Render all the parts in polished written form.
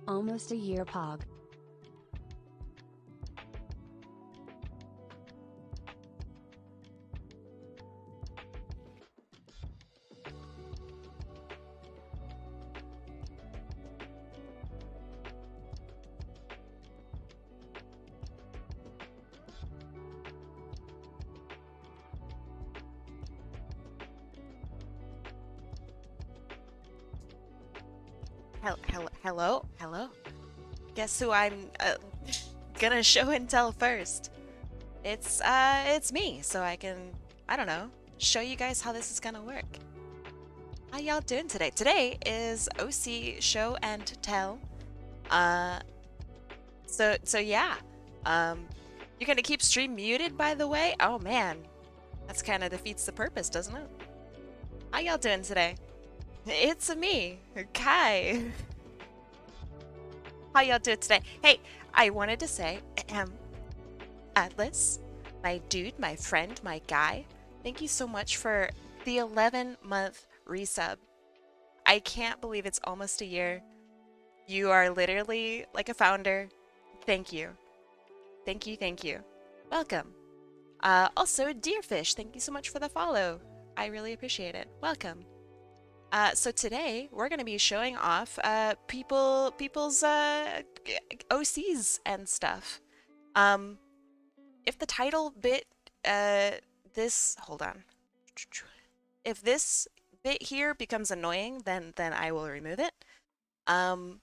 Almost a year pog. Hello. Guess who I'm gonna show and tell first? It's me, so I can, I don't know, show you guys how this is gonna work. How y'all doing today? Today is OC show and tell. Uh, so yeah. Um, you're gonna keep stream muted, by the way? Oh man, that's kind of defeats the purpose, doesn't it? How y'all doing today? It's me, Kai. How y'all doing today? Hey, I wanted to say, Atlas, my dude, my friend, my guy, thank you so much for the 11-month resub. I can't believe it's almost a year. You are literally like a founder. Thank you. Thank you. Welcome. Also, Deerfish, thank you so much for the follow. I really appreciate it. Welcome. So today we're going to be showing off people's OCs and stuff. If the title bit hold on. If this bit here becomes annoying, then I will remove it. But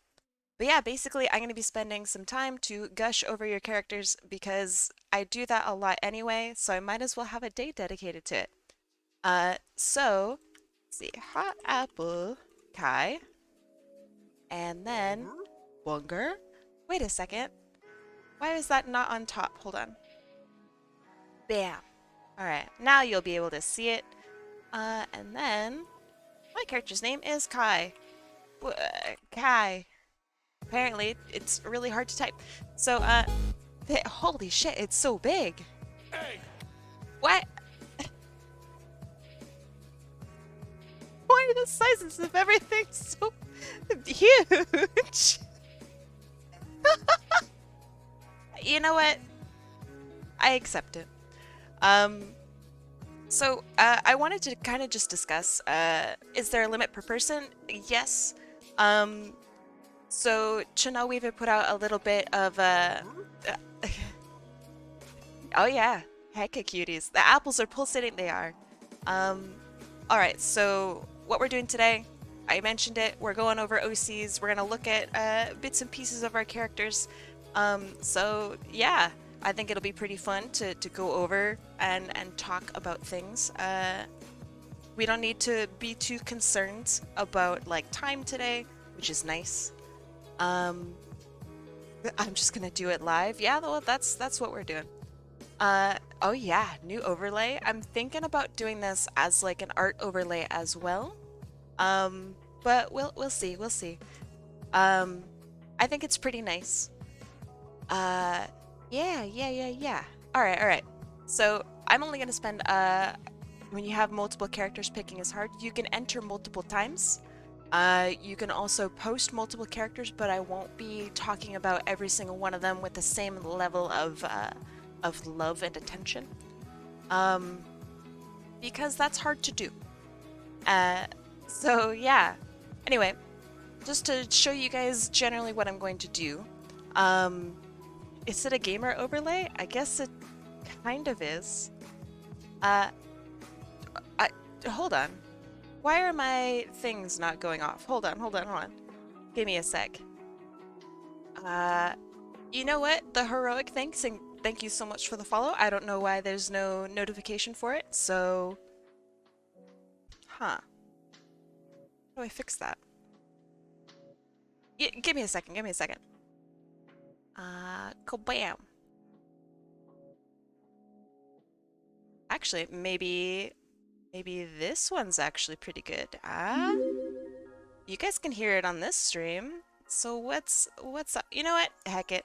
yeah, basically I'm going to be spending some time to gush over your characters because I do that a lot anyway, so I might as well have a day dedicated to it. So let's see, HotAppleKai, and then Bunger. Wait a second. Why is that not on top? Hold on. Bam. Alright, now you'll be able to see it. And then my character's name is Kai. Kai. Apparently, it's really hard to type. So, holy shit, it's so big. Hey. What? Why are the sizes of everything so huge? You know what? I accept it. So I wanted to kind of just discuss, is there a limit per person? Yes. So Chanel Weaver put out a little bit of, oh yeah, hecka cuties. The apples are pulsating, they are. Alright, so what we're doing today, I mentioned it, we're going over OCs, we're gonna look at bits and pieces of our characters. So yeah, I think it'll be pretty fun to go over and talk about things. We don't need to be too concerned about like time today, which is nice. I'm just gonna do it live. Yeah, well, that's what we're doing. Oh yeah, new overlay. I'm thinking about doing this as like an art overlay as well. But we'll see. I think it's pretty nice. Yeah. All right. So I'm only gonna spend, when you have multiple characters, picking is hard. You can enter multiple times. You can also post multiple characters, but I won't be talking about every single one of them with the same level of love and attention. Because that's hard to do. So yeah. Anyway, just to show you guys generally what I'm going to do. Is it a gamer overlay? I guess it kind of is. Hold on. Why are my things not going off? Hold on. Give me a sec. You know what? The heroic thanks and thank you so much for the follow. I don't know why there's no notification for it, so... Huh. How do I fix that? Give me a second. Kabam. Actually, maybe this one's actually pretty good. You guys can hear it on this stream. So what's up? You know what? Heck it.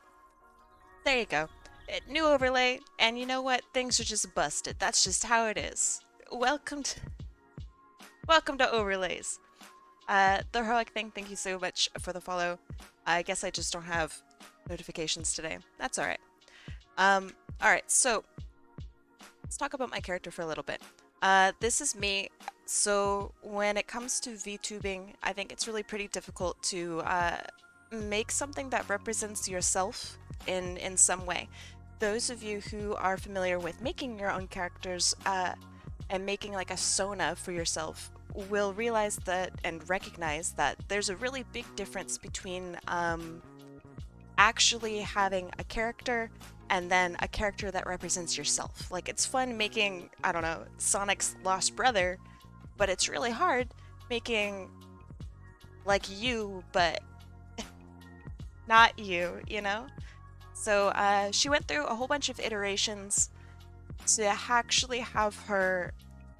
There you go. New overlay, and you know what? Things are just busted. That's just how it is. Welcome Welcome to Overlays. The heroic thing, thank you so much for the follow. I guess I just don't have notifications today. That's alright. Alright, so let's talk about my character for a little bit. This is me. So when it comes to VTubing, I think it's really pretty difficult to make something that represents yourself in some way. Those of you who are familiar with making your own characters and making like a persona for yourself will realize that and recognize that there's a really big difference between actually having a character and then a character that represents yourself. Like, it's fun making, I don't know, Sonic's lost brother, but it's really hard making like you, but not you, you know? So she went through a whole bunch of iterations to actually have her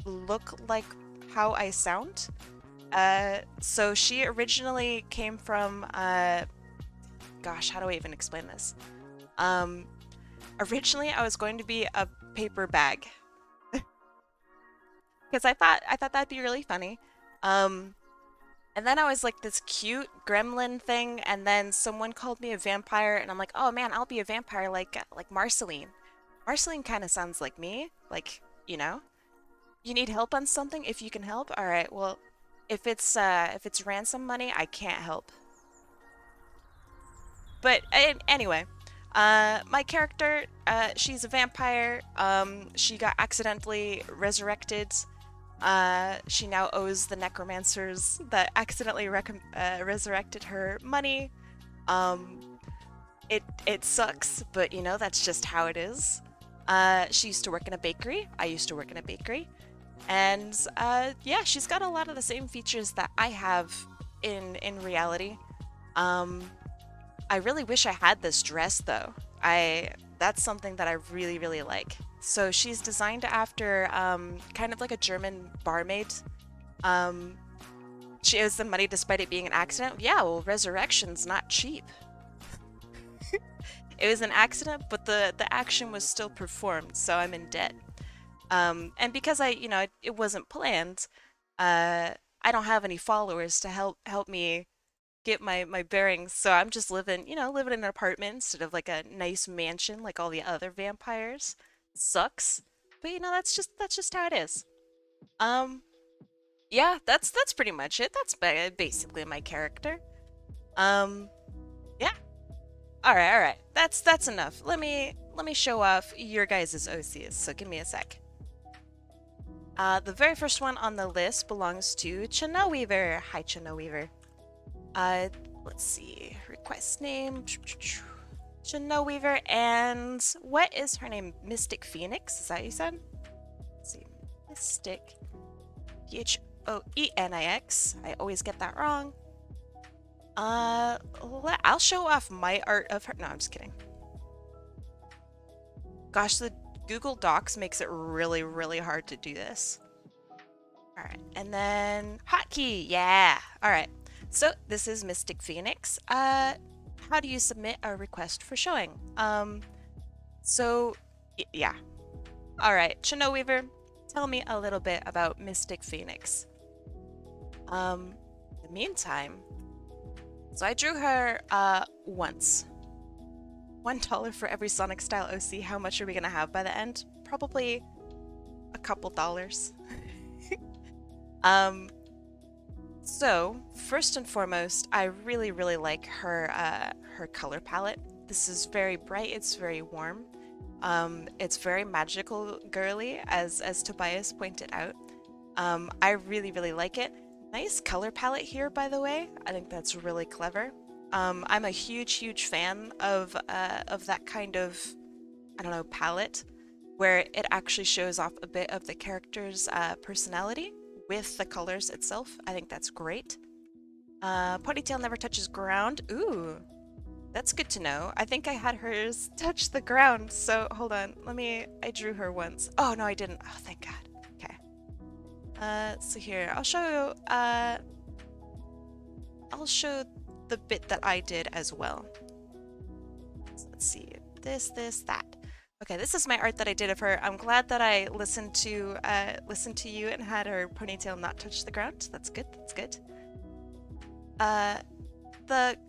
look like how I sound. So she originally came from, gosh, how do I even explain this? Originally I was going to be a paper bag. Because I thought that'd be really funny. And then I was like this cute gremlin thing, and then someone called me a vampire, and I'm like, oh man, I'll be a vampire like Marceline. Marceline kind of sounds like me, like, you know? You need help on something? If you can help? All right, well, if it's ransom money, I can't help. But anyway, my character, she's a vampire. She got accidentally resurrected. She now owes the necromancers that accidentally resurrected her money. It sucks, but you know, that's just how it is. She used to work in a bakery. I used to work in a bakery. And yeah, she's got a lot of the same features that I have in reality. I really wish I had this dress though. That's something that I really, really like. So she's designed after kind of like a German barmaid. She owes the money despite it being an accident. Yeah, well, resurrection's not cheap. It was an accident, but the action was still performed, so I'm in debt. And because it wasn't planned, I don't have any followers to help me get my bearings, so I'm just living in an apartment instead of like a nice mansion like all the other vampires. Sucks, but that's just how it is. Um, yeah, that's pretty much it. That's basically my character. Um, yeah. All right. That's enough. Let me show off your guys' OCs. So give me a sec. The very first one on the list belongs to Channel Weaver. Hi, Channel Weaver. Let's see. Request name. Channel Weaver, and what is her name? Mystic Phoenix? Is that what you said? Let's see. Mystic. Phoenix. I always get that wrong. I'll show off my art of her. No, I'm just kidding. Gosh, the Google Docs makes it really, really hard to do this. All right, and then hotkey. Yeah. All right. So this is Mystic Phoenix. How do you submit a request for showing? Yeah. All right, Channel Weaver, tell me a little bit about Mystic Phoenix. In the meantime, so I drew her once. $1 for every Sonic style OC. How much are we gonna have by the end? Probably a couple dollars. So first and foremost, I really, really like her color palette. This is very bright. It's very warm. It's very magical girly, as Tobias pointed out. I really, really like it. Nice color palette here, by the way. I think that's really clever. I'm a huge, huge fan of that kind of, I don't know, palette, where it actually shows off a bit of the character's personality with the colors itself. I think that's great. Ponytail never touches ground. Ooh, that's good to know. I think I had hers touch the ground, so hold on. I drew her once. Oh, no, I didn't. Oh, thank God. Okay. So here, I'll show the bit that I did as well. So let's see. This, that. Okay, this is my art that I did of her. I'm glad that I listened to you and had her ponytail not touch the ground. That's good. That's good. Uh,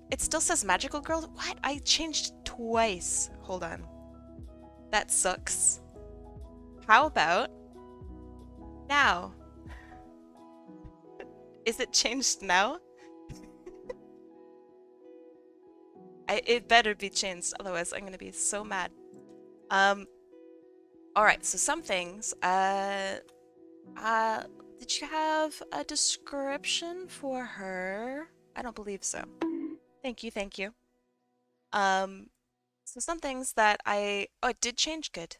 it still says magical girl. What? I changed twice. Hold on. That sucks. How about now? Is it changed now? It better be changed, otherwise I'm gonna be so mad. Um, all right. So some things. Uh, did you have a description for her? I don't believe so. Thank you. Thank you. Um, so some things that oh, it did change. Good.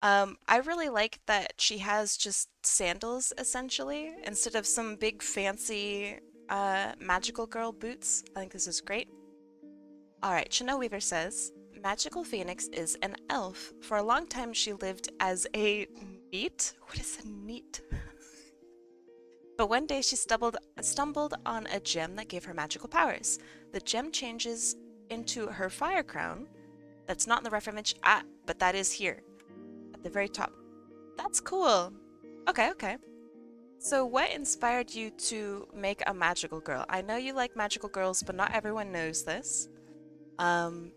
I really like that she has just sandals essentially instead of some big fancy magical girl boots. I think this is great. All right, Chanel Weaver says, Magical Phoenix is an elf. For a long time, she lived as a neat. What is a neat? But one day she stumbled on a gem that gave her magical powers. The gem changes into her fire crown. That's not in the rough image, but that is here at the very top. That's cool. Okay, okay. So what inspired you to make a magical girl? I know you like magical girls, but not everyone knows this. Um,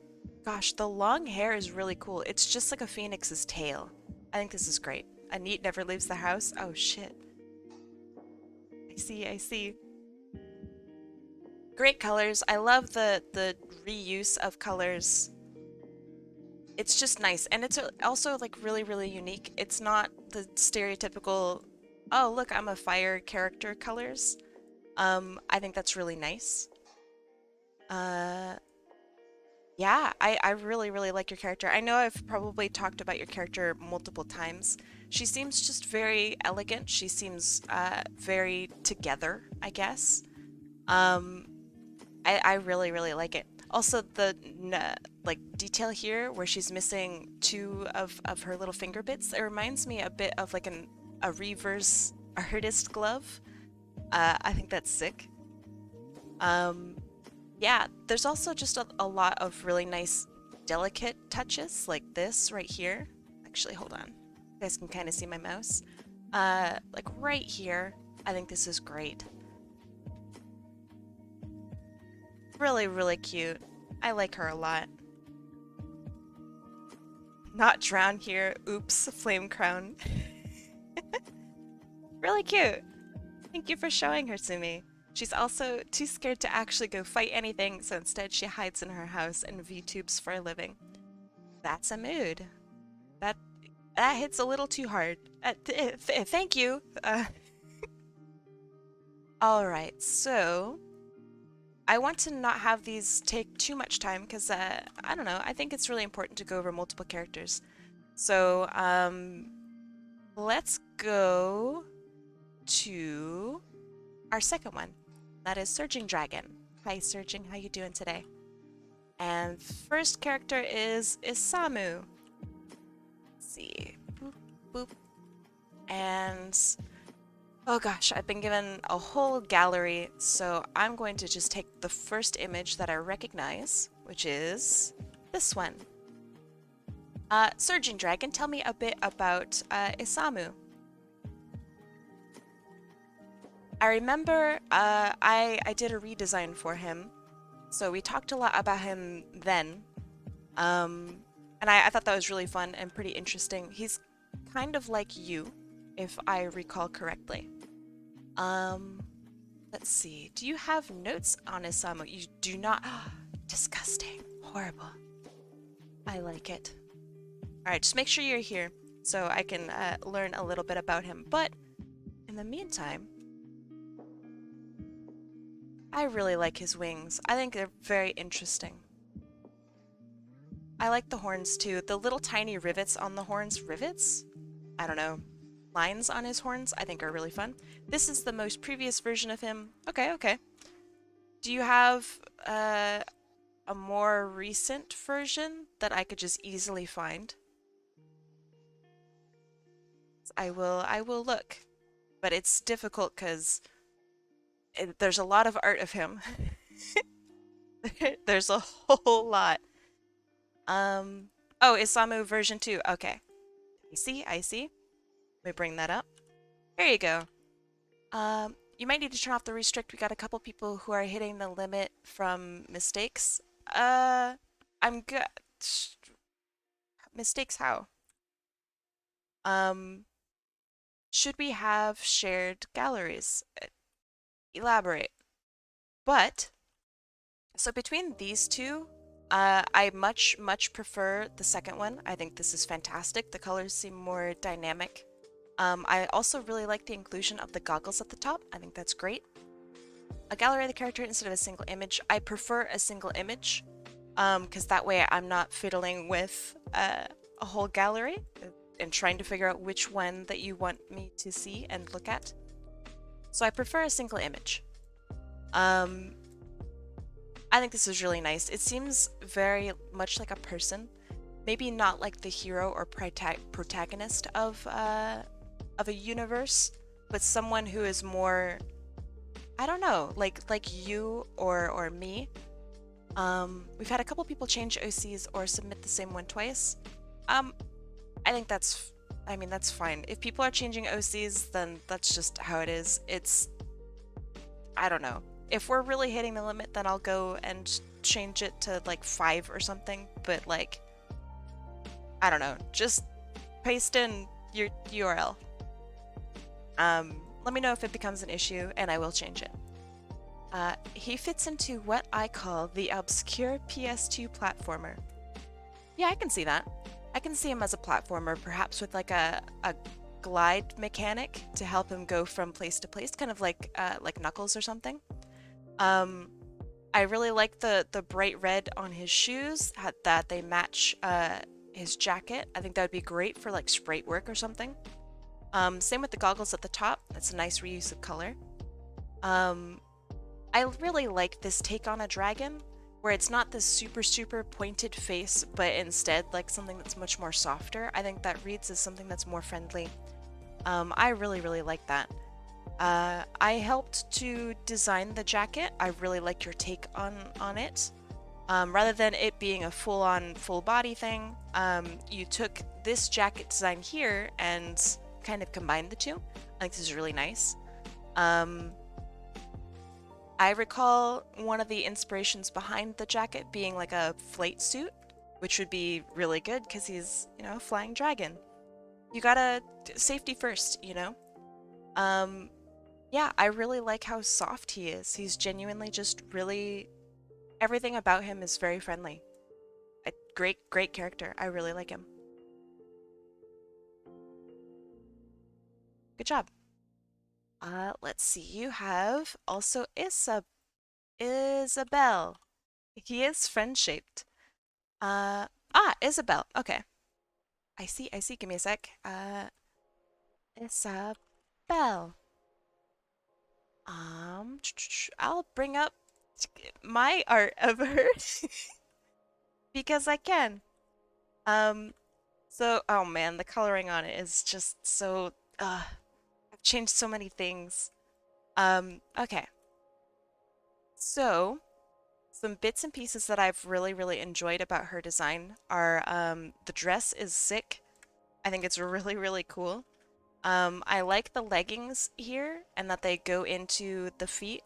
Gosh, the long hair is really cool. It's just like a phoenix's tail. I think this is great. A neat never leaves the house. Oh shit. I see, I see. Great colors. I love the reuse of colors. It's just nice, and it's also like really unique. It's not the stereotypical, oh look, I'm a fire character colors. I think that's really nice. Uh, yeah, I really like your character. I know I've probably talked about your character multiple times. She seems just very elegant. She seems very together, I guess. Um, I really like it. Also, the like detail here where she's missing two of her little finger bits, it reminds me a bit of like a reverse artist glove. I think that's sick. Um, yeah, there's also just a lot of really nice, delicate touches like this right here. Actually, hold on. You guys can kind of see my mouse. Like right here. I think this is great. Really cute. I like her a lot. Not drown here. Oops, flame crown. Really cute. Thank you for showing her to me. She's also too scared to actually go fight anything, so instead she hides in her house and VTubes for a living. That's a mood. That that hits a little too hard. Thank you. All right, so I want to not have these take too much time because I don't know. I think it's really important to go over multiple characters. So let's go to our second one. That is Surging Dragon. Hi, Surging. How you doing today? And first character is Isamu. Let's see. Boop, boop. And oh gosh, I've been given a whole gallery, so I'm going to just take the first image that I recognize, which is this one. Surging Dragon, tell me a bit about Isamu. I remember I did a redesign for him, so we talked a lot about him then. And I thought that was really fun and pretty interesting. He's kind of like you, if I recall correctly. Let's see. Do you have notes on Isamu? You do not. Disgusting. Horrible. I like it. All right, just make sure you're here so I can learn a little bit about him. But in the meantime, I really like his wings. I think they're very interesting. I like the horns too. The little tiny rivets on the horns. Rivets? I don't know. Lines on his horns I think are really fun. This is the most previous version of him. Okay, okay. Do you have a more recent version that I could just easily find? I will look. But it's difficult because there's a lot of art of him. There's a whole lot. Oh, Isamu version 2. Okay. I see, I see. Let me bring that up. There you go. You might need to turn off the restrict. We got a couple people who are hitting the limit from mistakes. I'm good. Mistakes how? Um, should we have shared galleries? Elaborate. But, so between these two, I much prefer the second one. I think this is fantastic. The colors seem more dynamic. I also really like the inclusion of the goggles at the top. I think that's great. A gallery of the character instead of a single image. I prefer a single image, because that way I'm not fiddling with a whole gallery and trying to figure out which one that you want me to see and look at. So I prefer a single image. I think this is really nice. It seems very much like a person. Maybe not like the hero or protagonist of a universe, but someone who is more, I don't know, like you or me. We've had a couple people change OCs or submit the same one twice. I think that's, I mean, that's fine. If people are changing OCs, then that's just how it is. It's, I don't know. If we're really hitting the limit, then I'll go and change it to like 5 or something. But like, I don't know. Just paste in your URL. Let me know if it becomes an issue, and I will change it. He fits into what I call the obscure PS2 platformer. Yeah, I can see that. I can see him as a platformer, perhaps with like a glide mechanic to help him go from place to place, kind of like Knuckles or something. I really like the bright red on his shoes, that they match his jacket. I think that would be great for like sprite work or something. Same with the goggles at the top. That's a nice reuse of color. I really like this take on a dragon, where it's not this super pointed face, but instead like something that's much more softer. I think that reads as something that's more friendly. I really like that. I helped to design the jacket. I really like your take on it. Rather than it being a full-on, full-body thing, you took this jacket design here and kind of combined the two. I think this is really nice. I recall one of the inspirations behind the jacket being like a flight suit, which would be really good because he's, you know, a flying dragon. You gotta safety first, you know? Yeah, I really like how soft he is. He's genuinely just really, everything about him is very friendly. A great character. I really like him. Good job. Let's see. You have also Isabel. He is friend-shaped. Isabel. Okay. I see. Give me a sec. Isabel. I'll bring up my art of her because I can. So, oh man, the coloring on it is just so, I've changed so many things. Okay. So, some bits and pieces that I've really enjoyed about her design are, the dress is sick. I think it's really cool. I like the leggings here and that they go into the feet.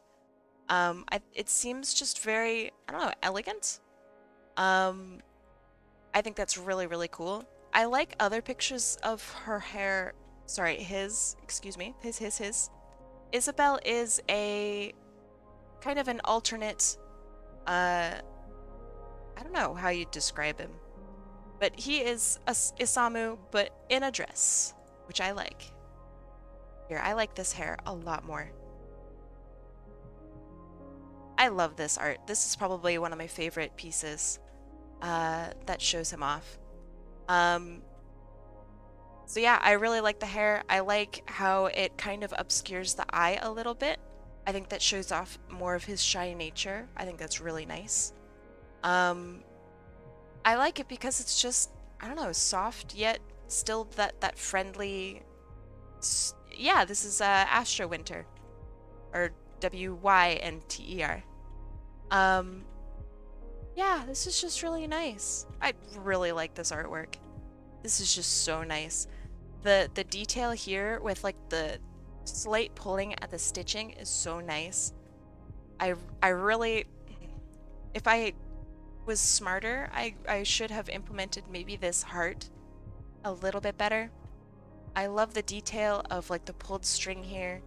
It seems just very, I don't know, elegant. I think that's really cool. I like other pictures of her hair. Sorry, excuse me, his. Isabel is a kind of an alternate, I don't know how you describe him, but he is a Isamu, but in a dress, which I like. Here, I like this hair a lot more. I love this art. This is probably one of my favorite pieces that shows him off. So yeah, I really like the hair. I like how it kind of obscures the eye a little bit. I think that shows off more of his shy nature. I think that's really nice. I like it because it's just, I don't know, soft yet still that friendly. Yeah, this is Astro Winter, or Wynter. Yeah, this is just really nice. I really like this artwork. This is just so nice. The detail here with like the slight pulling at the stitching is so nice. I really, if I was smarter, I should have implemented maybe this heart a little bit better. I love the detail of like the pulled string here.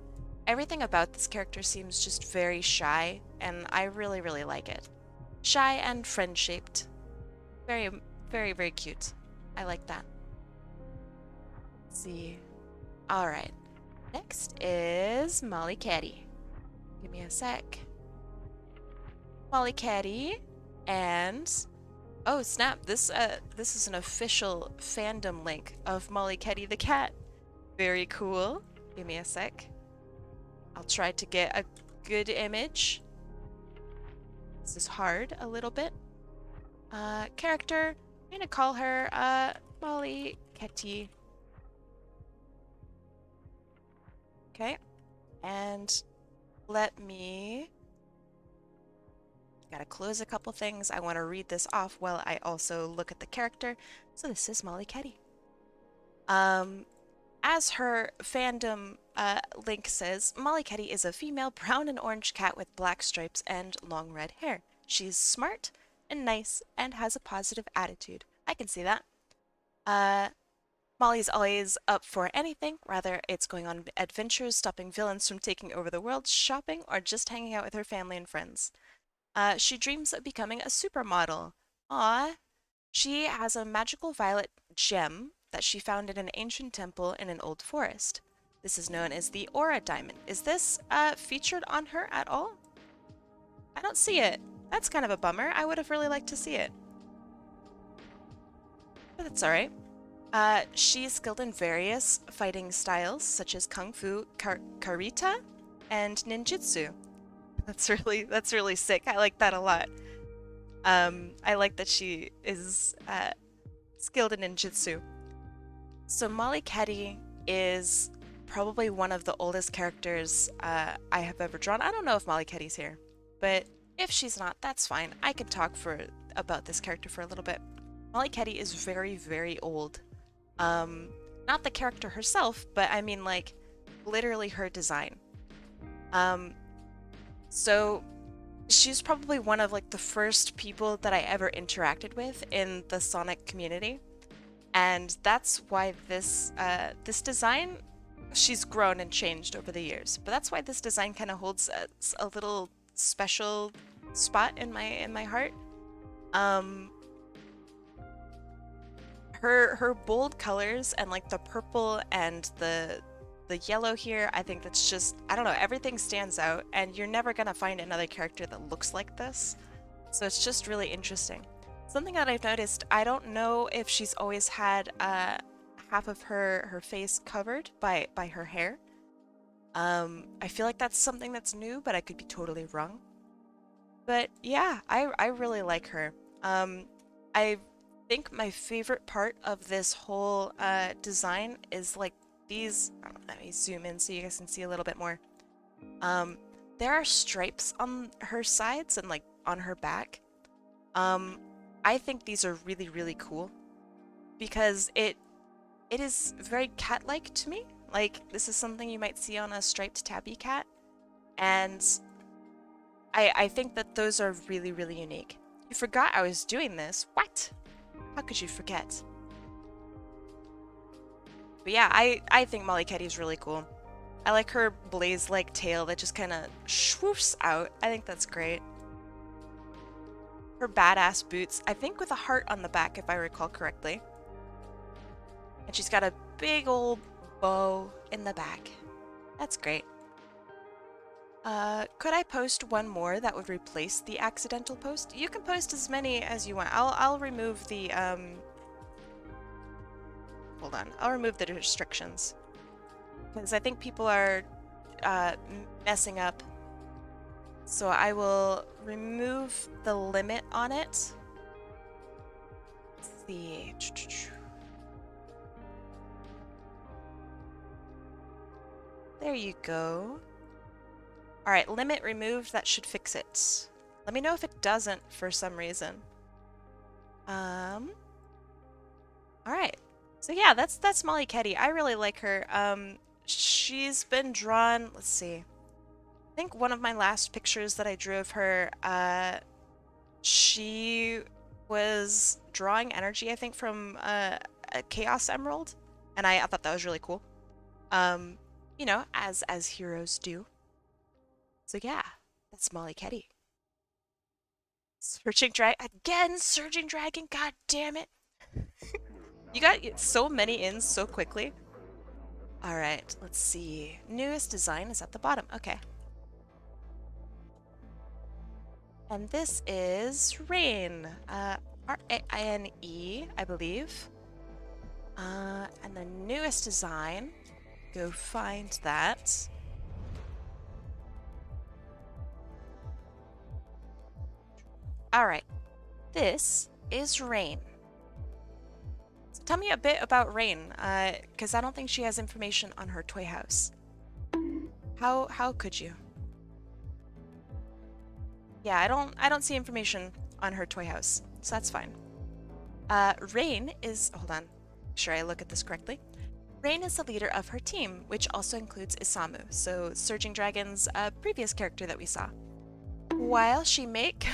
Everything about this character seems just very shy, and I really, really like it. Shy and friend-shaped. Very, very, very cute. I like that. Let's see. All right. Next is Molly Caddy. Give me a sec. Molly Caddy, and oh snap! This is an official fandom link of Molly Caddy the cat. Very cool. Give me a sec. I'll try to get a good image. This is hard a little bit. Character. I'm gonna call her Molly Caddy. Okay, and let me. Gotta close a couple things. I want to read this off while I also look at the character. So this is Molly Caddy. As her fandom link says, Molly Caddy is a female brown and orange cat with black stripes and long red hair. She's smart and nice and has a positive attitude. I can see that. Molly's always up for anything, whether it's going on adventures, stopping villains from taking over the world, shopping, or just hanging out with her family and friends. She dreams of becoming a supermodel. Aww. She has a magical violet gem that she found in an ancient temple in an old forest. This is known as the Aura Diamond. Is this featured on her at all? I don't see it. That's kind of a bummer. I would have really liked to see it. But that's alright. She's skilled in various fighting styles, such as Kung Fu, Karita, and Ninjutsu. That's really sick. I like that a lot. I like that she is skilled in ninjutsu. So Molly Caddy is probably one of the oldest characters I have ever drawn. I don't know if Molly Caddy's here, but if she's not, that's fine. I can talk about this character for a little bit. Molly Caddy is very, very old. Not the character herself, but I mean like literally her design. So she's probably one of like the first people that I ever interacted with in the Sonic community. And that's why this design, she's grown and changed over the years. But that's why this design kind of holds a little special spot in my heart. Her bold colors and like the purple and the yellow here, I think that's just, I don't know, everything stands out, and you're never gonna find another character that looks like this. So it's just really interesting. Something that I've noticed, I don't know if she's always had half of her face covered by her hair. I feel like that's something that's new, but I could be totally wrong. But yeah, I really like her. I think my favorite part of this whole design is like these. Let me zoom in so you guys can see a little bit more. There are stripes on her sides and like on her back. I think these are really, really cool because it is very cat-like to me. Like this is something you might see on a striped tabby cat, and I think that those are really, really unique. You forgot I was doing this. What? How could you forget? But yeah, I think Molly Caddy's really cool. I like her blaze-like tail that just kind of swoofs out. I think that's great. Her badass boots, I think with a heart on the back if I recall correctly. And she's got a big old bow in the back. That's great. Could I post one more that would replace the accidental post? You can post as many as you want. I'll remove the hold on. I'll remove the restrictions because I think people are messing up. So I will remove the limit on it. Let's see. There you go. All right, limit removed. That should fix it. Let me know if it doesn't for some reason. All right. So yeah, that's Molly Ketty. I really like her. She's been drawn, let's see. I think one of my last pictures that I drew of her, she was drawing energy, I think, from a Chaos Emerald, and I thought that was really cool. Um, you know, as heroes do. So yeah, that's Molly Ketty. Surging Dragon, god damn it. You got so many ins so quickly. All right, let's see. Newest design is at the bottom. Okay. And this is Rain. Raine, I believe. And the newest design, go find that. All right, this is Rain. So tell me a bit about Rain, because I don't think she has information on her toy house. How could you? Yeah, I don't see information on her toy house, so that's fine. Rain is, hold on, make sure I look at this correctly. Rain is the leader of her team, which also includes Isamu, so Surging Dragon's previous character that we saw. While she make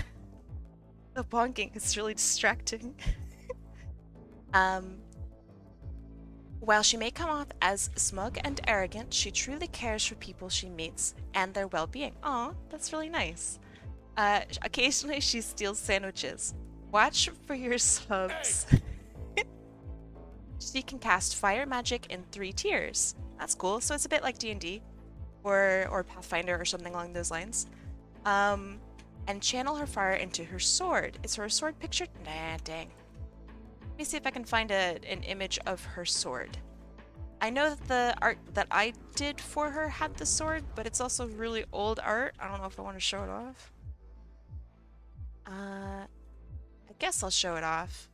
the bonking is really distracting. um, while she may come off as smug and arrogant, she truly cares for people she meets and their well-being. Aw, that's really nice. Occasionally she steals sandwiches. Watch for your subs. She can cast fire magic in 3 tiers. That's cool. So it's a bit like D&D or Pathfinder or something along those lines. And channel her fire into her sword. Is her sword pictured? Nah, dang. Let me see if I can find an image of her sword. I know that the art that I did for her had the sword, but it's also really old art. I don't know if I want to show it off. I guess I'll show it off.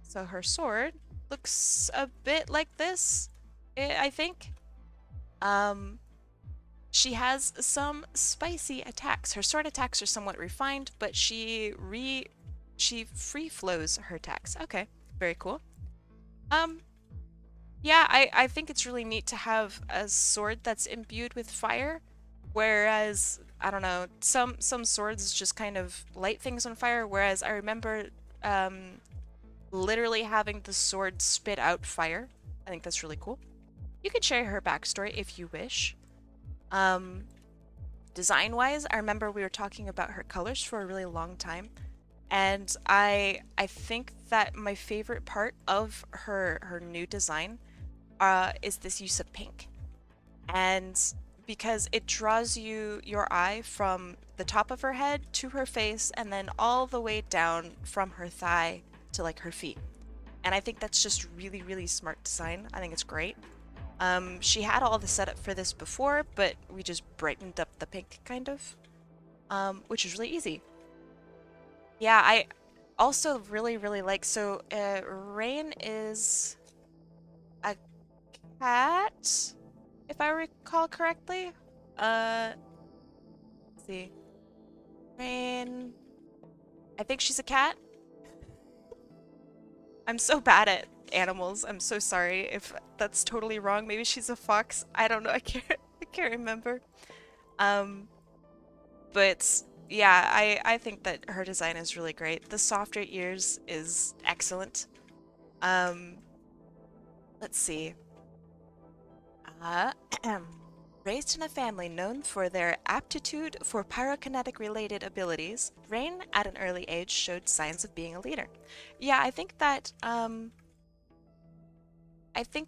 So her sword looks a bit like this, I think. She has some spicy attacks. Her sword attacks are somewhat refined, but she free flows her attacks. Okay, very cool. Yeah, I think it's really neat to have a sword that's imbued with fire, whereas I don't know, some swords just kind of light things on fire, whereas I remember literally having the sword spit out fire. I think that's really cool. You could share her backstory if you wish. Design-wise, I remember we were talking about her colors for a really long time, and I think that my favorite part of her new design is this use of pink, and because it draws your eye from the top of her head to her face, and then all the way down from her thigh to like her feet. And I think that's just really smart design. I think it's great. She had all the setup for this before, but we just brightened up the pink kind of, which is really easy. Yeah, I also really like, so Rain is a cat, if I recall correctly. Let's see. Rain, I think she's a cat. I'm so bad at animals. I'm so sorry if that's totally wrong. Maybe she's a fox. I don't know. I can't remember. Um, but yeah, I think that her design is really great. The softer ears is excellent. Um, let's see. Uh, Raised in a family known for their aptitude for pyrokinetic related abilities, Rain at an early age showed signs of being a leader. Yeah, I think that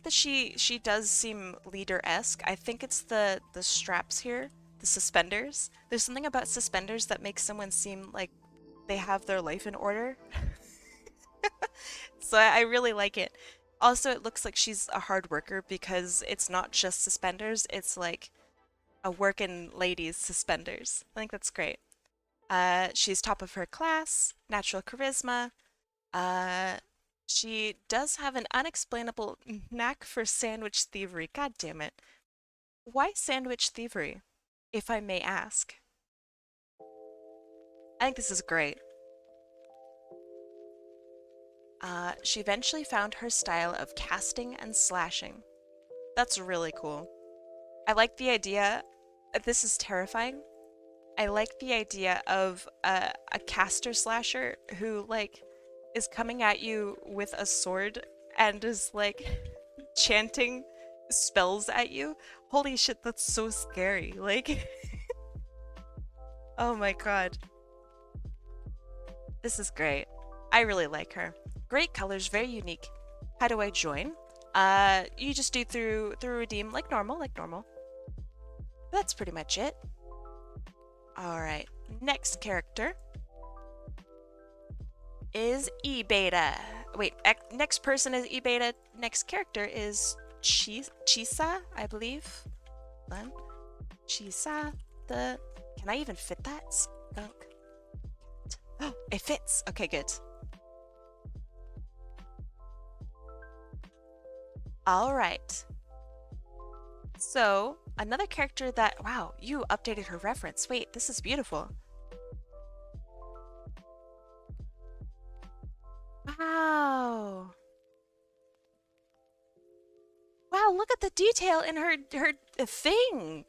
she does seem leader-esque. I think it's the straps here, the suspenders. There's something about suspenders that makes someone seem like they have their life in order. So I really like it. Also, it looks like she's a hard worker because it's not just suspenders, it's like a working lady's suspenders. I think that's great. She's top of her class, natural charisma. Uh, she does have an unexplainable knack for sandwich thievery. God damn it. Why sandwich thievery, if I may ask? I think this is great. She eventually found her style of casting and slashing. That's really cool. I like the idea. This is terrifying. I like the idea of a caster slasher who like is coming at you with a sword and is like chanting spells at you. Holy shit, that's so scary. Like, oh my god. This is great. I really like her. Great colors, very unique. How do I join? You just do through redeem like normal. That's pretty much it. All right. Next character is E-Beta. Wait, next person is E-Beta. Next character is Chisa, I believe. Then Chisa, the... Can I even fit that? Skunk. Oh, it fits. Okay, good. All right. So, another character that... Wow, you updated her reference. Wait, this is beautiful. Wow. Wow, look at the detail in her thing.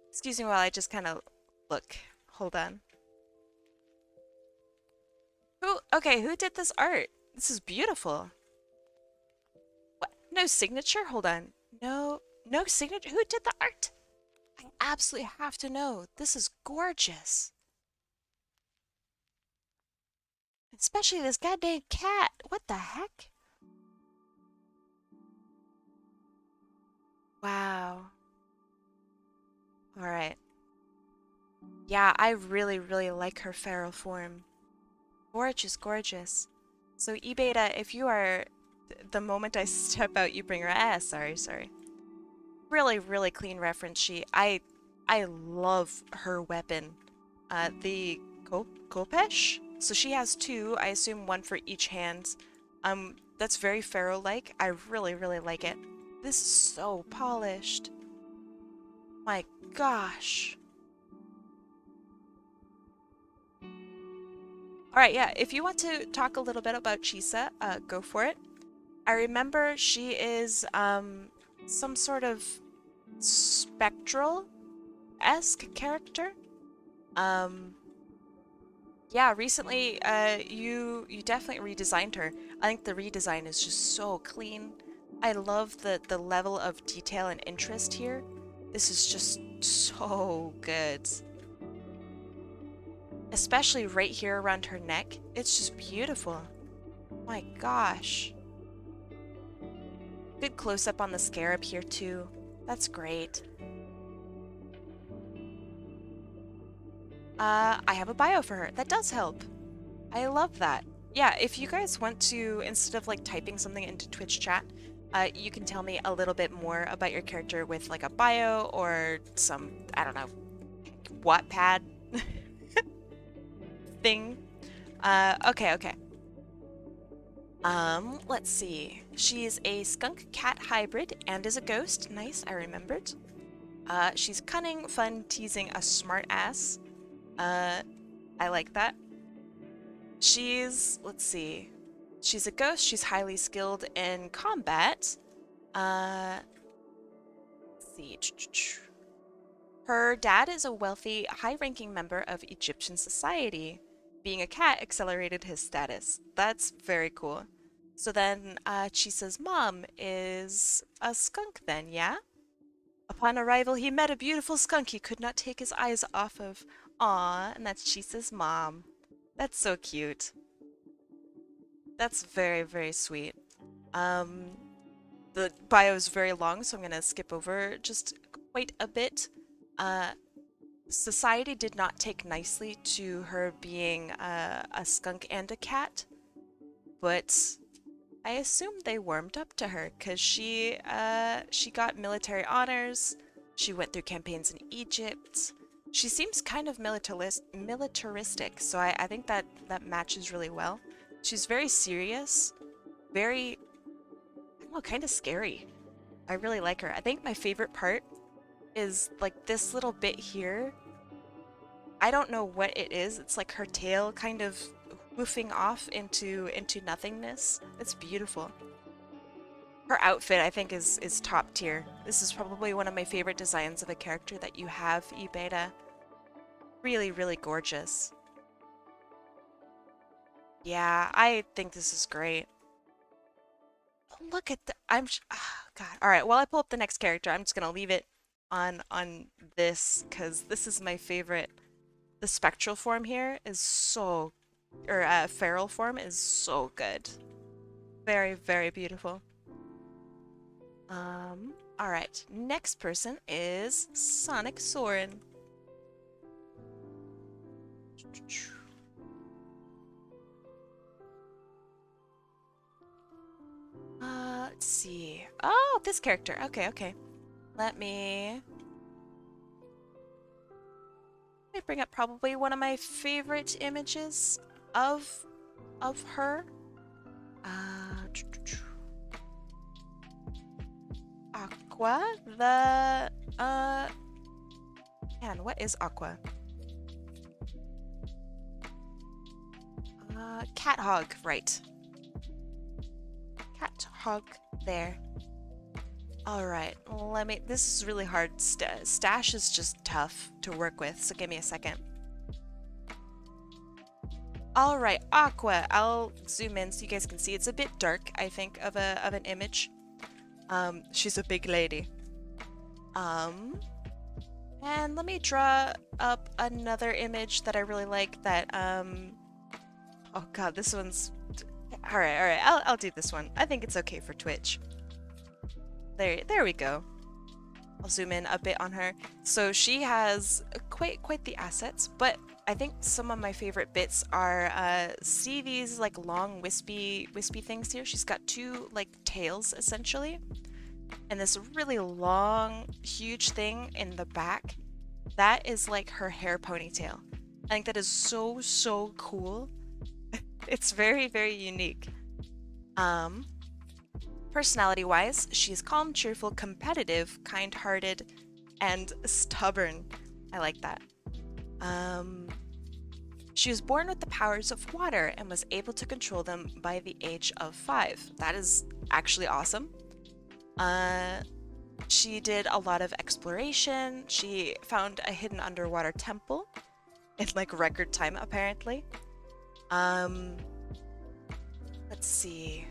Excuse me while I just kind of look. Hold on. Who did this art? This is beautiful. What? No signature? Hold on. No signature? Who did the art? I absolutely have to know. This is gorgeous. Especially this goddamn cat. What the heck? Wow. All right. Yeah, I really, really like her feral form. Gorgeous, gorgeous. So, E-Beta, if you are... The moment I step out, you bring her... sorry. Really, really clean reference sheet. I love her weapon. The Kopesh? So she has two, I assume one for each hand. That's very pharaoh-like. I really, really like it. This is so polished. My gosh. Alright, yeah, if you want to talk a little bit about Chisa, go for it. I remember she is, some sort of spectral-esque character. Yeah, recently, you definitely redesigned her. I think the redesign is just so clean. I love the level of detail and interest here. This is just so good. Especially right here around her neck. It's just beautiful. My gosh. Good close-up on the scarab here too. That's great. I have a bio for her. That does help. I love that. Yeah, if you guys want to, instead of like typing something into Twitch chat, you can tell me a little bit more about your character with like a bio or some, I don't know, Wattpad thing. Okay. Let's see. She's a skunk cat hybrid and is a ghost. Nice, I remembered. She's cunning, fun, teasing, a smart ass. I like that. Let's see. She's a ghost. She's highly skilled in combat. Let's see. Her dad is a wealthy, high-ranking member of Egyptian society. Being a cat accelerated his status. That's very cool. So then, Chisa's mom is a skunk then, yeah? Upon arrival, he met a beautiful skunk he could not take his eyes off of. Aw, and that's Chisa's mom. That's so cute. That's very, very sweet. The bio is very long, so I'm gonna skip over just quite a bit. Society did not take nicely to her being a skunk and a cat, but I assume they warmed up to her because she got military honors. She went through campaigns in Egypt. She seems kind of militaristic, so I think that matches really well. She's very serious, very, I don't know, kind of scary. I really like her. I think my favorite part is like this little bit here I don't know what it is. It's like her tail kind of woofing off into nothingness. It's beautiful. Her outfit, I think, is top tier. This is probably one of my favorite designs of a character that you have, eBeta. Really, really gorgeous. Yeah, I think this is great. Look at the, God. All right, while I pull up the next character, I'm just gonna leave it on this because this is my favorite. The spectral form here is so, or feral form is so good. Very, very beautiful. All right, next person is Sonic Soren. Let's see. Oh, this character. Okay, okay. Let me bring up probably one of my favorite images of of her. Uh, Aqua, the man, what is Aqua? Cat hog, right. Cat hog there. All right, this is really hard. Stash is just tough to work with, so give me a second. All right, Aqua. I'll zoom in so you guys can see. It's a bit dark, I think, of an image. She's a big lady. And let me draw up another image that I really like that, oh god, this one's, all right, I'll do this one. I think it's okay for Twitch. There we go. I'll zoom in a bit on her. So she has quite the assets, but I think some of my favorite bits are, see these like long wispy things here? She's got two like tails essentially. And this really long, huge thing in the back, that is like her hair ponytail. I think that is so cool. It's very unique. Personality-wise, she's calm, cheerful, competitive, kind-hearted, and stubborn. I like that. She was born with the powers of water and was able to control them by the age of 5. That is actually awesome. She did a lot of exploration. She found a hidden underwater temple in like record time, apparently. Let's see.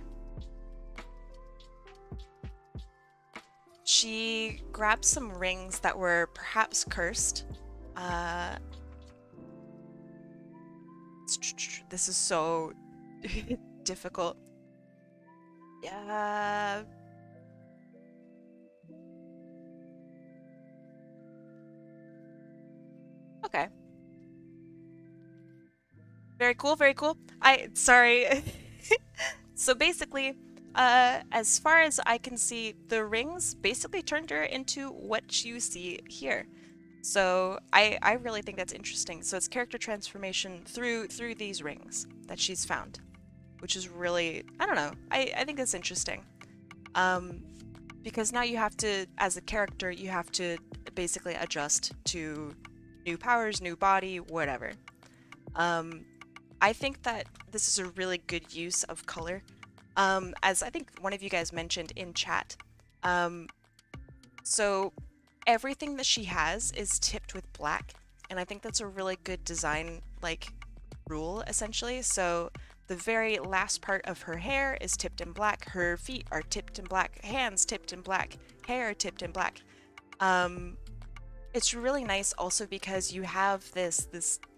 She grabbed some rings that were perhaps cursed. This is so difficult. Yeah. Okay. Very cool, very cool. Sorry. So basically, as far as I can see, the rings basically turned her into what you see here. So I really think that's interesting. So it's character transformation through these rings that she's found, which is really, I don't know. I think that's interesting. Because now you have to, as a character, you have to basically adjust to new powers, new body, whatever. I think that this is a really good use of color. As I think one of you guys mentioned in chat. So everything that she has is tipped with black, and I think that's a really good design, like, rule, essentially. So the very last part of her hair is tipped in black, her feet are tipped in black, hands tipped in black, hair tipped in black. It's really nice also because you have this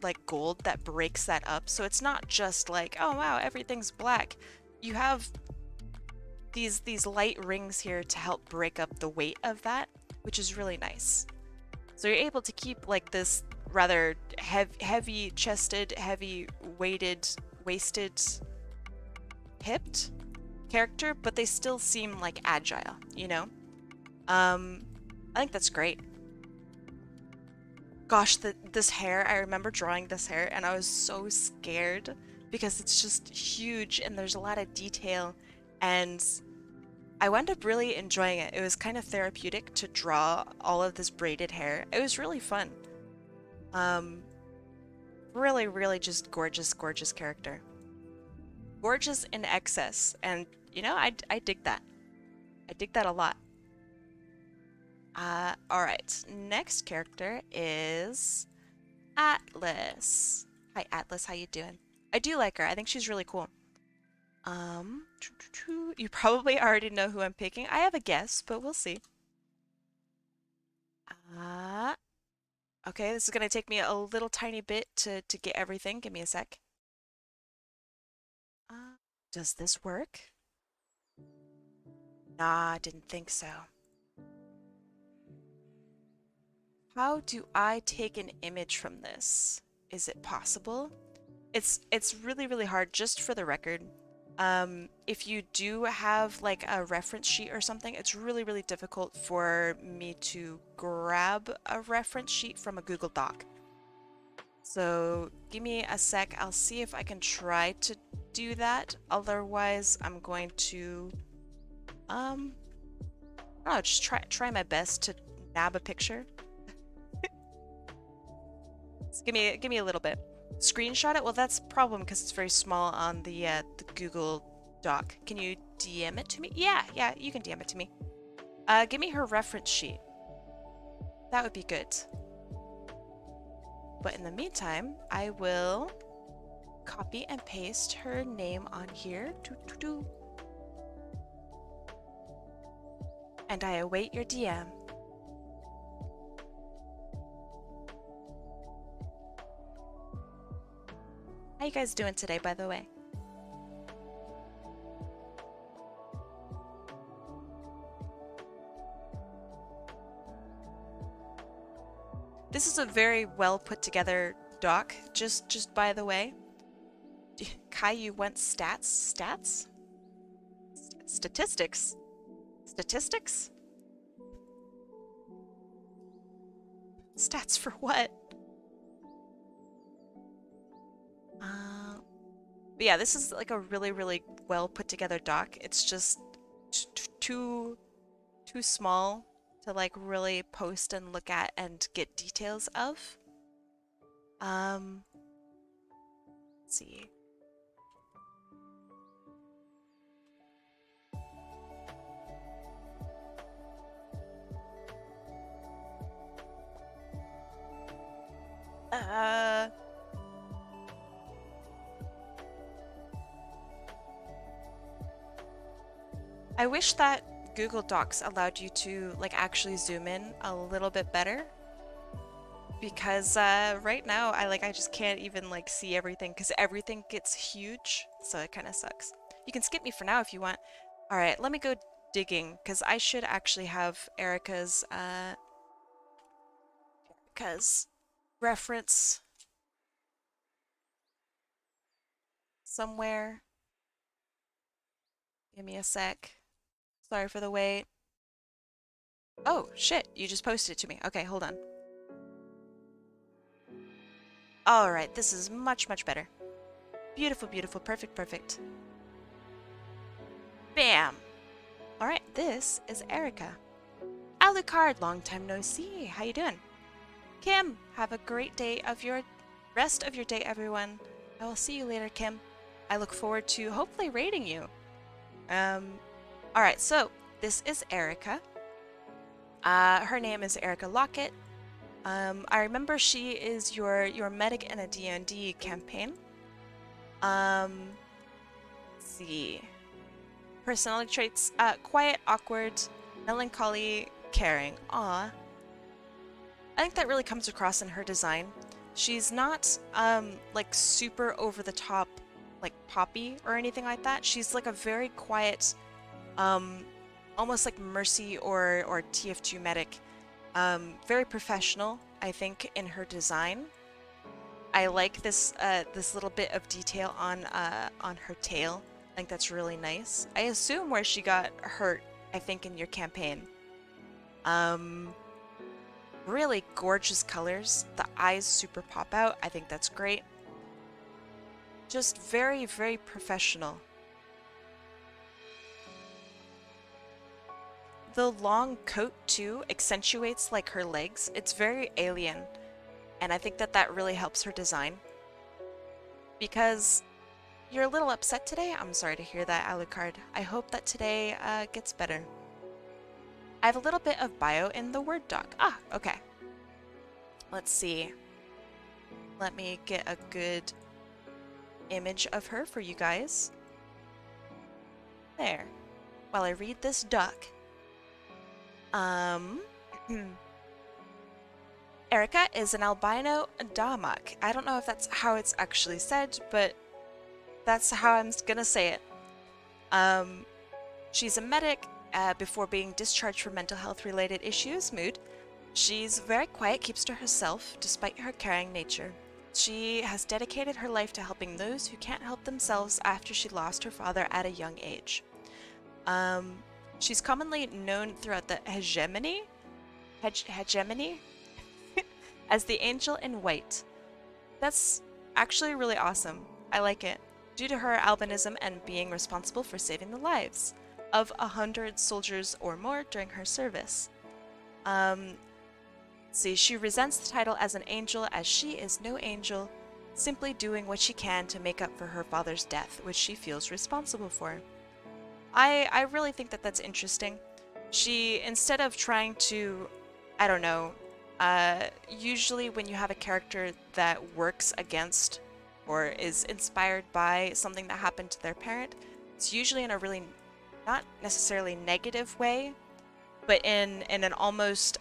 like gold that breaks that up. So it's not just like, oh wow, everything's black. You have these light rings here to help break up the weight of that, which is really nice. So you're able to keep like this rather heavy chested, heavy waisted, hipped character, but they still seem like agile, you know? I think that's great. Gosh, this hair, I remember drawing this hair and I was so scared because it's just huge and there's a lot of detail, and I wound up really enjoying it. It was kind of therapeutic to draw all of this braided hair. It was really fun. Really, really just gorgeous, gorgeous character. Gorgeous in excess. And, you know, I dig that. I dig that a lot. All right. Next character is Atlas. Hi, Atlas. How you doing? I do like her. I think she's really cool. You probably already know who I'm picking. I have a guess, but we'll see. Uh, okay, this is gonna take me a little tiny bit to get everything. Give me a sec. Uh, does this work? Nah, didn't think so. How do I take an image from this? Is it possible? It's really, really hard, just for the record. If you do have like a reference sheet or something, it's really, really difficult for me to grab a reference sheet from a Google Doc. So give me a sec. I'll see if I can try to do that. Otherwise, I'm going to, I'll just try my best to nab a picture. Just give me a little bit. Screenshot it? Well, that's a problem because it's very small on the Google Doc. Can you DM it to me? Yeah, you can DM it to me. Give me her reference sheet. That would be good. But in the meantime, I will copy and paste her name on here. And I await your DM. How you guys doing today, by the way? This is a very well put together doc, just by the way. Kai, you want stats? Stats? Statistics? Statistics? Stats for what? But yeah, this is like a really, really well put together doc. It's just too small to like really post and look at and get details of. Let's see. I wish that Google Docs allowed you to like actually zoom in a little bit better, because right now I just can't even like see everything because everything gets huge, so it kind of sucks. You can skip me for now if you want. All right, let me go digging because I should actually have Erica's reference somewhere. Give me a sec. Sorry for the wait. Oh, shit, you just posted it to me. Okay, hold on. All right, this is much, much better. Beautiful, beautiful, perfect, perfect. Bam! All right, this is Erica. Alucard, long time no see. How you doing? Kim, have a great day of your rest of your day, everyone. I will see you later, Kim. I look forward to hopefully raiding you. All right, so this is Erica. Her name is Erica Lockett. I remember she is your medic in a D&D campaign. Let's see. Personality traits: quiet, awkward, melancholy, caring. Aw. I think that really comes across in her design. She's not like super over the top, like poppy or anything like that. She's like a very quiet, almost like Mercy or TF2 medic. Very professional, I think, in her design. I like this this little bit of detail on her tail. I think that's really nice. I assume where she got hurt, I think, in your campaign. Really gorgeous colors. The eyes super pop out. I think that's great. Just very, very professional. The long coat too accentuates like her legs. It's very alien, and I think that that really helps her design. because you're a little upset today. I'm sorry to hear that, Alucard. I hope that today gets better. I have a little bit of bio in the Word doc. Ah, okay. Let's see. Let me get a good image of her for you guys. There. While I read this doc. Erica is an albino Damak. I don't know if that's how it's actually said, but that's how I'm gonna say it. She's a medic before being discharged for mental health related issues, mood. She's very quiet, keeps to herself, despite her caring nature. She has dedicated her life to helping those who can't help themselves after she lost her father at a young age. She's commonly known throughout the hegemony as the Angel in White. That's actually really awesome. I like it. Due to her albinism and being responsible for saving the lives of 100 soldiers or more during her service. See, she resents the title as an angel as she is no angel, simply doing what she can to make up for her father's death, which she feels responsible for. I really think that that's interesting. She, instead of trying to, I don't know, usually when you have a character that works against or is inspired by something that happened to their parent, it's usually in a really not necessarily negative way, but in an almost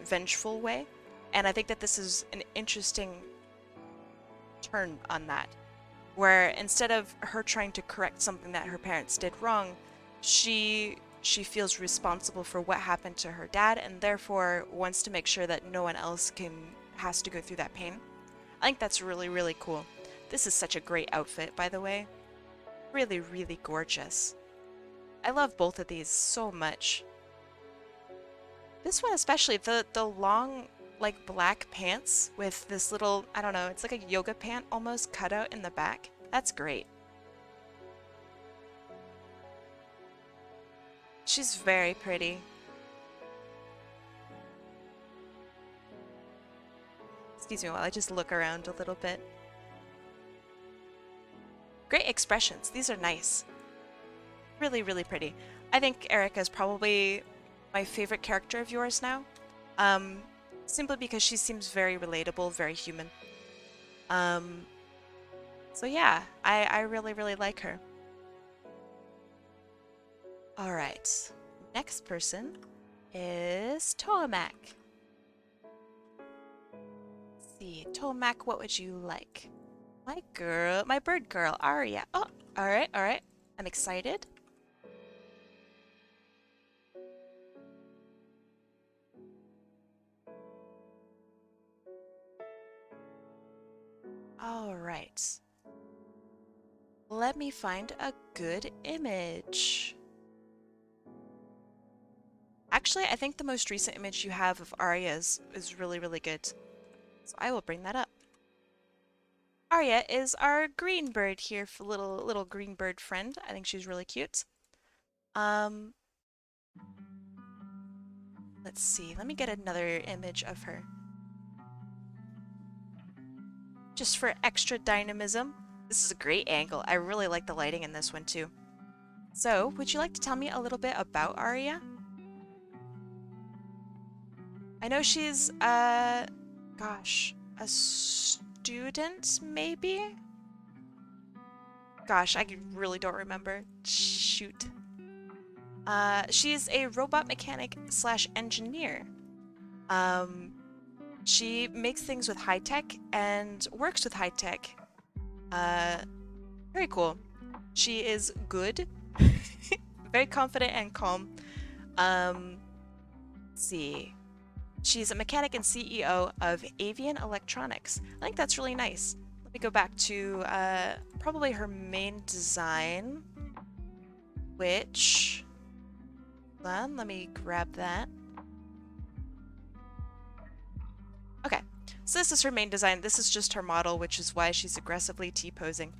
vengeful way. And I think that this is an interesting turn on that, where instead of her trying to correct something that her parents did wrong, she feels responsible for what happened to her dad and therefore wants to make sure that no one else has to go through that pain. I think that's really, really cool. This is such a great outfit, by the way. Really, really gorgeous. I love both of these so much. This one especially, the long, like, black pants with this little, I don't know, it's like a yoga pant almost cut out in the back. That's great. She's very pretty. Excuse me while I just look around a little bit. Great expressions. These are nice. Really, really pretty. I think Erica is probably my favorite character of yours now. Simply because she seems very relatable, very human. So yeah, I really, really like her. Alright. Next person is Tomac. Let's see, Tomac, what would you like? My bird girl, Aria. Oh, alright, alright. I'm excited. Alright. Let me find a good image. Actually, I think the most recent image you have of Arya is really, really good. So I will bring that up. Arya is our green bird here, for little green bird friend. I think she's really cute. Let's see. Let me get another image of her. Just for extra dynamism. This is a great angle. I really like the lighting in this one too. So, would you like to tell me a little bit about Arya? I know she's, gosh, a student, maybe? Gosh, I really don't remember. Shoot. She's a robot mechanic / engineer. She makes things with high tech and works with high tech. Very cool. She is good, very confident and calm. Let's see. She's a mechanic and CEO of Avian Electronics. I think that's really nice. Let me go back to probably her main design, which... Hold on, let me grab that. Okay, so this is her main design. This is just her model, which is why she's aggressively T-posing.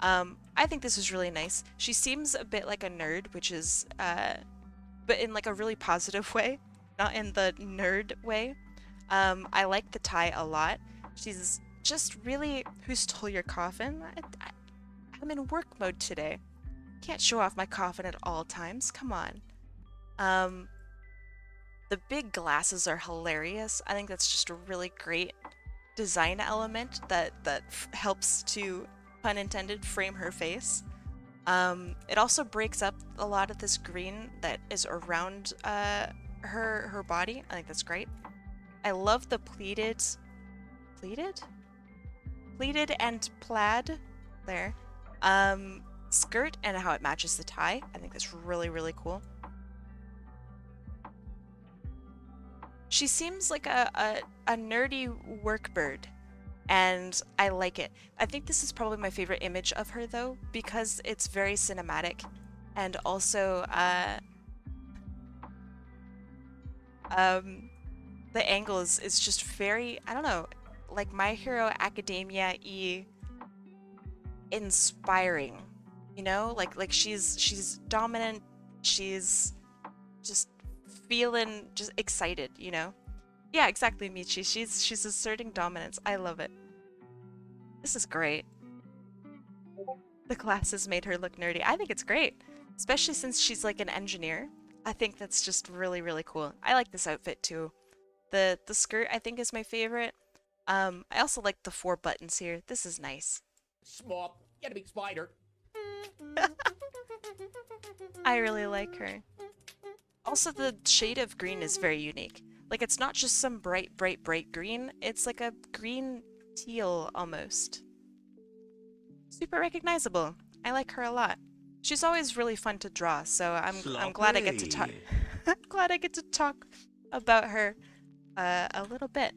I think this is really nice. She seems a bit like a nerd, which is, but in like a really positive way, not in the nerd way. I like the tie a lot. She's just really, who stole your coffin? I'm in work mode today. Can't show off my coffin at all times. Come on. Um, the big glasses are hilarious. I think that's just a really great design element that helps to, pun intended, frame her face. It also breaks up a lot of this green that is around her body. I think that's great. I love the pleated and plaid there skirt and how it matches the tie. I think that's really, really cool. She seems like a nerdy work bird, and I like it. I think this is probably my favorite image of her, though, because it's very cinematic, and also the angle is just very, I don't know, like My Hero Academia-y inspiring. You know, like she's dominant, she's just feeling just excited, you know? Yeah, exactly, Michi. She's asserting dominance. I love it. This is great. The glasses made her look nerdy. I think it's great, especially since she's like an engineer. I think that's just really, really cool. I like this outfit too. The skirt I think is my favorite. I also like the 4 buttons here. This is nice. Smop, get a big spider. I really like her. Also, the shade of green is very unique. Like, it's not just some bright, bright, bright green. It's like a green teal almost. Super recognizable. I like her a lot. She's always really fun to draw, so I'm glad I get to talk. Glad I get to talk about her a little bit.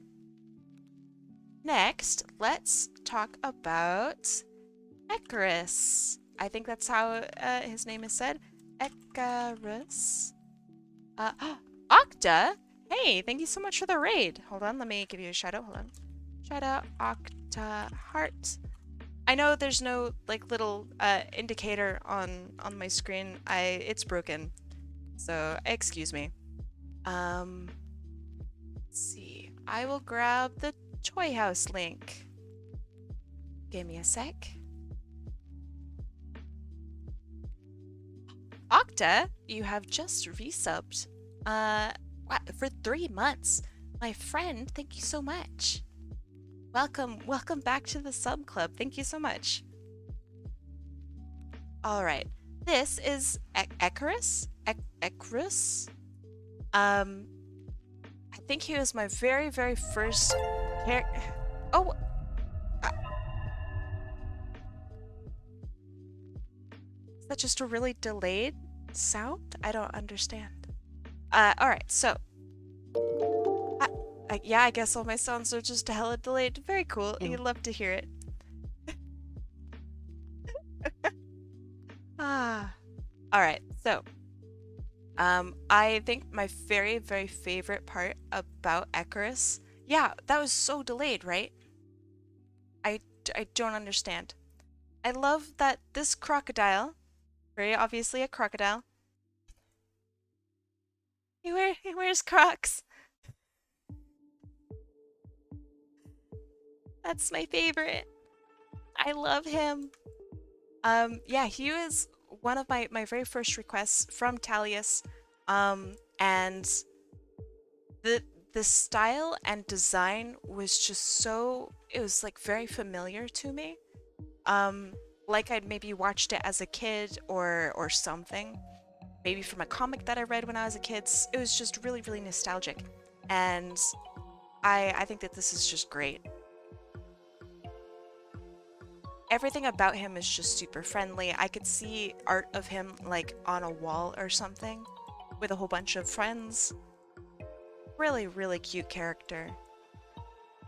Next, let's talk about Icarus. I think that's how his name is said. Icarus. Octa? Hey, thank you so much for the raid. Hold on, let me give you a shout out. Hold on. Shout out Octa Heart. I know there's no like little indicator on my screen. It's broken. So excuse me. Let's see. I will grab the Toy House link. Give me a sec. Octa, you have just resubbed for 3 months. My friend, thank you so much. Welcome back to the sub club. Thank you so much. All right, this is Icarus. Icarus. I think he was my very first character. Oh. Is that just a really delayed sound? I don't understand. Alright, so. Yeah, I guess all my sounds are just hella delayed. Very cool. You'd love to hear it. Alright, so. I think my very favorite part about Icarus. Yeah, that was so delayed, right? I don't understand. I love that this crocodile, very obviously a crocodile. He wears Crocs. That's my favorite. I love him. Yeah, he was one of my very first requests from Talius. And the style and design was just so, it was like very familiar to me. Like I'd maybe watched it as a kid or something. Maybe from a comic that I read when I was a kid. It was just really nostalgic. And I think that this is just great. Everything about him is just super friendly. I could see art of him like on a wall or something with a whole bunch of friends. Really cute character.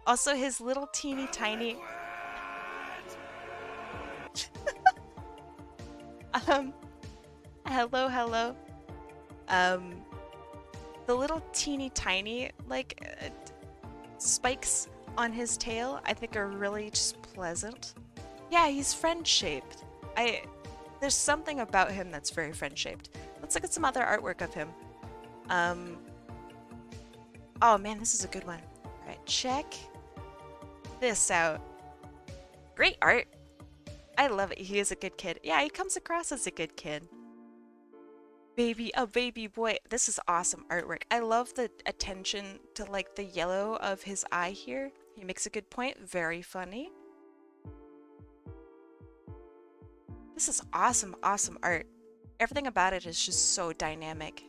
Also his little teeny tiny hello. The little teeny tiny like spikes on his tail I think are really just pleasant. Yeah, he's friend-shaped. There's something about him that's very friend-shaped. Let's look at some other artwork of him. Oh man, this is a good one. Alright, check this out. Great art. I love it. He is a good kid. Yeah, he comes across as a good kid. A baby boy. This is awesome artwork. I love the attention to like the yellow of his eye here. He makes a good point. Very funny. This is awesome, awesome art. Everything about it is just so dynamic.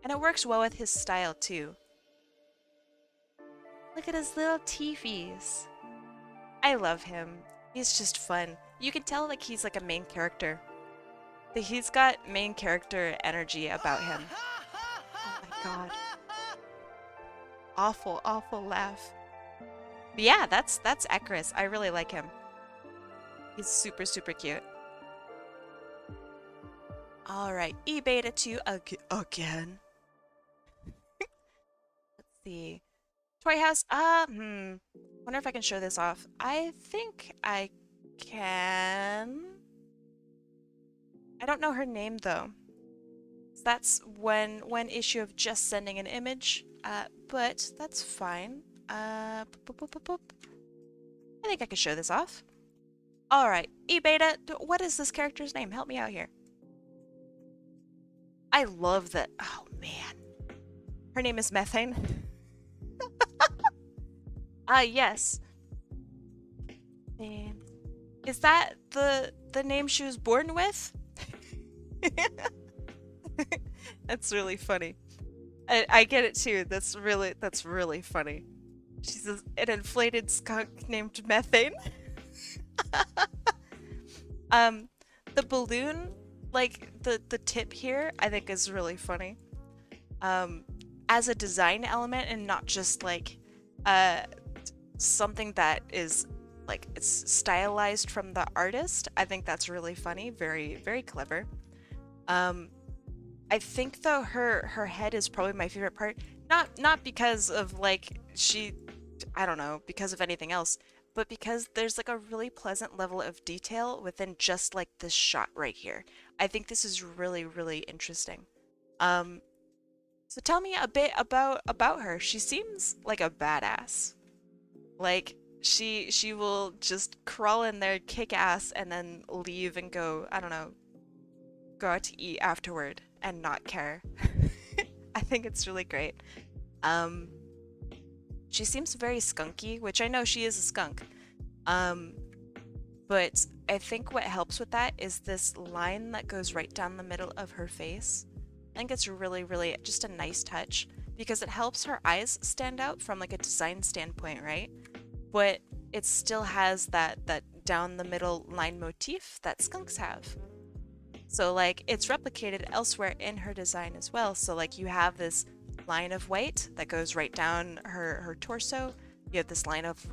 And it works well with his style too. Look at his little teefies. I love him. He's just fun. You can tell like he's like a main character. He's got main character energy about him. Oh my god. Awful, awful laugh. But yeah, that's Ekris. I really like him. He's super, super cute. Alright, E-Beta 2 again. Let's see. Toy House, wonder if I can show this off. I think I can. I don't know her name though. So that's one issue of just sending an image, but that's fine. I think I can show this off. Alright, E-Beta, what is this character's name? Help me out here. I love that. Oh man. Her name is Methane. Yes. And is that the name she was born with? That's really funny. I get it too. That's really funny. She's an inflated skunk named Methane. The balloon, like the tip here, I think is really funny. As a design element and not just like something that is like it's stylized from the artist. I think that's really funny. Very, very clever. I think though her head is probably my favorite part. Not because of like I don't know, because of anything else, but because there's like a really pleasant level of detail within just like this shot right here. I think this is really, really interesting. So tell me a bit about her. She seems like a badass. Like she will just crawl in there, kick ass, and then leave and go, I don't know, go out to eat afterward and not care. I think it's really great. She seems very skunky, which I know she is a skunk. But I think what helps with that is this line that goes right down the middle of her face. I think it's really, really just a nice touch because it helps her eyes stand out from like a design standpoint, right? But it still has that down the middle line motif that skunks have. So like it's replicated elsewhere in her design as well. So like you have this line of white that goes right down her torso. You have this line of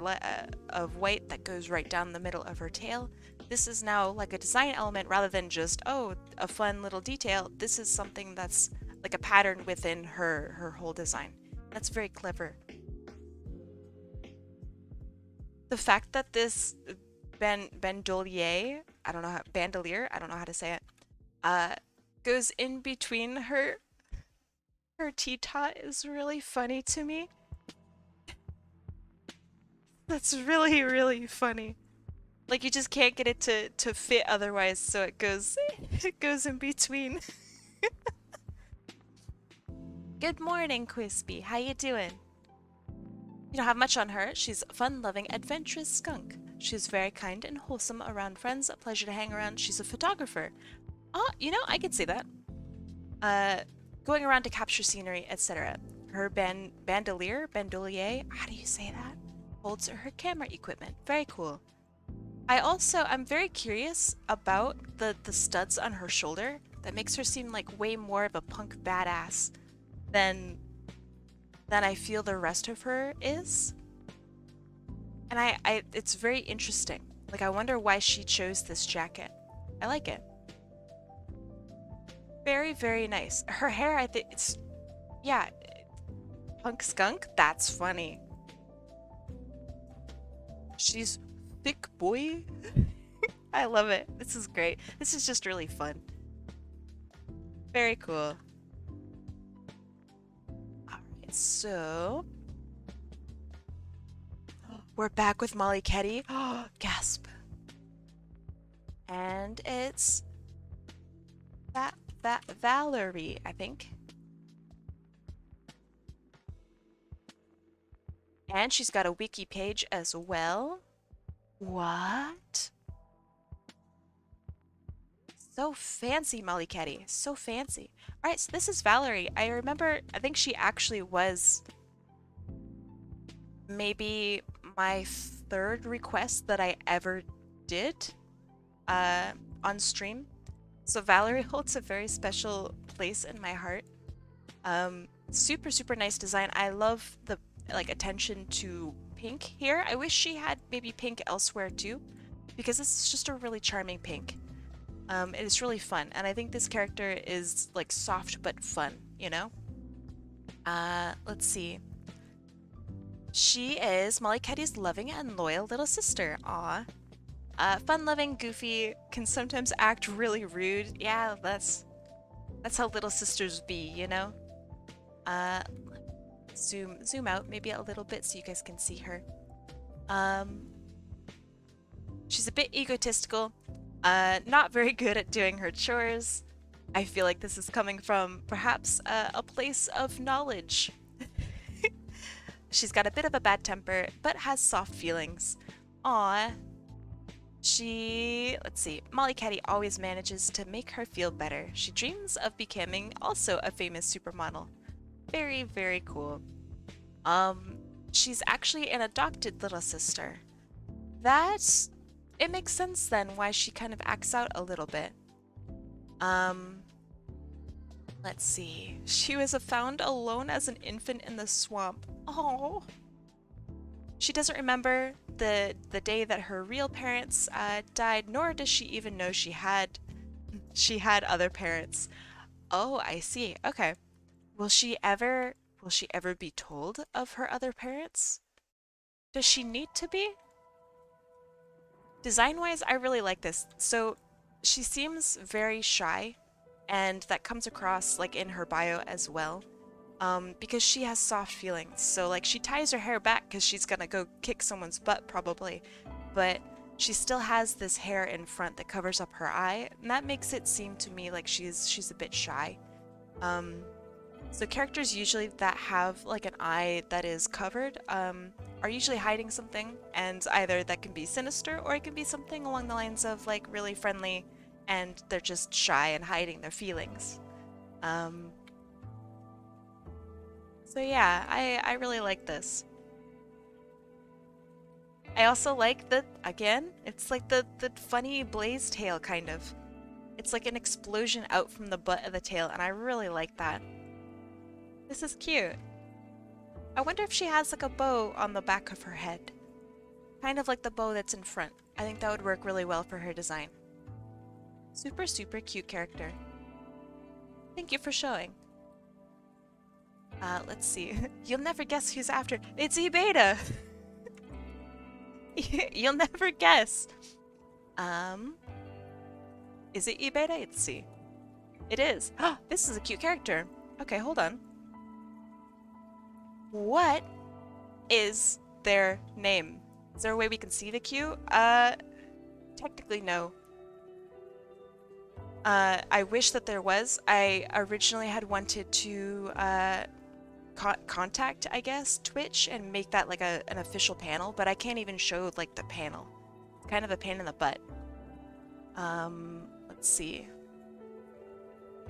white that goes right down the middle of her tail. This is now like a design element rather than just, oh, a fun little detail. This is something that's like a pattern within her whole design. That's very clever. The fact that this bandolier, bandolier, I don't know how to say it, goes in between her T-tot is really funny to me. That's really, really funny. Like you just can't get it to fit otherwise, so it goes in between. Good morning, Quispy. How you doing? You don't have much on her. She's a fun-loving, adventurous skunk. She's very kind and wholesome around friends, a pleasure to hang around. She's a photographer. Oh, you know, I could see that. Going around to capture scenery, etc. Her bandolier, how do you say that? Holds her camera equipment. Very cool. I'm very curious about the studs on her shoulder. That makes her seem like way more of a punk badass than I feel the rest of her is. And it's very interesting. Like I wonder why she chose this jacket. I like it. Very, very nice. Her hair, I think it's, yeah, punk skunk? That's funny. She's thick, boy. I love it. This is great. This is just really fun. Very cool. Alright, so... We're back with Molly Ketty. Oh, gasp. And it's Valerie, I think. And she's got a wiki page as well. What? So fancy, Molly Ketty. So fancy. All right, so this is Valerie. I remember, I think she actually was maybe my third request that I ever did on stream. So Valerie holds a very special place in my heart. Super, super nice design. I love the like attention to pink here. I wish she had maybe pink elsewhere too, because this is just a really charming pink. It is really fun, and I think this character is like soft but fun, you know? Let's see. She is Molly Ketty's loving and loyal little sister. Aw. Fun-loving, goofy, can sometimes act really rude. Yeah, that's how little sisters be, you know? Zoom out maybe a little bit so you guys can see her. She's a bit egotistical, not very good at doing her chores. I feel like this is coming from perhaps a place of knowledge. She's got a bit of a bad temper, but has soft feelings. Aww. Let's see, Molly Ketty always manages to make her feel better. She dreams of becoming also a famous supermodel. Very, very cool. She's actually an adopted little sister. It makes sense then why she kind of acts out a little bit. Let's see. She was found alone as an infant in the swamp. Oh. She doesn't remember the day that her real parents died, nor does she even know she had other parents. Oh, I see. Okay. Will she ever be told of her other parents? Does she need to be? Design-wise, I really like this. So she seems very shy, and that comes across like in her bio as well. Because she has soft feelings. So like she ties her hair back because she's gonna go kick someone's butt probably, but she still has this hair in front that covers up her eye, and that makes it seem to me like she's a bit shy. So characters usually that have like an eye that is covered are usually hiding something, and either that can be sinister or it can be something along the lines of like really friendly and they're just shy and hiding their feelings. So yeah, I really like this. I also like again, it's like the funny blaze tail kind of. It's like an explosion out from the butt of the tail, and I really like that. This is cute. I wonder if she has like a bow on the back of her head. Kind of like the bow that's in front. I think that would work really well for her design. Super, super cute character. Thank you for showing. Let's see. You'll never guess who's after. It's E-Beta! You'll never guess. Is it E-Beta? Let's see. It is. Oh, this is a cute character. Okay, hold on. What is their name? Is there a way we can see the Q? Technically no. I wish that there was. I originally had wanted to contact, I guess, Twitch and make that like an official panel, but I can't even show like the panel. It's kind of a pain in the butt. Let's see.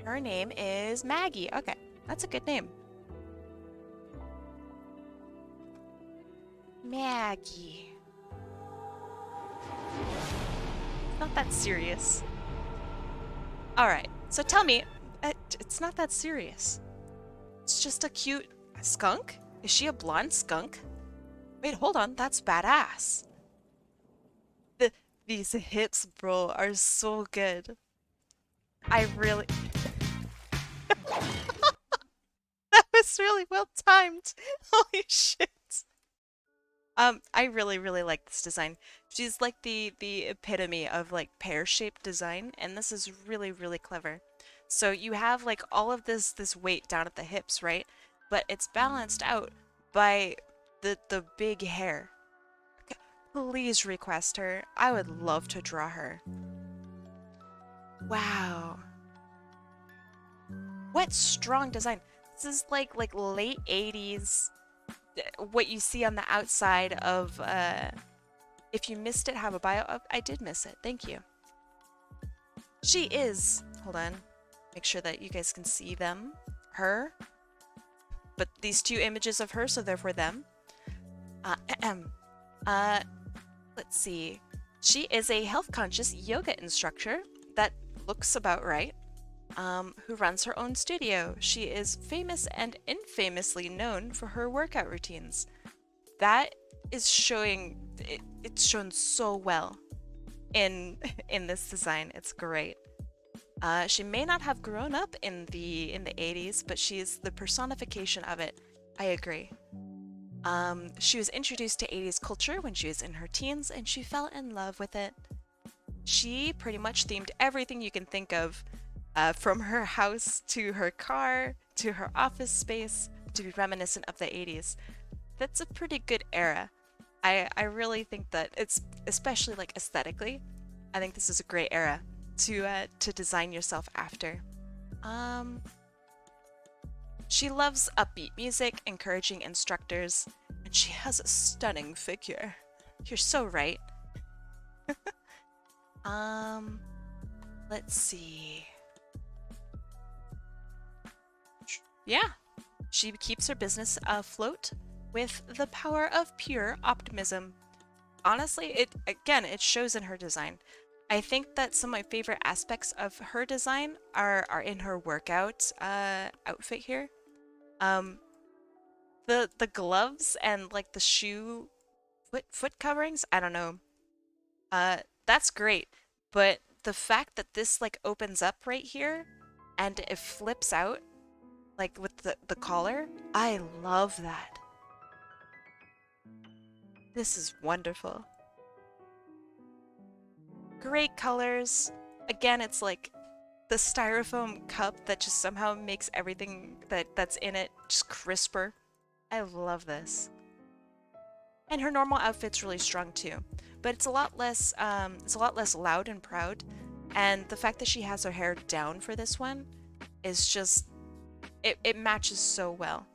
Her name is Maggie. Okay, that's a good name. Maggie. Not that serious. Alright, so tell me, it's not that serious. It's just a cute skunk? Is she a blonde skunk? Wait, hold on, that's badass. These hips, bro, are so good. I really... That was really well timed. Holy shit. I really, really like this design. She's like the epitome of like pear-shaped design, and this is really, really clever. So you have like all of this weight down at the hips, right? But it's balanced out by the big hair. Please request her. I would love to draw her. Wow. What strong design. This is like late 80s. What you see on the outside of if you missed it, have a bio. Oh, I did miss it. Thank you. She is. Hold on. Make sure that you guys can see them. Her. But these two images of her, so therefore them. Let's see. She is a health-conscious yoga instructor that looks about right. Who runs her own studio. She is famous and infamously known for her workout routines. That is showing. It's shown so well in this design. It's great. She may not have grown up in the 80s, but she is the personification of it. I agree. She was introduced to 80s culture when she was in her teens, and she fell in love with it. She pretty much themed everything you can think of, from her house to her car to her office space, to be reminiscent of the 80s. That's a pretty good era. I really think that it's, especially like aesthetically, I think this is a great era to design yourself after. She loves upbeat music, encouraging instructors, and she has a stunning figure. You're so right. Let's see. Yeah, she keeps her business afloat with the power of pure optimism. Honestly, it shows in her design. I think that some of my favorite aspects of her design are in her workout outfit here. The gloves and like the shoe foot coverings, I don't know. That's great, but the fact that this like opens up right here and it flips out like with the collar, I love that. This is wonderful. Great colors. Again, it's like the styrofoam cup that just somehow makes everything that's in it just crisper. I love this. And her normal outfit's really strong too, but it's a lot less loud and proud. And the fact that she has her hair down for this one is just it matches so well.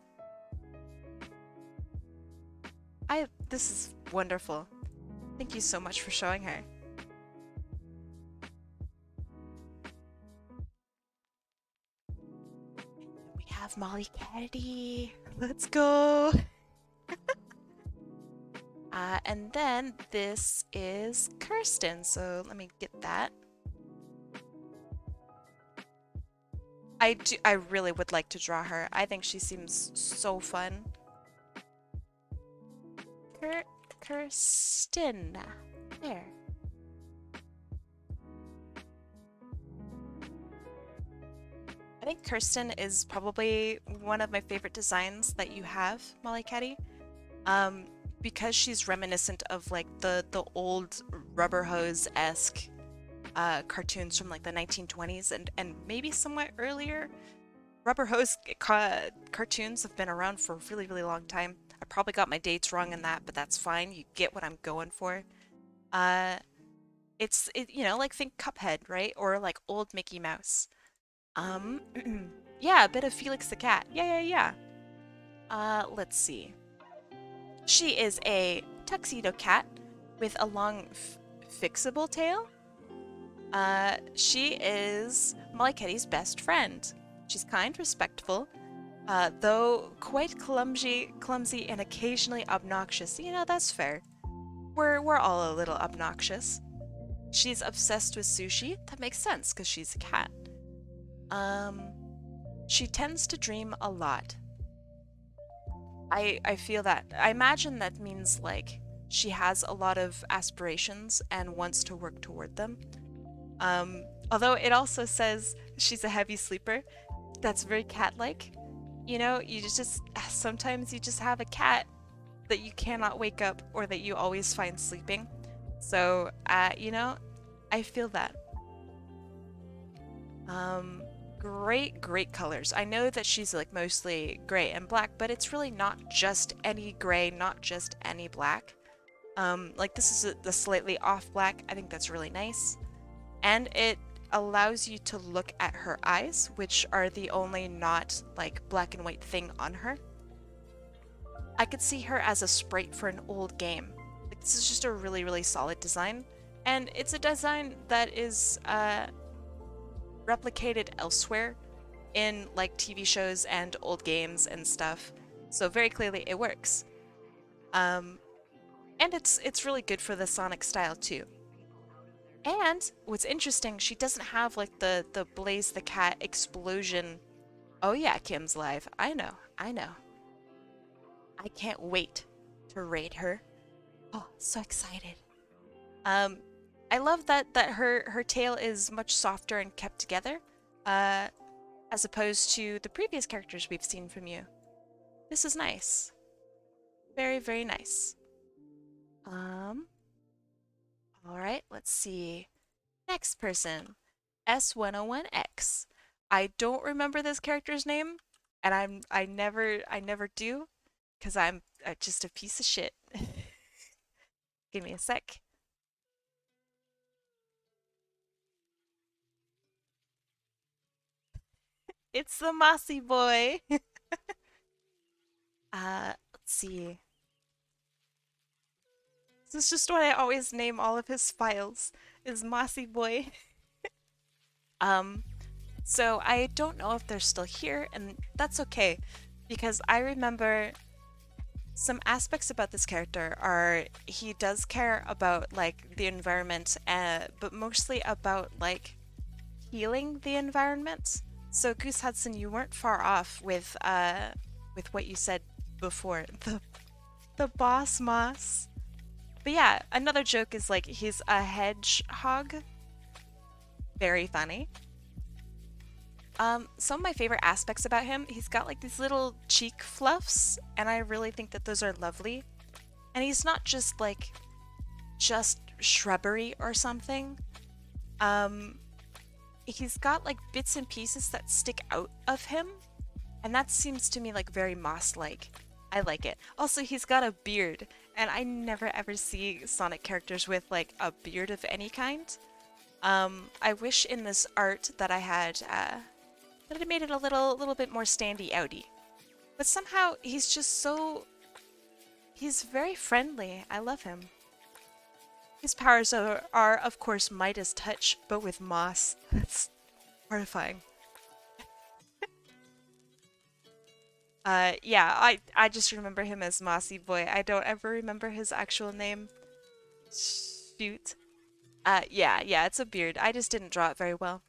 This is wonderful. Thank you so much for showing her. We have Molly Kennedy. Let's go. And then this is Kirsten. So let me get that. I really would like to draw her. I think she seems so fun. Kirsten. There. I think Kirsten is probably one of my favorite designs that you have, Molly Caddy. Because she's reminiscent of like the old rubber hose-esque cartoons from like the 1920s and maybe somewhat earlier. Rubber hose cartoons have been around for a really, really long time. I probably got my dates wrong in that, but that's fine. You get what I'm going for. It's you know, like think Cuphead, right? Or like old Mickey Mouse. Yeah, a bit of Felix the Cat. Yeah. Let's see. She is a tuxedo cat with a long fixable tail. She is Molly Kitty's best friend. She's kind, respectful, though quite clumsy and occasionally obnoxious. You know, that's fair. We're all a little obnoxious. She's obsessed with sushi. That makes sense because she's a cat. She tends to dream a lot. I feel that. I imagine that means like she has a lot of aspirations and wants to work toward them. Although it also says she's a heavy sleeper. That's very cat-like. You know, sometimes you just have a cat that you cannot wake up or that you always find sleeping. So, you know, I feel that. Great colors. I know that she's like mostly gray and black, but it's really not just any gray, not just any black. Like this is the slightly off black. I think that's really nice. And it allows you to look at her eyes, which are the only not like black and white thing on her. I could see her as a sprite for an old game. Like, this is just a really, really solid design. And it's a design that is replicated elsewhere in like TV shows and old games and stuff. So very clearly it works. And it's really good for the Sonic style too. And what's interesting, she doesn't have like the Blaze the Cat explosion. Oh yeah, Kim's live. I know. I can't wait to raid her. Oh, so excited. I love that her tail is much softer and kept together, as opposed to the previous characters we've seen from you. This is nice. Very, very nice. All right, let's see. Next person, S101X. I don't remember this character's name, and I never do, because I'm just a piece of shit. Give me a sec. It's the Mossy Boy. Let's see. This is just what I always name all of his files, is Mossy Boy. So I don't know if they're still here, and that's okay, because I remember some aspects about this character are he does care about like the environment, but mostly about like healing the environment. So Goose Hudson, you weren't far off with what you said before, the boss moss. But yeah, another joke is like he's a hedgehog. Very funny. Some of my favorite aspects about him, he's got like these little cheek fluffs, and I really think that those are lovely. And he's not just like just shrubbery or something. He's got like bits and pieces that stick out of him, and that seems to me like very moss-like. I like it. Also, he's got a beard, and I never ever see Sonic characters with like a beard of any kind. I wish in this art that I had that it made it a little bit more standy outy. But somehow he's just so he's very friendly. I love him. His powers are of course Midas touch, but with moss. That's horrifying. Yeah, I just remember him as Mossy Boy. I don't ever remember his actual name. Shoot. Yeah, it's a beard. I just didn't draw it very well.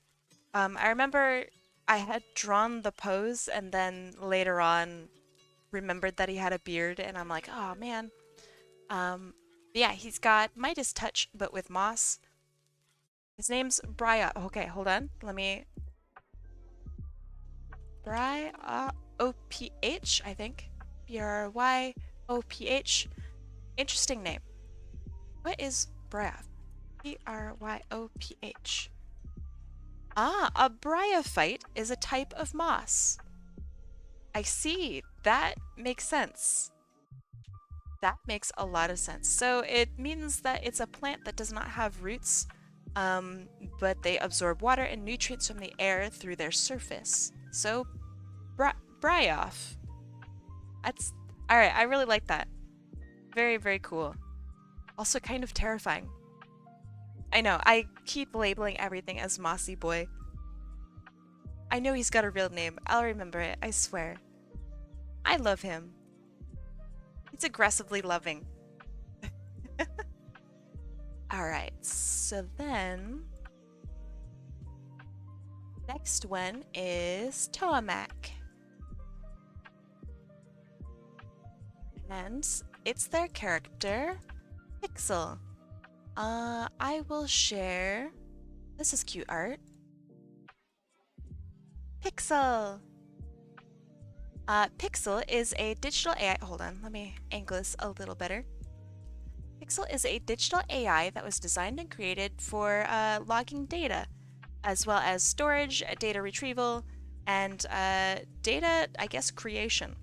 I remember I had drawn the pose and then later on remembered that he had a beard, and I'm like, oh man. Yeah, he's got Midas touch, but with moss. His name's Brya. Okay, hold on. Let me... Bryoph, I think. Bryoph. Interesting name. What is Bryoph? Bryoph. Ah, a bryophyte is a type of moss. I see. That makes sense. That makes a lot of sense. So it means that it's a plant that does not have roots, but they absorb water and nutrients from the air through their surface. So, Bryoph. That's alright. I really like that. Very, very cool. Also kind of terrifying. I know, I keep labeling everything as Mossy Boy. I know he's got a real name. I'll remember it, I swear. I love him. He's aggressively loving. Alright, so then... next one is Toamak. And it's their character, Pixel. I will share... this is cute art. Pixel! Pixel is a digital AI... hold on, let me angle this a little better. Pixel is a digital AI that was designed and created for logging data, as well as storage, data retrieval, and data, I guess, creation.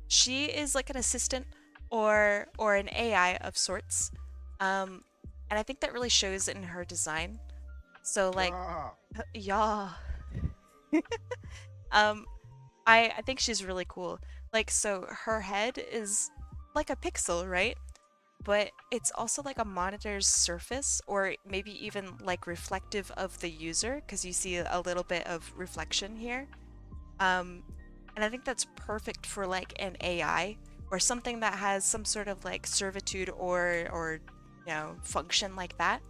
She is like an assistant or an AI of sorts. And I think that really shows in her design. So like, yeah. um, I think she's really cool. Like, so her head is like a pixel, right? But it's also like a monitor's surface, or maybe even like reflective of the user, because you see a little bit of reflection here. Um, and I think that's perfect for like an AI or something that has some sort of like servitude or function like that.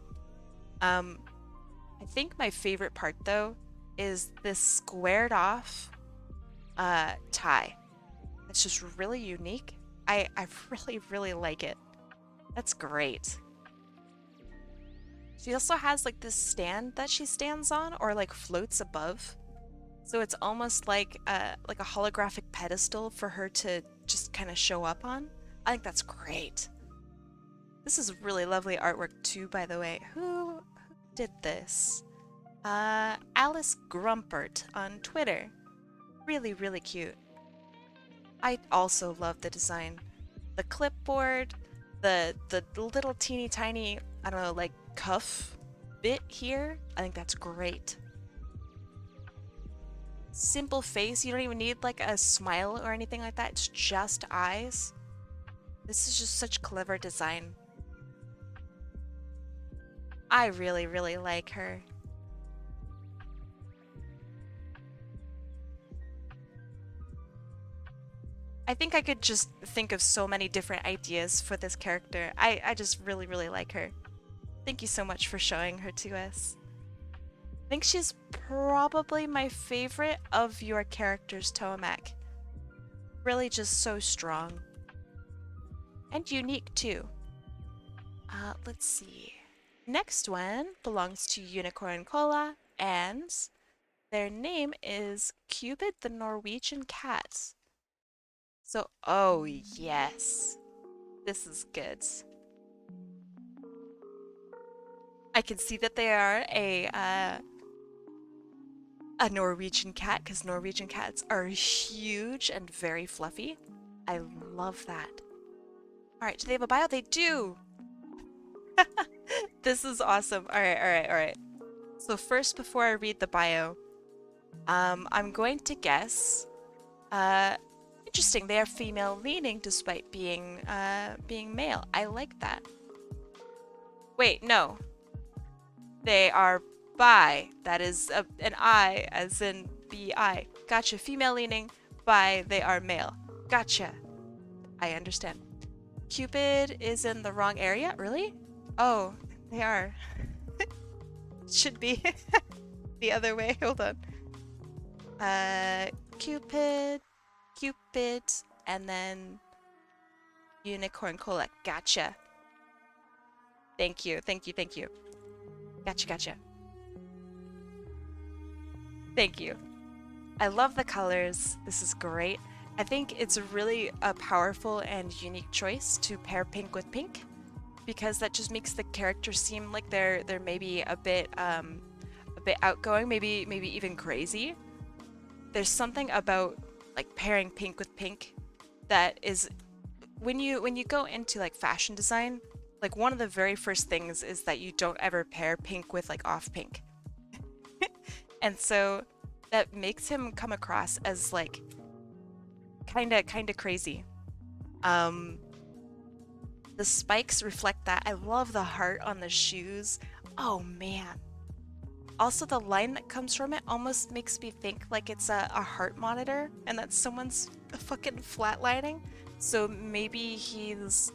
Um, I think my favorite part though is this squared off tie. It's just really unique. I really like it. That's great. She also has like this stand that she stands on or like floats above. So it's almost like a holographic pedestal for her to just kind of show up on. I think that's great. This is really lovely artwork too, by the way. Who did this? Alice Grumpert on Twitter. Really cute. I also love the design. The clipboard, the little teeny tiny, I don't know, like cuff bit here. I think that's great. Simple face. You don't even need like a smile or anything like that. It's just eyes. This is just such clever design. I really like her. I think I could just think of so many different ideas for this character. I just really like her. Thank you so much for showing her to us. I think she's probably my favorite of your characters, Tomac. Really just so strong. And unique too. Let's see. Next one belongs to Unicorn Cola, and their name is Cupid the Norwegian Cat. So, oh yes, this is good. I can see that they are a Norwegian cat, because Norwegian cats are huge and very fluffy. I love that. All right, do they have a bio? They do. This is awesome. All right. So first, before I read the bio, I'm going to guess. Interesting. They are female leaning despite being male. I like that. Wait, no. They are bi. That is an I, as in bi. Gotcha. Female leaning, bi. They are male. Gotcha. I understand. Cupid is in the wrong area. Really? Oh, they are. Should be the other way. Hold on. Cupid, and then Unicorn Cola. Gotcha. Thank you. Gotcha. Thank you. I love the colors. This is great. I think it's really a powerful and unique choice to pair pink with pink, because that just makes the character seem like they're maybe a bit outgoing, maybe even crazy. There's something about like pairing pink with pink that is, when you go into like fashion design, like one of the very first things is that you don't ever pair pink with like off pink. And so that makes him come across as like kind of crazy. The spikes reflect that. I love the heart on the shoes. Oh man. Also, the line that comes from it almost makes me think like it's a heart monitor and that someone's fucking flatlining. So maybe he's...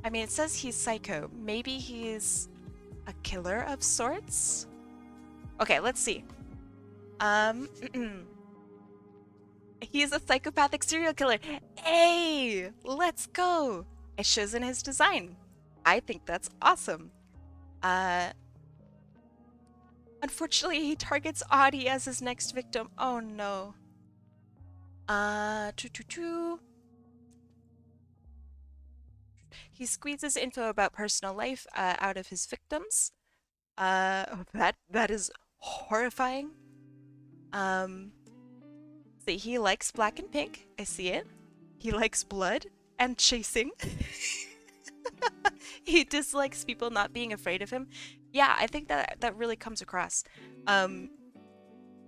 I mean, it says he's psycho. Maybe he's a killer of sorts? Okay, let's see. He's a psychopathic serial killer. Hey, let's go. It shows in his design. I think that's awesome. Unfortunately, he targets Audie as his next victim. Oh no. He squeezes info about personal life out of his victims. That is horrifying. See, he likes black and pink. I see it. He likes blood. and chasing. He dislikes people not being afraid of him. Yeah, I think that really comes across.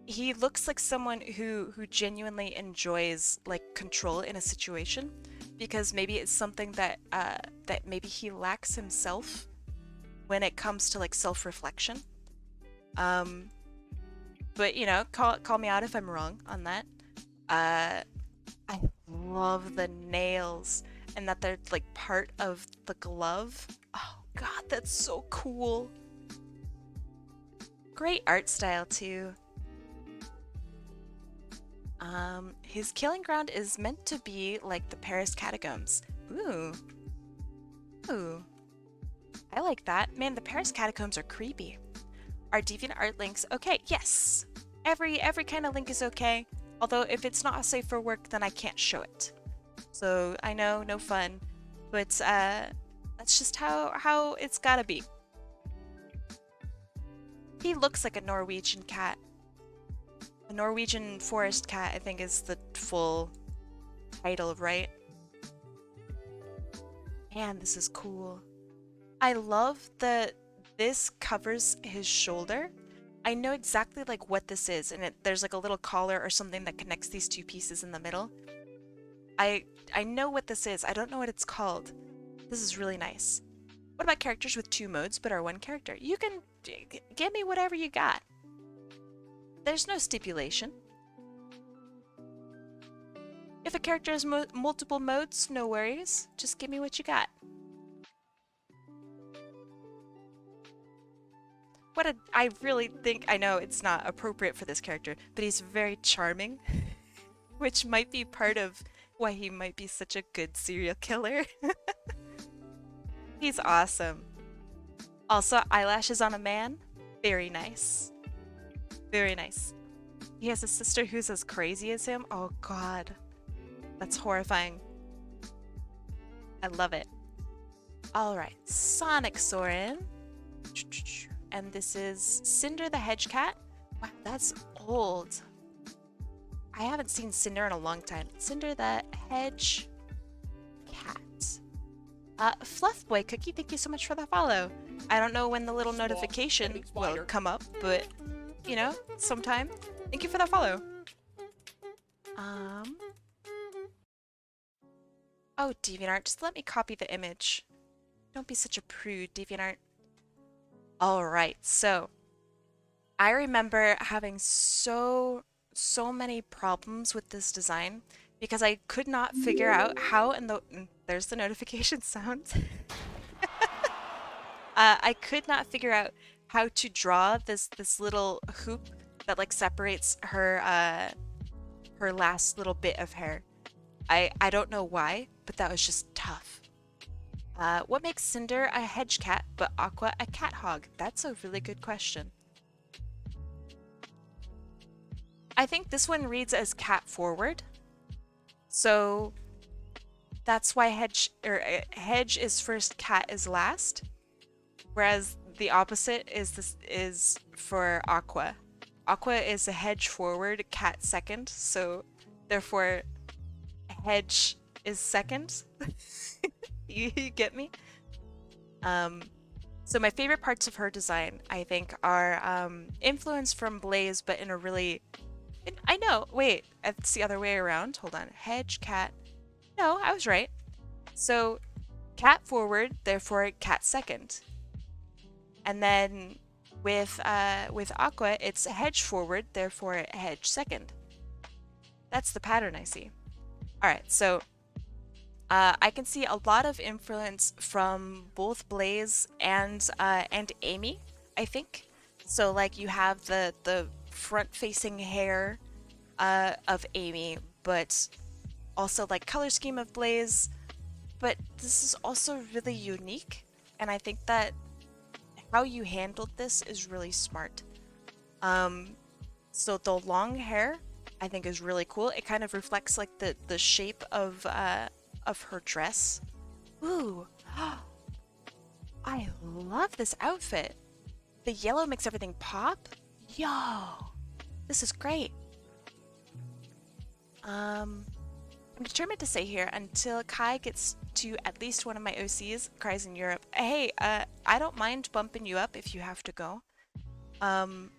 He looks like someone who genuinely enjoys like control in a situation, because maybe it's something that that maybe he lacks himself when it comes to like self-reflection. But you know, call me out if I'm wrong on that. I love the nails and that they're like part of the glove. Oh god, that's so cool. Great art style too. His killing ground is meant to be like the Paris catacombs. Ooh. Ooh. I like that. Man, the Paris catacombs are creepy. Are DeviantArt links okay? Yes. Every kind of link is okay. Although if it's not safe for work, then I can't show it. So I know, no fun. But that's just how it's gotta be. He looks like a Norwegian cat. A Norwegian forest cat, I think, is the full title, right? Man, this is cool. I love that this covers his shoulder. I know exactly like what this is, and there's like a little collar or something that connects these two pieces in the middle. I know what this is. I don't know what it's called. This is really nice. What about characters with 2 modes but are 1 character? You can give me whatever you got. There's no stipulation. If a character has multiple modes, no worries. Just give me what you got. I really think, I know it's not appropriate for this character, but he's very charming, which might be part of why he might be such a good serial killer. He's awesome. Also, eyelashes on a man, very nice. Very nice. He has a sister who's as crazy as him. Oh god. That's horrifying. I love it. Alright, Sonic Soren. And this is Cinder the Hedge Cat. Wow, that's old. I haven't seen Cinder in a long time. Cinder the Hedge Cat. Fluff Boy Cookie, thank you so much for the follow. I don't know when the little notification will come up, but you know, sometime. Thank you for that follow. Oh, DeviantArt, just let me copy the image. Don't be such a prude, DeviantArt. Alright, so I remember having so many problems with this design because I could not figure out how there's the notification sound. I could not figure out how to draw this little hoop that like separates her her last little bit of hair. I don't know why, but that was just tough. What makes Cinder a hedge cat but Aqua a cat hog? That's a really good question. I think this one reads as cat forward. So that's why hedge is first, cat is last. Whereas the opposite is for Aqua. Aqua is a hedge forward, cat second, so therefore hedge is second. You get me? So my favorite parts of her design, I think, are influenced from Blaze, but in a really... I know, wait, it's the other way around. Hold on. Hedge, cat. No, I was right. So cat forward, therefore cat second. And then with Aqua, it's hedge forward, therefore hedge second. That's the pattern I see. Alright, so I can see a lot of influence from both Blaze and Amy, I think. So like you have the front-facing hair of Amy, but also like color scheme of Blaze. But this is also really unique, and I think that how you handled this is really smart. So the long hair, I think, is really cool. It kind of reflects like the shape of her dress. Ooh, I love this outfit. The yellow makes everything pop. Yo, this is great. I'm I'm determined to stay here until Kai gets to at least one of my OCs, cries in Europe. Hey, I don't mind bumping you up if you have to go. Um,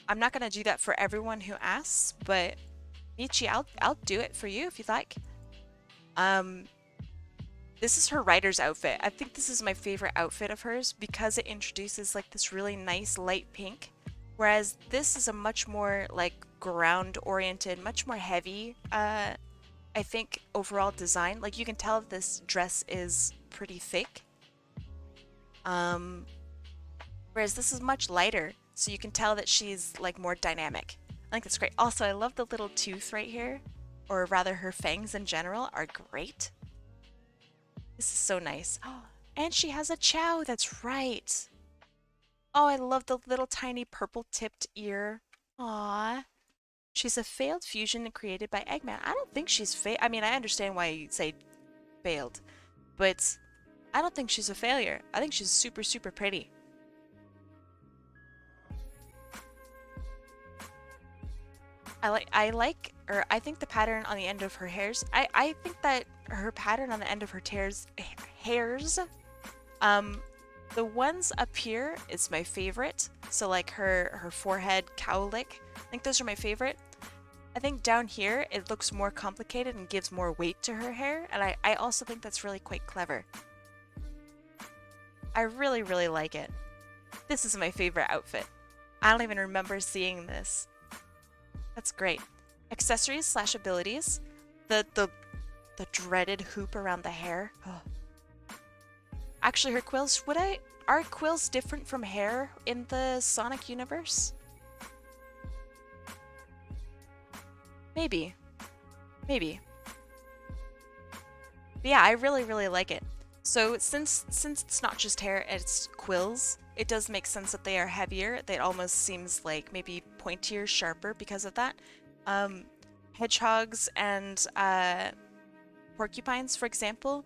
I'm not gonna do that for everyone who asks, but Michi, I'll do it for you if you'd like. Um, this is her writer's outfit. I think this is my favorite outfit of hers because it introduces like this really nice light pink, whereas this is a much more like ground-oriented, much more heavy, I think overall design. Like you can tell this dress is pretty thick. Um, Whereas this is much lighter, so you can tell that she's like more dynamic. I think that's great. Also, I love the little tooth right here, or rather her fangs in general are great. This is so nice. And she has a chow, that's right. Oh, I love the little tiny purple tipped ear. Aww. She's a failed fusion created by Eggman. I don't think she's I mean, I understand why you'd say failed, but I don't think she's a failure. I think she's super, super pretty. I think the pattern on the end of her I think that her pattern on the end of her hairs, the ones up here is my favorite. So like her forehead cowlick, I think those are my favorite. I think down here it looks more complicated and gives more weight to her hair, and I also think that's really quite clever. I really, really like it. This is my favorite outfit. I don't even remember seeing this. That's great. Accessories slash abilities. The dreaded hoop around the hair. Actually, her quills, are quills different from hair in the Sonic universe? Maybe. Maybe. But yeah, I really, really like it. So since it's not just hair, it's quills, it does make sense that they are heavier. That almost seems like maybe pointier, sharper because of that. Hedgehogs and porcupines, for example,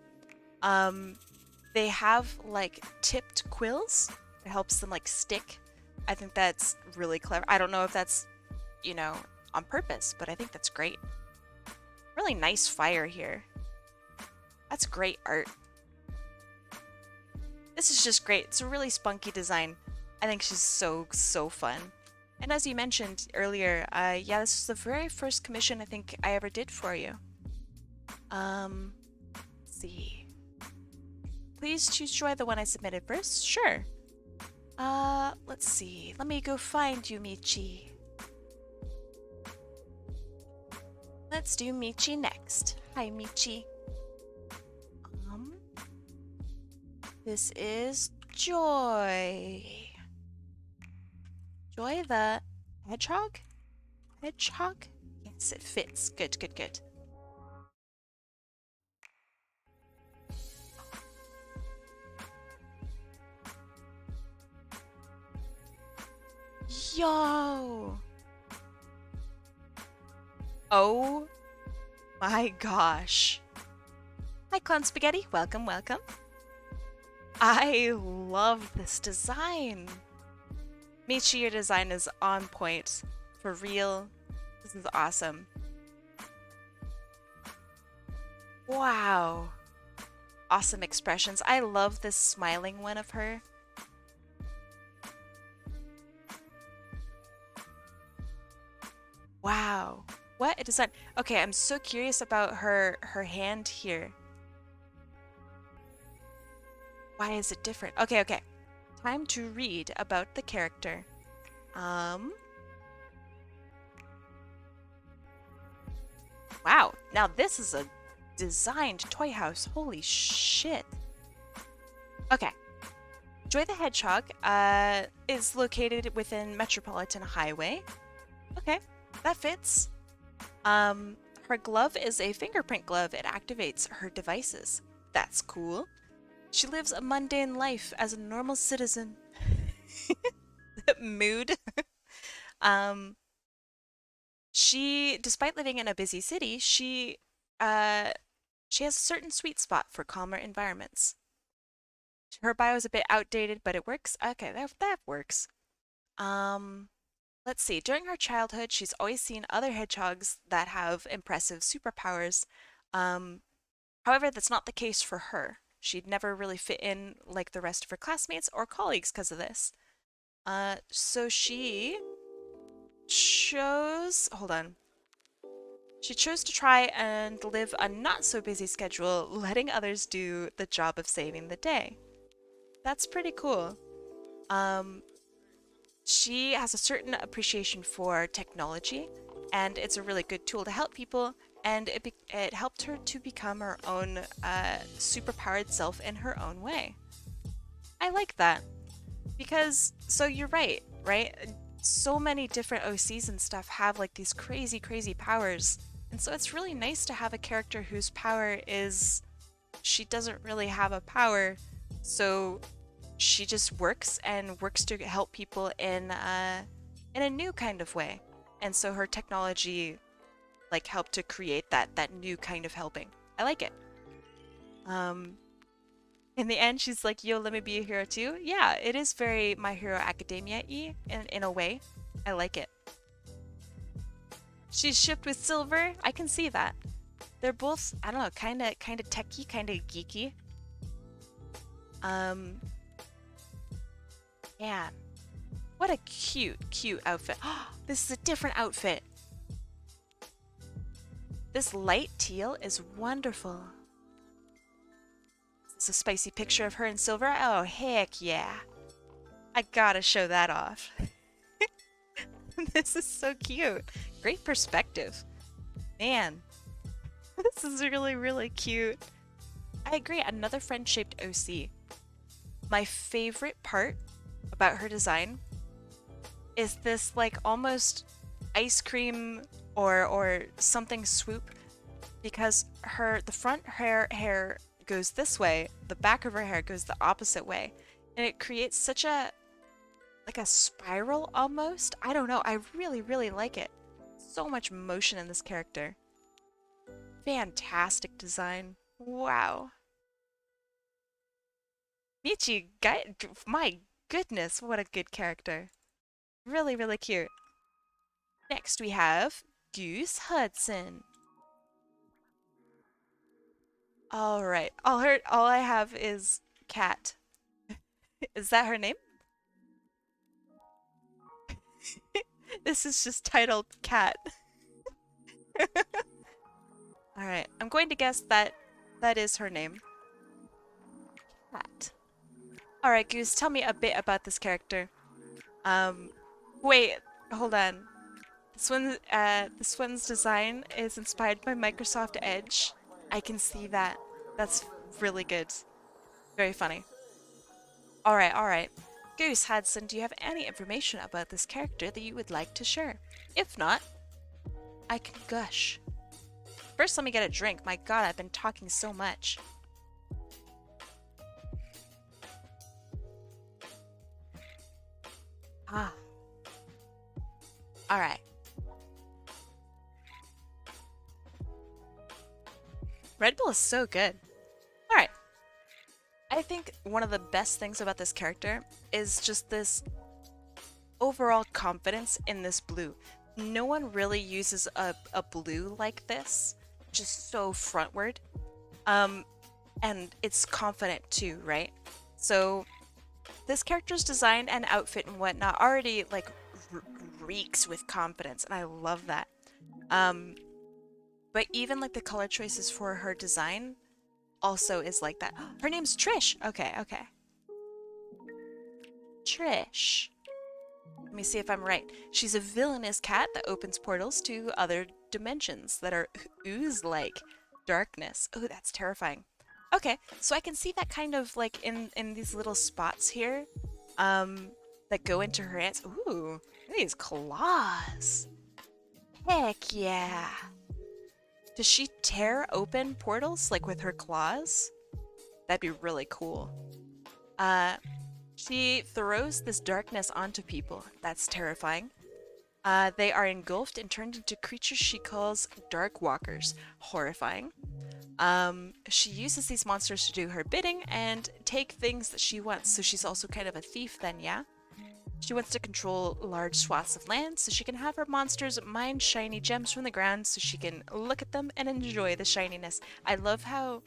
they have like tipped quills. It helps them like stick. I think that's really clever. I don't know if that's, you know, on purpose, but I think that's great. Really nice fire here. That's great art. This is just great. It's a really spunky design. I think she's so, so fun. And as you mentioned earlier, yeah, this is the very first commission I think I ever did for you. Let's see. Please choose Joy, the one I submitted first. Sure. Let's see. Let me go find you, Michi. Let's do Michi next. Hi, Michi. This is Joy. Joy the hedgehog? Hedgehog? Yes, it fits. Good, good, good. Yo! Oh my gosh. Hi, Clown Spaghetti. Welcome, welcome. I love this design. Michi, your design is on point. For real. This is awesome. Wow. Awesome expressions. I love this smiling one of her. Wow. What a design. Okay, I'm so curious about her hand here. Why is it different? Okay, okay. Time to read about the character. Wow. Now this is a designed toy house. Holy shit. Okay. Joy the Hedgehog is located within Metropolitan Highway. Okay, that fits. Her glove is a fingerprint glove. It activates her devices. That's cool. She lives a mundane life as a normal citizen. Mood. Despite living in a busy city, she has a certain sweet spot for calmer environments. Her bio is a bit outdated, but it works. Okay, that works. Let's see. During her childhood, she's always seen other hedgehogs that have impressive superpowers. Um, However, that's not the case for her. She'd never really fit in like the rest of her classmates or colleagues because of this. So she chose. Hold on. She chose to try and live a not so busy schedule, letting others do the job of saving the day. That's pretty cool. Um, she has a certain appreciation for technology, and it's a really good tool to help people. And it helped her to become her own superpowered self in her own way. I like that because so you're right, right? So many different OCs and stuff have like these crazy, crazy powers, and so it's really nice to have a character whose power is she doesn't really have a power, so she just works and works to help people in a new kind of way. And so her technology like helped to create that new kind of helping. I like it. In the end, she's like, "Yo, let me be a hero too." Yeah, it is very My Hero Academia-y in a way. I like it. She's shipped with Silver. I can see that. They're both, I don't know, kind of techy, kind of geeky. Man, what a cute outfit. This is a different outfit. This light teal is wonderful. It's a spicy picture of her in silver. Oh, heck yeah. I gotta show that off. This is so cute. Great perspective. Man, this is really, really cute. I agree. Another friend-shaped OC. My favorite part about her design is this like almost ice cream or something swoop, because the front hair goes this way, the back of her hair goes the opposite way, and it creates such a like a spiral almost. I don't know. I really, really like it. So much motion in this character. Fantastic design. Wow. Michi, my goodness, what a good character. Really, really cute. Next we have Goose Hudson. All right. All I have is Cat. Is that her name? This is just titled Cat. All right. I'm going to guess that is her name. Cat. All right, Goose, tell me a bit about this character. Wait, hold on. This one's design is inspired by Microsoft Edge. I can see that. That's really good. Very funny. All right. Goose Hudson, do you have any information about this character that you would like to share? If not, I can gush. First, let me get a drink. My God, I've been talking so much. Ah. All right. Red Bull is so good. All right. I think one of the best things about this character is just this overall confidence in this blue. No one really uses a blue like this, just so frontward. And it's confident too, right? So this character's design and outfit and whatnot already like reeks with confidence, and I love that. But even like the color choices for her design also is like that. Her name's Trish. Okay. Trish. Let me see if I'm right. She's a villainous cat that opens portals to other dimensions that are ooze-like darkness. Oh, that's terrifying. Okay, so I can see that kind of like in these little spots here, that go into her hands. Ooh, these claws. Heck yeah. Does she tear open portals like with her claws? That'd be really cool. She throws this darkness onto people. That's terrifying. They are engulfed and turned into creatures she calls dark walkers. Horrifying. She uses these monsters to do her bidding and take things that she wants. So she's also kind of a thief then, yeah? She wants to control large swaths of land so she can have her monsters mine shiny gems from the ground so she can look at them and enjoy the shininess. I love how,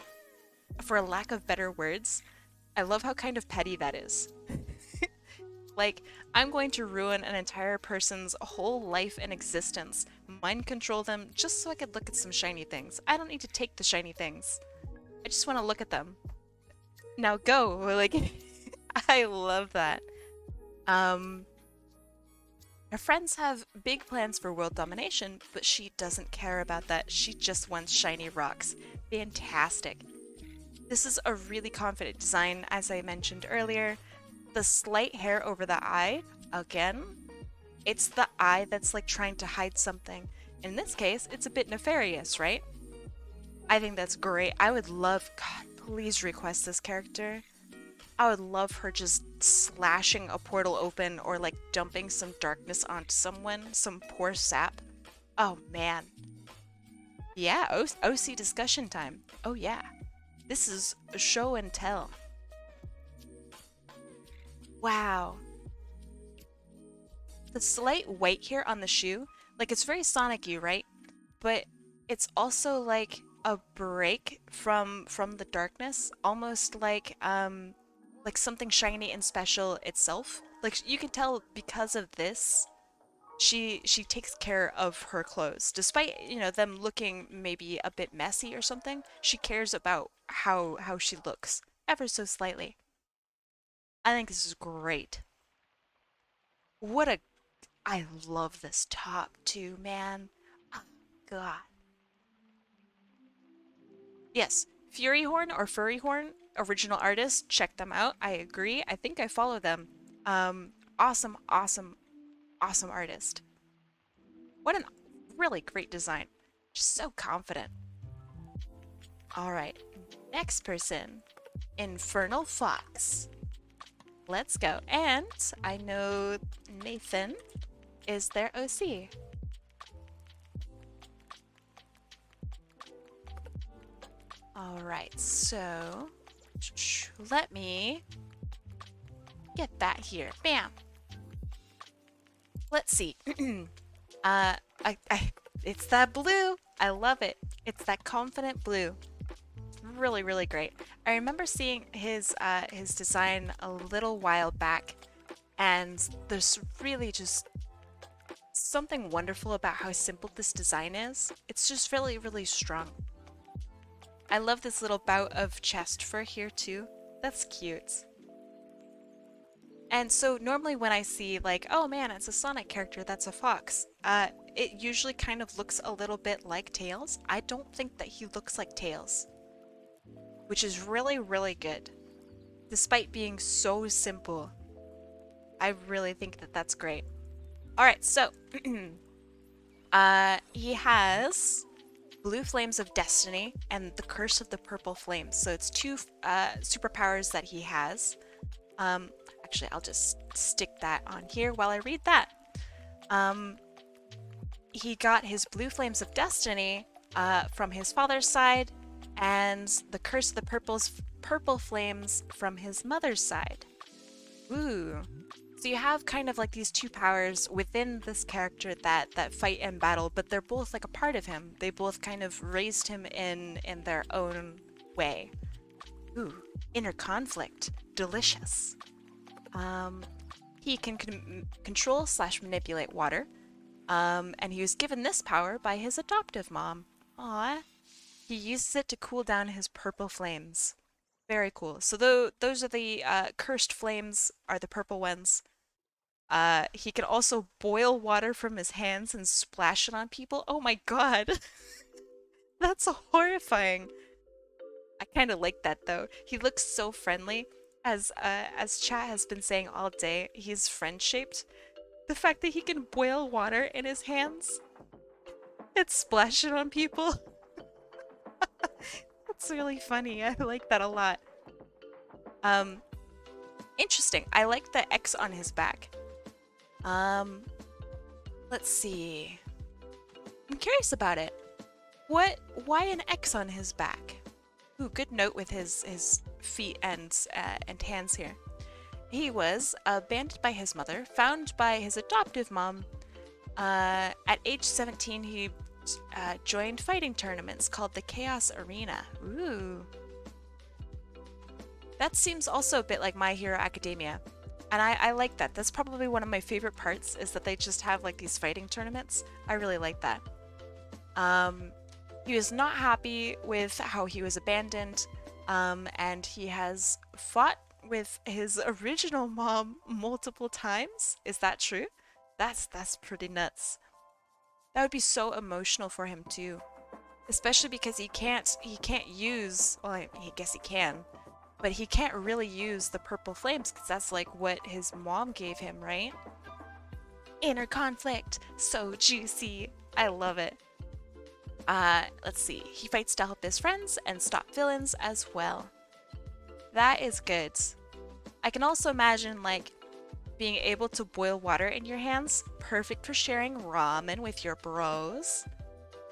for a lack of better words, I love how kind of petty that is. Like, I'm going to ruin an entire person's whole life and existence, mind control them just so I could look at some shiny things. I don't need to take the shiny things. I just want to look at them. Now go! Like, I love that. Her friends have big plans for world domination, but she doesn't care about that. She just wants shiny rocks. Fantastic. This is a really confident design, as I mentioned earlier. The slight hair over the eye, again, it's the eye that's like trying to hide something. In this case, it's a bit nefarious, right? I think that's great. I would love, God, please request this character. I would love her just slashing a portal open or like dumping some darkness onto someone, some poor sap. Oh man. Yeah, OC discussion time. Oh yeah. This is show and tell. Wow. The slight white here on the shoe, like it's very Sonic-y, right? But it's also like a break from the darkness, almost like something shiny and special itself. Like you can tell because of this, she takes care of her clothes. Despite, you know, them looking maybe a bit messy or something, she cares about how she looks ever so slightly. I think this is great. I love this top too, man. Oh, God. Yes, Fury Horn or Furry Horn, original artist, check them out. I agree. I think I follow them. Awesome, awesome, awesome artist. What a really great design. Just so confident. All right, next person, Infernal Fox. Let's go. And I know Nathan is their OC. All right, so let me get that here. Bam. Let's see. It's that blue. I love it. It's that confident blue. Really, really great. I remember seeing his design a little while back, and there's really just something wonderful about how simple this design is. It's just really, really strong. I love this little bout of chest fur here too. That's cute. And so normally when I see like, oh man, it's a Sonic character that's a fox, it usually kind of looks a little bit like Tails. I don't think that he looks like Tails, which is really, really good. Despite being so simple, I really think that that's great. All right, so he has Blue Flames of Destiny and the Curse of the Purple Flames. So it's two superpowers that he has. Actually, I'll just stick that on here while I read that. He got his Blue Flames of Destiny from his father's side, and the Curse of the Purple Flames from his mother's side. Ooh. So you have kind of like these two powers within this character that fight and battle, but they're both like a part of him. They both kind of raised him in their own way. Ooh, inner conflict. Delicious. He can control / manipulate water. And he was given this power by his adoptive mom. Aww. He uses it to cool down his purple flames. Very cool. So those are the cursed flames, are the purple ones. He can also boil water from his hands and splash it on people. Oh my god. That's horrifying. I kind of like that though. He looks so friendly. As chat has been saying all day, he's friend-shaped. The fact that he can boil water in his hands and splash it on people. That's really funny. I like that a lot. Interesting. I like the X on his back. Let's see. I'm curious about it. Why an X on his back? Ooh, good note with his feet and hands here. he was abandoned by his mother, found by his adoptive mom. At age 17, he joined fighting tournaments called the Chaos Arena. Ooh. That seems also a bit like My Hero Academia. And I like that. That's probably one of my favorite parts, is that they just have like these fighting tournaments. I really like that. He was not happy with how he was abandoned, and he has fought with his original mom multiple times. Is that true? That's pretty nuts. That would be so emotional for him too, especially because he can't use, well, I guess he can, but he can't really use the purple flames because that's like what his mom gave him, right? Inner conflict, so juicy. I love it. Let's see. He fights to help his friends and stop villains as well. That is good. I can also imagine like being able to boil water in your hands, perfect for sharing ramen with your bros.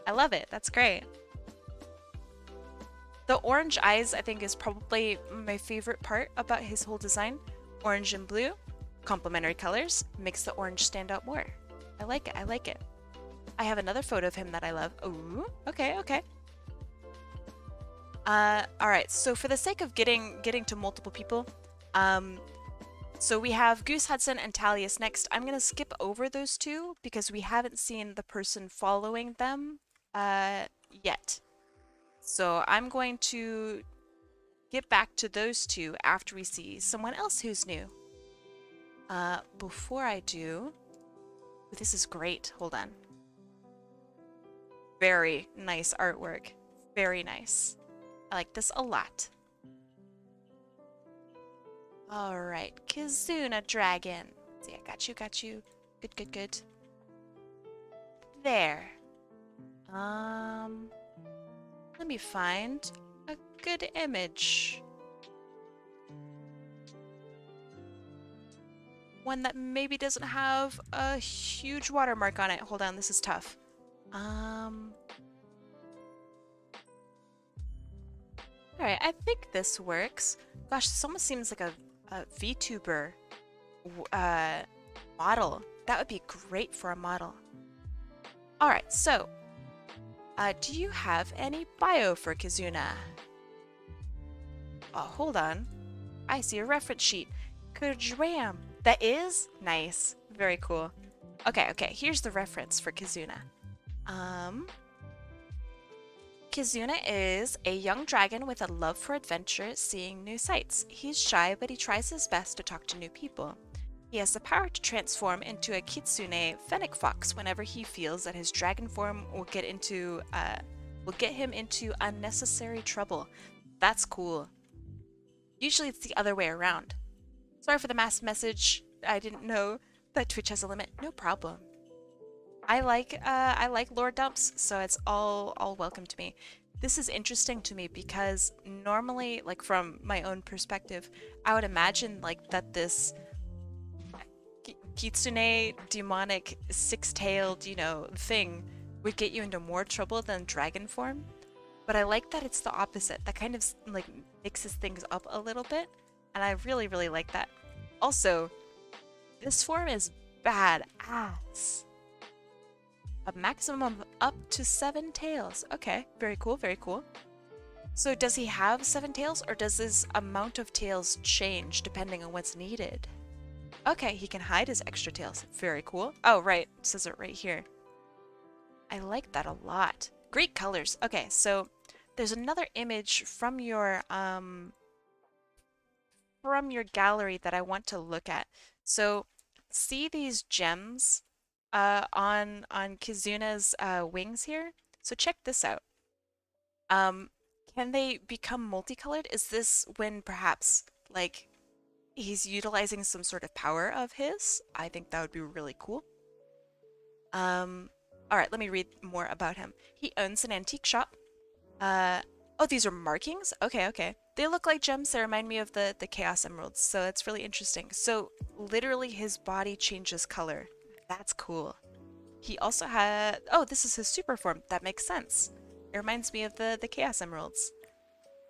I love it. That's great. The orange eyes, I think, is probably my favorite part about his whole design. Orange and blue, complementary colors, makes the orange stand out more. I like it. I like it. I have another photo of him that I love. Ooh, okay, okay. All right. So for the sake of getting to multiple people, so we have Goose Hudson and Talius next. I'm gonna skip over those two because we haven't seen the person following them yet. So I'm going to get back to those two after we see someone else who's new. Before I do, this is great. Hold on. Very nice artwork. Very nice. I like this a lot. All right, Kizuna Dragon. See, I got you. Good, good, good. There. Let me find a good image. One that maybe doesn't have a huge watermark on it. Hold on, this is tough. Alright, I think this works. Gosh, this almost seems like a VTuber model. That would be great for a model. Alright, so do you have any bio for Kizuna? Oh, hold on. I see a reference sheet. Kajram. That is nice. Very cool. Okay, here's the reference for Kizuna. Kizuna is a young dragon with a love for adventure, seeing new sights. He's shy, but he tries his best to talk to new people. He has the power to transform into a kitsune fennec fox whenever he feels that his dragon form will get him into unnecessary trouble. That's cool. Usually it's the other way around. Sorry for the mass message. I didn't know that Twitch has a limit. No problem. I like lore dumps, so it's all welcome to me. This is interesting to me because normally, like from my own perspective, I would imagine like that this kitsune demonic six-tailed, thing would get you into more trouble than dragon form. But I like that it's the opposite. That kind of like mixes things up a little bit, and I really like that. Also, this form is badass. A maximum of up to 7 tails. Okay, very cool, very cool. So does he have 7 tails, or does his amount of tails change depending on what's needed? Okay, he can hide his extra tails. Very cool. Oh, right. It says it right here. I like that a lot. Great colors. Okay, so there's another image from your gallery that I want to look at. So see these gems on Kizuna's wings here? So check this out. Can they become multicolored? Is this when perhaps like he's utilizing some sort of power of his? I think that would be really cool. All right, let me read more about him. He owns an antique shop. Oh, these are markings? Okay. They look like gems. They remind me of the Chaos Emeralds, so it's really interesting. So literally his body changes color. That's cool. He also had... Oh, this is his super form. That makes sense. It reminds me of the Chaos Emeralds.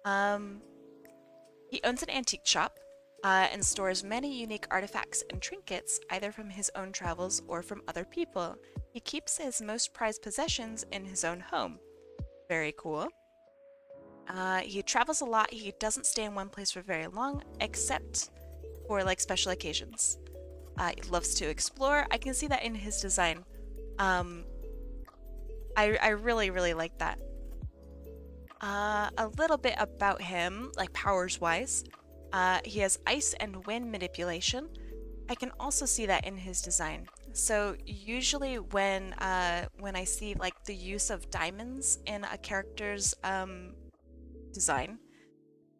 He owns an antique shop. and stores many unique artifacts and trinkets, either from his own travels or from other people. He keeps his most prized possessions in his own home. Very cool. He travels a lot. He doesn't stay in one place for very long, except for like special occasions. He loves to explore. I can see that in his design. Um, I really, really like that. A little bit about him, like powers-wise. He has ice and wind manipulation. I can also see that in his design. So usually when I see like the use of diamonds in a character's design,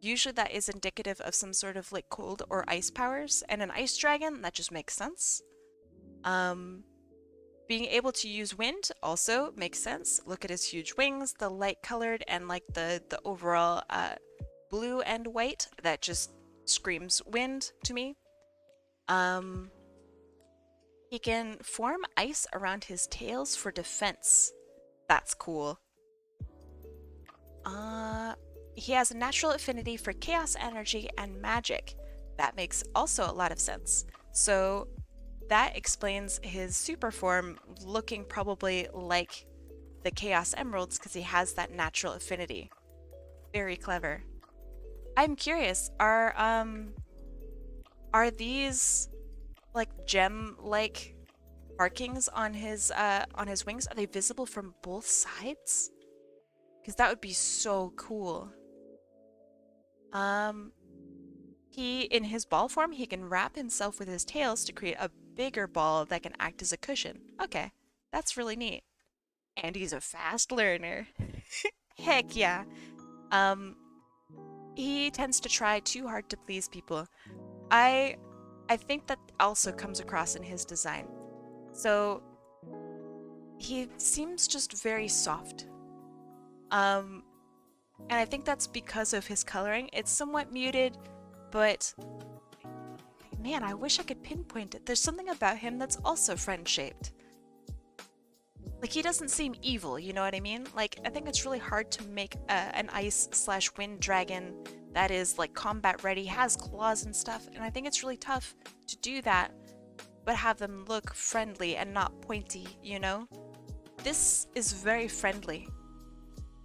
usually that is indicative of some sort of like cold or ice powers. And an ice dragon, that just makes sense. Being able to use wind also makes sense. Look at his huge wings, the light colored and like the overall blue and white. That just screams wind to me. He can form ice around his tails for defense. That's cool. He has a natural affinity for chaos energy and magic. That makes also a lot of sense. So that explains his super form looking probably like the Chaos Emeralds because he has that natural affinity. Very clever. I'm curious, are these like gem-like markings on his wings, are they visible from both sides? Because that would be so cool. He, in his ball form, he can wrap himself with his tails to create a bigger ball that can act as a cushion. Okay, that's really neat. And he's a fast learner. Heck yeah. He tends to try too hard to please people. I think that also comes across in his design. So he seems just very soft. And I think that's because of his coloring. It's somewhat muted, but man, I wish I could pinpoint it. There's something about him that's also friend-shaped. Like, he doesn't seem evil, you know what I mean? Like, I think it's really hard to make an ice/wind dragon that is, like, combat-ready, has claws and stuff, and I think it's really tough to do that, but have them look friendly and not pointy, you know? This is very friendly.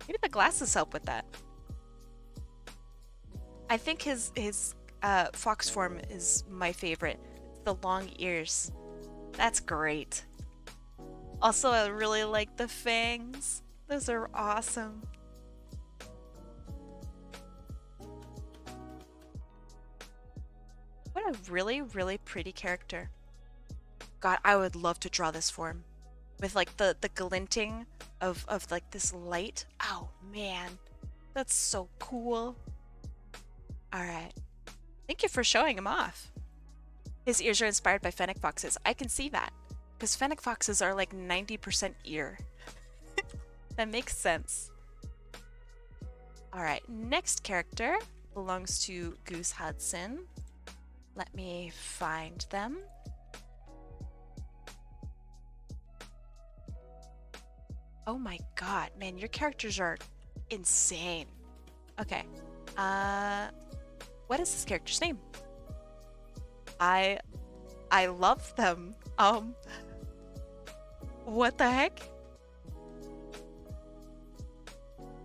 Maybe the glasses help with that. I think his fox form is my favorite. The long ears. That's great. Also, I really like the fangs. Those are awesome. What a really, really pretty character. God, I would love to draw this form. With like the glinting of like this light. Oh man, that's so cool. Alright. Thank you for showing him off. His ears are inspired by fennec foxes. I can see that. Because fennec foxes are like 90% ear. That makes sense. Alright, next character belongs to Goose Hudson. Let me find them. Oh my god, man, your characters are insane. Okay. What is this character's name? I love them. What the heck?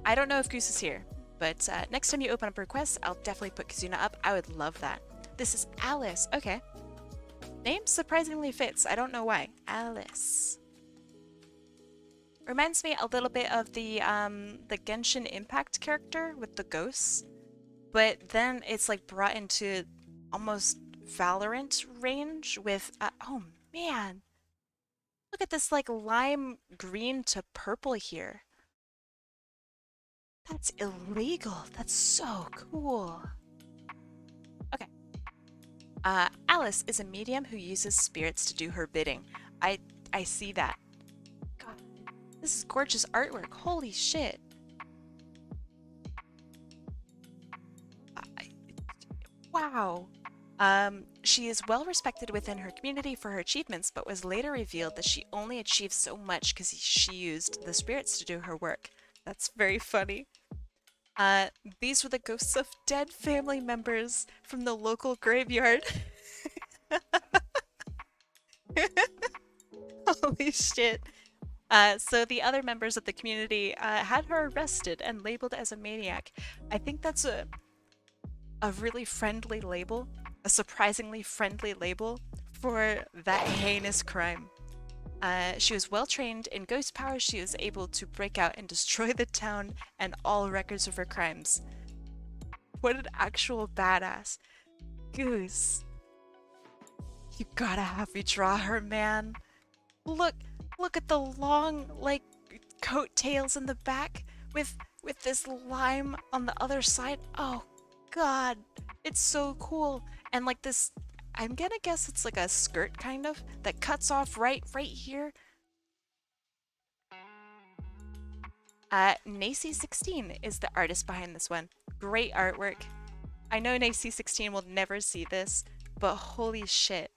I don't know if Goose is here, but next time you open up requests, I'll definitely put Kazuna up. I would love that. This is Alice. Okay. Name surprisingly fits. I don't know why. Alice. Reminds me a little bit of the Genshin Impact character with the ghosts, but then it's like brought into almost Valorant range with oh man, look at this like lime green to purple here. That's illegal. That's so cool. Okay. Alice is a medium who uses spirits to do her bidding. I see that. God, this is gorgeous artwork. Holy shit. Wow. She is well respected within her community for her achievements, but was later revealed that she only achieved so much because she used the spirits to do her work. That's very funny. Uh, these were the ghosts of dead family members from the local graveyard. Holy shit. So the other members of the community had her arrested and labeled as a maniac. I think that's a really friendly label, a surprisingly friendly label for that heinous crime. She was well trained in ghost power. She was able to break out and destroy the town and all records of her crimes. What an actual badass. Goose. You gotta have me draw her, man. Look, look at the long, like, coattails in the back with this lime on the other side. Oh, God. It's so cool. And like this, I'm gonna guess it's like a skirt kind of that cuts off right here. Nacy16 is the artist behind this one. Great artwork. I know Nacy16 will never see this, but holy shit.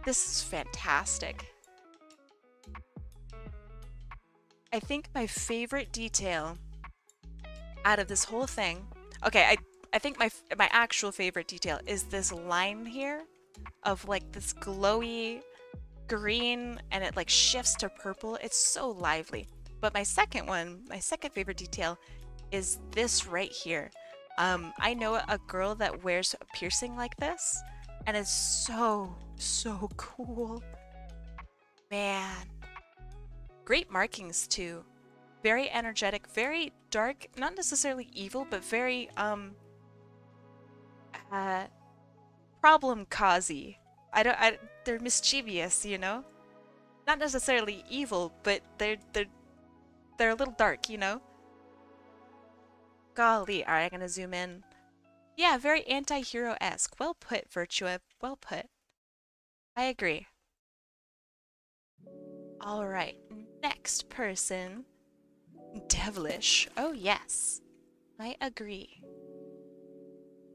This is fantastic. I think my favorite detail out of this whole thing, okay, I think my actual favorite detail is this line here of like this glowy green and it like shifts to purple. It's so lively. But my second favorite detail is this right here. I know a girl that wears a piercing like this and it's so cool. Man. Great markings too. Very energetic, very dark, not necessarily evil, but very problem causey. They're mischievous, you know? Not necessarily evil, but they're a little dark, you know? Golly, alright, I'm gonna zoom in. Yeah, very anti-hero-esque. Well put, Virtua. Well put. I agree. Alright, next person. Devilish. Oh, yes. I agree.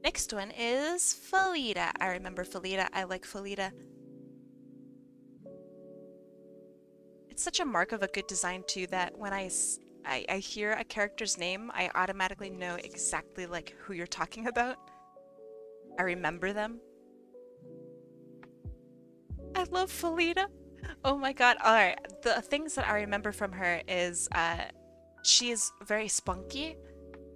Next one is Felita. I remember Felita. I like Felita. It's such a mark of a good design, too, that when I hear a character's name, I automatically know exactly, like, who you're talking about. I remember them. I love Felita. Oh my god. Alright, the things that I remember from her is, she is very spunky,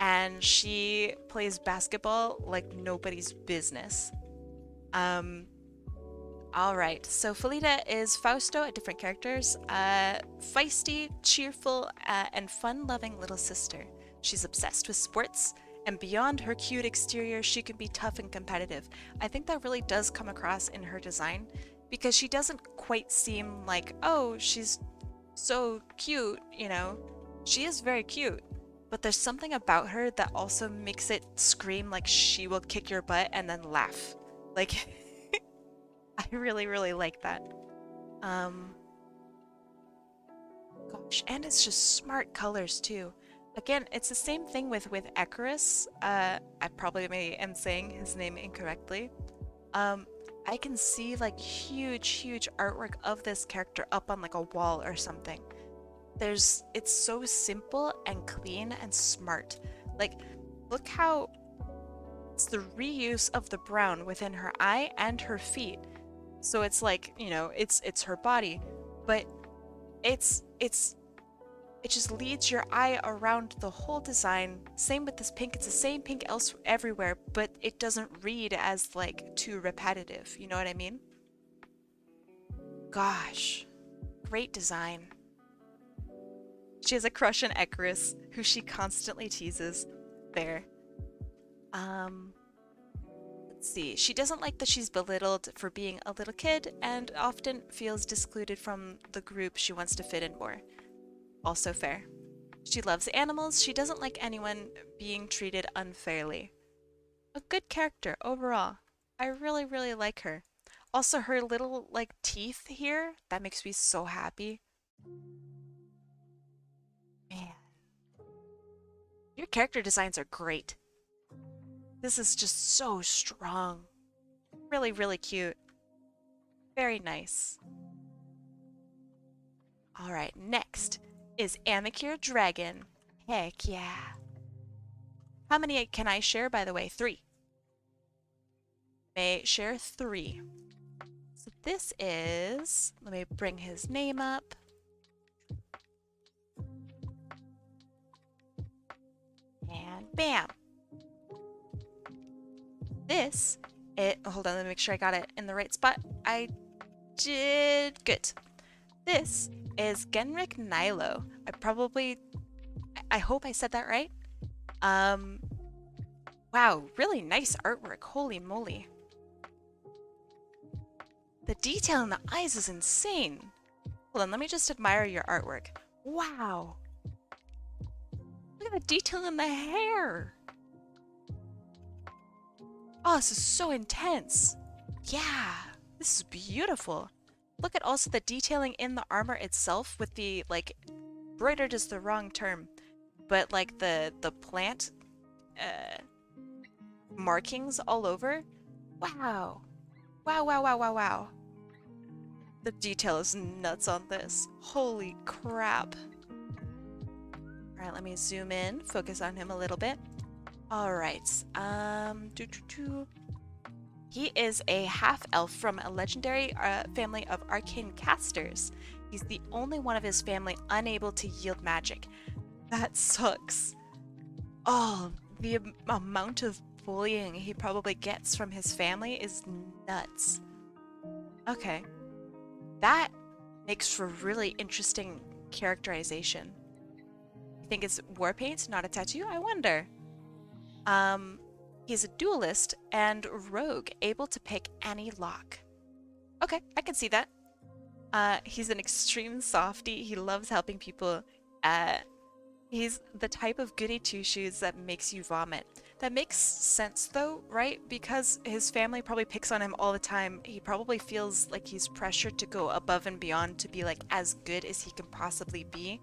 and she plays basketball like nobody's business. Alright, so Felita is Fausto, a different characters. Feisty, cheerful, and fun-loving little sister. She's obsessed with sports, and beyond her cute exterior, she can be tough and competitive. I think that really does come across in her design, because she doesn't quite seem like, oh, she's so cute, you know? She is very cute, but there's something about her that also makes it scream like she will kick your butt and then laugh. Like, I really, really like that. Gosh, and it's just smart colors too. Again, it's the same thing with Icarus. I probably am saying his name incorrectly. I can see like huge artwork of this character up on like a wall or something. It's so simple and clean and smart. Like, look how it's the reuse of the brown within her eye and her feet. So it's like, you know, it's her body, but it just leads your eye around the whole design. Same with this pink. It's the same pink everywhere, but it doesn't read as like too repetitive. You know what I mean? Gosh, great design. She has a crush on Icarus, who she constantly teases. There. Let's see. She doesn't like that she's belittled for being a little kid and often feels discluded from the group she wants to fit in more. Also fair. She loves animals. She doesn't like anyone being treated unfairly. A good character overall. I really, really like her. Also, her little, like, teeth here, that makes me so happy. Man. Your character designs are great. This is just so strong. Really, really cute. Very nice. Alright, next is Amikir Dragon. Heck yeah. How many can I share, by the way? 3. May share 3. So this is, let me bring his name up. And bam. This, hold on, let me make sure I got it in the right spot. I did good. This is Genrick Nilo. I hope I said that right. Wow, really nice artwork. Holy moly. The detail in the eyes is insane. Hold on, let me just admire your artwork. Wow. Look at the detail in the hair. Oh, this is so intense. Yeah, this is beautiful. Look at also the detailing in the armor itself with the, like, embroidered is the wrong term, but like the plant markings all over. Wow. Wow, wow, wow, wow, wow. The detail is nuts on this. Holy crap. All right, let me zoom in, focus on him a little bit. All right. He is a half-elf from a legendary family of arcane casters. He's the only one of his family unable to yield magic. That sucks. Oh, the amount of bullying he probably gets from his family is nuts. Okay. That makes for really interesting characterization. You think it's war paint, not a tattoo? I wonder. He's a duelist and rogue, able to pick any lock. Okay, I can see that. He's an extreme softie. He loves helping people. He's the type of goody two-shoes that makes you vomit. That makes sense though, right? Because his family probably picks on him all the time. He probably feels like he's pressured to go above and beyond to be like as good as he can possibly be.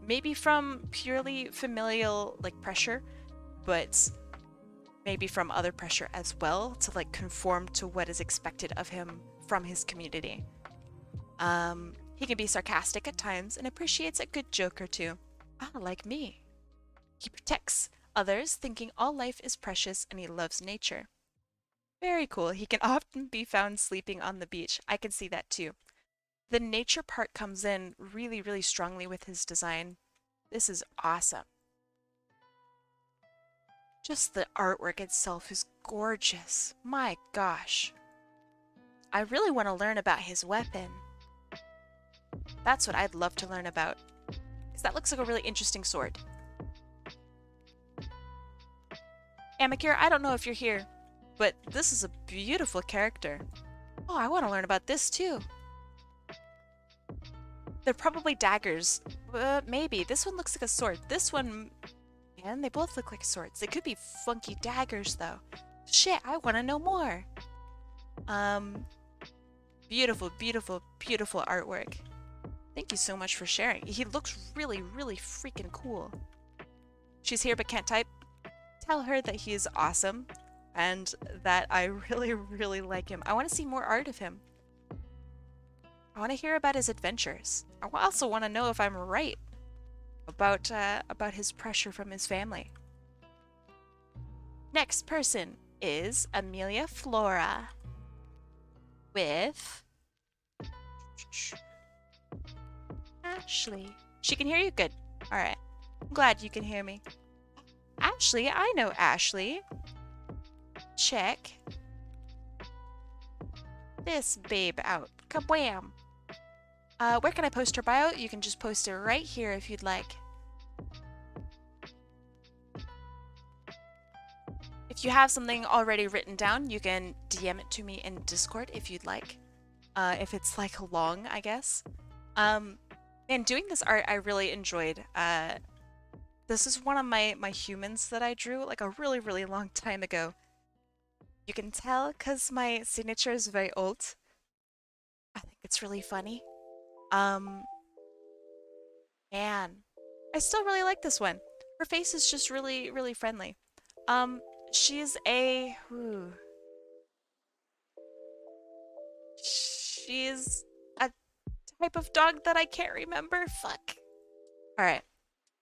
Maybe from purely familial like pressure, but maybe from other pressure as well to like conform to what is expected of him from his community. He can be sarcastic at times and appreciates a good joke or two. Ah, like me. He protects others, thinking all life is precious, and he loves nature. Very cool. He can often be found sleeping on the beach. I can see that too. The nature part comes in really, really strongly with his design. This is awesome. Just the artwork itself is gorgeous. My gosh. I really want to learn about his weapon. That's what I'd love to learn about. Because that looks like a really interesting sword. Amakir, I don't know if you're here, but this is a beautiful character. Oh, I want to learn about this too. They're probably daggers. Maybe. This one looks like a sword. This one... Man, they both look like swords. They could be funky daggers, though. Shit, I want to know more. Beautiful, beautiful, beautiful artwork. Thank you so much for sharing. He looks really, really freaking cool. She's here but can't type. Tell her that he is awesome and that I really, really like him. I want to see more art of him. I want to hear about his adventures. I also want to know if I'm right about his pressure from his family. Next person is Amelia Flora with Ashley. She can hear you? Good. All right. I'm glad you can hear me. Ashley, I know Ashley. Check this babe out. Kabwam. Where can I post her bio? You can just post it right here if you'd like. If you have something already written down, you can DM it to me in Discord if you'd like. If it's like long, I guess. And doing this art, I really enjoyed. This is one of my humans that I drew like a really, really long time ago. You can tell because my signature is very old. I think it's really funny. Man, I still really like this one. Her face is just really, really friendly. She's a... She's a type of dog that I can't remember. Fuck. Alright.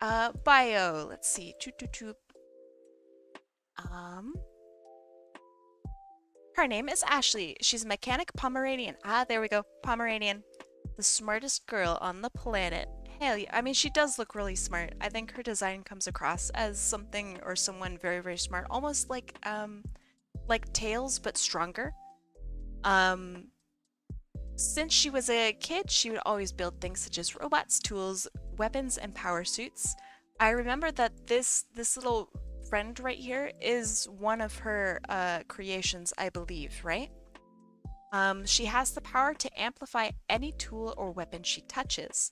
Bio. Let's see. Toot, toot, toot. Um, Her name is Ashley. She's a mechanic Pomeranian. Ah, there we go. Pomeranian. The smartest girl on the planet. Hell yeah. I mean, she does look really smart. I think her design comes across as something or someone very, very smart. Almost like Tails, but stronger. Um, since she was a kid, she would always build things such as robots, tools, weapons, and power suits. I remember that this little friend right here is one of her creations, I believe, right? She has the power to amplify any tool or weapon she touches,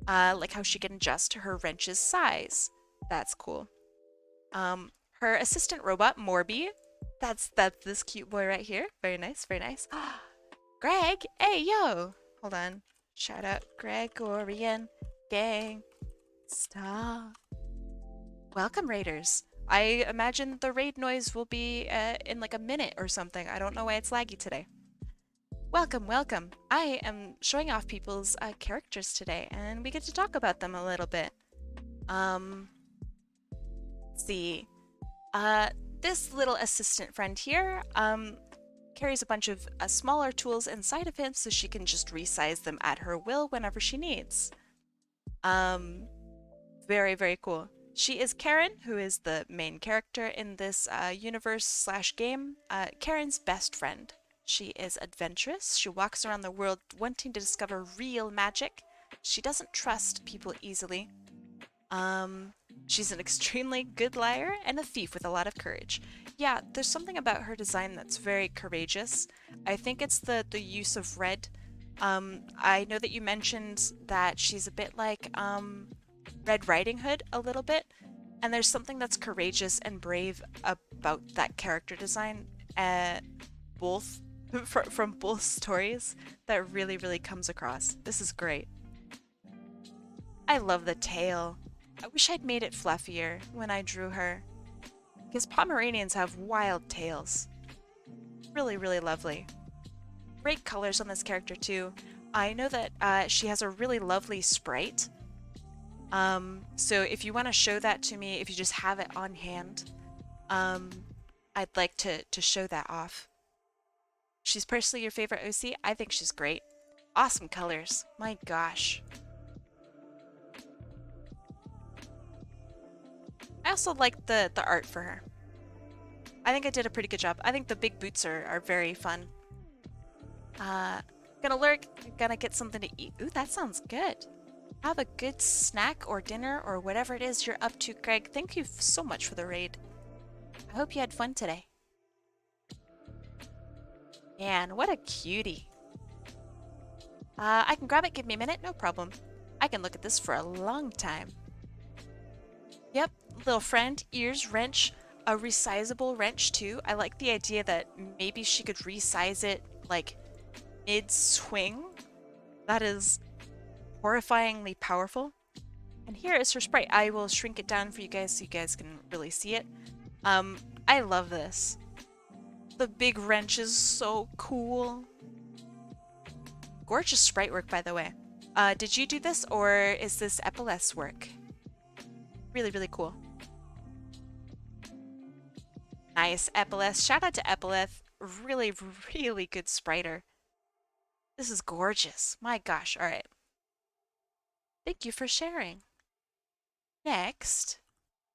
like how she can adjust her wrench's size. That's cool. Her assistant robot, Morby, that's this cute boy right here. Very nice, very nice. Greg, hey yo, hold on. Shout out Gregorian gang. Stop. Welcome, raiders. I imagine the raid noise will be in like a minute or something. I don't know why it's laggy today. Welcome, welcome. I am showing off people's characters today, and we get to talk about them a little bit. Let's see. This little assistant friend here, carries a bunch of smaller tools inside of him so she can just resize them at her will whenever she needs. Very, very cool. She is Karen, who is the main character in this universe/game, Karen's best friend. She is adventurous. She walks around the world wanting to discover real magic. She doesn't trust people easily. She's an extremely good liar and a thief with a lot of courage. Yeah, there's something about her design that's very courageous. I think it's the use of red. I know that you mentioned that she's a bit like Red Riding Hood a little bit, and there's something that's courageous and brave about that character design, both from both stories, that really, really comes across. This is great. I love the tail. I wish I'd made it fluffier when I drew her, because Pomeranians have wild tails. Really, really lovely. Great colors on this character too. I know that she has a really lovely sprite. So if you want to show that to me, if you just have it on hand, I'd like to show that off. She's personally your favorite OC? I think she's great. Awesome colors. My gosh. I also like the art for her. I think I did a pretty good job. I think the big boots are very fun. Gonna lurk, gonna get something to eat. Ooh, that sounds good. Have a good snack or dinner or whatever it is you're up to, Greg. Thank you so much for the raid. I hope you had fun today. Man, what a cutie. I can grab it, give me a minute, no problem. I can look at this for a long time. Yep, little friend, ears, wrench, a resizable wrench too. I like the idea that maybe she could resize it like mid-swing. That is horrifyingly powerful. And here is her sprite. I will shrink it down for you guys so you guys can really see it. I love this. The big wrench is so cool. Gorgeous sprite work, by the way. Did you do this, or is this Epileth's work? Really, really cool. Nice, Epileth. Shout out to Epileth. Really, really good spriter. This is gorgeous. My gosh. All right. Thank you for sharing. Next,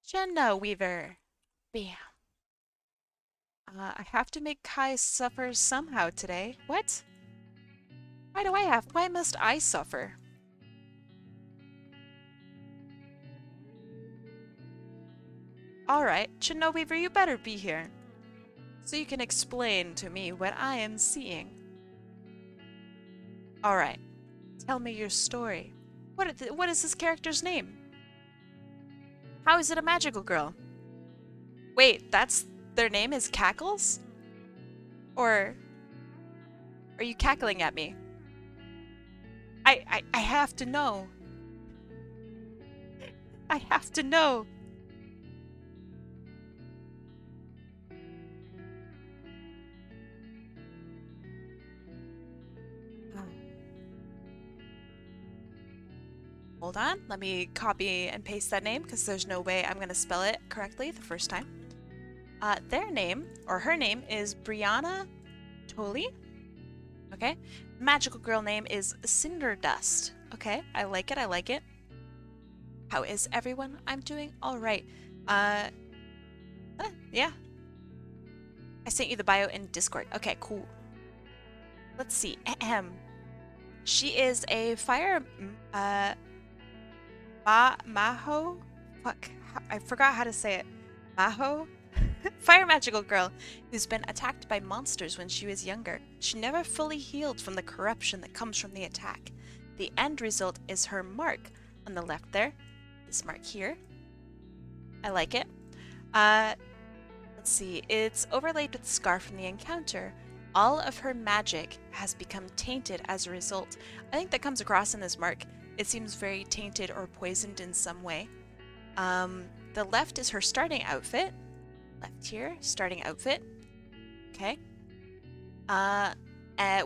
Jenna Weaver. Bam. I have to make Kai suffer somehow today. What? Why must I suffer? Alright, Jenna Weaver, you better be here, so you can explain to me what I am seeing. Alright, tell me your story. What is this character's name? How is it a magical girl? Wait, their name is Cackles? Or are you cackling at me? I have to know. I have to know. Hold on, let me copy and paste that name because there's no way I'm going to spell it correctly the first time. Their name, or her name, is Brianna Tolley. Okay. Magical girl name is Cinderdust. Okay, I like it, I like it. How is everyone? I'm doing all right. Yeah. I sent you the bio in Discord. Okay, cool. Let's see. Ahem. She is a fire Maho? Fuck. I forgot how to say it. Maho? Fire magical girl who's been attacked by monsters when she was younger. She never fully healed from the corruption that comes from the attack. The end result is her mark on the left there. This mark here. I like it. Let's see. It's overlaid with the scar from the encounter. All of her magic has become tainted as a result. I think that comes across in this mark. It seems very tainted or poisoned in some way. The left is her starting outfit. Left here, starting outfit. Okay.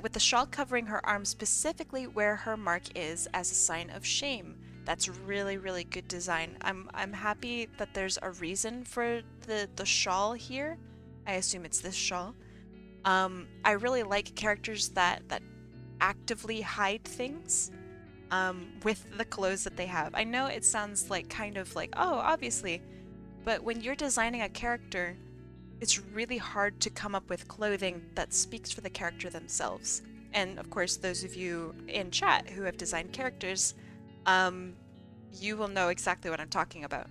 With the shawl covering her arm specifically where her mark is as a sign of shame. That's really, really good design. I'm happy that there's a reason for the shawl here. I assume it's this shawl. I really like characters that actively hide things with the clothes that they have. I know it sounds like kind of like, oh, obviously, but when you're designing a character, it's really hard to come up with clothing that speaks for the character themselves. And of course, those of you in chat who have designed characters, you will know exactly what I'm talking about.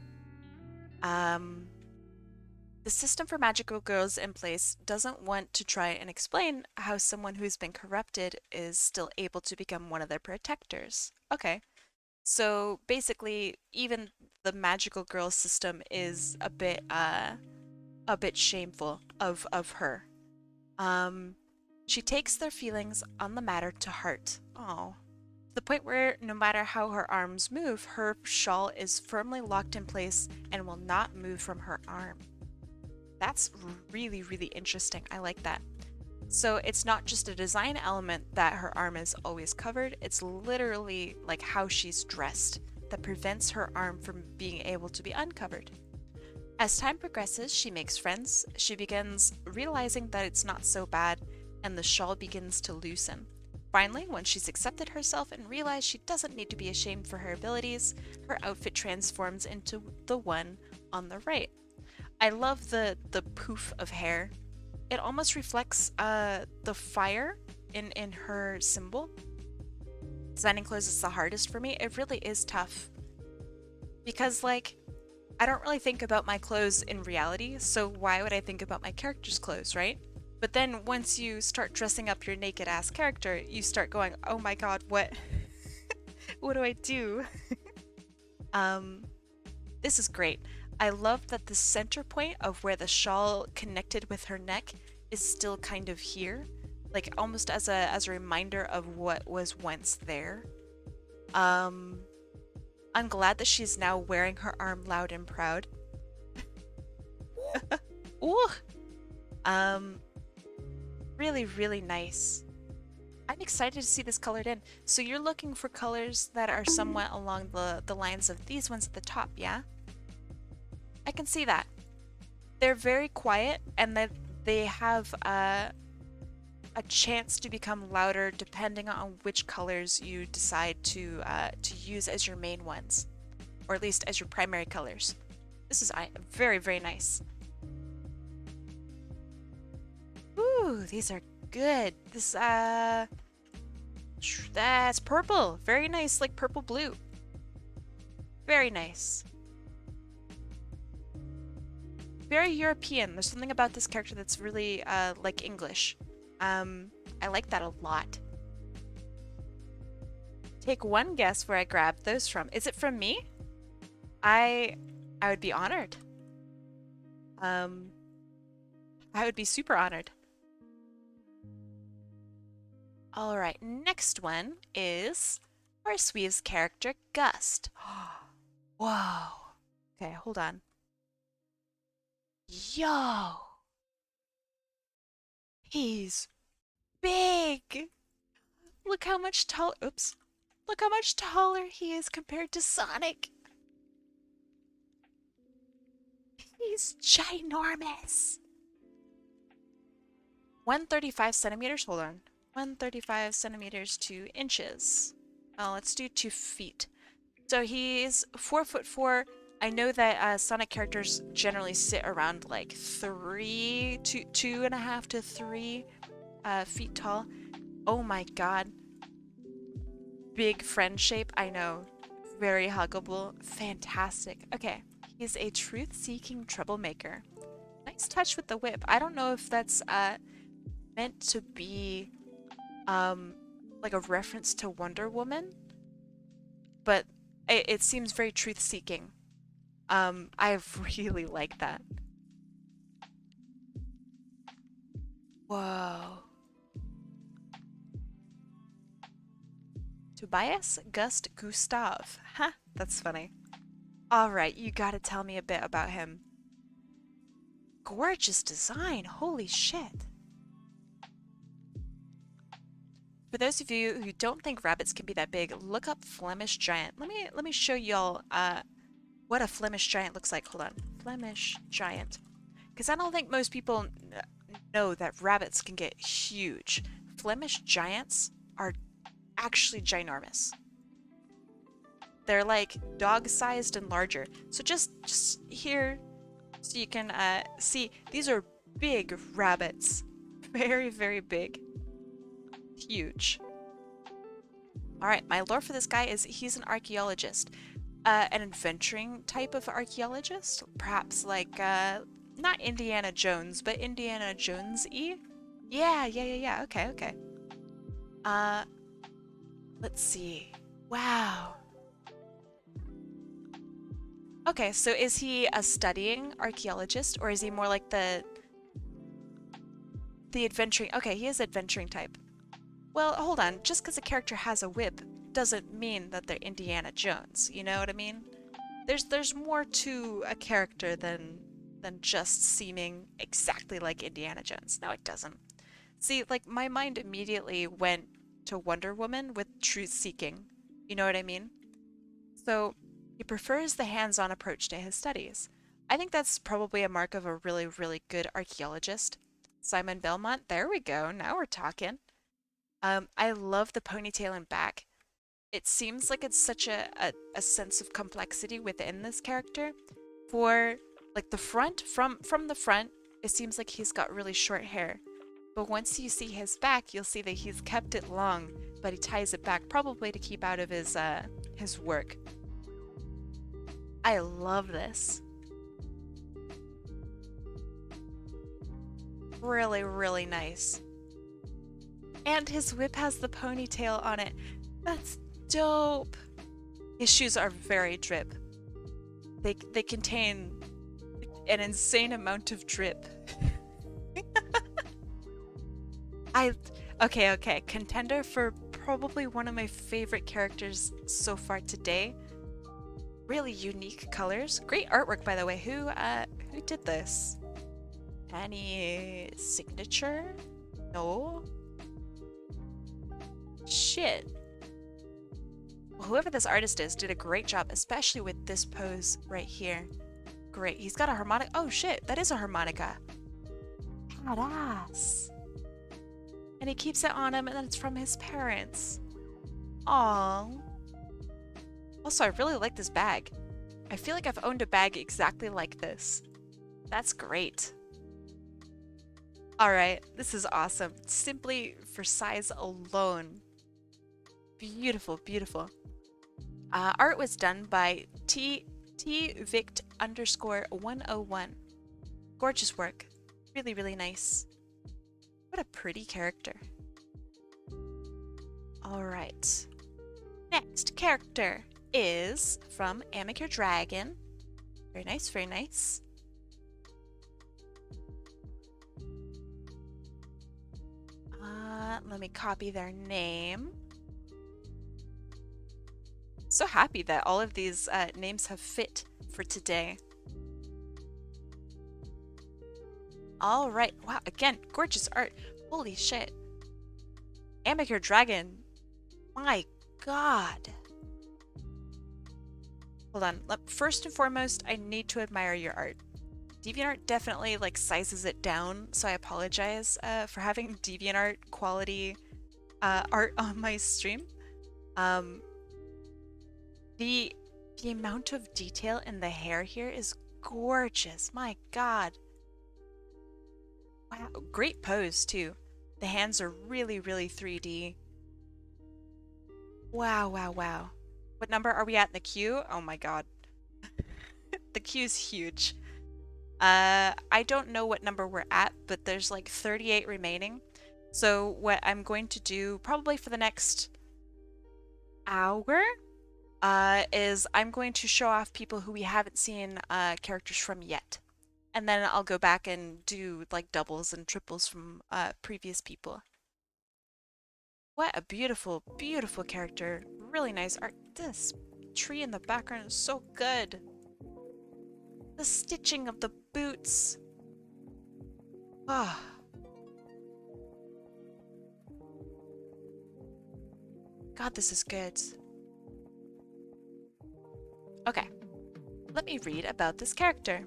The system for magical girls in place doesn't want to try and explain how someone who's been corrupted is still able to become one of their protectors. Okay. So basically, even the magical girl system is a bit shameful of her. She takes their feelings on the matter to heart. Oh. To the point where no matter how her arms move, her shawl is firmly locked in place and will not move from her arm. That's really, really interesting. I like that. So it's not just a design element that her arm is always covered, it's literally like how she's dressed that prevents her arm from being able to be uncovered. As time progresses, she makes friends, she begins realizing that it's not so bad, and the shawl begins to loosen. Finally, when she's accepted herself and realized she doesn't need to be ashamed for her abilities, her outfit transforms into the one on the right. I love the poof of hair. It almost reflects the fire in her symbol. Designing clothes is the hardest for me. It really is tough. Because, like, I don't really think about my clothes in reality, so why would I think about my character's clothes, right? But then once you start dressing up your naked ass character, you start going, oh my god, what what do I do? This is great. I love that the center point of where the shawl connected with her neck is still kind of here, like almost as a reminder of what was once there. I'm glad that she's now wearing her arm loud and proud. Ooh. Really, really nice. I'm excited to see this colored in. So you're looking for colors that are somewhat along the lines of these ones at the top, yeah? I can see that. They're very quiet and that they have a chance to become louder depending on which colors you decide to use as your main ones, or at least as your primary colors. This is very, very nice. Ooh, these are good. This that's purple. Very nice, like purple blue. Very nice. Very European. There's something about this character that's really like English. I like that a lot. Take one guess where I grabbed those from. Is it from me? I would be honored. I would be super honored. All right, next one is Horsweave's character Gust. Whoa. Okay, hold on. Yo! He's big! Look how much tall. Oops. Look how much taller he is compared to Sonic. He's ginormous. 135 centimeters. Hold on. 135 centimeters to inches. Oh, let's do 2 feet. So he's 4'4". I know that Sonic characters generally sit around like 2.5 to 3 feet tall. Oh my god. Big friend shape, I know. Very huggable. Fantastic. Okay. He's a truth-seeking troublemaker. Nice touch with the whip. I don't know if that's meant to be like a reference to Wonder Woman, but it seems very truth-seeking. I really like that. Whoa. Tobias Gust Gustav. Huh, that's funny. Alright, you gotta tell me a bit about him. Gorgeous design, holy shit. For those of you who don't think rabbits can be that big, look up Flemish Giant. Let me show y'all what a Flemish Giant looks like. Hold on. Flemish Giant. Because I don't think most people know that rabbits can get huge. Flemish Giants are actually ginormous. They're like dog-sized and larger. So just here, so you can see, these are big rabbits. Very, very big. Huge. Alright, my lore for this guy is he's an archaeologist. An adventuring type of archaeologist. Perhaps like, not Indiana Jones, but Indiana Jones-y? Yeah. Okay. Let's see. Wow. Okay, so is he a studying archaeologist, or is he more like the adventuring? Okay, he is adventuring type. Well, hold on. Just because a character has a whip doesn't mean that they're Indiana Jones. You know what I mean? There's more to a character than just seeming exactly like Indiana Jones. No, it doesn't. See, like, my mind immediately went to Wonder Woman with truth-seeking. You know what I mean? So, he prefers the hands-on approach to his studies. I think that's probably a mark of a really, really good archaeologist. Simon Belmont, there we go. Now we're talking. I love the ponytail and back. It seems like it's such a sense of complexity within this character. For, like, the front, from the front, it seems like he's got really short hair. But once you see his back, you'll see that he's kept it long, but he ties it back, probably to keep out of his work. I love this. Really, really nice. And his whip has the ponytail on it. That's dope. His shoes are very drip. They contain an insane amount of drip. Okay. Contender for probably one of my favorite characters so far today. Really unique colors. Great artwork, by the way. Who did this? Any signature? No? Shit. Well, whoever this artist is did a great job, especially with this pose right here. Great. He's got a harmonica. Oh shit, that is a harmonica. Badass. And he keeps it on him, and then it's from his parents. Aww. Also, I really like this bag. I feel like I've owned a bag exactly like this. That's great. Alright, this is awesome. Simply for size alone. Beautiful, beautiful. Art was done by tvict_101. Gorgeous work. Really, really nice. What a pretty character. Alright. Next character is from Amateur Dragon. Very nice, very nice. Let me copy their name. So happy that all of these names have fit for today. All right. Wow. Again, gorgeous art. Holy shit. Amateur Dragon. My god. Hold on. First and foremost, I need to admire your art. DeviantArt definitely like sizes it down, so I apologize for having DeviantArt quality art on my stream. The amount of detail in the hair here is gorgeous. My god. Wow, great pose too. The hands are really, really 3D. Wow, wow, wow. What number are we at in the queue? Oh my god. The queue's huge. I don't know what number we're at, but there's like 38 remaining. So what I'm going to do probably for the next hour is I'm going to show off people who we haven't seen characters from yet. And then I'll go back and do like doubles and triples from previous people. What a beautiful, beautiful character. Really nice art. This tree in the background is so good. The stitching of the boots. Ah. God, this is good. Okay. Let me read about this character.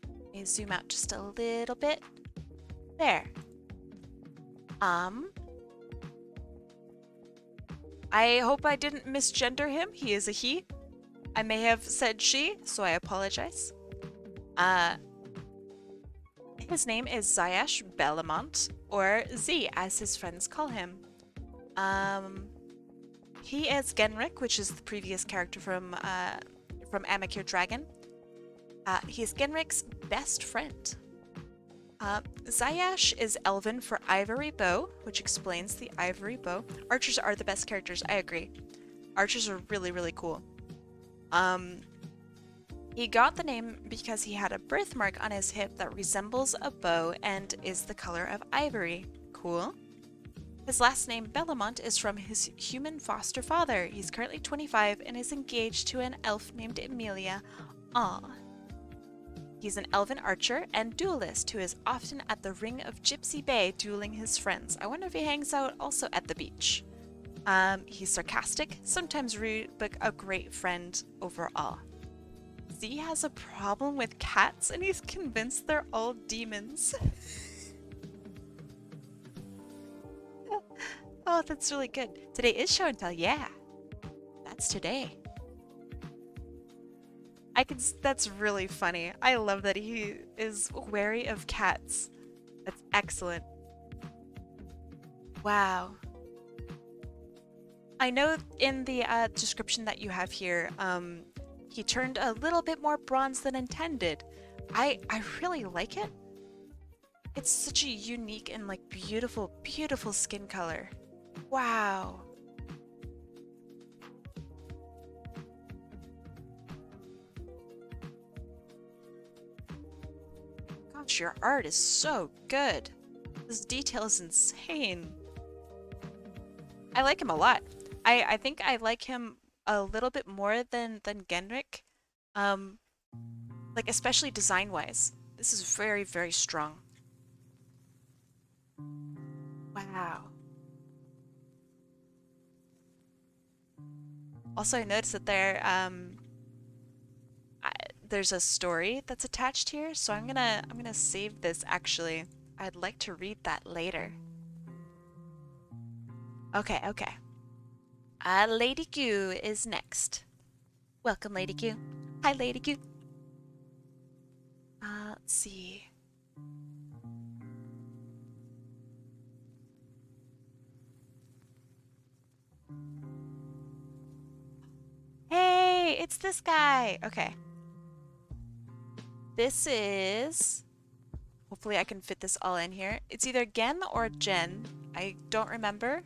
Let me zoom out just a little bit. There. I hope I didn't misgender him. He is a he. I may have said she, so I apologize. His name is Zayash Bellamont, or Z as his friends call him. He is Genrick, which is the previous character from Amakir Dragon. He is Genrick's best friend. Zayash is Elven for Ivory Bow, which explains the Ivory Bow. Archers are the best characters, I agree. Archers are really, really cool. He got the name because he had a birthmark on his hip that resembles a bow and is the color of ivory. Cool. His last name, Bellamont, is from his human foster father. He's currently 25 and is engaged to an elf named Emilia. Aw. He's an elven archer and duelist who is often at the Ring of Gypsy Bay dueling his friends. I wonder if he hangs out also at the beach. He's sarcastic, sometimes rude, but a great friend overall. Z has a problem with cats and he's convinced they're all demons. Oh, that's really good. Today is show and tell, yeah. That's today. That's really funny. I love that he is wary of cats. That's excellent. Wow. I know in the description that you have here, he turned a little bit more bronze than intended. I really like it. It's such a unique and like beautiful, beautiful skin color. Wow. Gosh, your art is so good. This detail is insane. I like him a lot. I think I like him a little bit more than Genrick. Like especially design-wise. This is very, very strong. Wow. Also, I noticed that there's a story that's attached here, so I'm gonna save this actually. I'd like to read that later. Okay, okay. Lady Q is next. Welcome, Lady Q. Hi, Lady Q. Let's see. Hey, it's this guy. Okay. This is... Hopefully I can fit this all in here. It's either Gen or Jen. I don't remember.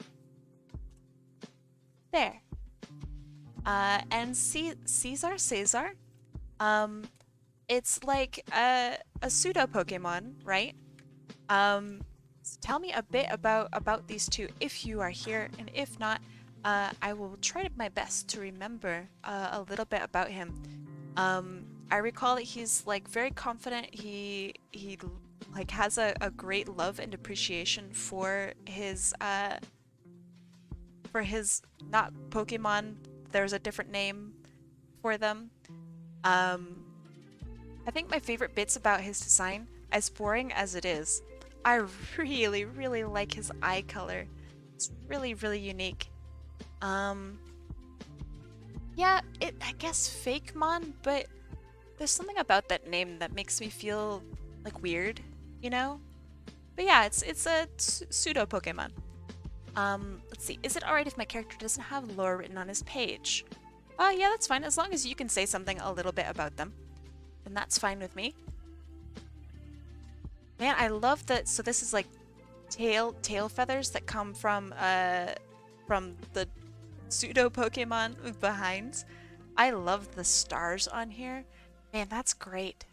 There. And Caesar? It's like a pseudo Pokemon, right? So tell me a bit about these two if you are here, and if not, I will try my best to remember a little bit about him. I recall that he's like very confident. He like has a great love and appreciation for his not Pokemon. There's a different name for them. Um, I think my favorite bits about his design, as boring as it is, I really, really like his eye color. It's really, really unique. Um, yeah, I guess Fakemon, but there's something about that name that makes me feel like weird, you know? But yeah, it's a pseudo Pokemon. Let's see. Is it alright if my character doesn't have lore written on his page? Yeah, that's fine. As long as you can say something a little bit about them, then that's fine with me. Man, I love that. So this is like tail feathers that come from the pseudo Pokemon behind. I love the stars on here. Man, that's great.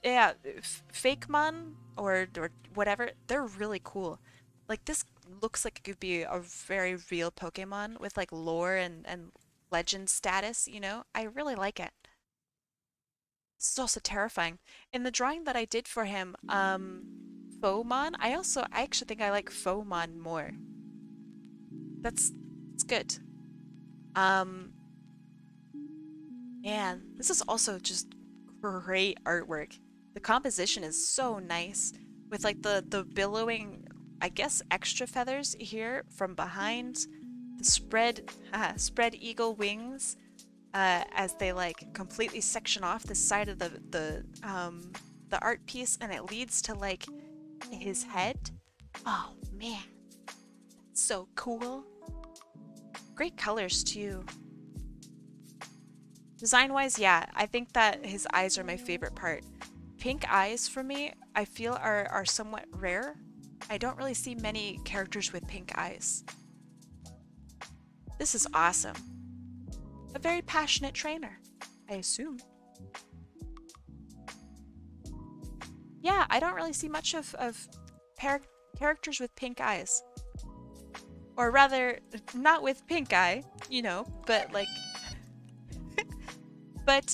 Yeah, Fakemon or whatever, they're really cool. Like this looks like it could be a very real Pokemon with like lore and legend status, you know? I really like it. This is also terrifying. In the drawing that I did for him, Fomon, I actually think I like Fomon more. It's good. Um, Man, this is also just great artwork. The composition is so nice with like the billowing, I guess, extra feathers here from behind, the spread eagle wings as they like completely section off the side of the art piece, and it leads to like his head. Oh man, so cool. Great colors too. Design-wise, yeah, I think that his eyes are my favorite part. Pink eyes for me, I feel are somewhat rare. I don't really see many characters with pink eyes. This is awesome. A very passionate trainer, I assume. Yeah, I don't really see much of characters with pink eyes. Or rather, not with pink eye, you know, but like but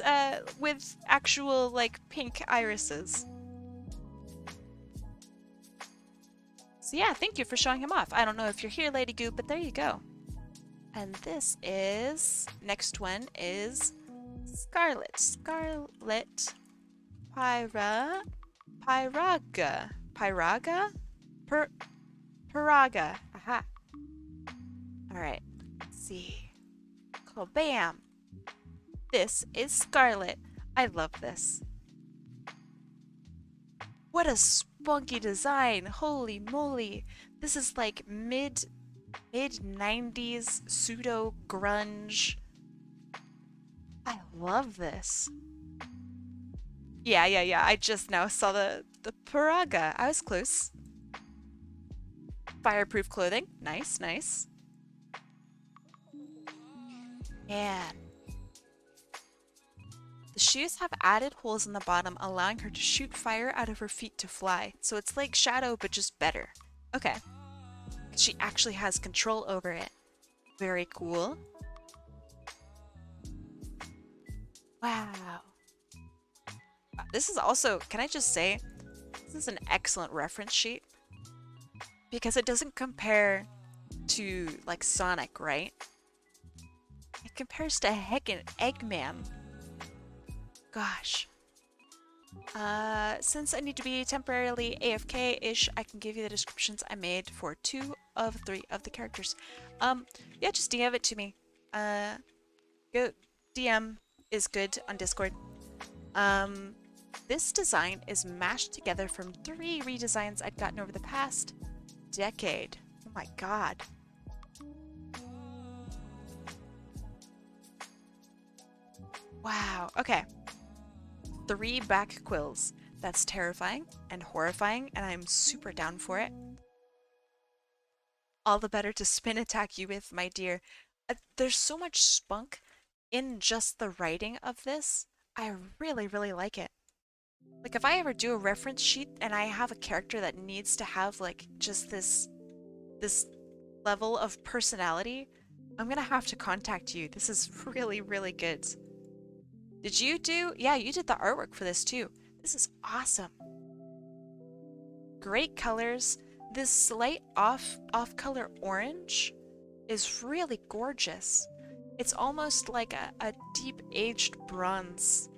with actual like pink irises. So yeah, thank you for showing him off. I don't know if you're here, Lady Goo, but there you go. And this is, next one is Scarlet. Scarlet Pyraga. Pyraga? Pyraga. Aha. Alright, let's see. Bam. This is Scarlet. I love this. What a spunky design. Holy moly. This is like mid 90s pseudo grunge. I love this. Yeah. I just now saw the Paraga. I was close. Fireproof clothing. Nice. Man. The shoes have added holes in the bottom, allowing her to shoot fire out of her feet to fly. So it's like Shadow, but just better. Okay. She actually has control over it. Very cool. Wow. This is also, can I just say, this is an excellent reference sheet. Because it doesn't compare to, like, Sonic, right? It compares to heckin' Eggman. Gosh. Since I need to be temporarily AFK-ish, I can give you the descriptions I made for 2 of 3 of the characters. Yeah, just DM it to me. Go DM is good on Discord. This design is mashed together from 3 redesigns I'd gotten over the past decade. Oh my god. Wow, okay. 3 back quills. That's terrifying and horrifying, and I'm super down for it. All the better to spin attack you with, my dear. There's so much spunk in just the writing of this. I really like it. Like, if I ever do a reference sheet and I have a character that needs to have, like, just this level of personality, I'm gonna have to contact you. This is really good. Did you do? Yeah, you did the artwork for this too. This is awesome. great colors. This slight off-color orange is really gorgeous. It's almost like a deep aged bronze.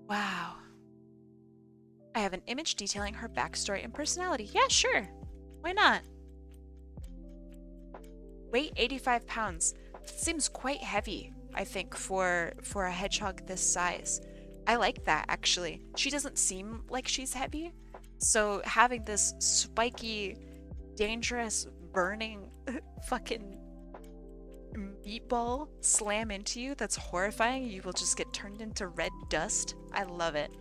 Wow. I have an image detailing her backstory and personality. Yeah, sure. Why not? Weight 85 pounds. Seems quite heavy, I think, for a hedgehog this size. I like that, actually. She doesn't seem like she's heavy. So having this spiky, dangerous, burning fucking meatball slam into you that's horrifying, you will just get turned into red dust. I love it.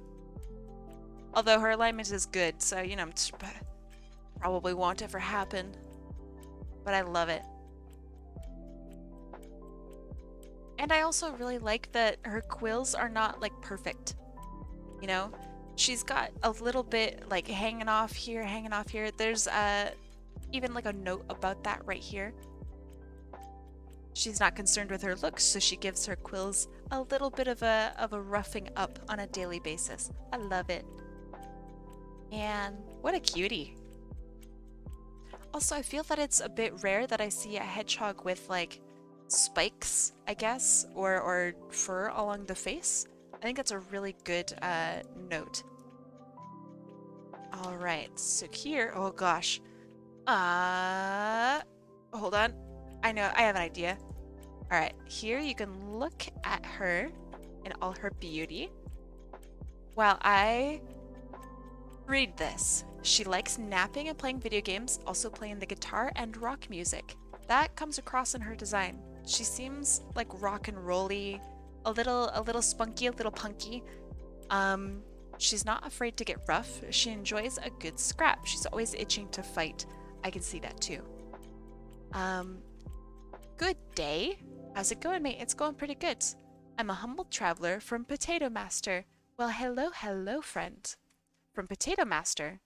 Although her alignment is good, so, you know, probably won't ever happen. But I love it. And I also really like that her quills are not, like, perfect. You know? She's got a little bit, like, hanging off here, hanging off here. There's, even, like, a note about that right here. She's not concerned with her looks, so she gives her quills a little bit of a roughing up on a daily basis. I love it. And what a cutie. Also, I feel that it's a bit rare that I see a hedgehog with, like, spikes, I guess, or fur along the face. I think that's a really good note. All right, so here, oh gosh. Hold on. I know, I have an idea. All right, here you can look at her in all her beauty while I read this. She likes napping and playing video games, also playing the guitar and rock music. That comes across in her design. She seems like rock and rolly, a little spunky, a little punky. She's not afraid to get rough. She enjoys a good scrap. She's always itching to fight. I can see that too. Good day. How's it going, mate? It's going pretty good. I'm a humble traveler from Potato Master. Well, hello, friend. From Potato Master.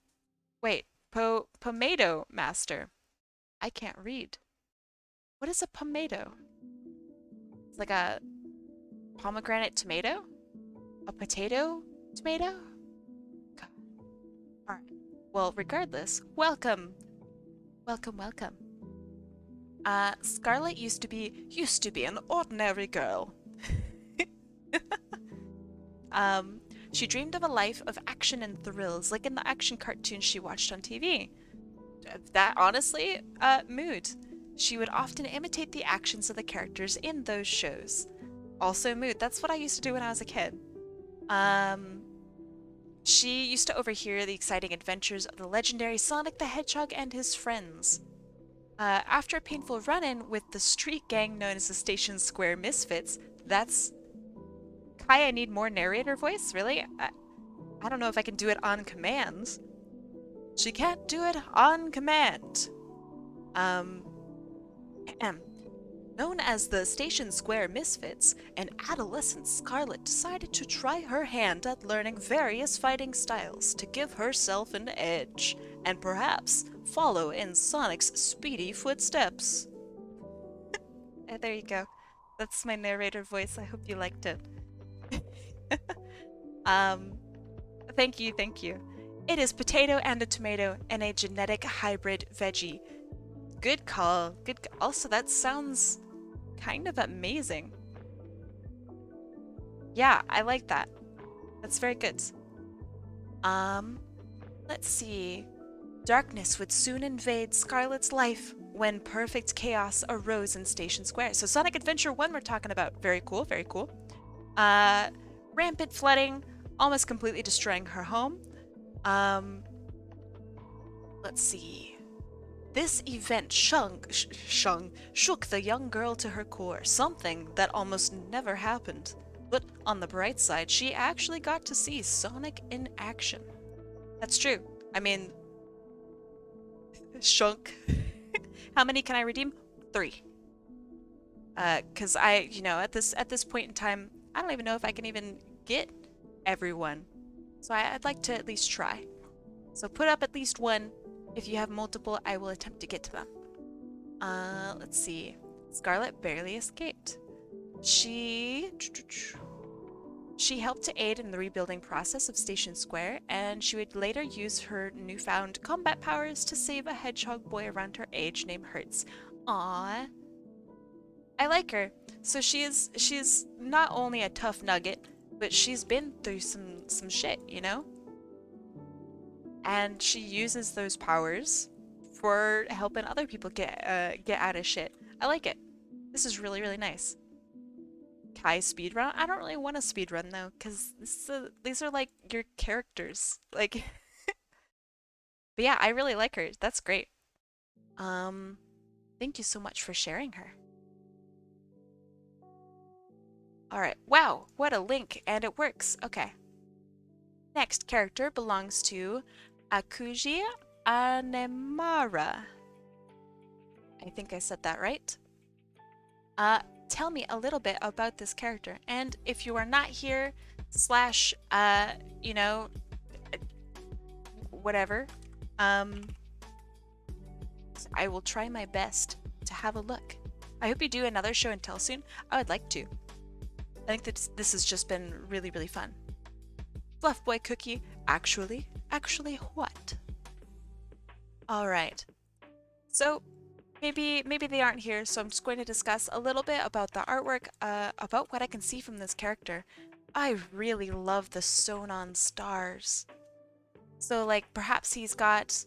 Wait, Pomado Master. I can't read. What is a pomado? It's like a pomegranate tomato? A potato tomato? God. Alright. Well, regardless, welcome. Welcome. Scarlet used to be an ordinary girl. She dreamed of a life of action and thrills, like in the action cartoons she watched on TV. That, honestly, mood. She would often imitate the actions of the characters in those shows. Also mood. That's what I used to do when I was a kid. She used to overhear the exciting adventures of the legendary Sonic the Hedgehog and his friends. After a painful run-in with the street gang known as the Station Square Misfits, that's... Kai, I need more narrator voice? Really? I don't know if I can do it on command. She can't do it on command. Known as the Station Square Misfits, an adolescent Scarlet decided to try her hand at learning various fighting styles to give herself an edge, and perhaps follow in Sonic's speedy footsteps. There you go. That's my narrator voice. I hope you liked it. Thank you. It is potato and a tomato and a genetic hybrid veggie. Good call. Also, that sounds kind of amazing. Yeah, I like that. That's very good. Let's see. Darkness would soon invade Scarlet's life when perfect chaos arose in Station Square. So Sonic Adventure 1 we're talking about. Very cool. Rampant flooding, almost completely destroying her home. Let's see. This event shook the young girl to her core, something that almost never happened. But on the bright side, she actually got to see Sonic in action. That's true. I mean, shunk. How many can I redeem? 3. Cause at this point in time, I don't even know if I can even get everyone. So I'd like to at least try. So put up at least 1. If you have multiple, I will attempt to get to them. Let's see. Scarlet barely escaped. She she helped to aid in the rebuilding process of Station Square, and she would later use her newfound combat powers to save a hedgehog boy around her age named Hertz. Aww. I like her. So she's not only a tough nugget, but she's been through some shit, you know? And she uses those powers for helping other people get out of shit. I like it. This is really, really nice. Kai speedrun? I don't really want to speedrun though, because these are like your characters. Like, but yeah, I really like her. That's great. Thank you so much for sharing her. Alright, wow, what a link, and it works. Okay. Next character belongs to Akuji Anemara. I think I said that right. Tell me a little bit about this character, and if you are not here, slash, you know, whatever, I will try my best to have a look. I hope you do another show and tell soon. I would like to. I think that this has just been really, really fun. Fluff Boy Cookie, actually what? Alright. So, maybe they aren't here, so I'm just going to discuss a little bit about the artwork, about what I can see from this character. I really love the sewn on stars. So, like, perhaps he's got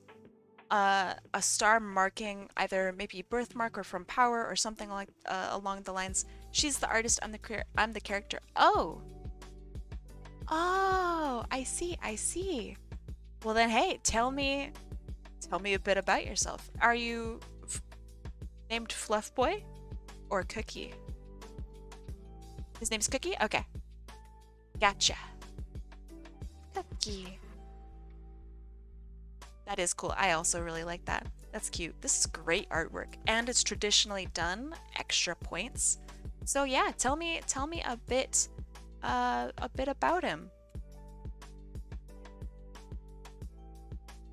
a star marking either maybe birthmark or from power or something like along the lines. She's the artist, I'm the character. Oh, I see. Well then, hey, tell me a bit about yourself. Are you named Fluff Boy or Cookie? His name's Cookie? Okay, gotcha. Cookie. That is cool. I also really like that. That's cute. This is great artwork, and it's traditionally done. Extra points. So yeah, tell me a bit about him.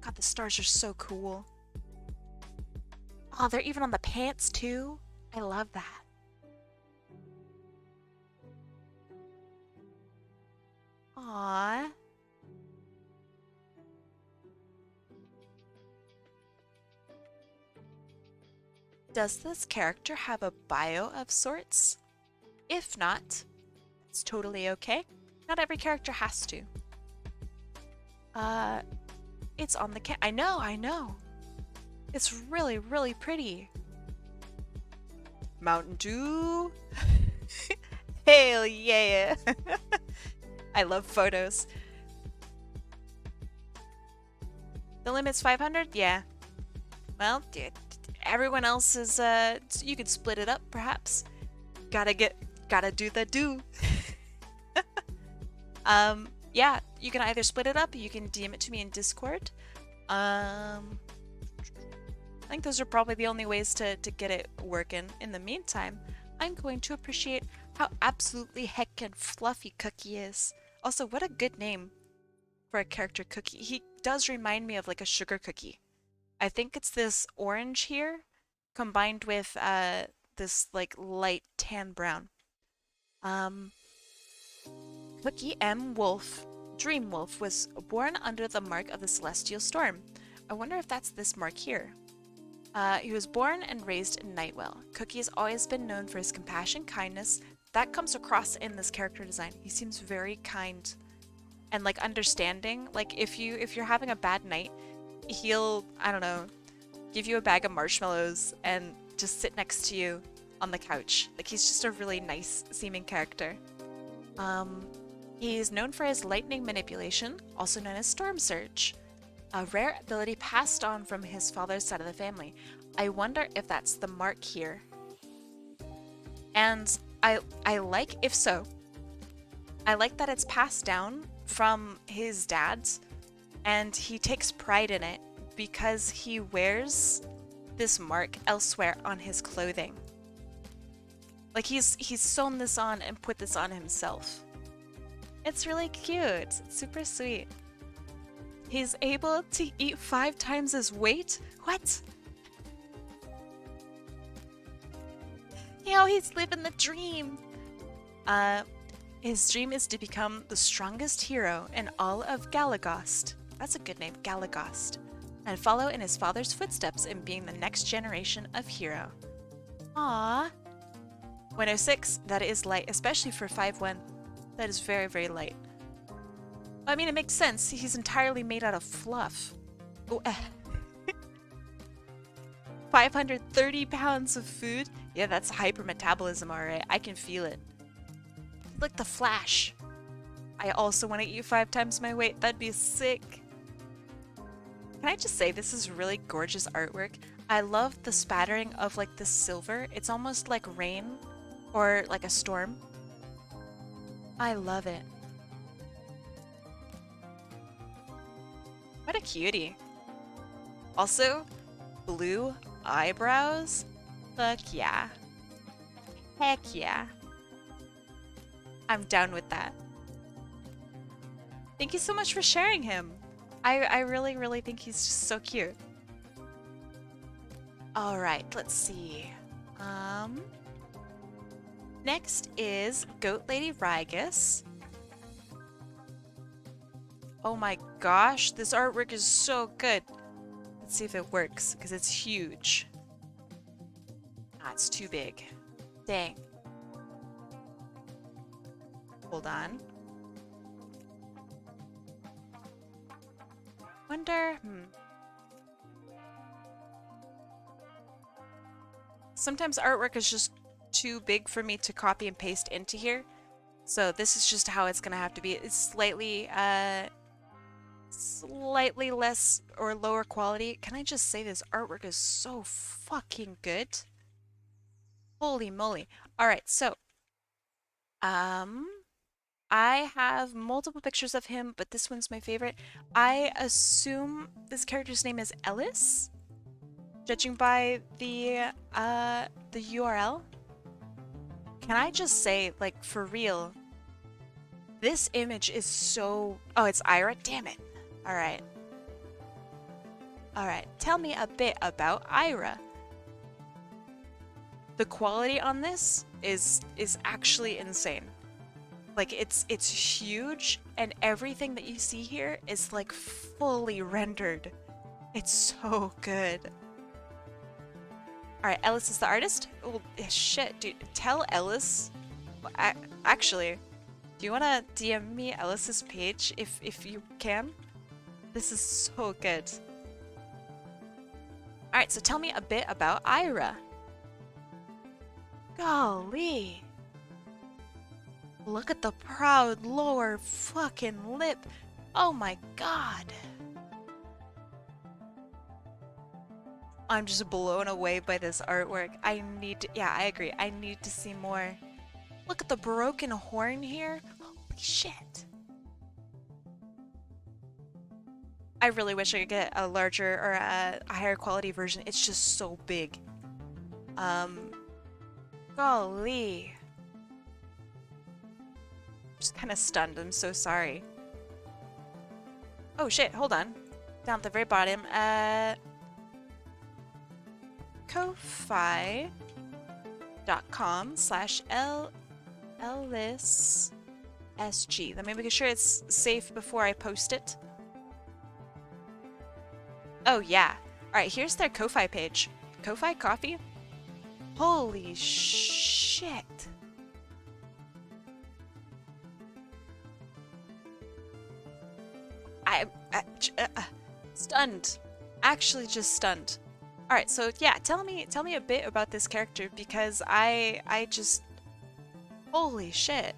God, the stars are so cool. Oh, they're even on the pants too. I love that. Aww. Does this character have a bio of sorts? If not, it's totally okay. Not every character has to. It's on the I know. It's really, really pretty. Mountain Dew. Hell yeah. I love photos. The limit's 500? Yeah. Well, everyone else is, you could split it up, perhaps. Gotta do the do. Yeah, you can either split it up, you can DM it to me in Discord. I think those are probably the only ways to get it working. In the meantime, I'm going to appreciate how absolutely heckin' fluffy Cookie is. Also, what a good name for a character, Cookie. He does remind me of like a sugar cookie. I think it's this orange here combined with this like light tan brown. Cookie M. Wolf, Dream Wolf, was born under the mark of the Celestial Storm. I wonder if that's this mark here. He was born and raised in Nightwell. Cookie has always been known for his compassion, kindness. That comes across in this character design. He seems very kind and like understanding. Like if you're having a bad night, he'll, I don't know, give you a bag of marshmallows and just sit next to you on the couch. Like he's just a really nice seeming character. He's known for his lightning manipulation, also known as Storm Surge, a rare ability passed on from his father's side of the family. I wonder if that's the mark here. And I like, if so, I like that it's passed down from his dad's and he takes pride in it because he wears this mark elsewhere on his clothing. Like he's sewn this on and put this on himself. It's really cute. It's super sweet. He's able to eat 5 times his weight? What? Yo, he's living the dream. His dream is to become the strongest hero in all of Galagost. That's a good name, Galagost. And follow in his father's footsteps in being the next generation of hero. Aww. 106, that is light, especially for 5'1". That is very, very light. I mean, it makes sense. He's entirely made out of fluff. Oh, 530 pounds of food? Yeah, that's hypermetabolism, alright. I can feel it. Like the Flash. I also want to eat 5 times my weight. That'd be sick. Can I just say, this is really gorgeous artwork. I love the spattering of like the silver. It's almost like rain or like a storm. I love it. What a cutie. Also, blue eyebrows? Fuck yeah. Heck yeah. I'm down with that. Thank you so much for sharing him. I really, really think he's just so cute. Alright, let's see. Next is Goat Lady Rygus. Oh my gosh, this artwork is so good. Let's see if it works, because it's huge. Ah, it's too big. Dang. Hold on. Wonder, Sometimes artwork is just too big for me to copy and paste into here. So this is just how it's gonna have to be. It's slightly less or lower quality. Can I just say this artwork is so fucking good? Holy moly. Alright, so I have multiple pictures of him, but this one's my favorite. I assume this character's name is Ellis, judging by the URL. Can I just say, like, for real, this image is so... Oh, it's Ira? Damn it. Alright. Alright, tell me a bit about Ira. The quality on this is actually insane. Like, it's huge, and everything that you see here is, like, fully rendered. It's so good. Alright, Ellis is the artist? Oh, shit, dude. Tell Ellis... Actually, do you want to DM me Ellis's page if you can? This is so good. Alright, so tell me a bit about Ira. Golly. Look at the proud lower fucking lip. Oh my god. I'm just blown away by this artwork. I need to, yeah, I agree. I need to see more. Look at the broken horn here. Holy shit. I really wish I could get a larger or a higher quality version. It's just so big. Golly. Just kind of stunned. I'm so sorry. Oh shit, hold on. Down at the very bottom, ko-fi.com/LLisSG. Let me make sure it's safe before I post it. Oh yeah. Alright, here's their Ko-fi page. Ko-fi coffee? Holy shit. I'm stunned. Actually just stunned. Alright, so yeah, tell me a bit about this character, because I just... Holy shit.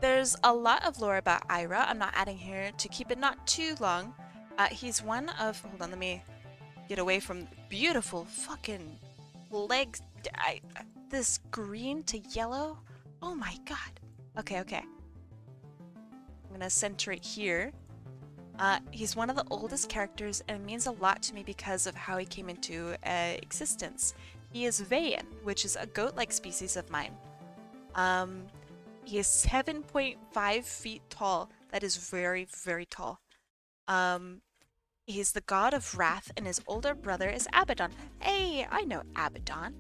There's a lot of lore about Ira. I'm not adding here to keep it not too long. He's one of... Hold on, let me get away from beautiful fucking legs. This green to yellow. Oh my god. Okay, okay. I'm gonna center it here. He's one of the oldest characters, and it means a lot to me because of how he came into existence. He is Vayan, which is a goat-like species of mine. He is 7.5 feet tall. That is very, very tall. He's the god of wrath, and his older brother is Abaddon. Hey, I know Abaddon.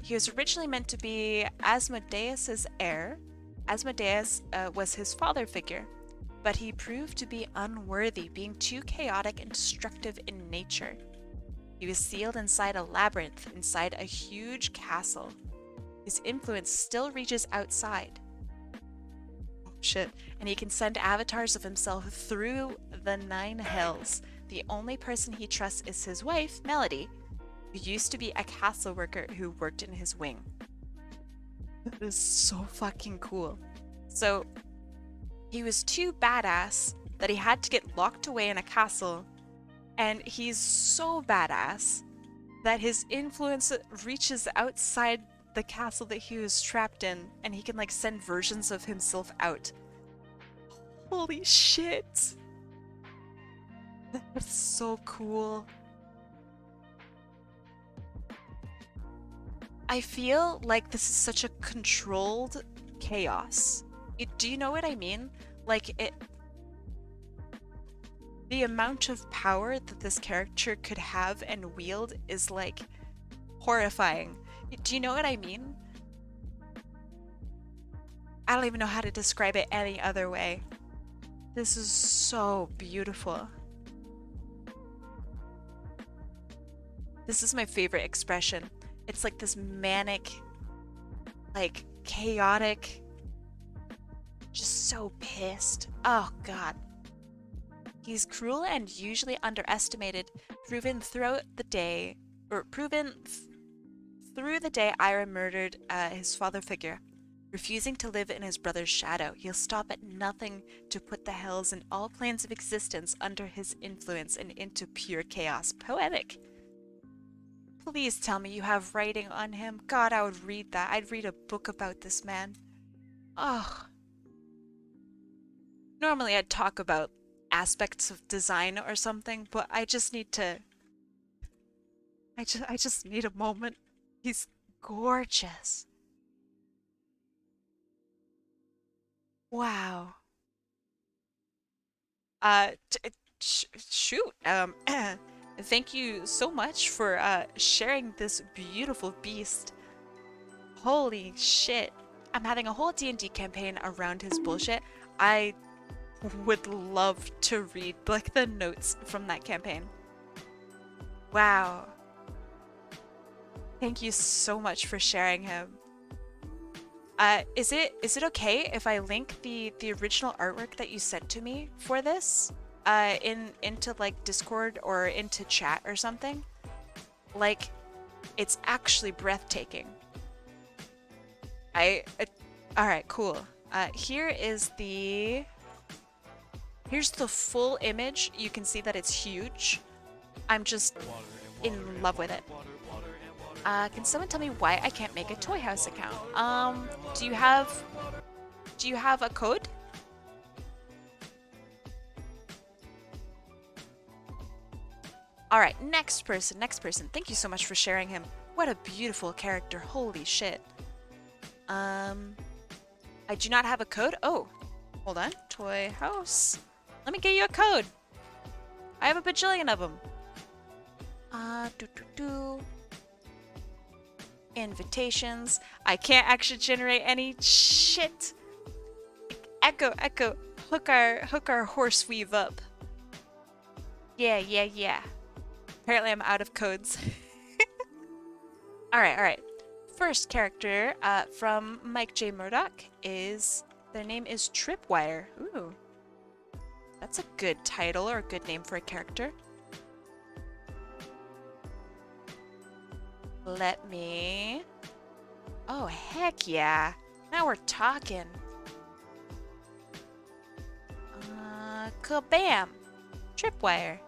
He was originally meant to be Asmodeus's heir. Asmodeus was his father figure, but he proved to be unworthy, being too chaotic and destructive in nature. He was sealed inside a labyrinth, inside a huge castle. His influence still reaches outside. Oh shit. And he can send avatars of himself through the 9 hells. The only person he trusts is his wife, Melody, who used to be a castle worker who worked in his wing. That is so fucking cool. So, he was too badass that he had to get locked away in a castle, and he's so badass that his influence reaches outside the castle that he was trapped in, and he can like send versions of himself out. Holy shit! That's so cool. I feel like this is such a controlled chaos. Do you know what I mean? Like the amount of power that this character could have and wield is like horrifying. Do you know what I mean? I don't even know how to describe it any other way. This is so beautiful. This is my favorite expression. It's like this manic, like chaotic, just so pissed. Oh god. He's cruel and usually underestimated, proven throughout the day, or proven through the day Ira murdered his father figure. Refusing to live in his brother's shadow, he'll stop at nothing to put the hells and all planes of existence under his influence and into pure chaos. Poetic. Please tell me you have writing on him. God, I would read that. I'd read a book about this man. Oh. Normally I'd talk about aspects of design or something, but I just need to... I just need a moment. He's gorgeous. Wow. Shoot. Thank you so much for sharing this beautiful beast. Holy shit. I'm having a whole D&D campaign around his bullshit. I would love to read like the notes from that campaign. Wow. Thank you so much for sharing him. Is it okay if I link the original artwork that you sent to me for this into like Discord or into chat or something? Like, it's actually breathtaking. All right, cool. Here's the full image. You can see that it's huge. I'm just in love with it. Can someone tell me why I can't make a Toy House account? Do you have a code? All right, next person. Thank you so much for sharing him. What a beautiful character. Holy shit. I do not have a code. Oh, hold on. Toy House. Let me get you a code. I have a bajillion of them. Invitations. I can't actually generate any shit. Echo. Hook our horse weave up. Yeah. Apparently I'm out of codes. All right. First character from Mike J. Murdoch is, their name is Tripwire. Ooh. That's a good title or a good name for a character. Let me... Oh, heck yeah. Now we're talking. Kabam! Tripwire.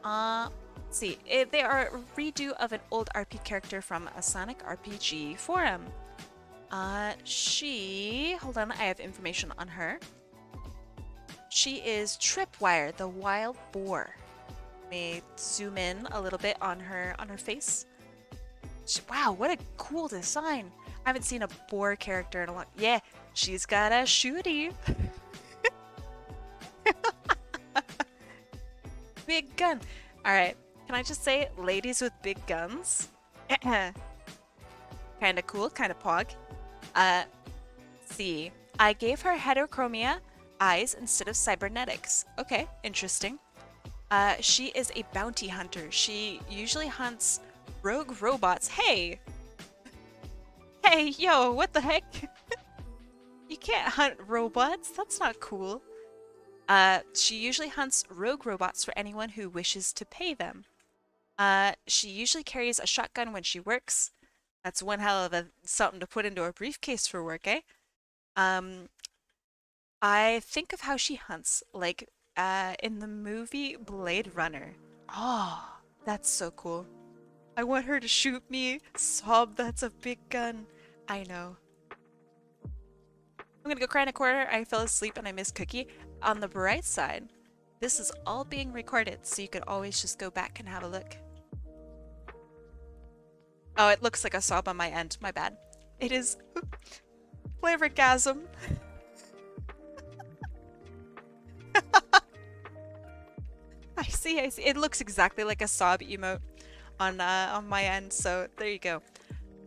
Let's see. They are a redo of an old RP character from a Sonic RPG forum. Hold on, I have information on her. She is Tripwire, the wild boar. Let me zoom in a little bit on her face. Wow, what a cool design. I haven't seen a boar character in a long... Yeah, she's got a shooty. Big gun. All right, can I just say, ladies with big guns? Kinda cool, kinda pog. Uh, see. I gave her heterochromia eyes instead of cybernetics. Okay, interesting. She is a bounty hunter. She usually hunts rogue robots. Hey! Hey, yo, what the heck? You can't hunt robots. That's not cool. She usually hunts rogue robots for anyone who wishes to pay them. She usually carries a shotgun when she works. That's one hell of a something to put into a briefcase for work, eh? Um, I think of how she hunts, like in the movie Blade Runner. Oh, that's so cool. I want her to shoot me. Sob, that's a big gun. I know. I'm gonna go cry in a corner. I fell asleep and I missed Cookie. On the bright side, this is all being recorded, so you could always just go back and have a look. Oh, it looks like a sob on my end. My bad. It is flavorgasm. I see. It looks exactly like a sob emote on my end, so there you go.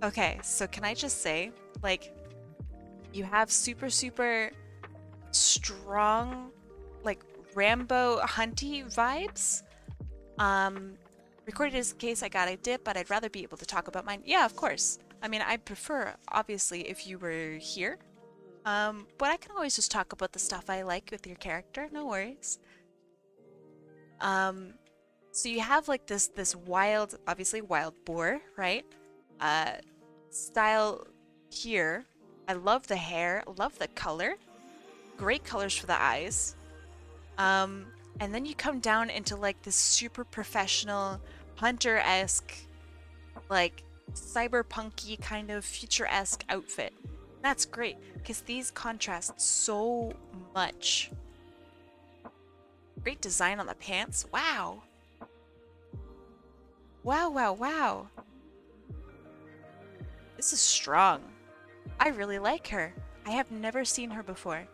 Okay, so can I just say, like, you have super strong, like, Rambo hunty vibes. Recorded as in case I got a dip, but I'd rather be able to talk about mine. Yeah, of course. I mean, I'd prefer, obviously, if you were here. But I can always just talk about the stuff I like with your character. No worries. So you have like this wild, obviously wild boar, right? Style here. I love the hair, love the color. Great colors for the eyes. And then you come down into like this super professional, hunter-esque, like cyberpunky kind of future-esque outfit. That's great because these contrast so much. Great design on the pants. Wow. Wow, wow, wow. This is strong. I really like her. I have never seen her before.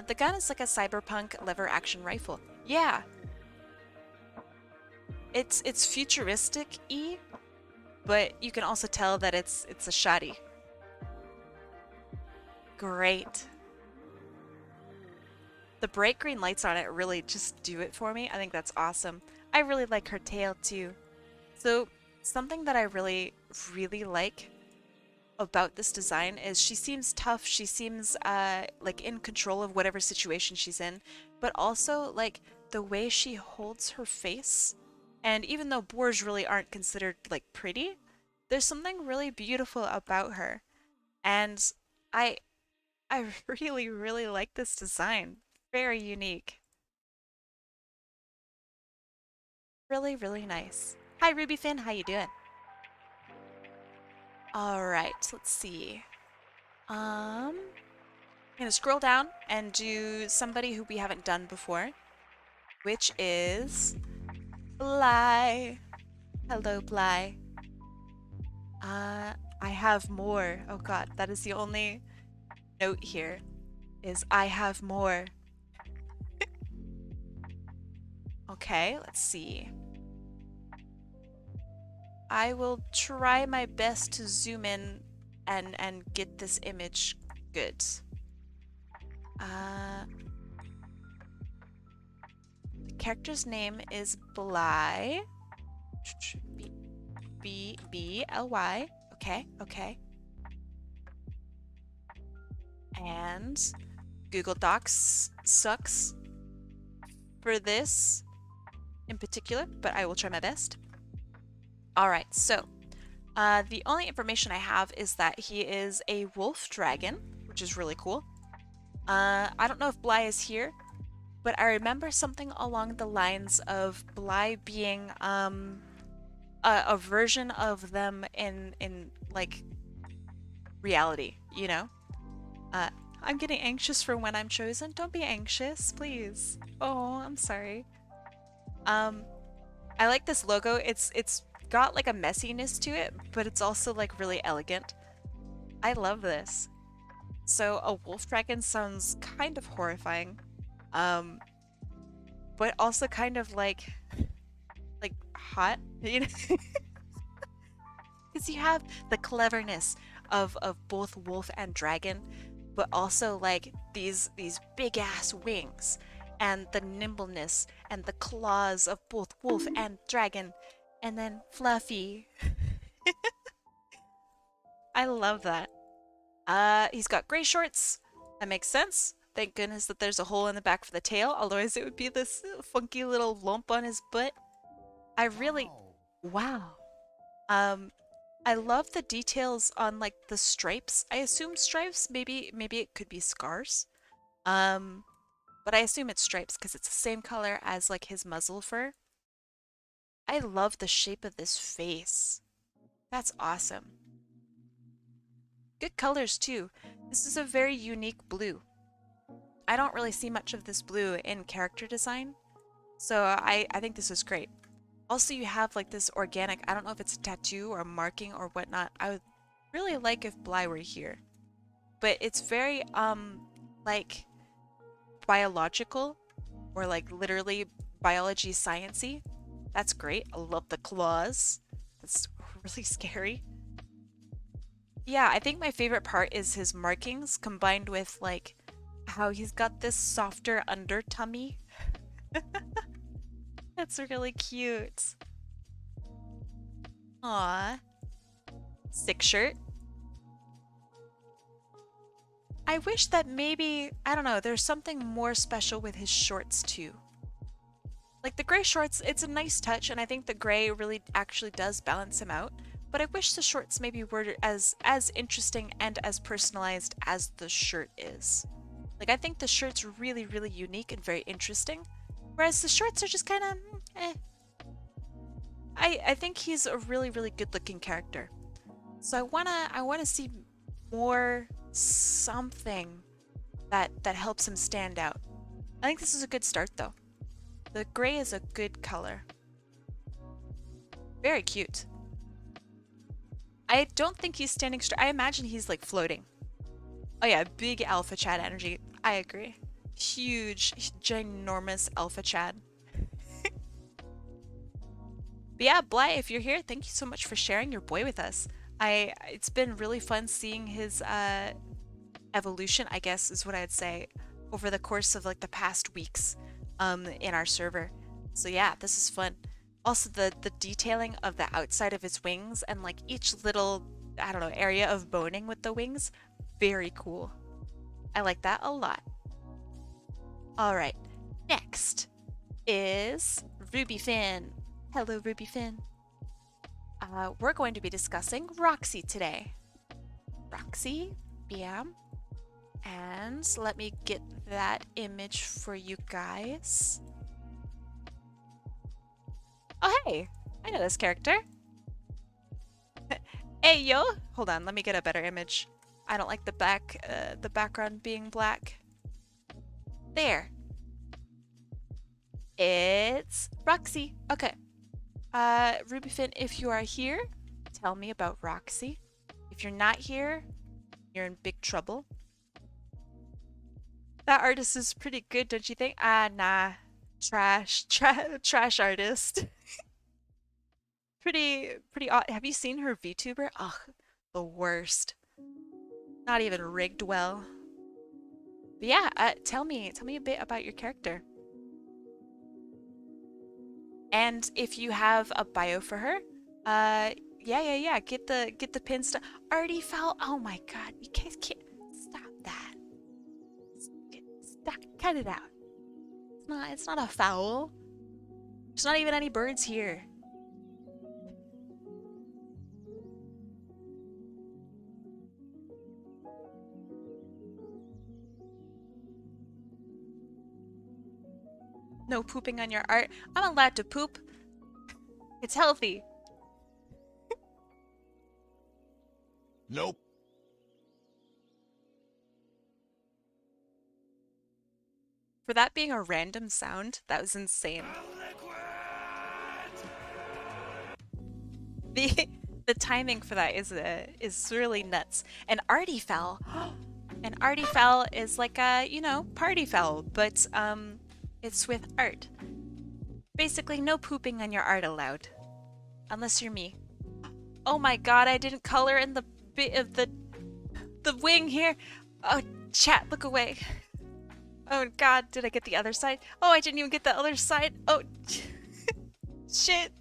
The gun is like a cyberpunk lever action rifle. Yeah. It's futuristic-y, but you can also tell that it's a shotty. Great. The bright green lights on it really just do it for me. I think that's awesome. I really like her tail too. So something that I really like about this design is she seems tough. She seems like in control of whatever situation she's in, but also like the way she holds her face. And even though boars really aren't considered like pretty, there's something really beautiful about her. And I I really like this design. Very unique. Really nice. Hi Ruby Finn, how you doing? All right, let's see. I'm gonna scroll down and do somebody who we haven't done before, which is Bly. Hello, Bly. I have more. Oh god, that is the only note here, is I have more. Okay, let's see. I will try my best to zoom in and get this image good. The character's name is Bly. B-L-Y. Okay. And Google Docs sucks for this in particular, but I will try my best. Alright, so the only information I have is that he is a wolf dragon, which is really cool. I don't know if Bly is here, but I remember something along the lines of Bly being a version of them in like reality, you know? I'm getting anxious for when I'm chosen. Don't be anxious, please. Oh, I'm sorry. I like this logo. It's got like a messiness to it, but it's also like really elegant. I love this. So a wolf dragon sounds kind of horrifying, but also kind of like like hot, you know, because you have the cleverness of both wolf and dragon, but also like these big ass wings and the nimbleness and the claws of both wolf and dragon, and then Fluffy. I love that. He's got gray shorts. That makes sense. Thank goodness that there's a hole in the back for the tail, otherwise it would be this funky little lump on his butt. I really, wow. Um, I love the details on like the stripes. I assume stripes, maybe it could be scars. Um, but I assume it's stripes because it's the same color as like his muzzle fur. I love the shape of this face. That's awesome. Good colors too. This is a very unique blue. I don't really see much of this blue in character design, so I think this is great. Also, you have like this organic, I don't know if it's a tattoo or a marking or whatnot. I would really like if Bly were here. But it's very, like biological or like literally biology sciencey. That's great. I love the claws. That's really scary. Yeah, I think my favorite part is his markings combined with like how he's got this softer under tummy. That's really cute. Aw. Sick shirt. I wish that maybe, I don't know, there's something more special with his shorts too. Like the gray shorts, it's a nice touch, and I think the gray really actually does balance him out. But I wish the shorts maybe were as interesting and as personalized as the shirt is. Like I think the shirt's really, really unique and very interesting, whereas the shorts are just kind of eh. I think he's a really, really good looking character. So I wanna see more something that helps him stand out. I think this is a good start though. The gray is a good color. Very cute. I don't think he's standing straight. I imagine he's like floating. Oh yeah, big alpha Chad energy. I agree. Huge, ginormous alpha Chad. But yeah, Bly, if you're here, thank you so much for sharing your boy with us. It's been really fun seeing his evolution, I guess is what I'd say, over the course of like the past weeks in our server. So yeah, this is fun. Also the detailing of the outside of his wings and like each little, I don't know, area of boning with the wings, very cool. I like that a lot. All right, next is Ruby Finn. Hello, Ruby Finn. We're going to be discussing Roxy today. Roxy, bam. And let me get that image for you guys. Oh, hey, I know this character. Hey, yo. Hold on, let me get a better image. I don't like the background being black. There. It's Roxy. Okay. Ruby Finn, if you are here, tell me about Roxy. If you're not here, you're in big trouble. That artist is pretty good, don't you think? Ah, nah. Trash artist. pretty odd. Have you seen her VTuber? Ugh, the worst. Not even rigged well. But yeah, tell me a bit about your character. And if you have a bio for her, yeah. Get the pin stuff. Already foul. Oh my god, you guys can't stop that. Stop, cut it out. It's not a foul. There's not even any birds here. No pooping on your art. I'm allowed to poop. It's healthy. Nope. For that being a random sound, that was insane. The timing for that is really nuts. And Artie Fowl. And Artie Fowl is like a, you know, party fowl, but it's with art. Basically, no pooping on your art allowed. Unless you're me. Oh my god, I didn't color in the bit of the wing here. Oh, chat, look away. Oh god, did I get the other side? Oh, I didn't even get the other side. Oh, shit.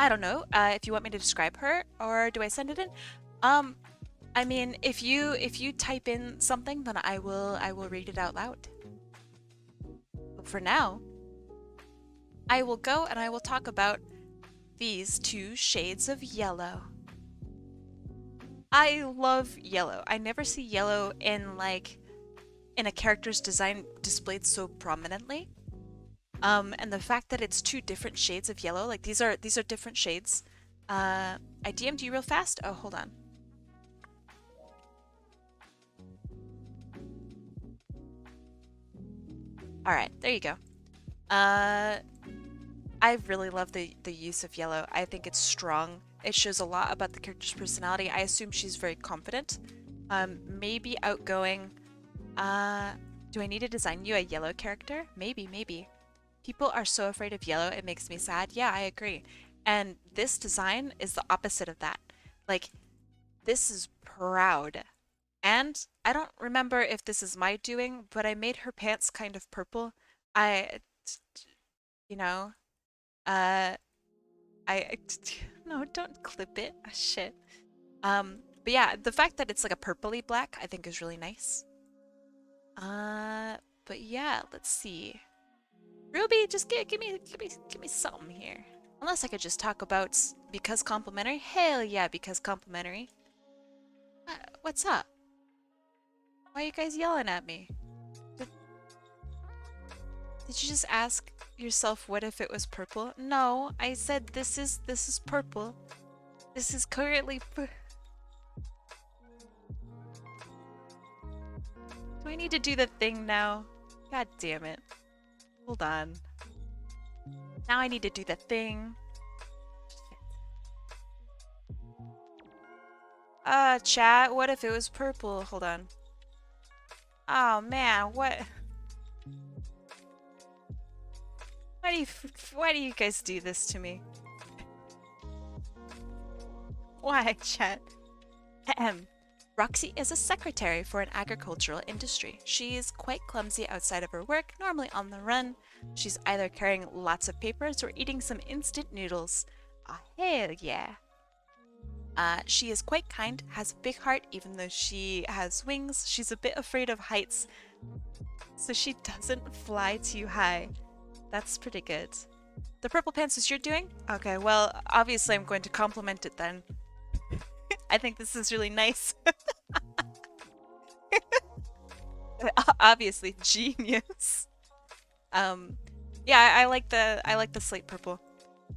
I don't know if you want me to describe her or do I send it in? I mean, if you type in something, then I will read it out loud. But for now, I will go and I will talk about these two shades of yellow. I love yellow. I never see yellow in a character's design displayed so prominently. And the fact that it's two different shades of yellow, like these are different shades. I DM'd you real fast. Oh, hold on. All right, there you go. I really love the use of yellow. I think it's strong. It shows a lot about the character's personality. I assume she's very confident. Maybe outgoing. Do I need to design you a yellow character? Maybe, maybe. People are so afraid of yellow, it makes me sad. Yeah, I agree. And this design is the opposite of that. Like, this is proud. And I don't remember if this is my doing, but I made her pants kind of purple. I, you know, uh, no, don't clip it. Ah, shit. But yeah, the fact that it's like a purpley black, I think is really nice. But yeah, let's see. Ruby, just give me something here. Unless I could just talk about because complimentary. Hell yeah, because complimentary. What's up? Why are you guys yelling at me? Did you just ask yourself what if it was purple? No, I said this is purple. This is currently Do I need to do the thing now? God damn it. Hold on. Now I need to do the thing. Chat, what if it was purple? Hold on. Oh man, what? Why do you guys do this to me? Why, chat? Ahem. Roxy is a secretary for an agricultural industry. She is quite clumsy outside of her work, normally on the run. She's either carrying lots of papers or eating some instant noodles. Ah, hell yeah. She is quite kind, has a big heart even though she has wings. She's a bit afraid of heights, so she doesn't fly too high. That's pretty good. The purple pants is you're doing? Okay, well, obviously I'm going to compliment it then. I think this is really nice. Obviously, genius. Yeah, I like the slate purple.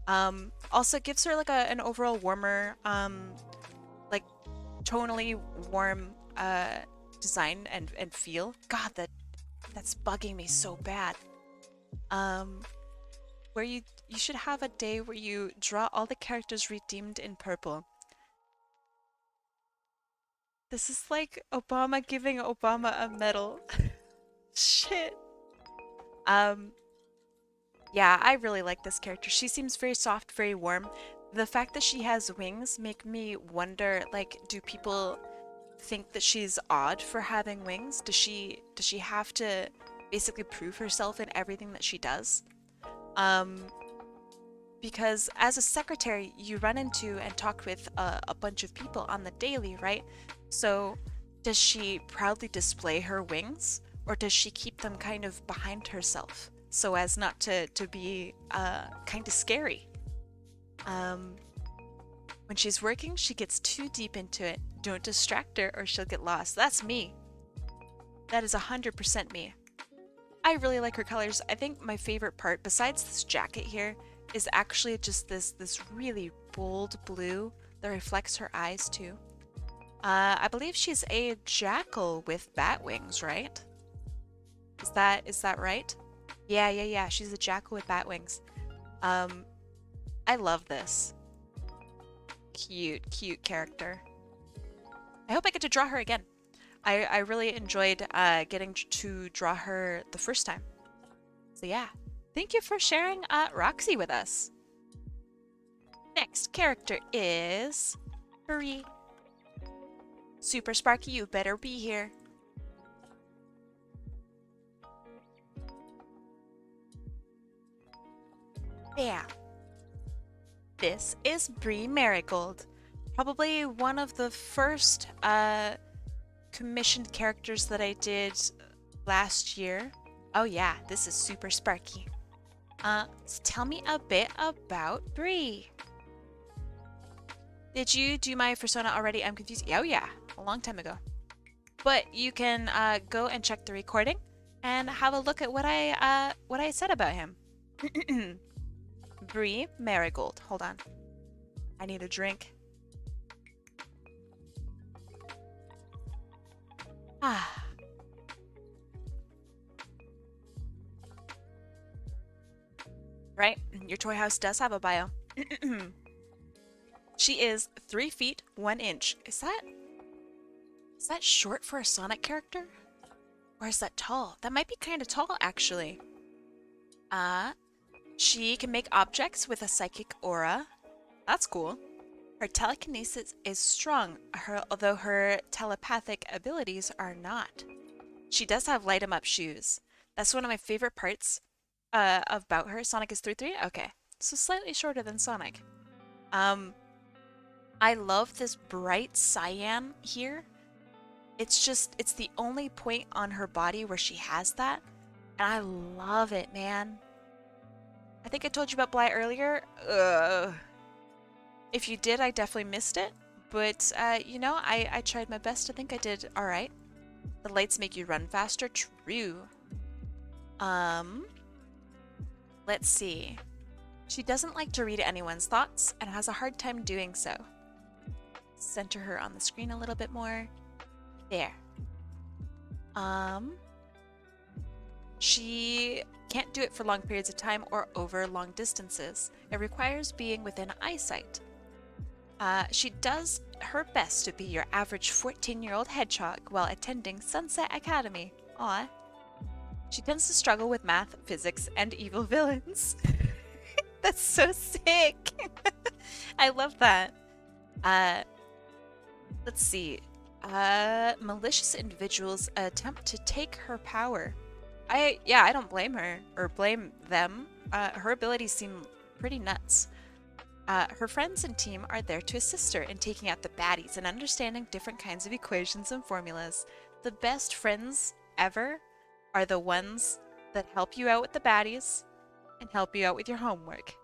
Also it gives her like an overall warmer, like tonally warm design and feel. God, that's bugging me so bad. Where you should have a day where you draw all the characters redeemed in purple. This is like Obama giving Obama a medal. Shit. Yeah, I really like this character. She seems very soft, very warm. The fact that she has wings make me wonder, like, do people think that she's odd for having wings? Does she have to basically prove herself in everything that she does? Because as a secretary, you run into and talk with a bunch of people on the daily, right? So does she proudly display her wings, or does she keep them kind of behind herself so as not to be kind of scary? When she's working, she gets too deep into it. Don't distract her or she'll get lost. That's me. That is 100% me. I really like her colors. I think my favorite part, besides this jacket here, is actually just this really bold blue that reflects her eyes too. I believe she's a jackal with bat wings, right? Is that right? Yeah. She's a jackal with bat wings. I love this. Cute character. I hope I get to draw her again. I really enjoyed getting to draw her the first time. So yeah, thank you for sharing Roxy with us. Next character is Bree. Super Sparky, you better be here. Yeah. This is Bree Marigold. Probably one of the first commissioned characters that I did last year. Oh yeah, this is super Sparky. So tell me a bit about Bree. Did you do my persona already? I'm confused. Oh yeah, a long time ago. But you can go and check the recording and have a look at what I said about him. Bree Marigold. Hold on. I need a drink. Ah. Right? Your toy house does have a bio. She is 3 feet 1 inch. Is that short for a Sonic character? Or is that tall? That might be kind of tall, actually. She can make objects with a psychic aura. That's cool. Her telekinesis is strong, although her telepathic abilities are not. She does have light 'em up shoes. That's one of my favorite parts about her. Sonic is 3'3"? Okay. So slightly shorter than Sonic. I love this bright cyan here. It's the only point on her body where she has that. And I love it, man. I think I told you about Bly earlier. If you did, I definitely missed it. But, you know, I tried my best. I think I did alright. The lights make you run faster. True. Let's see. She doesn't like to read anyone's thoughts and has a hard time doing so. Center her on the screen a little bit more. There. She can't do it for long periods of time or over long distances. It requires being within eyesight. She does her best to be your average 14-year-old hedgehog while attending Sunset Academy. Aw. She tends to struggle with math, physics, and evil villains. That's so sick. I love that. Let's see. Malicious individuals attempt to take her power. I don't blame her or blame them. Her abilities seem pretty nuts. Her friends and team are there to assist her in taking out the baddies and understanding different kinds of equations and formulas. The best friends ever are the ones that help you out with the baddies and help you out with your homework.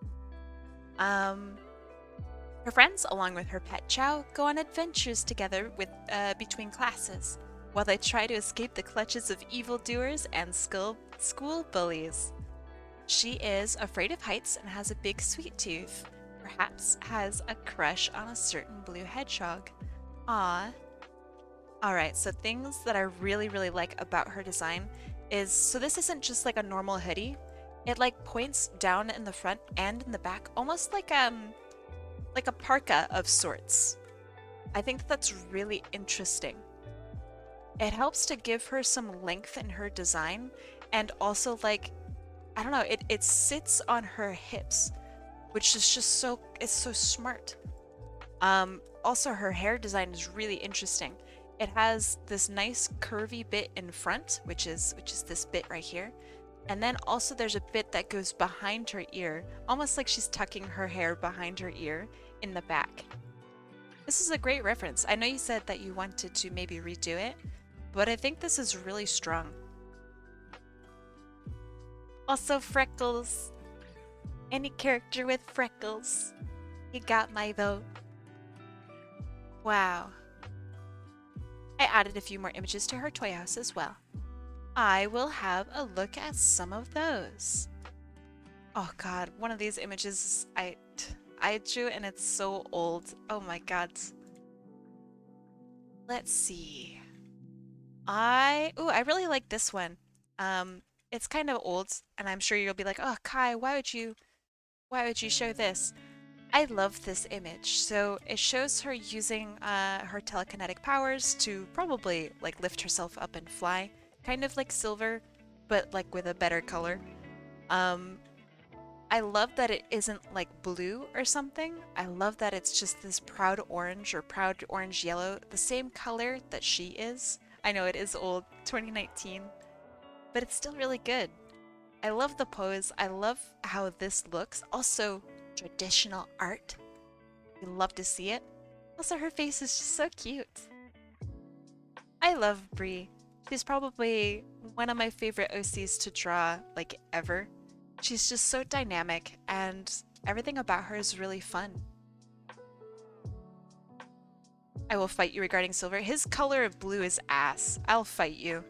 Her friends, along with her pet Chow, go on adventures together between classes, while they try to escape the clutches of evildoers and school bullies. She is afraid of heights and has a big sweet tooth. Perhaps has a crush on a certain blue hedgehog. Ah. Alright, so things that I really, really like about her design is, so this isn't just like a normal hoodie. It like points down in the front and in the back, almost like a parka of sorts. I think that's really interesting. It helps to give her some length in her design, and also like, I don't know, it sits on her hips, which is just so smart. Also her hair design is really interesting. It has this nice curvy bit in front, which is this bit right here. And then also there's a bit that goes behind her ear, almost like she's tucking her hair behind her ear in the back. This is a great reference. I know you said that you wanted to maybe redo it, but I think this is really strong. Also freckles. Any character with freckles. You got my vote. Wow. I added a few more images to her toy house as well. I will have a look at some of those. Oh god, one of these images I drew and it's so old. Oh my god. Let's see. I really like this one. It's kind of old and I'm sure you'll be like, "Oh, Kai, why would you show this?" I love this image. So it shows her using her telekinetic powers to probably like lift herself up and fly. Kind of like Silver, but like with a better color. Um, I love that it isn't like blue or something. I love that it's just this proud orange or proud orange yellow, the same color that she is. I know it is old, 2019, but it's still really good. I love the pose. I love how this looks. Also, traditional art. You love to see it. Also, her face is just so cute. I love Brie. She's probably one of my favorite OCs to draw, like, ever. She's just so dynamic, and everything about her is really fun. I will fight you regarding Silver. His color of blue is ass. I'll fight you.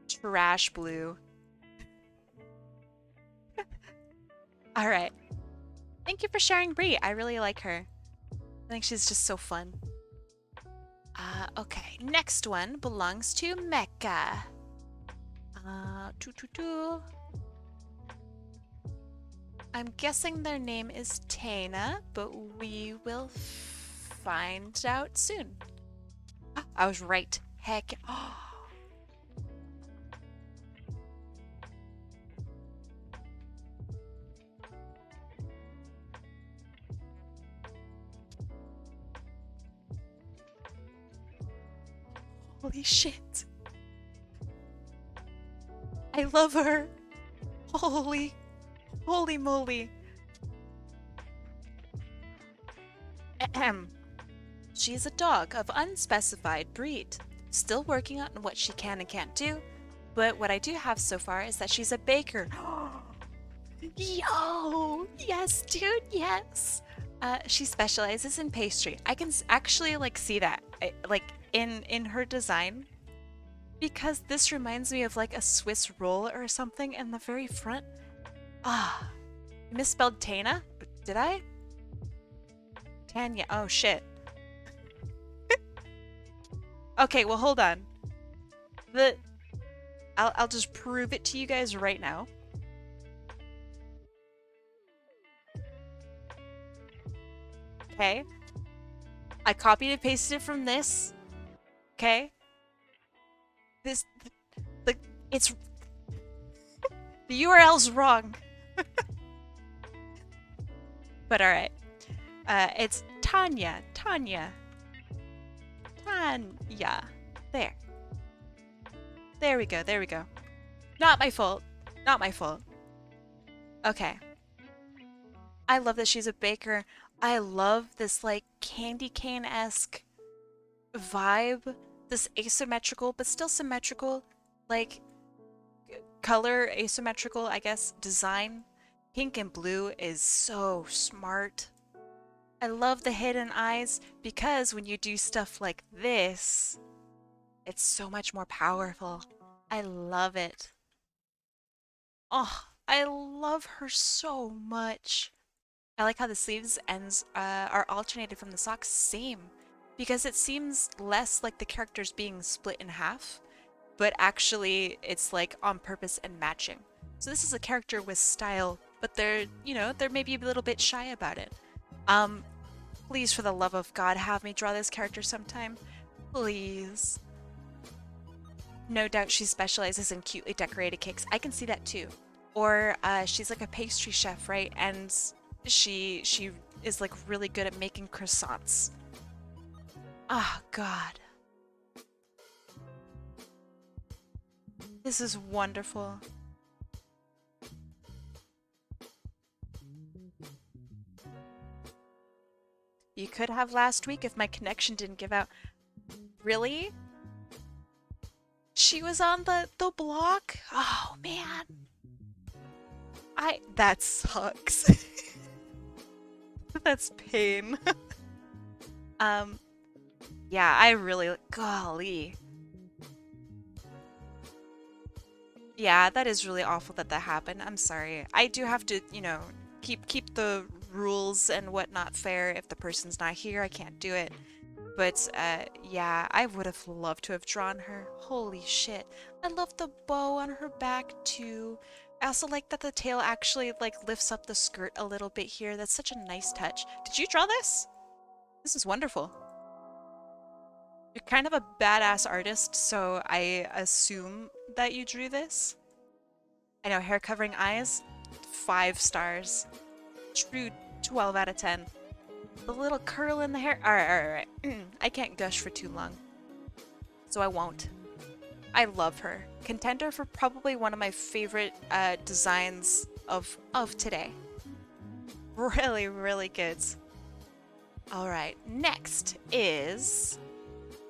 Trash blue. Alright. Thank you for sharing Brie. I really like her. I think she's just so fun. Okay. Next one belongs to Mecca. I'm guessing their name is Tana, but we will find out soon. Ah, I was right. Heck. Holy shit. I love her. Holy moly. Ahem. She is a dog of unspecified breed. Still working on what she can and can't do, but what I do have so far is that she's a baker. Yo! Yes, dude, yes! She specializes in pastry. I can actually, like, see that, like, in her design. Because this reminds me of, like, a Swiss roll or something in the very front. Ah. Misspelled Tana? Did I? Tanya. Oh, shit. Okay, well, hold on. I'll just prove it to you guys right now. Okay. I copied and pasted it from this. Okay. It's the URL's wrong. But alright. It's Tanya. There. There we go. Not my fault. Okay. I love that she's a baker. I love this, like, candy cane-esque vibe. This asymmetrical, but still symmetrical, like, color asymmetrical, I guess, design. Pink and blue is so smart. I love the hidden eyes because when you do stuff like this, it's so much more powerful. I love it. Oh, I love her so much. I like how the sleeves ends are alternated from the socks. Same. Because it seems less like the character's being split in half, but actually it's like on purpose and matching. So this is a character with style, but they're maybe a little bit shy about it. Please, for the love of God, have me draw this character sometime. Please. No doubt she specializes in cutely decorated cakes. I can see that too. Or she's like a pastry chef, right? And she is like really good at making croissants. Ah, God. This is wonderful. You could have last week if my connection didn't give out. Really? She was on the block? Oh, man. That sucks. That's pain. Yeah, I really, golly. Yeah, that is really awful that happened. I'm sorry. I do have to, keep the rules and whatnot fair. If the person's not here, I can't do it. But, yeah, I would have loved to have drawn her. Holy shit. I love the bow on her back, too. I also like that the tail actually, like, lifts up the skirt a little bit here. That's such a nice touch. Did you draw this? This is wonderful. You're kind of a badass artist, so I assume that you drew this. I know, hair covering eyes, 5 stars. True 12 out of 10. The little curl in the hair. Alright. I can't gush for too long, so I won't. I love her. Contender for probably one of my favorite designs of today. Really, really good. Alright, next is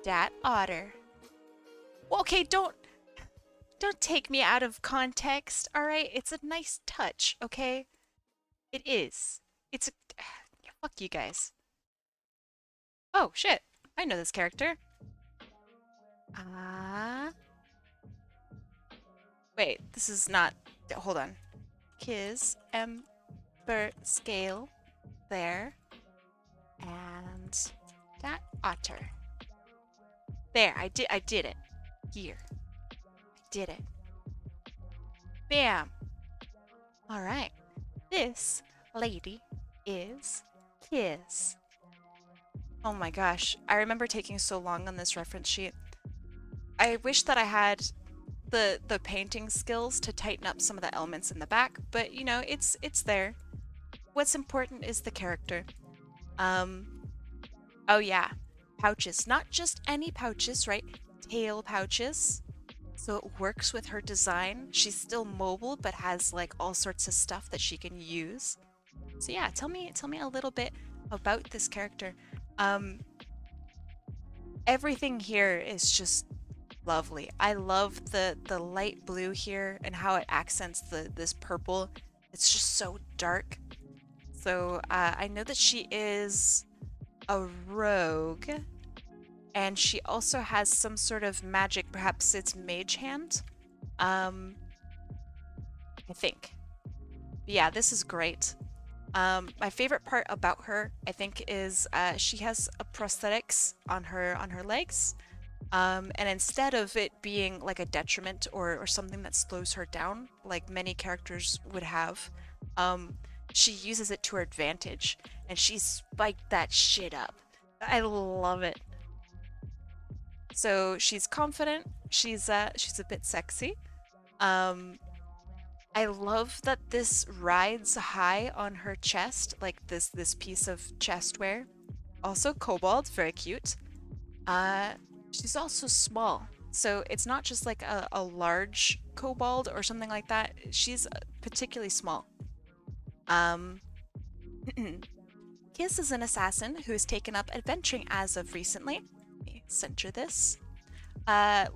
Dat Otter. Okay, don't take me out of context, alright? It's a nice touch, okay? It is. It's a... Fuck you guys. Oh, shit. I know this character. Wait, this is not... Hold on. Kiz, Ember, Scale, there. And that otter. There, I did it. Here. I did it. Bam. Alright. This lady is Kiz. Oh my gosh. I remember taking so long on this reference sheet. I wish that I had the painting skills to tighten up some of the elements in the back, but you know, it's there. What's important is the character. Oh yeah, pouches. Not just any pouches, right? Tail pouches. So it works with her design. She's still mobile, but has like all sorts of stuff that she can use. So yeah, tell me a little bit about this character. Everything here is just lovely. I love the light blue here and how it accents this purple. It's just so dark. So I know that she is a rogue, and she also has some sort of magic. Perhaps it's mage hand. I think. But yeah, this is great. My favorite part about her, I think, is she has a prosthetics on her legs. And instead of it being like a detriment or something that slows her down, like many characters would have, she uses it to her advantage, and she spiked that shit up. I love it. So she's confident. She's a bit sexy. I love that this rides high on her chest, like this piece of chest wear. Also kobold, very cute. She's also small, so it's not just like a large kobold or something like that. She's particularly small. Kiss is an assassin who has taken up adventuring as of recently. Let me center this.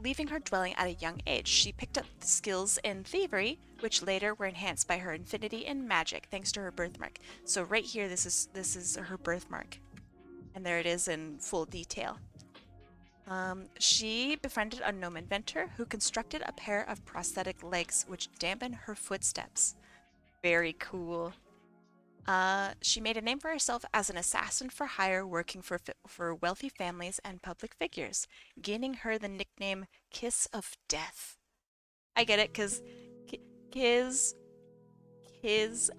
Leaving her dwelling at a young age, she picked up the skills in thievery, which later were enhanced by her affinity in magic, thanks to her birthmark. So right here, this is her birthmark, and there it is in full detail. She befriended a gnome inventor who constructed a pair of prosthetic legs which dampen her footsteps. Very cool. She made a name for herself as an assassin for hire working for wealthy families and public figures, gaining her the nickname Kiss of Death. I get it, because Kiss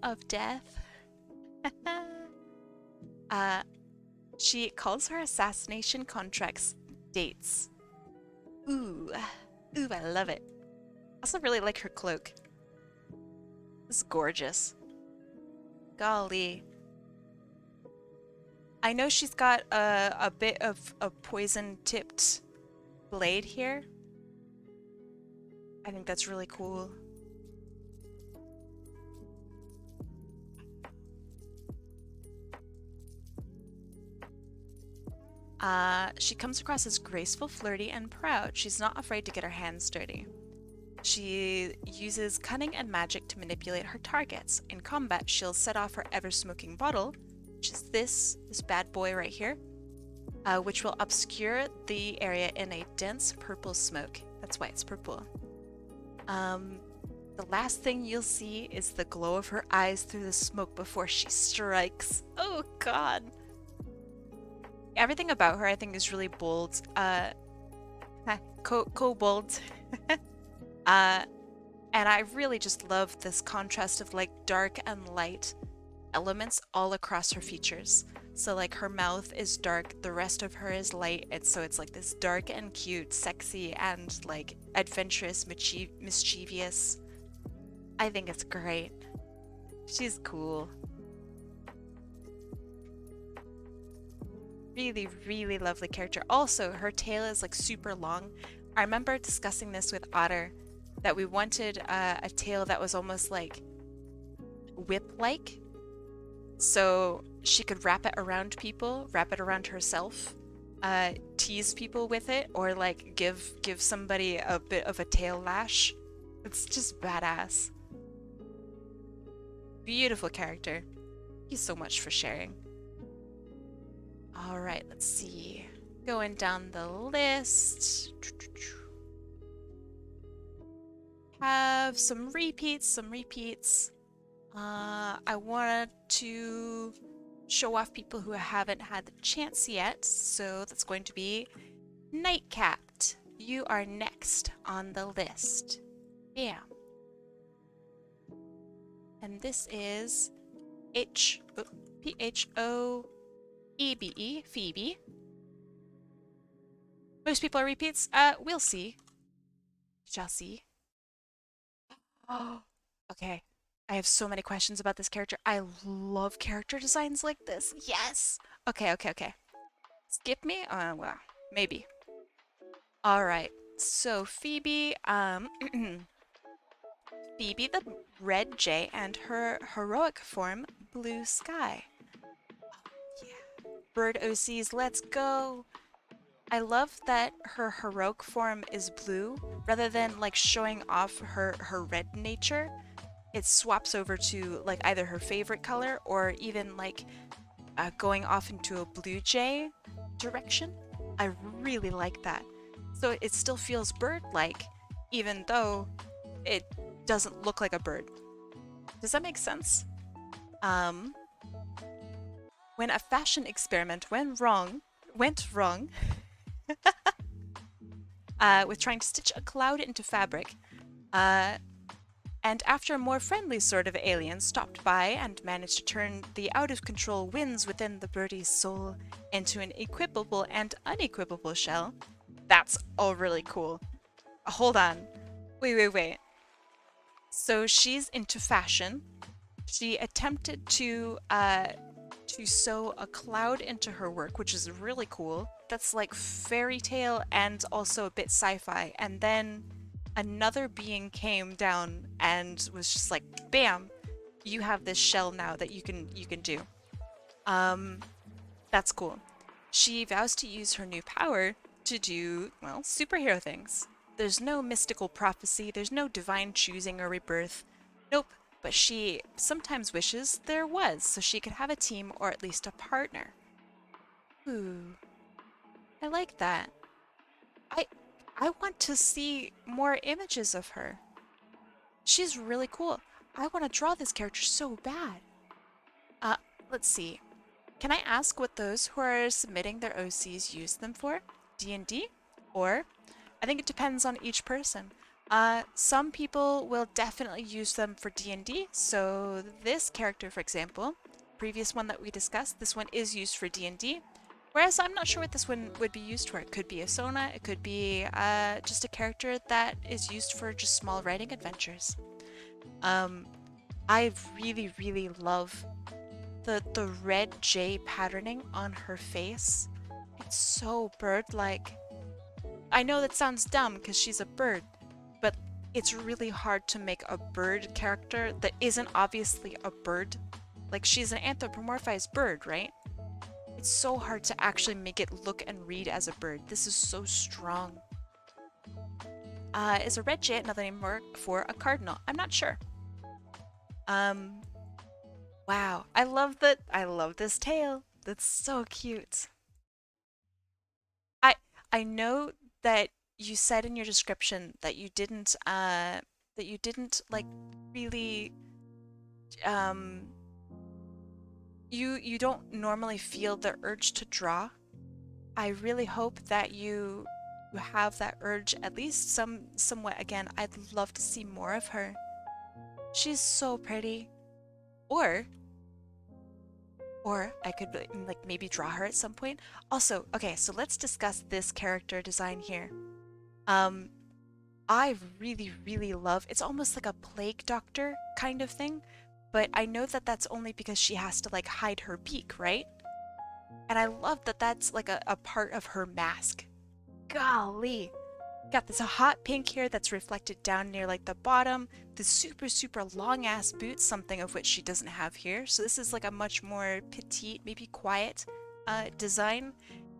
of Death. She calls her assassination contracts dates. Ooh, I love it. I also really like her cloak. This is gorgeous. Golly. I know she's got a bit of a poison-tipped blade here. I think that's really cool. She comes across as graceful, flirty, and proud. She's not afraid to get her hands dirty. She uses cunning and magic to manipulate her targets. In combat, she'll set off her ever-smoking bottle, which is this bad boy right here, which will obscure the area in a dense purple smoke. That's why it's purple. The last thing you'll see is the glow of her eyes through the smoke before she strikes. Oh god. Everything about her I think is really bold. Kobold. And I really just love this contrast of like dark and light elements all across her features. So like her mouth is dark, the rest of her is light, and so it's like this dark and cute, sexy, and like adventurous, mischievous. I think it's great. She's cool. Really, really lovely character. Also, her tail is like super long. I remember discussing this with Otter, that we wanted a tail that was almost like whip-like. So she could wrap it around people, wrap it around herself, tease people with it, or like give somebody a bit of a tail lash. It's just badass. Beautiful character. Thank you so much for sharing. All right, let's see. Going down the list. Have some repeats, I wanted to show off people who haven't had the chance yet, so that's going to be Nightcapped. You are next on the list. Bam. And this is Phoebe, Phoebe. Most people are repeats. We'll see. Shall see. Oh, okay. I have so many questions about this character. I love character designs like this. Yes! Okay. Skip me? Well, maybe. Alright. So, Phoebe, Phoebe the Red Jay and her heroic form, Blue Sky. Yeah. Bird OCs, let's go! I love that her heroic form is blue, rather than like showing off her red nature. It swaps over to like either her favorite color or even like going off into a blue jay direction. I really like that. So it still feels bird-like, even though it doesn't look like a bird. Does that make sense? When a fashion experiment went wrong, with trying to stitch a cloud into fabric, and after a more friendly sort of alien stopped by and managed to turn the out-of-control winds within the birdie's soul into an equipable and unequipable shell. That's all really cool. Hold on. Wait. So she's into fashion. She attempted to sew a cloud into her work, which is really cool. That's like fairy tale and also a bit sci-fi. And then another being came down and was just like, bam, you have this shell now that you can do. That's cool. She vows to use her new power to do, well, superhero things. There's no mystical prophecy, there's no divine choosing or rebirth. Nope, but she sometimes wishes there was, so she could have a team or at least a partner. Ooh, I like that. I want to see more images of her. She's really cool. I want to draw this character so bad. Let's see. Can I ask what those who are submitting their OCs use them for? D&D? Or, I think it depends on each person. Some people will definitely use them for D&D, so this character, for example, previous one that we discussed, this one is used for D&D, whereas I'm not sure what this one would be used for. It could be a Sona, it could be just a character that is used for just small writing adventures. I really, really love the red J patterning on her face. It's so bird-like. I know that sounds dumb because she's a bird, but it's really hard to make a bird character that isn't obviously a bird. Like, she's an anthropomorphized bird, right? It's so hard to actually make it look and read as a bird. This is so strong. Is a red jay another name for a cardinal? I'm not sure. Wow, I love this tail. That's so cute. I know that you said in your description that you didn't like really you don't normally feel the urge to draw. I really hope that you have that urge at least somewhat again. I'd love to see more of her. She's so pretty. Or I could like maybe draw her at some point. Also, okay, so let's discuss this character design here. I really, really love, it's almost like a plague doctor kind of thing, but I know that that's only because she has to like hide her beak, right? And I love that that's like a part of her mask. Golly. Got this hot pink here that's reflected down near like the bottom. The super, super long ass boots, something of which she doesn't have here. So this is like a much more petite, maybe quiet design.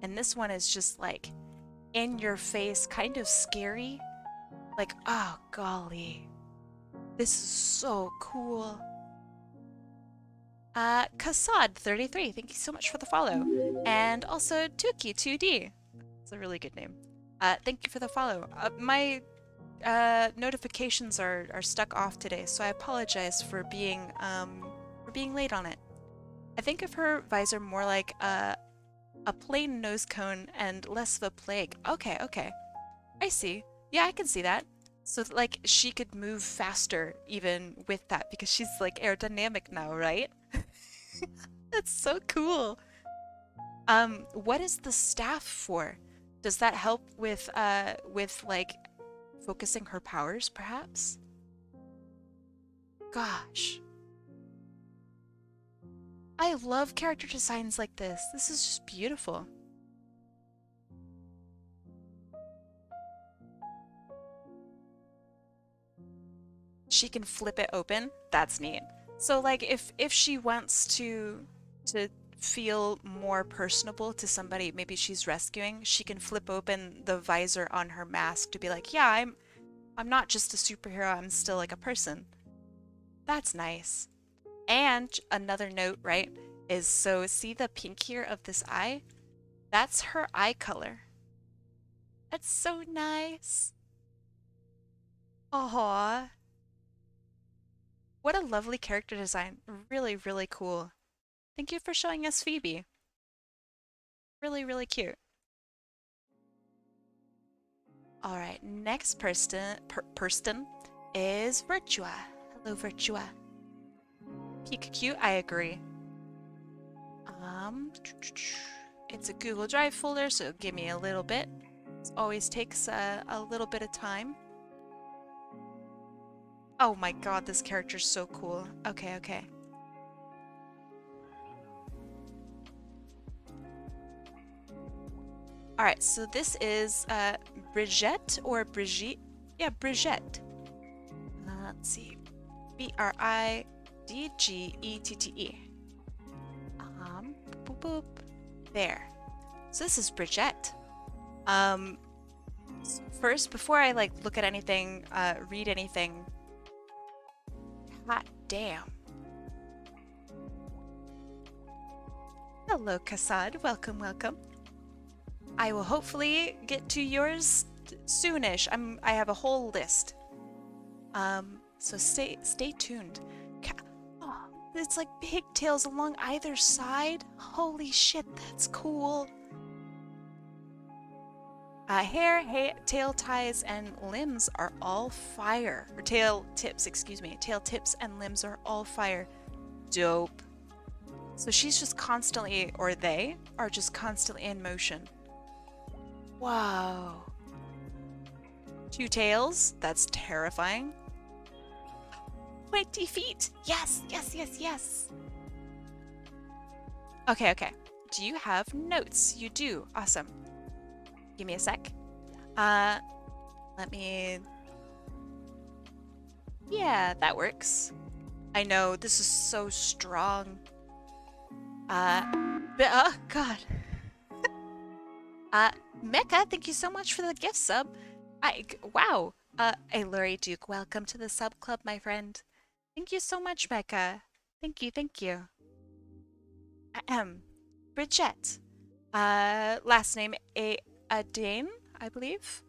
And this one is just like in your face, kind of scary. Like, oh golly. This is so cool. Kasad33, thank you so much for the follow. And also Tuki2D. It's a really good name. Thank you for the follow. My notifications are stuck off today, so I apologize for being late on it. I think of her visor more like a plain nose cone and less of a plague. Okay, okay. I see. Yeah, I can see that. So like she could move faster even with that because she's like aerodynamic now, right? That's so cool. What is the staff for? Does that help with like focusing her powers, perhaps? Gosh. I love character designs like this. This is just beautiful. She can flip it open. That's neat. So like if she wants to feel more personable to somebody maybe she's rescuing, she can flip open the visor on her mask to be like, yeah, I'm not just a superhero, I'm still like a person. That's nice. And another note, right, is so see the pink here of this eye? That's her eye color. That's so nice. Aww. What a lovely character design. Really, really cool. Thank you for showing us Phoebe. Really, really cute. Alright, next person is Virtua. Hello, Virtua. Peak cute, I agree. It's a Google Drive folder, so give me a little bit. This always takes a little bit of time. Oh my god, this character's so cool. Okay, okay. Alright, so this is Brigitte or Brigitte? Yeah, Brigitte. Let's see. Brigitte. Boop, boop. There. So this is Brigitte. First, before I like look at anything, read anything. Hot damn. Hello, Kasad. Welcome, welcome. I will hopefully get to yours soonish. I have a whole list. So stay tuned. Oh, it's like pigtails along either side. Holy shit, that's cool. Hair, tail ties, and limbs are all fire. Or tail tips, excuse me. Tail tips and limbs are all fire. Dope. So she's just constantly, or they are just constantly in motion. Wow. 2 tails? That's terrifying. 20 feet! Yes, yes, yes, yes! Okay, okay. Do you have notes? You do. Awesome. Give me a sec. Let me... Yeah, that works. I know, this is so strong. Oh, God. Mecca, thank you so much for the gift sub. Wow. Hey, Lori Duke, welcome to the sub club, my friend. Thank you so much, Mecca. Thank you, thank you. Bridget. Last name Adane, I believe.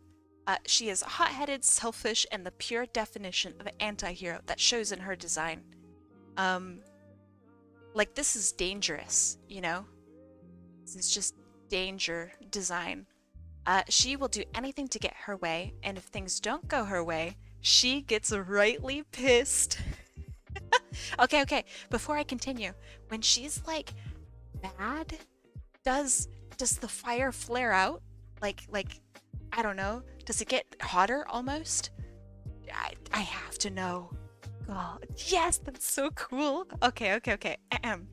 She is hot-headed, selfish, and the pure definition of an anti-hero that shows in her design. Like, this is dangerous, you know? This is just danger design. She will do anything to get her way, and if things don't go her way, she gets rightly pissed. Okay, okay, before I continue, when she's, like, mad, does the fire flare out? Like, I don't know, Does it get hotter almost? I have to know. Oh, yes, that's so cool. Okay, okay, okay. Ahem.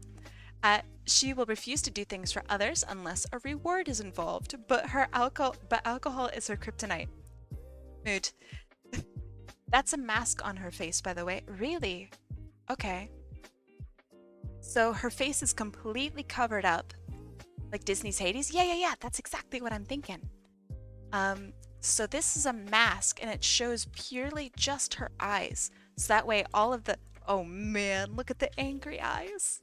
She will refuse to do things for others unless a reward is involved, but alcohol is her kryptonite. Mood. That's a mask on her face, by the way. Really? Okay. So her face is completely covered up, like Disney's Hades? Yeah, that's exactly what I'm thinking. So this is a mask, and it shows purely just her eyes. So that way all of the... Oh man, look at the angry eyes.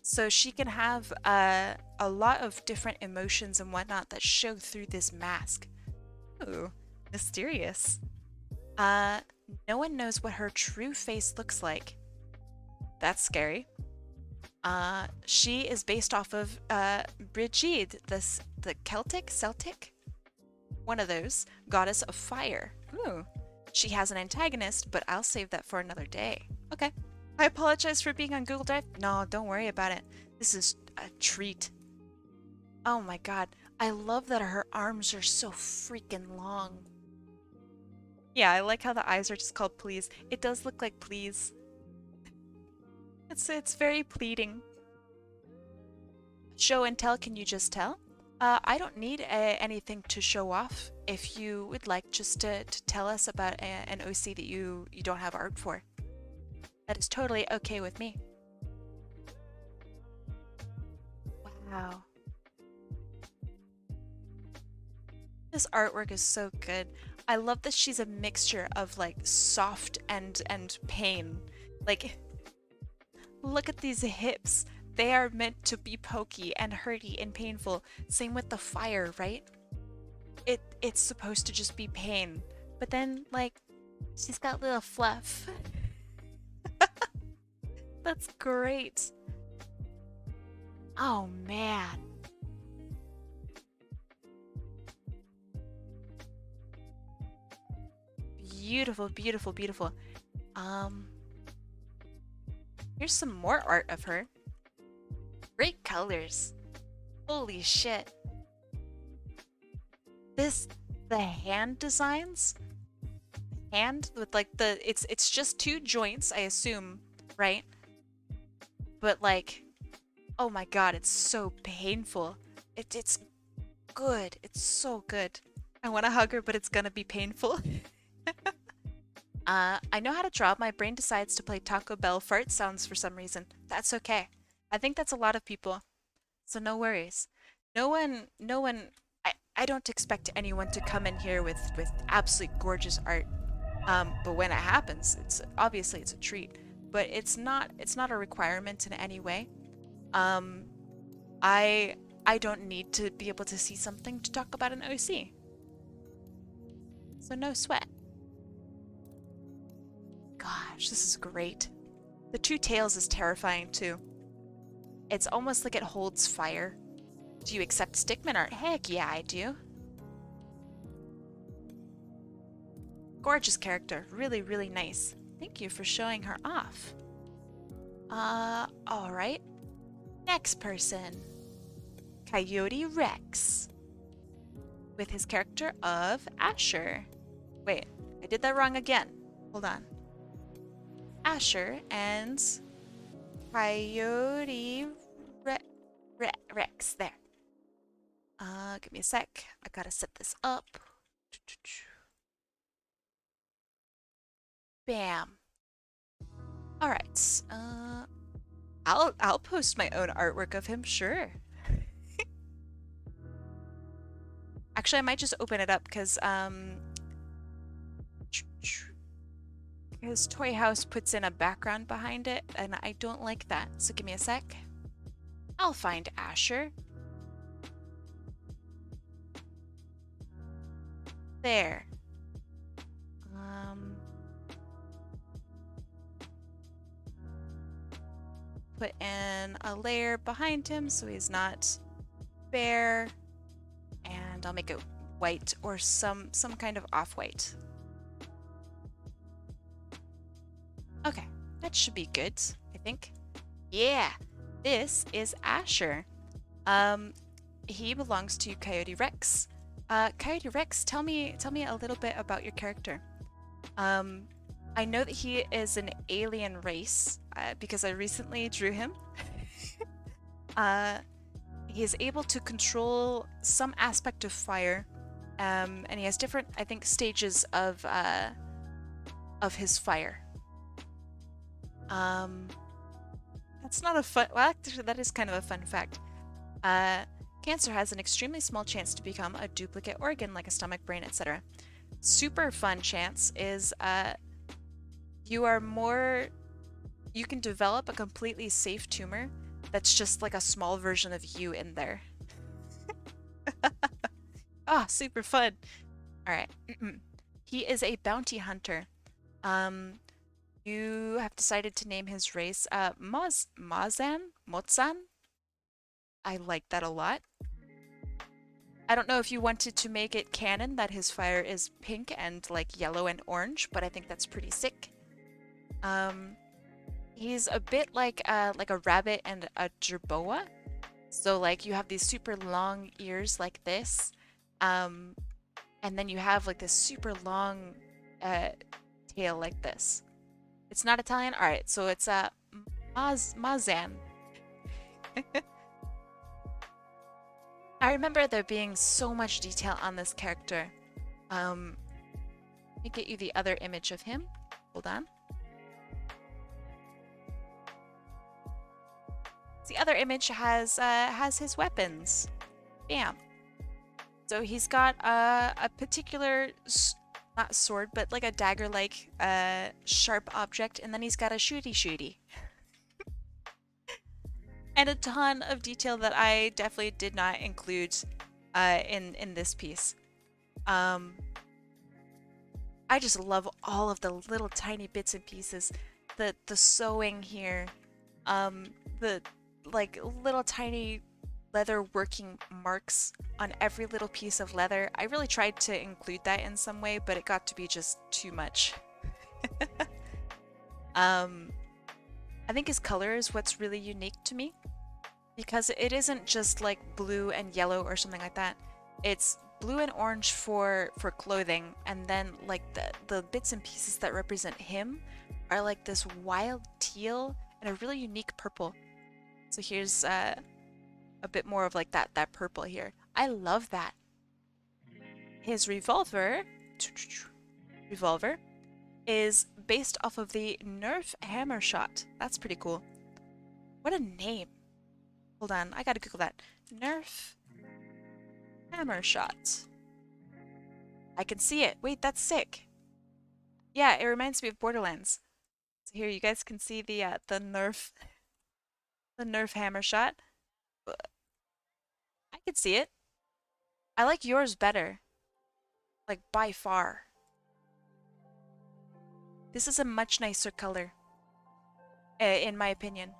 So she can have a lot of different emotions and whatnot that show through this mask. Ooh, mysterious. No one knows what her true face looks like. That's scary. She is based off of Brigid, the Celtic? One of those, goddess of fire. Ooh. She has an antagonist, but I'll save that for another day. Okay. I apologize for being on Google Drive. No, don't worry about it. This is a treat. Oh my god. I love that her arms are so freaking long. Yeah, I like how the eyes are just called please. It does look like please. It's very pleading. Show and tell, can you just tell? I don't need anything to show off. If you would like just to tell us about an OC that you don't have art for. That is totally okay with me. Wow. This artwork is so good. I love that she's a mixture of like soft and pain. Like, look at these hips. They are meant to be pokey and hurty and painful. Same with the fire, right? It's supposed to just be pain. But then, like, she's got little fluff. That's great. Oh, man. Beautiful, beautiful, beautiful. Here's some more art of her. Great colors. Holy shit. The hand designs? Hand with like it's just two joints, I assume, right? But like, oh my god, it's so painful. It's good. It's so good. I want to hug her, but it's gonna be painful. I know how to draw. My brain decides to play Taco Bell fart sounds for some reason. That's okay. I think that's a lot of people. So no worries. No one, I don't expect anyone to come in here with absolutely gorgeous art. But when it happens, obviously it's a treat. But it's not a requirement in any way. I don't need to be able to see something to talk about an OC. So no sweat. Gosh, this is great. The two tails is terrifying too. It's almost like it holds fire. Do you accept stickman art? Heck yeah, I do. Gorgeous character. Really, really nice. Thank you for showing her off. Alright. Next person. Coyote Rex. With his character of Asher. Wait, I did that wrong again. Hold on. Asher and Coyote Rex. There. Give me a sec. I gotta set this up. Bam. All right. I'll post my own artwork of him, sure. Actually, I might just open it up because his toy house puts in a background behind it, and I don't like that. So give me a sec. I'll find Asher. There. Put in a layer behind him so he's not bare, and I'll make it white or some kind of off-white. Okay, that should be good, I think. Yeah, this is Asher. He belongs to Coyote Rex. Coyote Rex, tell me a little bit about your character. I know that he is an alien race because I recently drew him. He is able to control some aspect of fire, and he has different, I think, stages of his fire. That's not a fun. Well, actually, that is kind of a fun fact. Cancer has an extremely small chance to become a duplicate organ, like a stomach, brain, etc. Super fun chance is you can develop a completely safe tumor that's just like a small version of you in there. Ah, super fun. All right. He is a bounty hunter. You have decided to name his race Mozan? I like that a lot. I don't know if you wanted to make it canon that his fire is pink and like yellow and orange, but I think that's pretty sick. He's a bit like a rabbit and a jerboa. So like you have these super long ears like this, and then you have like this super long tail like this. It's not Italian? Alright, so it's Mazan. I remember there being so much detail on this character. Let me get you the other image of him. Hold on. The other image has his weapons. Bam. So he's got a particular not sword, but like a dagger-like sharp object, and then he's got a shooty. And a ton of detail that I definitely did not include in this piece. I just love all of the little tiny bits and pieces. The sewing here, the like little tiny leather working marks on every little piece of leather. I really tried to include that in some way, but it got to be just too much. I think his color is what's really unique to me, because it isn't just like blue and yellow or something like that. It's blue and orange for clothing, and then like the bits and pieces that represent him are like this wild teal and a really unique purple. So here's a bit more of like that purple here. I love that. His revolver is based off of the Nerf hammer shot. That's pretty cool. What a name. Hold on, I gotta Google that. Nerf hammer shot. I can see it. Wait, that's sick. Yeah, it reminds me of Borderlands. So here you guys can see the Nerf hammer shot. I could see it. I like yours better. Like by far. This is a much nicer color, in my opinion.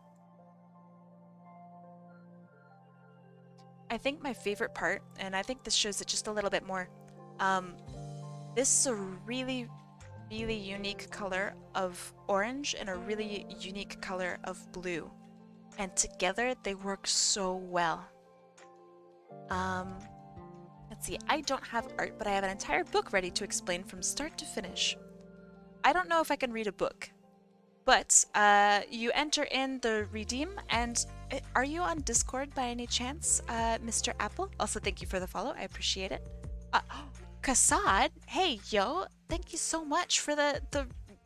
I think my favorite part, and I think this shows it just a little bit more, this is a really, really unique color of orange and a really unique color of blue. And together they work so well. Let's see, I don't have art, but I have an entire book ready to explain from start to finish. I don't know if I can read a book, but you enter in the redeem, and are you on Discord by any chance, Mr. Apple? Also, thank you for the follow, I appreciate it. Kassad, hey yo, thank you so much for the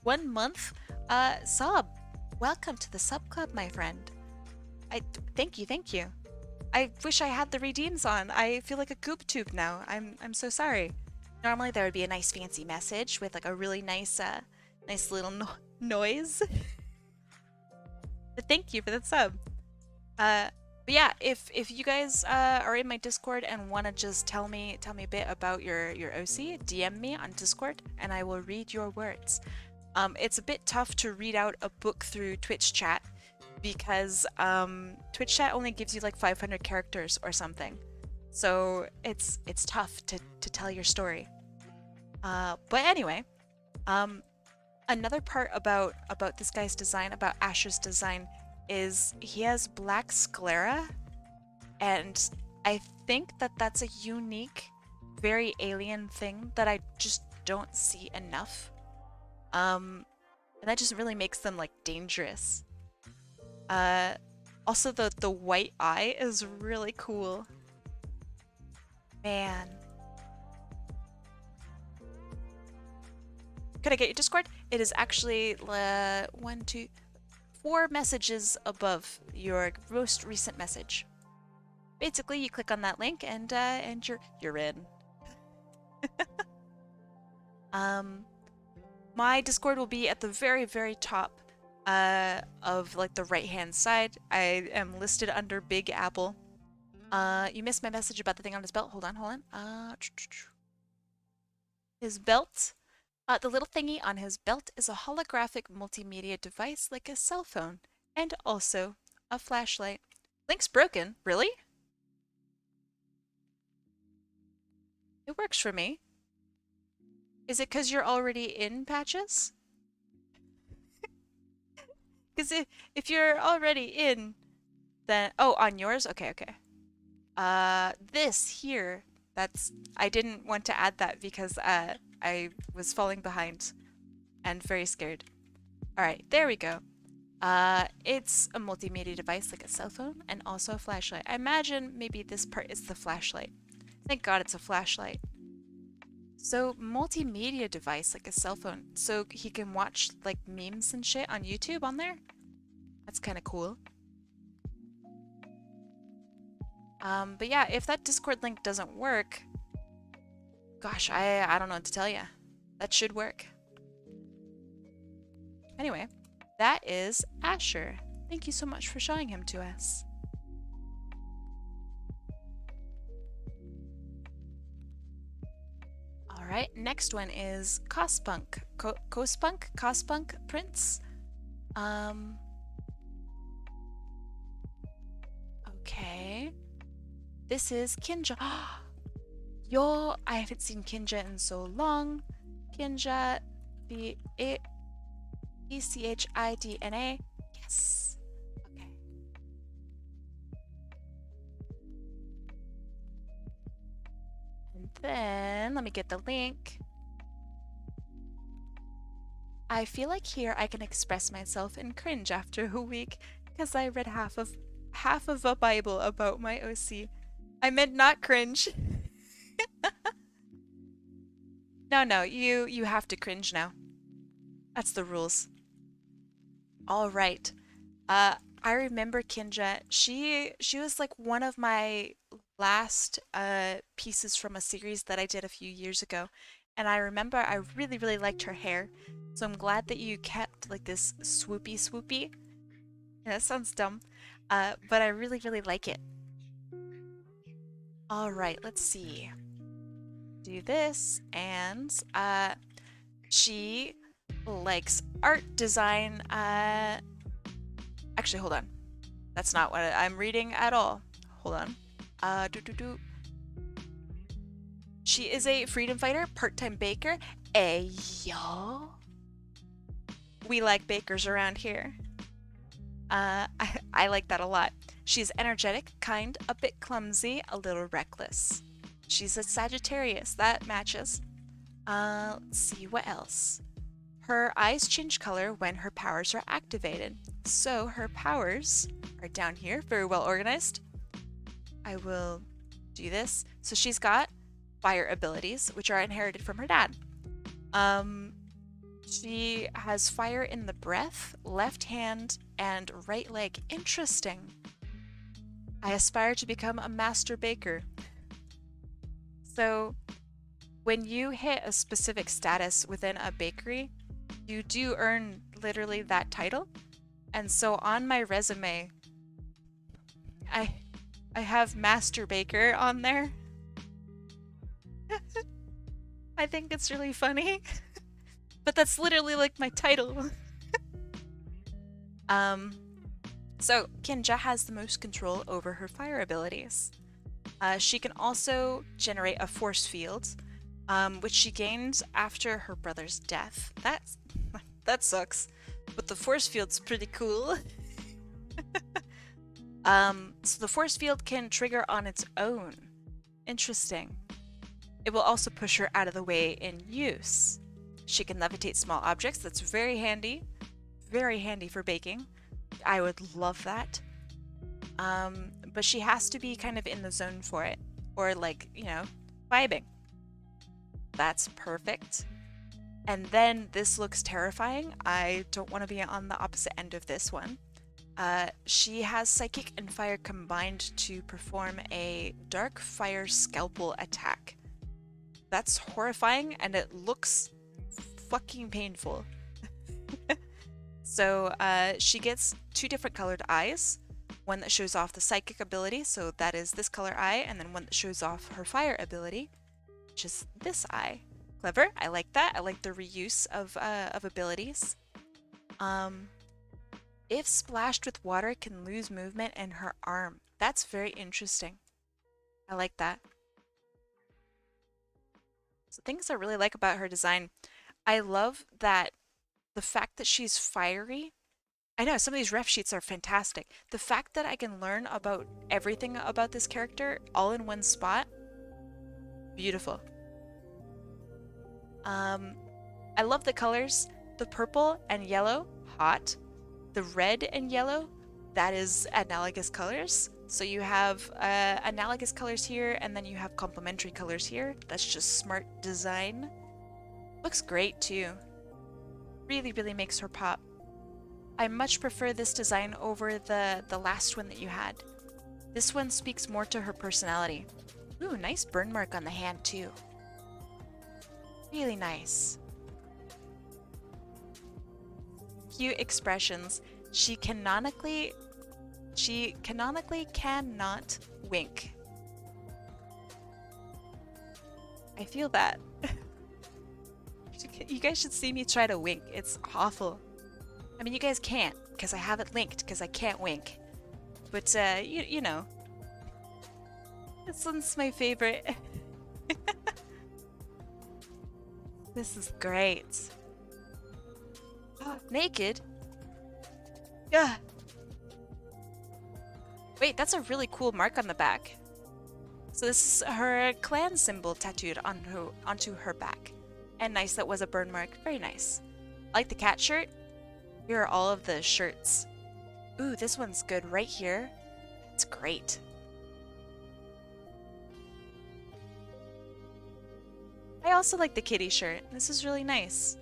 1 month sub. Welcome to the sub club, my friend. Thank you. I wish I had the redeems on. I feel like a goop tube now. I'm so sorry. Normally there would be a nice fancy message with like a really nice little noise. But thank you for the sub. But yeah, if you guys are in my Discord and want to just tell me a bit about your OC, DM me on Discord and I will read your words. It's a bit tough to read out a book through Twitch chat because Twitch chat only gives you like 500 characters or something. So it's tough to tell your story. But anyway, another part about this guy's design, about Asher's design, is he has black sclera, and I think that's a unique very alien thing that I just don't see enough. And that just really makes them like dangerous. Also the white eye is really cool. Man. Could I get your Discord? It is actually 4 messages above your most recent message. Basically, you click on that link and you're in. My Discord will be at the very, very top of like the right-hand side. I am listed under Big Apple. You missed my message about the thing on his belt. Hold on. His belt. The little thingy on his belt is a holographic multimedia device like a cell phone, and also a flashlight. Link's broken. Really? It works for me. Is it because you're already in Patches? Because if you're already in, then... Oh, on yours? Okay. This here, I didn't want to add that because I was falling behind and very scared. Alright, there we go. It's a multimedia device like a cell phone and also a flashlight. I imagine maybe this part is the flashlight. Thank God it's a flashlight. So, multimedia device like a cell phone. So he can watch like memes and shit on YouTube on there? That's kind of cool. But yeah, if that Discord link doesn't work, gosh, I don't know what to tell you. That should work. Anyway, that is Asher. Thank you so much for showing him to us. Alright, next one is Cospunk. Cospunk Prince? Okay. This is Kinja. Yo, I haven't seen Kinja in so long. Kinja, the ECHIDNA. Yes. Okay. And then, let me get the link. I feel like here I can express myself and cringe after a week because I read half of a Bible about my OC. I meant not cringe. No, you have to cringe now. That's the rules. All right. I remember Kinja. She was like one of my last pieces from a series that I did a few years ago. And I remember I really, really liked her hair. So I'm glad that you kept like this swoopy. Yeah, that sounds dumb. But I really, really like it. All right, let's see. Do this, and she likes art design. Actually, hold on. That's not what I'm reading at all. Hold on. She is a freedom fighter, part-time baker. Yo. We like bakers around here. I like that a lot. She's energetic, kind, a bit clumsy, a little reckless. She's a Sagittarius. That matches. Let's see, what else? Her eyes change color when her powers are activated. So her powers are down here, very well organized. I will do this. So she's got fire abilities, which are inherited from her dad. She has fire in the breath, left hand, and right leg. Interesting. I aspire to become a master baker. So, when you hit a specific status within a bakery, you do earn literally that title. And so on my resume, I have master baker on there. I think it's really funny. But that's literally like my title. So Kinja has the most control over her fire abilities. She can also generate a force field, which she gained after her brother's death. That sucks, but the force field's pretty cool. So the force field can trigger on its own. Interesting. It will also push her out of the way in use. She can levitate small objects. That's very handy. Very handy for baking. I would love that. But she has to be kind of in the zone for it. Or like, you know, vibing. That's perfect. And then this looks terrifying. I don't want to be on the opposite end of this one. She has Psychic and Fire combined to perform a Dark Fire Scalpel attack. That's horrifying, and it looks fucking painful. So she gets 2 different colored eyes. One that shows off the Psychic ability, so that is this color eye, and then one that shows off her Fire ability, which is this eye. Clever. I like that. I like the reuse of abilities. If splashed with water, can lose movement in her arm. That's very interesting. I like that. So things I really like about her design. I love that the fact that she's fiery. I know some of these ref sheets are fantastic. The fact that I can learn about everything about this character all in one spot. Beautiful. I love the colors. The purple and yellow, hot. The red and yellow, that is analogous colors. So you have analogous colors here, and then you have complementary colors here. That's just smart design. Looks great too. Really, really makes her pop. I much prefer this design over the last one that you had. This one speaks more to her personality. Ooh, nice burn mark on the hand too. Really nice. Cute expressions. She canonically cannot wink. I feel that. You guys should see me try to wink. It's awful. I mean, you guys can't, because I have it linked, because I can't wink. But, you know. This one's my favorite. This is great. Naked? Yeah. Wait, that's a really cool mark on the back. So this is her clan symbol tattooed onto her back. And nice, that was a burn mark. Very nice. I like the cat shirt. Here are all of the shirts. Ooh, this one's good right here. It's great. I also like the kitty shirt. This is really nice.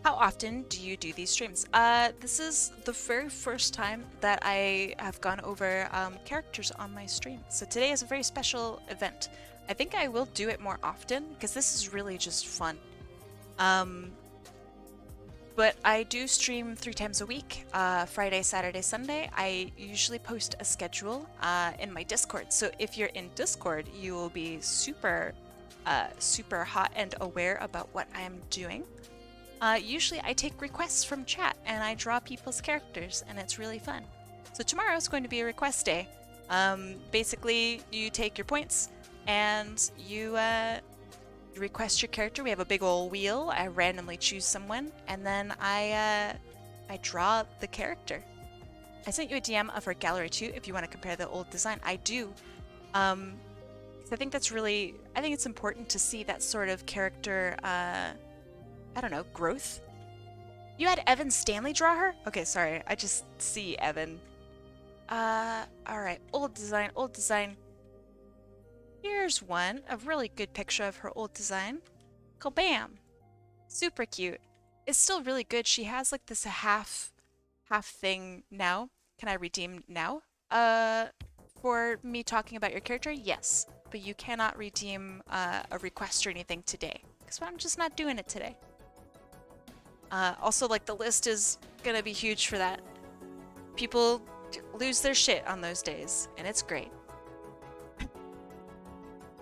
How often do you do these streams? This is the very first time that I have gone over characters on my stream. So today is a very special event. I think I will do it more often because this is really just fun. But I do stream 3 times a week, Friday, Saturday, Sunday. I usually post a schedule in my Discord. So if you're in Discord, you will be super hot and aware about what I am doing. Usually I take requests from chat and I draw people's characters and it's really fun. So tomorrow is going to be a request day. Basically you take your points and you request your character. We have a big old wheel. I randomly choose someone and then I draw the character. I sent you a DM of her gallery too if you want to compare the old design. I do. I think that's really, I think it's important to see that sort of character I don't know, growth? You had Evan Stanley draw her? Okay, sorry, I just see Evan. Alright, old design, old design. Here's one, a really good picture of her old design. Kabam! Super cute. It's still really good. She has like this half thing now. Can I redeem now? For me talking about your character? Yes. But you cannot redeem a request or anything today. Because I'm just not doing it today. Also, like, the list is gonna be huge for that. People lose their shit on those days, and it's great.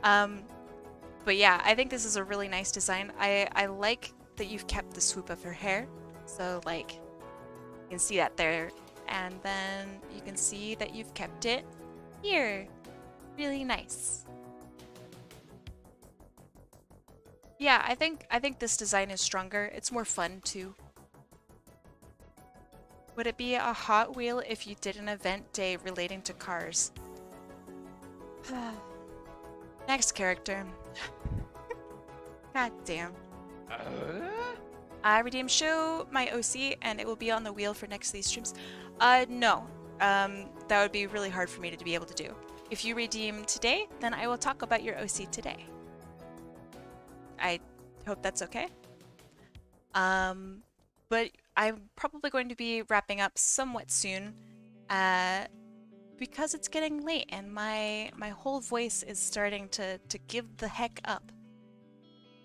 But yeah, I think this is a really nice design. I like that you've kept the swoop of her hair. So, like, you can see that there. And then you can see that you've kept it here. Really nice. Yeah, I think this design is stronger. It's more fun too. Would it be a Hot Wheel if you did an event day relating to cars? Next character. God damn. Redeem show my OC and it will be on the wheel for next to these streams. No. That would be really hard for me to be able to do. If you redeem today, then I will talk about your OC today. I hope that's okay. But I'm probably going to be wrapping up somewhat soon, because it's getting late and my whole voice is starting to give the heck up.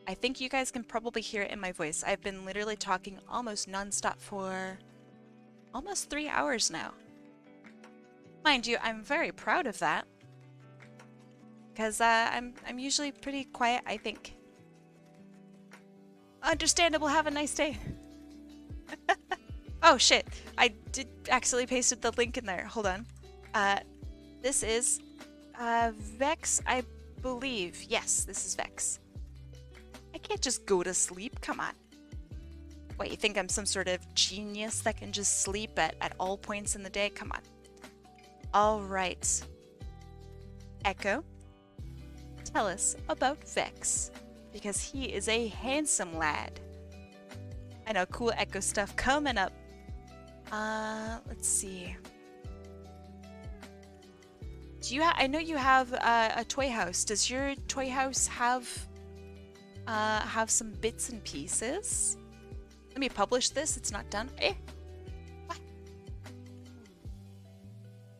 I think you guys can probably hear it in my voice. I've been literally talking almost nonstop for almost 3 hours now. Mind you, I'm very proud of that, because I'm usually pretty quiet, I think. Understandable. Have a nice day. Oh shit! I did accidentally pasted the link in there. Hold on. This is Vex, I believe. Yes, this is Vex. I can't just go to sleep. Come on. What, you think I'm some sort of genius that can just sleep at all points in the day? Come on. All right. Echo, tell us about Vex, because he is a handsome lad. I know, cool Echo stuff coming up. Let's see. Do you I know you have a toy house. Does your toy house have some bits and pieces? Let me publish this. It's not done. Eh? What?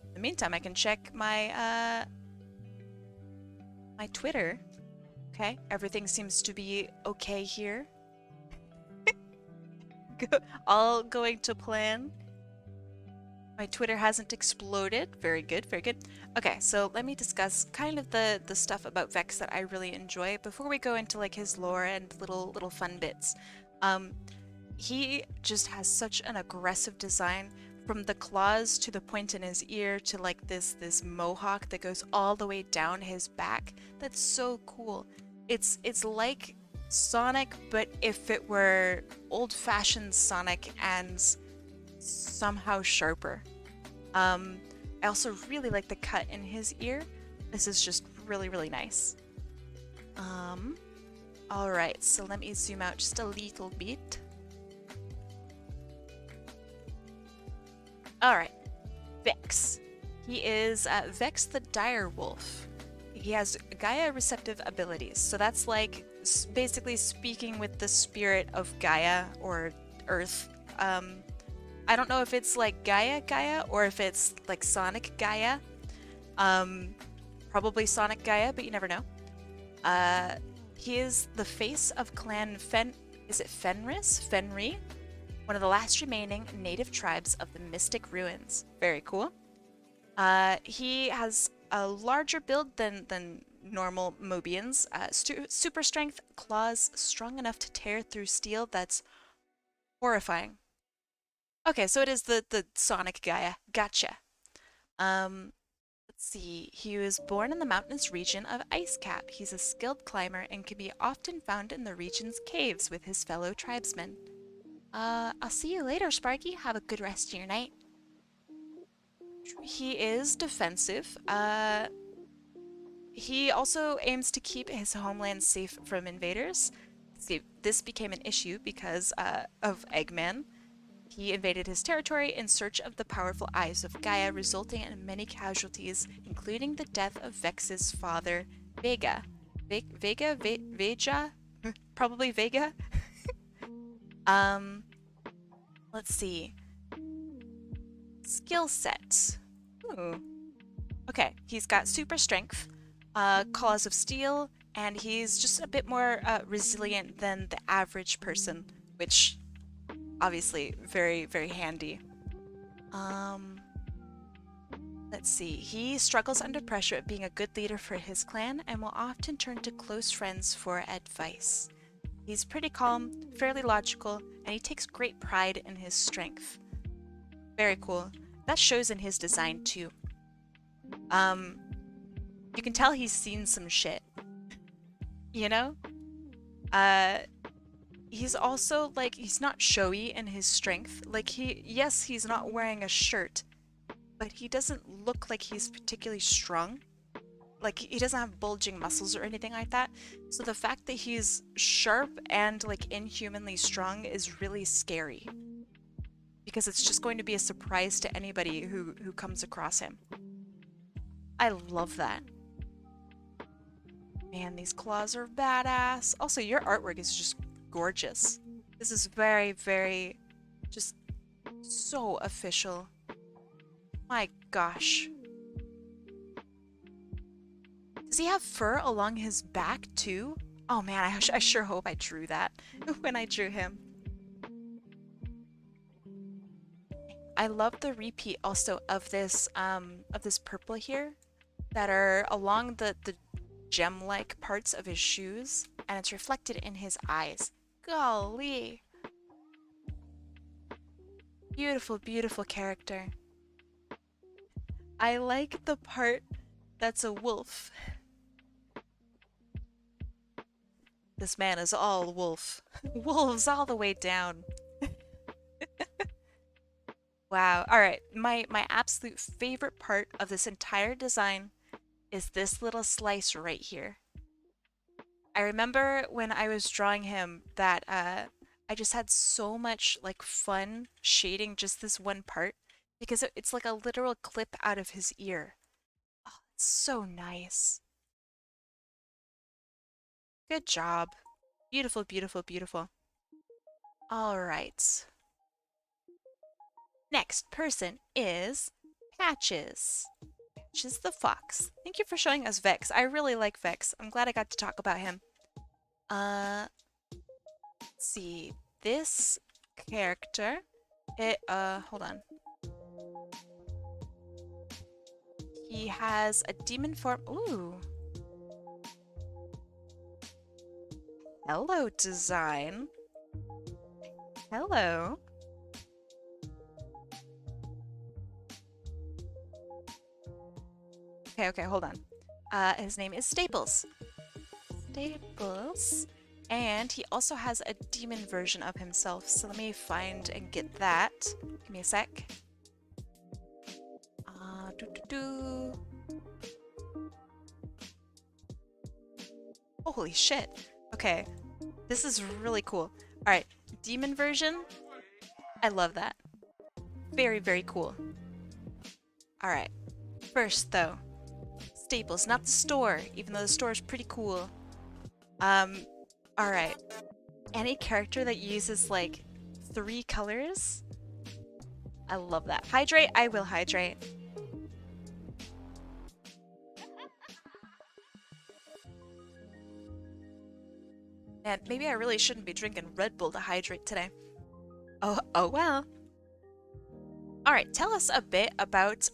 In the meantime, I can check my my Twitter. Okay, everything seems to be okay here. All going to plan. My Twitter hasn't exploded. Very good, very good. Okay, so let me discuss kind of the stuff about Vex that I really enjoy before we go into like his lore and little fun bits. He just has such an aggressive design, from the claws to the point in his ear to like this mohawk that goes all the way down his back. That's so cool. It's like Sonic, but if it were old-fashioned Sonic and somehow sharper. I also really like the cut in his ear. This is just really nice. Alright, so let me zoom out just a little bit. Alright, Vex. He is Vex the Direwolf. He has Gaia receptive abilities, so that's like basically speaking with the spirit of Gaia or Earth. I don't know if it's like Gaia or if it's like Sonic Gaia. Probably Sonic Gaia, but you never know. He is the face of Clan is it Fenris? Fenri? One of the last remaining native tribes of the Mystic Ruins. Very cool. He has a larger build than normal Mobians. Super strength, claws strong enough to tear through steel. That's horrifying. Okay, so it is the Sonic Gaia. Gotcha. Let's see. He was born in the mountainous region of Icecap. He's a skilled climber and can be often found in the region's caves with his fellow tribesmen. I'll see you later, Sparky. Have a good rest of your night. He is defensive. He also aims to keep his homeland safe from invaders. See, this became an issue because of Eggman. He invaded his territory in search of the powerful eyes of Gaia, resulting in many casualties, including the death of Vex's father, Vega. Vega? Probably Vega? Let's see. Skill set. Ooh. Okay, he's got super strength, claws of steel, and he's just a bit more resilient than the average person, which obviously very handy. Let's see. He struggles under pressure at being a good leader for his clan and will often turn to close friends for advice. He's pretty calm, fairly logical, and he takes great pride in his strength. Very cool. That shows in his design too. You can tell he's seen some shit. You know? He's also like, he's not showy in his strength. Like yes, he's not wearing a shirt, but he doesn't look like he's particularly strong. Like he doesn't have bulging muscles or anything like that. So the fact that he's sharp and like inhumanly strong is really scary. Because it's just going to be a surprise to anybody who comes across him. I love that. Man, these claws are badass. Also, your artwork is just gorgeous. This is very, very, just so official. My gosh. Does he have fur along his back too? Oh man, I sure hope I drew that when I drew him. I love the repeat also of this purple here that are along the gem-like parts of his shoes, and it's reflected in his eyes. Golly. Beautiful, beautiful character. I like the part that's a wolf. This man is all wolf. Wolves all the way down. Wow. All right. My absolute favorite part of this entire design is this little slice right here. I remember when I was drawing him that I just had so much like fun shading just this one part because it's like a literal clip out of his ear. Oh, it's so nice. Good job. Beautiful, beautiful, beautiful. All right. Next person is Patches. Patches the Fox. Thank you for showing us Vex. I really like Vex. I'm glad I got to talk about him. Let's see. This character, hold on. He has a demon form. Ooh. Hello, design. Hello. Okay, hold on. His name is Staples. Staples. And he also has a demon version of himself. So let me find and get that. Give me a sec. Holy shit. Okay. This is really cool. Alright. Demon version. I love that. Very, very cool. Alright. First, though. Staples, not the store, even though the store is pretty cool. Alright. Any character that uses, like, 3 colors? I love that. Hydrate? I will hydrate. And maybe I really shouldn't be drinking Red Bull to hydrate today. Oh well. Alright, tell us a bit about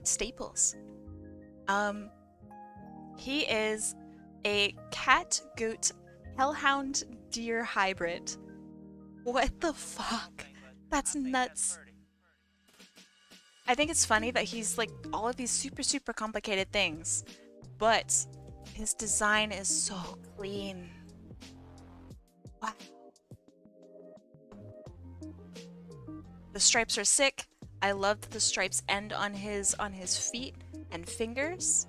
Staples. He is a cat, goat, hellhound, deer hybrid. What the fuck? That's nuts. I think it's funny that he's like all of these super, super complicated things, but his design is so clean. Wow. The stripes are sick. I love that the stripes end on his feet and fingers.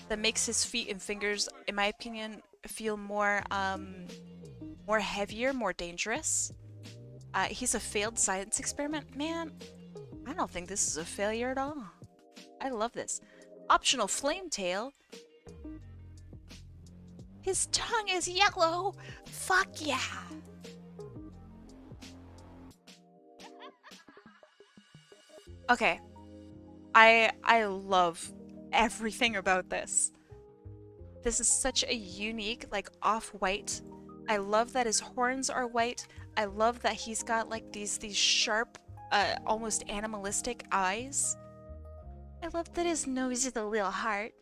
That makes his feet and fingers, in my opinion, feel more more heavier, more dangerous. He's a failed science experiment. Man, I don't think this is a failure at all. I love this. Optional flame tail. His tongue is yellow. Fuck yeah. Okay. I love everything about this. This is such a unique, like, off-white. I love that his horns are white. I love that he's got, like, these sharp, almost animalistic eyes. I love that his nose is a little heart.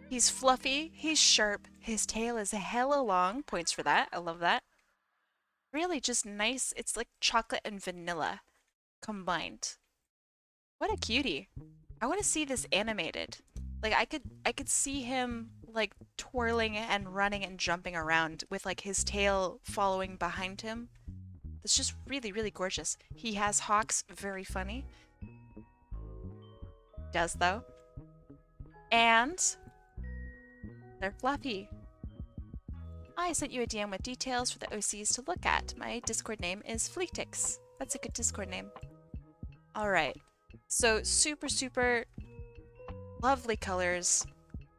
He's fluffy. He's sharp. His tail is hella long. Points for that. I love that. Really just nice. It's like chocolate and vanilla combined. What a cutie. I want to see this animated. Like I could see him like twirling and running and jumping around with like his tail following behind him. It's just really, really gorgeous. He has hawks, very funny. Does though. And they're fluffy. I sent you a DM with details for the OCs to look at. My Discord name is Fleetix. That's a good Discord name. Alright. So super, super lovely colors.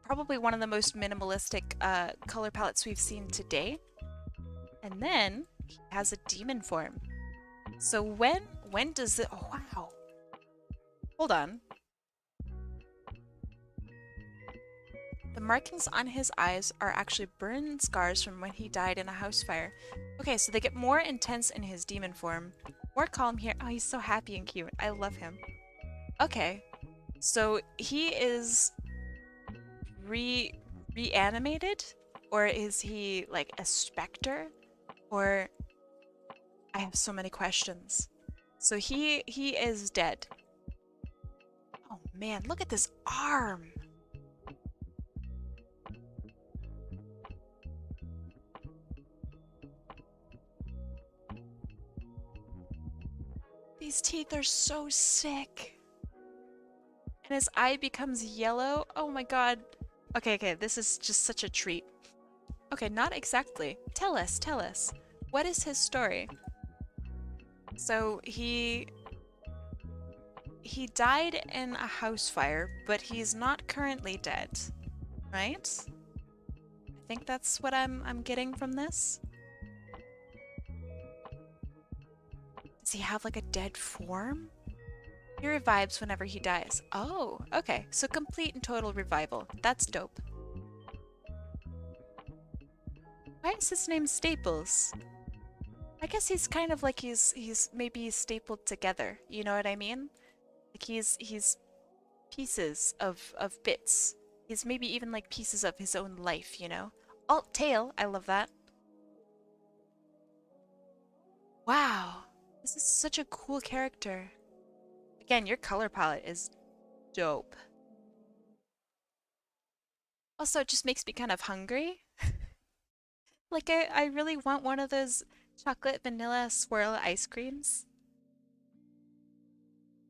Probably one of the most minimalistic color palettes we've seen today. And then he has a demon form. So when does it... Oh, wow. Hold on. The markings on his eyes are actually burn scars from when he died in a house fire. Okay, so they get more intense in his demon form. More calm here. Oh, he's so happy and cute. I love him. Okay. So he is reanimated? Or is he like a specter? Or I have so many questions. So he is dead. Oh man, look at this arm. These teeth are so sick. And his eye becomes yellow. Oh my god. Okay, this is just such a treat. Okay, not exactly. Tell us. What is his story? So he died in a house fire, but he's not currently dead, right? I think that's what I'm getting from this. Does he have like a dead form? He revives whenever he dies. Oh, okay. So complete and total revival. That's dope. Why is his name Staples? I guess he's kind of like he's maybe stapled together. You know what I mean? Like he's pieces of bits. He's maybe even like pieces of his own life, you know? Alt tail, I love that. Wow. This is such a cool character. Again, your color palette is dope. Also, it just makes me kind of hungry. Like, I really want one of those chocolate vanilla swirl ice creams.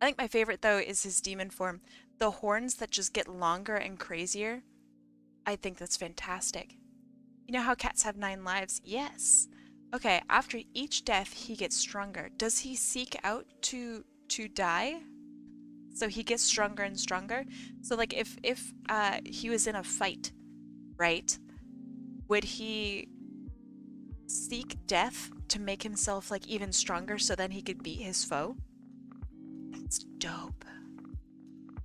I think my favorite, though, is his demon form. The horns that just get longer and crazier. I think that's fantastic. You know how cats have 9 lives? Yes. Okay, after each death, he gets stronger. Does he seek out to die? So he gets stronger and stronger. So like if he was in a fight, right? Would he seek death to make himself like even stronger so then he could beat his foe? That's dope.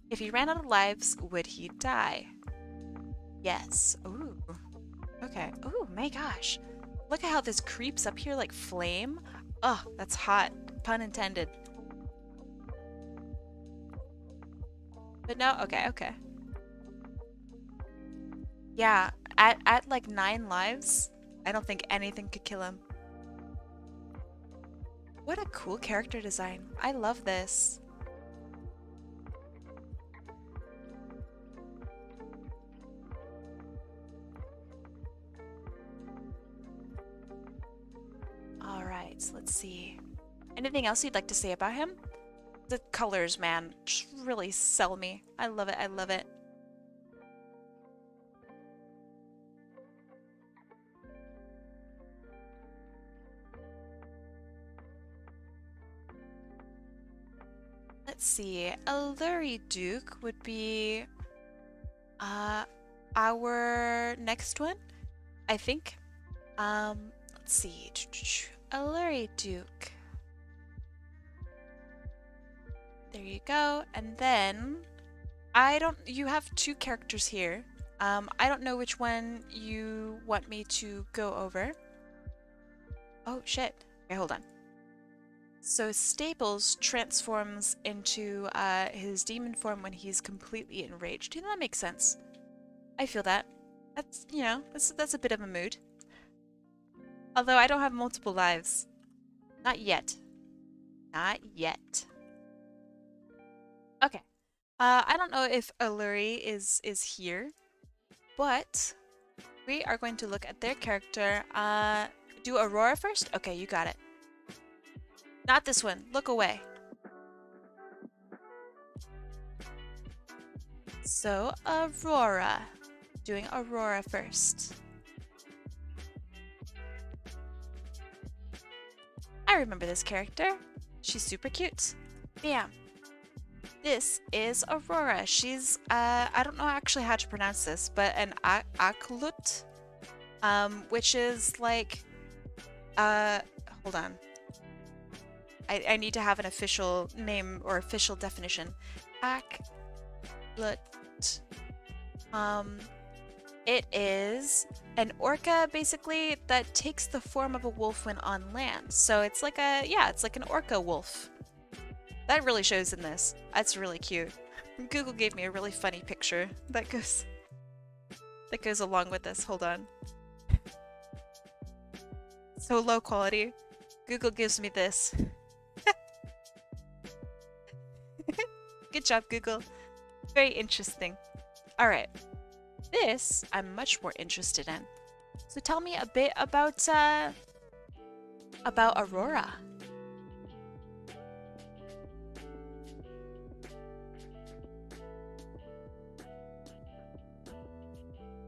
If he ran out of lives, would he die? Yes. Ooh. Okay. Ooh, my gosh. Look at how this creeps up here like flame. Oh, that's hot. Pun intended. But no, okay. Yeah, at like 9 lives, I don't think anything could kill him. What a cool character design. I love this. Alright, so let's see. Anything else you'd like to say about him? The colors, man, just really sell me. I love it, I love it. Let's see, Alluri Duke would be our next one, I think. Let's see, Alluri Duke. There you go. And then you have 2 characters here. I don't know which one you want me to go over. Oh, shit. Okay, hold on. So Staples transforms into his demon form when he's completely enraged. Yeah, that makes sense. I feel that. That's, you know, that's a bit of a mood. Although I don't have multiple lives. Not yet. Not yet. Okay. I don't know if Alluri is here, but we are going to look at their character. Do Aurora first? Okay, you got it. Not this one. Look away. So, Aurora. Doing Aurora first. I remember this character. She's super cute. Bam. This is Aurora. She's, I don't know actually how to pronounce this, but an Aklut, which is like, hold on. I need to have an official name or official definition. Aklut. It is an orca basically that takes the form of a wolf when on land. So it's like a, yeah, it's like an orca wolf. That really shows in this. That's really cute. Google gave me a really funny picture that goes along with this. Hold on. So low quality. Google gives me this. Good job, Google. Very interesting. All right. This I'm much more interested in. So tell me a bit about Aurora.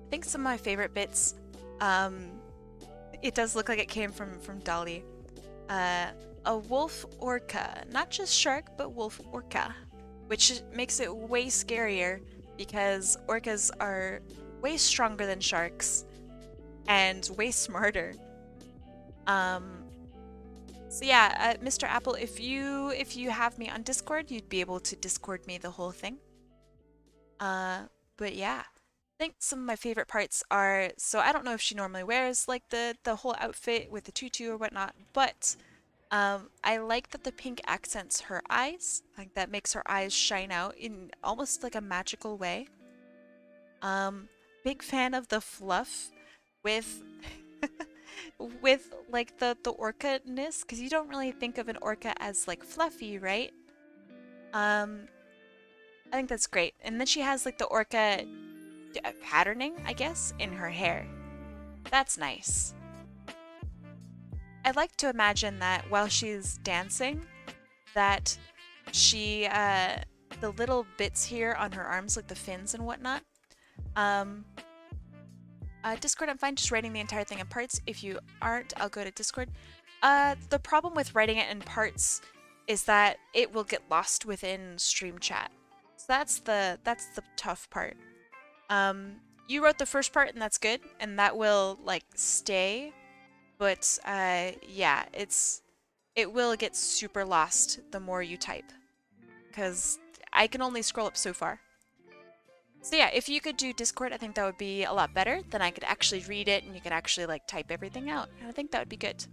I think some of my favorite bits, it does look like it came from Dolly. A wolf orca, not just shark, but wolf orca, which makes it way scarier because orcas are way stronger than sharks and way smarter. So yeah, Mr. Apple, if you have me on Discord, you'd be able to Discord me the whole thing. But yeah, I think some of my favorite parts are, so I don't know if she normally wears like the whole outfit with the tutu or whatnot, but I like that the pink accents her eyes. Like that makes her eyes shine out in almost like a magical way. Big fan of the fluff with with like the orca-ness, because you don't really think of an orca as like fluffy, right? I think that's great. And then she has like the orca patterning, I guess, in her hair. That's nice. I like to imagine that while she's dancing, that she, the little bits here on her arms, like the fins and whatnot, Discord, I'm fine just writing the entire thing in parts. If you aren't, I'll go to Discord. The problem with writing it in parts is that it will get lost within stream chat. So that's the tough part. You wrote the first part and that's good, and that will like stay. But yeah, it will get super lost the more you type, because I can only scroll up so far. So yeah, if you could do Discord, I think that would be a lot better. Then I could actually read it and you could actually like type everything out. And I think that would be good.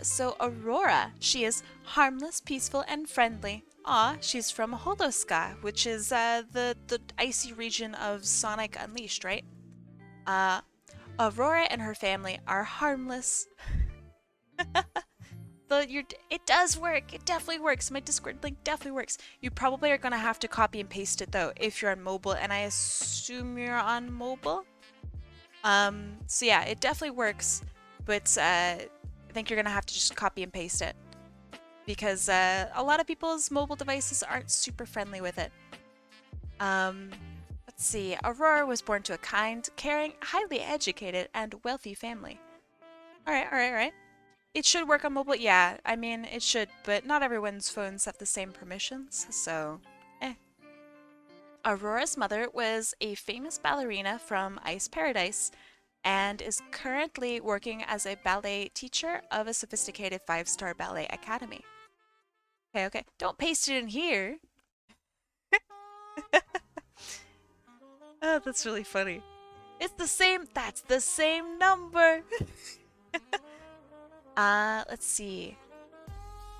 So Aurora, she is harmless, peaceful, and friendly. Aw, she's from Holoska, which is the icy region of Sonic Unleashed, right? Aurora and her family are harmless. It does work. It definitely works. My Discord link definitely works. You probably are going to have to copy and paste it though if you're on mobile, and I assume you're on mobile. So yeah, it definitely works, but I think you're going to have to just copy and paste it because a lot of people's mobile devices aren't super friendly with it. Let's see. Aurora was born to a kind, caring, highly educated, and wealthy family. All right. It should work on mobile. Yeah, I mean, it should, but not everyone's phones have the same permissions, so Aurora's mother was a famous ballerina from Ice Paradise and is currently working as a ballet teacher of a sophisticated 5-star ballet academy. Okay. Don't paste it in here. Oh, that's really funny. It's the same. That's the same number. Let's see.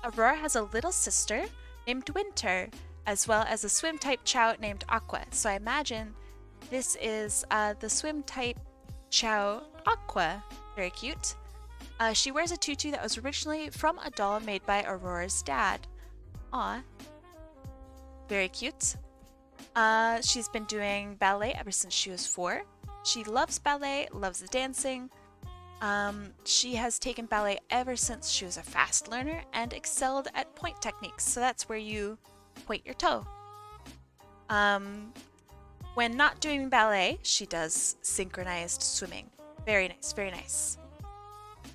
Aurora has a little sister named Winter, as well as a swim-type Chow named Aqua. So I imagine this is the swim-type Chow Aqua. Very cute. She wears a tutu that was originally from a doll made by Aurora's dad. Aw. very cute. She's been doing ballet ever since she was 4. She loves ballet, loves the dancing. She has taken ballet ever since she was a fast learner and excelled at point techniques. So that's where you point your toe. When not doing ballet, she does synchronized swimming. Very nice, very nice.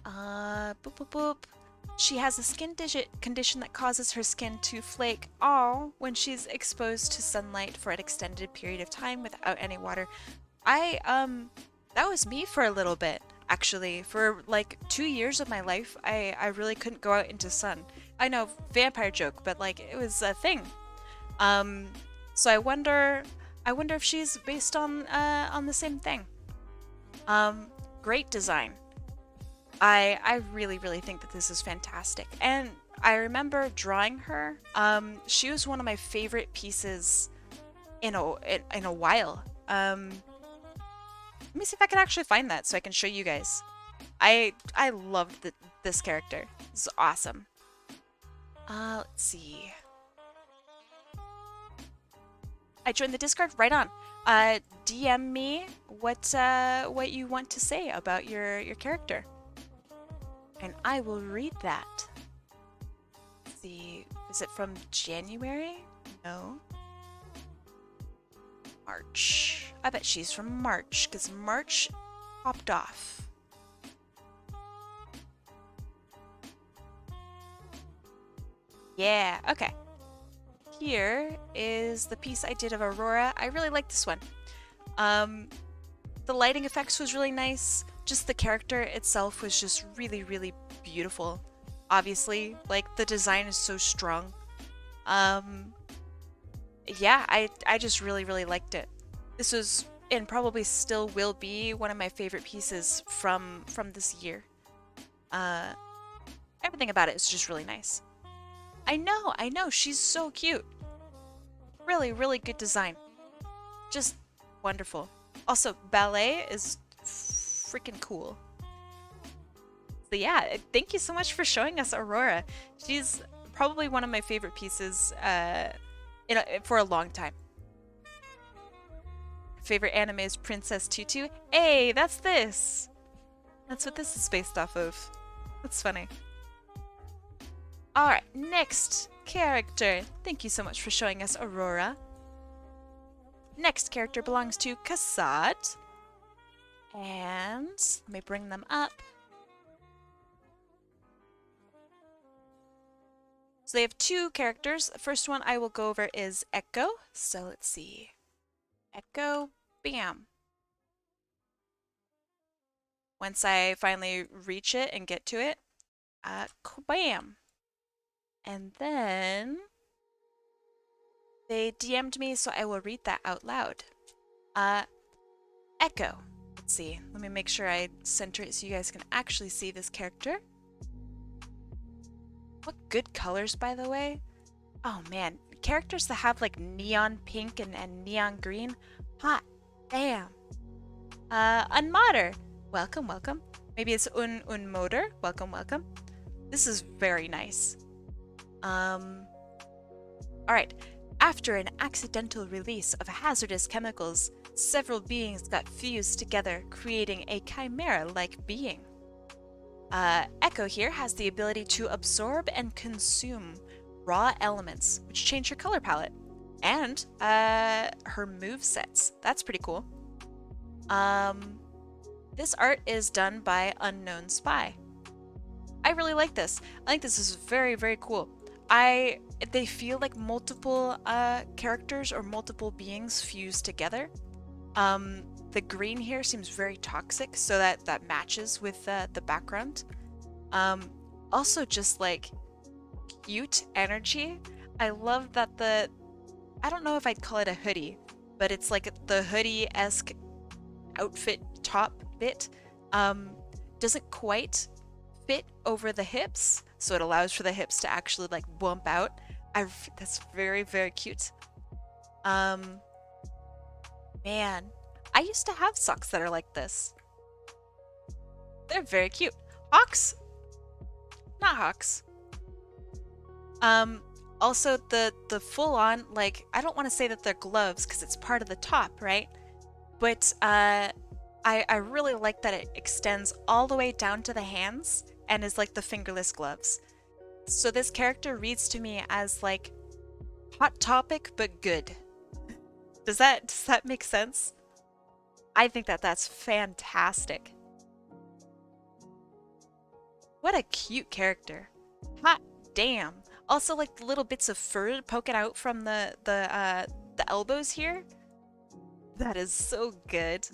Boop, boop, boop. She has a skin condition that causes her skin to flake all when she's exposed to sunlight for an extended period of time without any water. That was me for a little bit, actually. For like 2 years of my life, I really couldn't go out into sun. I know, vampire joke, but like it was a thing. So I wonder if she's based on the same thing. Great design. I really, really think that this is fantastic. And I remember drawing her. She was one of my favorite pieces in a while. Let me see if I can actually find that so I can show you guys. I loved this character. This is awesome. Let's see. I joined the Discord right on. DM me what you want to say about your character. And I will read that. Let's see, is it from January? No. March. I bet she's from March, because March popped off. Yeah, okay. Here is the piece I did of Aurora. I really like this one. The lighting effects was really nice. Just the character itself was just really, really beautiful. Obviously, like the design is so strong. Yeah, I just really, really liked it. This was, and probably still will be, one of my favorite pieces from this year. Everything about it is just really nice. I know, she's so cute. Really, really good design. Just wonderful. Also, ballet is freaking cool. So yeah, thank you so much for showing us Aurora. She's probably one of my favorite pieces for a long time. Favorite anime is Princess Tutu. Hey, that's this. That's what this is based off of. That's funny. Alright, next character. Thank you so much for showing us Aurora. Next character belongs to Kassad. And let me bring them up. So they have 2 characters. The first one I will go over is Echo. So let's see. Echo, bam. Once I finally reach it and get to it, bam. And then they DM'd me, so I will read that out loud. Echo. Let's see. Let me make sure I center it so you guys can actually see this character. What good colors, by the way. Oh man, characters that have like neon pink and neon green. Hot. Damn. Unmodder. Welcome, welcome. Maybe it's Unmoder. Welcome, welcome. This is very nice. Alright. After an accidental release of hazardous chemicals, several beings got fused together, creating a chimera-like being. Echo here has the ability to absorb and consume raw elements, which change her color palette, and her movesets. That's pretty cool. This art is done by Unknown Spy. I really like this. I think this is very, very cool. They feel like multiple characters or multiple beings fused together. The green here seems very toxic, so that matches with the background. Also just like cute energy. I love that I don't know if I'd call it a hoodie, but it's like the hoodie-esque outfit top bit doesn't quite fit over the hips, so it allows for the hips to actually like bump out. That's very, very cute. Man, I used to have socks that are like this. They're very cute. Hawks? Not hawks. Also, the full-on, like, I don't want to say that they're gloves because it's part of the top, right? But I really like that it extends all the way down to the hands and is like the fingerless gloves. So this character reads to me as like hot topic but good. Does that make sense? I think that that's fantastic. What a cute character. Hot damn. Also, like the little bits of fur poking out from the elbows here. That is so good.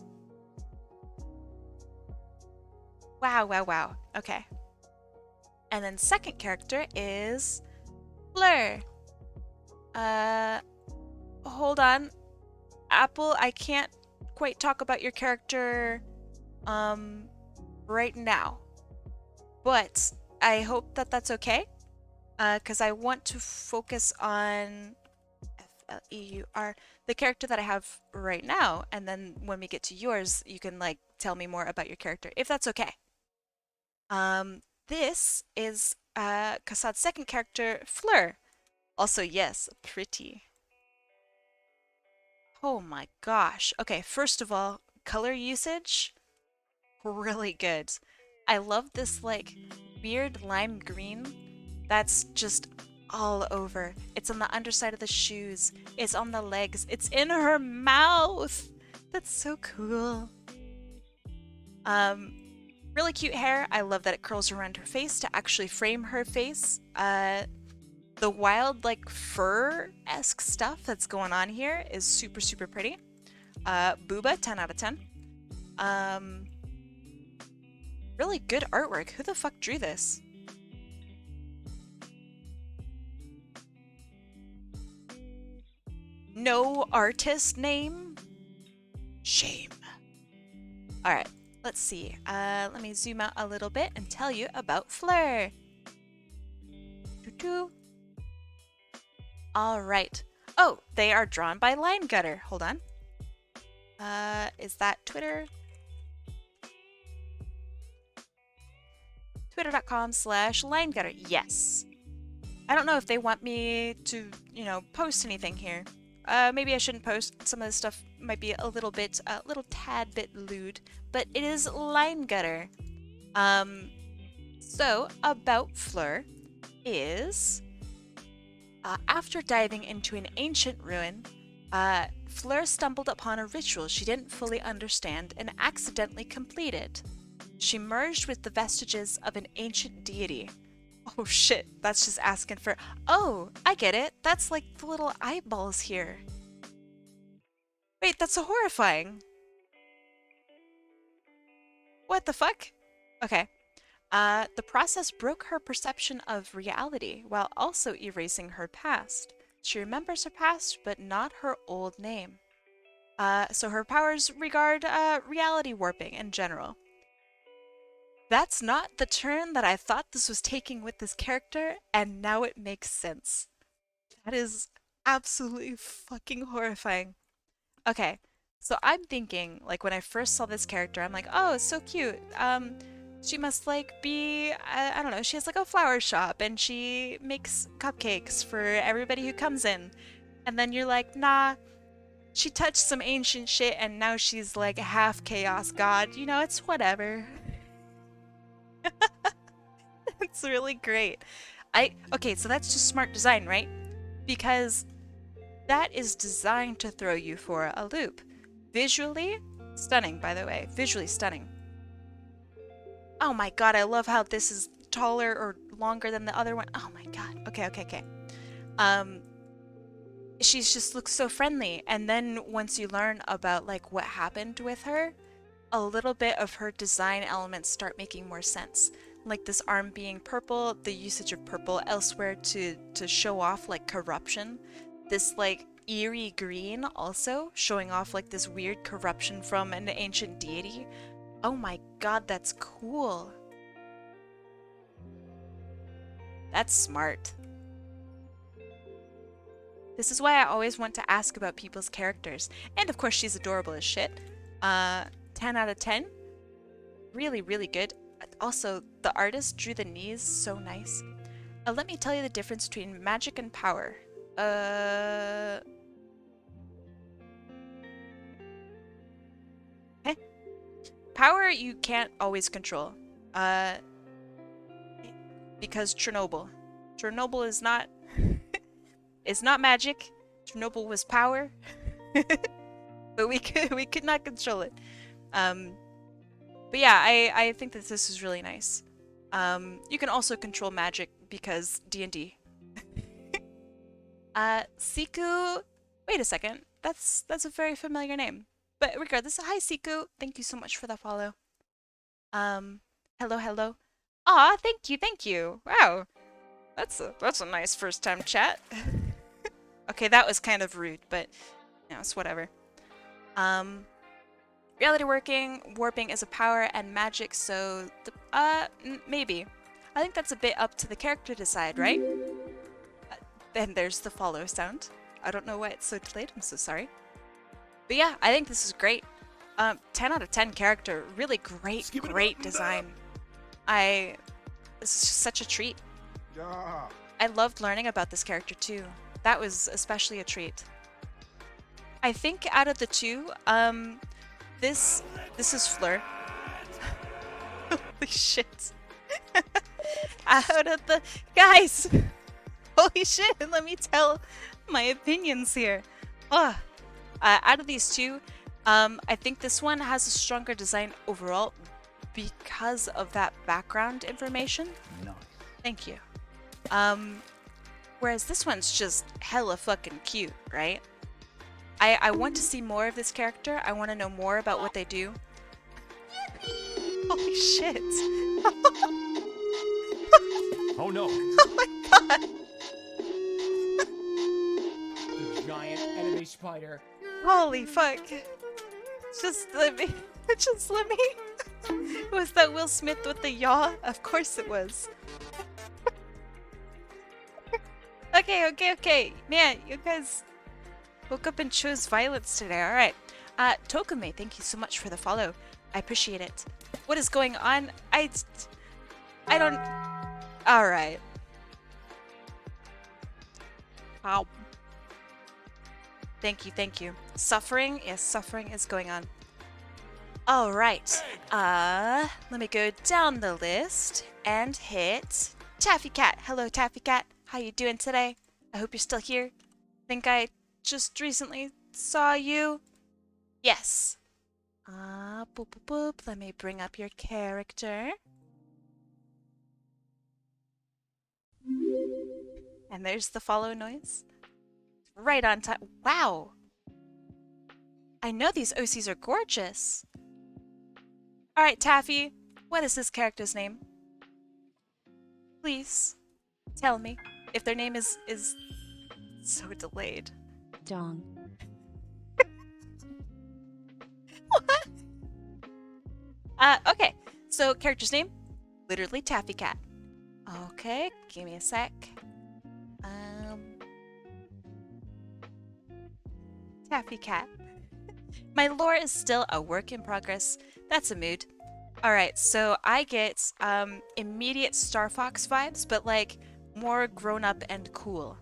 Wow, wow, wow. Okay. And then second character is Fleur. Hold on. Apple, I can't quite talk about your character right now. But I hope that that's okay. Because I want to focus on Fleur, the character that I have right now, and then when we get to yours, you can like tell me more about your character, if that's okay. This is Kassad's second character, Fleur. Also, yes, pretty. Oh my gosh. Okay, first of all, color usage, really good. I love this like weird lime green that's just all over. It's on the underside of the shoes. It's on the legs. It's in her mouth. That's so cool. Really cute hair. I love that it curls around her face to actually frame her face. The wild like fur-esque stuff that's going on here is super, super pretty. Booba, 10 out of 10. Really good artwork. Who the fuck drew this? No artist name? Shame. Alright, let's see. Let me zoom out a little bit and tell you about Fleur. Alright. Oh, they are drawn by Line Gutter. Hold on. Is that Twitter? Twitter.com/linegutter. Yes. I don't know if they want me to, you know, post anything here. Maybe I shouldn't post. Some of this stuff might be a little bit, little tad bit lewd, but it is Line Gutter. So about Fleur is, after diving into an ancient ruin, Fleur stumbled upon a ritual she didn't fully understand and accidentally completed. She merged with the vestiges of an ancient deity. Oh shit, that's just asking for... Oh, I get it. That's like the little eyeballs here. Wait, that's so horrifying. What the fuck? Okay. The process broke her perception of reality while also erasing her past. She remembers her past, but not her old name. So her powers regard reality warping in general. That's not the turn that I thought this was taking with this character, and now it makes sense. That is absolutely fucking horrifying. Okay, so I'm thinking, like, when I first saw this character, I'm like, oh, it's so cute. She must, like, be, I don't know, she has, like, a flower shop, and she makes cupcakes for everybody who comes in. And then you're like, nah, she touched some ancient shit, and now she's, like, half chaos god. You know, it's whatever. It's really great. Okay, so that's just smart design, right? Because that is designed to throw you for a loop. Visually stunning, by the way. Visually stunning. Oh my god, I love how this is taller or longer than the other one. Oh my god. Okay. She just looks so friendly. And then once you learn about like what happened with her, a little bit of her design elements start making more sense. Like this arm being purple, the usage of purple elsewhere to show off like corruption. This like eerie green also showing off like this weird corruption from an ancient deity. Oh my god, that's cool. That's smart. This is why I always want to ask about people's characters. And of course she's adorable as shit. 10 out of 10. Really, really good. Also, the artist drew the knees so nice. Let me tell you the difference between magic and power. Okay. Power you can't always control. Because Chernobyl. Chernobyl is not it's not magic. Chernobyl was power. But we could not control it. But yeah, I think that this is really nice. You can also control magic because D&D. Siku. Wait a second. That's a very familiar name. But regardless, hi Siku. Thank you so much for the follow. Hello. Aw, thank you. Wow. That's a nice first time chat. Okay, that was kind of rude, but you know, it's whatever. Reality warping is a power and magic, so maybe. I think that's a bit up to the character to decide, right? Then there's the follow sound. I don't know why it's so delayed, I'm so sorry. But yeah, I think this is great. 10 out of 10 character, really great design. This is just such a treat. Yeah. I loved learning about this character too. That was especially a treat. I think out of the two, this is Fleur. Holy shit. Out of the guys. Holy shit, let me tell my opinions here. Out of these two, I think this one has a stronger design overall because of that background information. Nice. Thank you. Whereas this one's just hella fucking cute, right? I want to see more of this character. I want to know more about what they do. Holy shit. Oh no. Oh my god. The giant enemy spider. Holy fuck. Just let me. Was that Will Smith with the yaw? Of course it was. Okay. Man, you guys woke up and chose violence today. Alright. Tokume, thank you so much for the follow. I appreciate it. What is going on? I don't... Alright. Wow. Thank you. Suffering? Yes, suffering is going on. Alright. Let me go down the list and hit Taffy Cat. Hello, Taffy Cat. How you doing today? I hope you're still here. Think I just recently saw you. Yes. Boop. Let me bring up your character. And there's the follow noise. Right on time. Wow. I know these OCs are gorgeous. Alright, Taffy. What is this character's name? Please tell me if their name is so delayed. Dong. What? Okay. So character's name, literally Taffy Cat. Okay, give me a sec. Taffy Cat. My lore is still a work in progress. That's a mood. Alright, so I get immediate Star Fox vibes, but like more grown up and cool.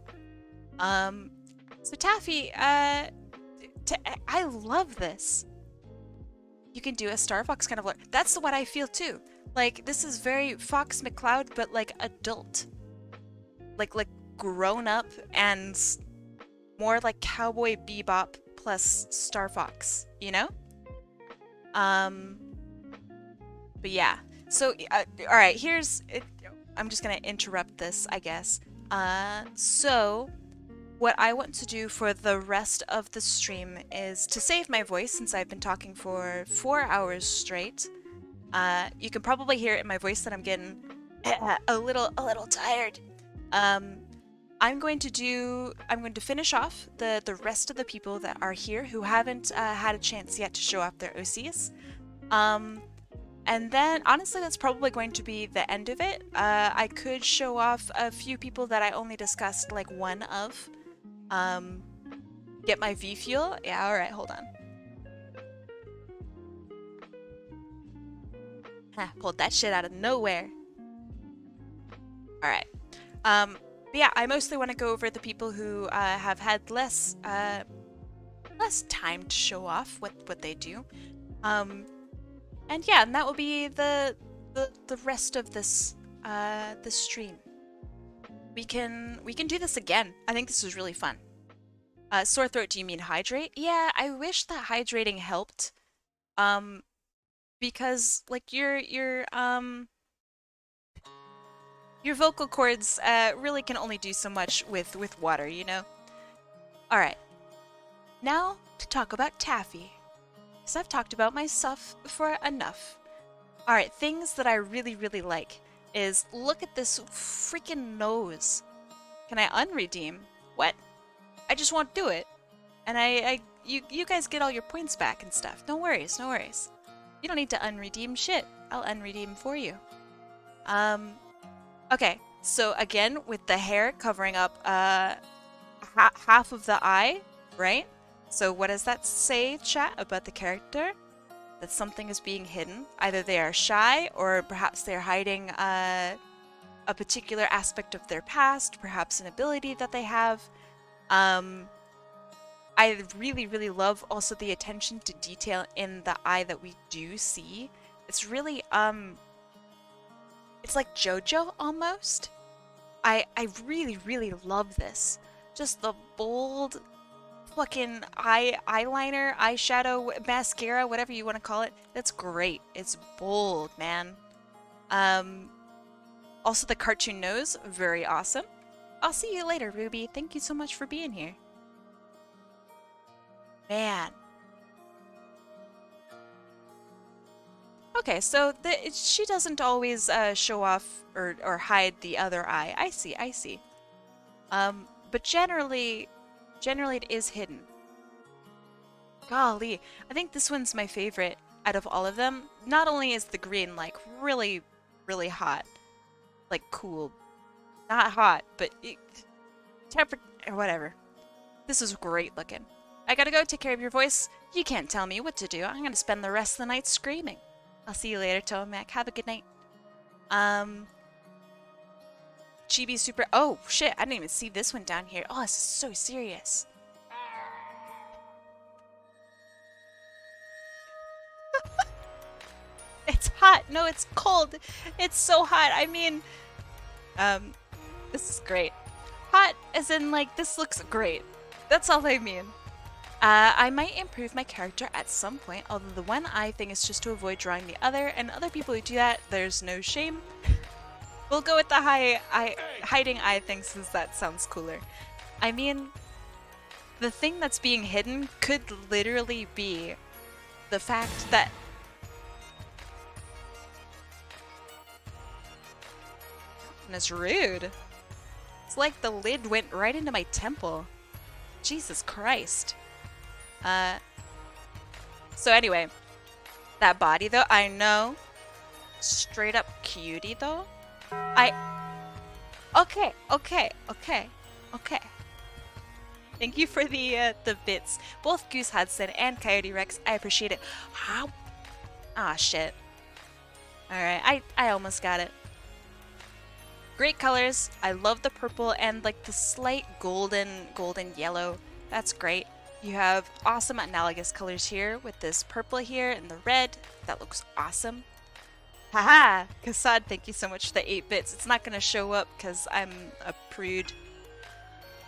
So Taffy, I love this. You can do a Star Fox kind of lore. That's what I feel too. Like this is very Fox McCloud, but like adult. Like grown up and more like Cowboy Bebop plus Star Fox, you know? But yeah. So, alright, here's... I'm just gonna interrupt this, I guess. So, what I want to do for the rest of the stream is to save my voice, since I've been talking for 4 hours straight. You can probably hear it in my voice that I'm getting a little tired. I'm going to finish off the rest of the people that are here who haven't had a chance yet to show off their OCs. And then, honestly, that's probably going to be the end of it. I could show off a few people that I only discussed, like, one of. Get my V-Fuel. Yeah, alright, hold on. Pulled that shit out of nowhere. Alright. But yeah, I mostly want to go over the people who have had less time to show off what they do. And yeah, and that will be the rest of this this stream. We can do this again. I think this was really fun. Sore throat, do you mean hydrate? Yeah, I wish that hydrating helped. Because like your vocal cords really can only do so much with water, you know? All right. Now to talk about Taffy. Because I've talked about myself for enough. All right, things that I really, really like is look at this freaking nose. Can I unredeem? What? I just won't do it. And you guys get all your points back and stuff. No worries, no worries. You don't need to unredeem shit. I'll unredeem for you. Okay, so again, with the hair covering up half of the eye, right? So what does that say, chat, about the character? That something is being hidden. Either they are shy, or perhaps they're hiding a particular aspect of their past, perhaps an ability that they have. I really, really love also the attention to detail in the eye that we do see. It's really, it's like JoJo almost. I really, really love this. Just the bold fucking eyeliner, eyeshadow, mascara, whatever you want to call it. That's great. It's bold, man. Also the cartoon nose, very awesome. I'll see you later, Ruby. Thank you so much for being here. Man. Okay, so she doesn't always show off or hide the other eye. I see, I see. But generally it is hidden. Golly, I think this one's my favorite out of all of them. Not only is the green like really, really hot, like cool, not hot, but temperature or whatever. This is great looking. I gotta go take care of your voice. You can't tell me what to do. I'm gonna spend the rest of the night screaming. I'll see you later, Tomac. Have a good night. Chibi Super. Oh shit! I didn't even see this one down here. Oh, this is so serious. It's hot. No, it's cold. It's so hot. I mean, this is great. Hot as in like this looks great. That's all I mean. I might improve my character at some point, although the one eye thing is just to avoid drawing the other, and other people who do that, there's no shame. We'll go with the hiding eye thing since that sounds cooler. I mean, the thing that's being hidden could literally be the fact that it's rude. It's like the lid went right into my temple. Jesus Christ. So anyway, that body though, I know. Straight up cutie though. Okay. Thank you for the bits. Both Goose Hudson and Coyote Rex, I appreciate it. How? Ah, shit. Alright, I almost got it. Great colors. I love the purple and like the slight golden yellow. That's great. You have awesome analogous colors here with this purple here and the red. That looks awesome. Haha! Kassad, thank you so much for the 8 bits. It's not going to show up because I'm a prude.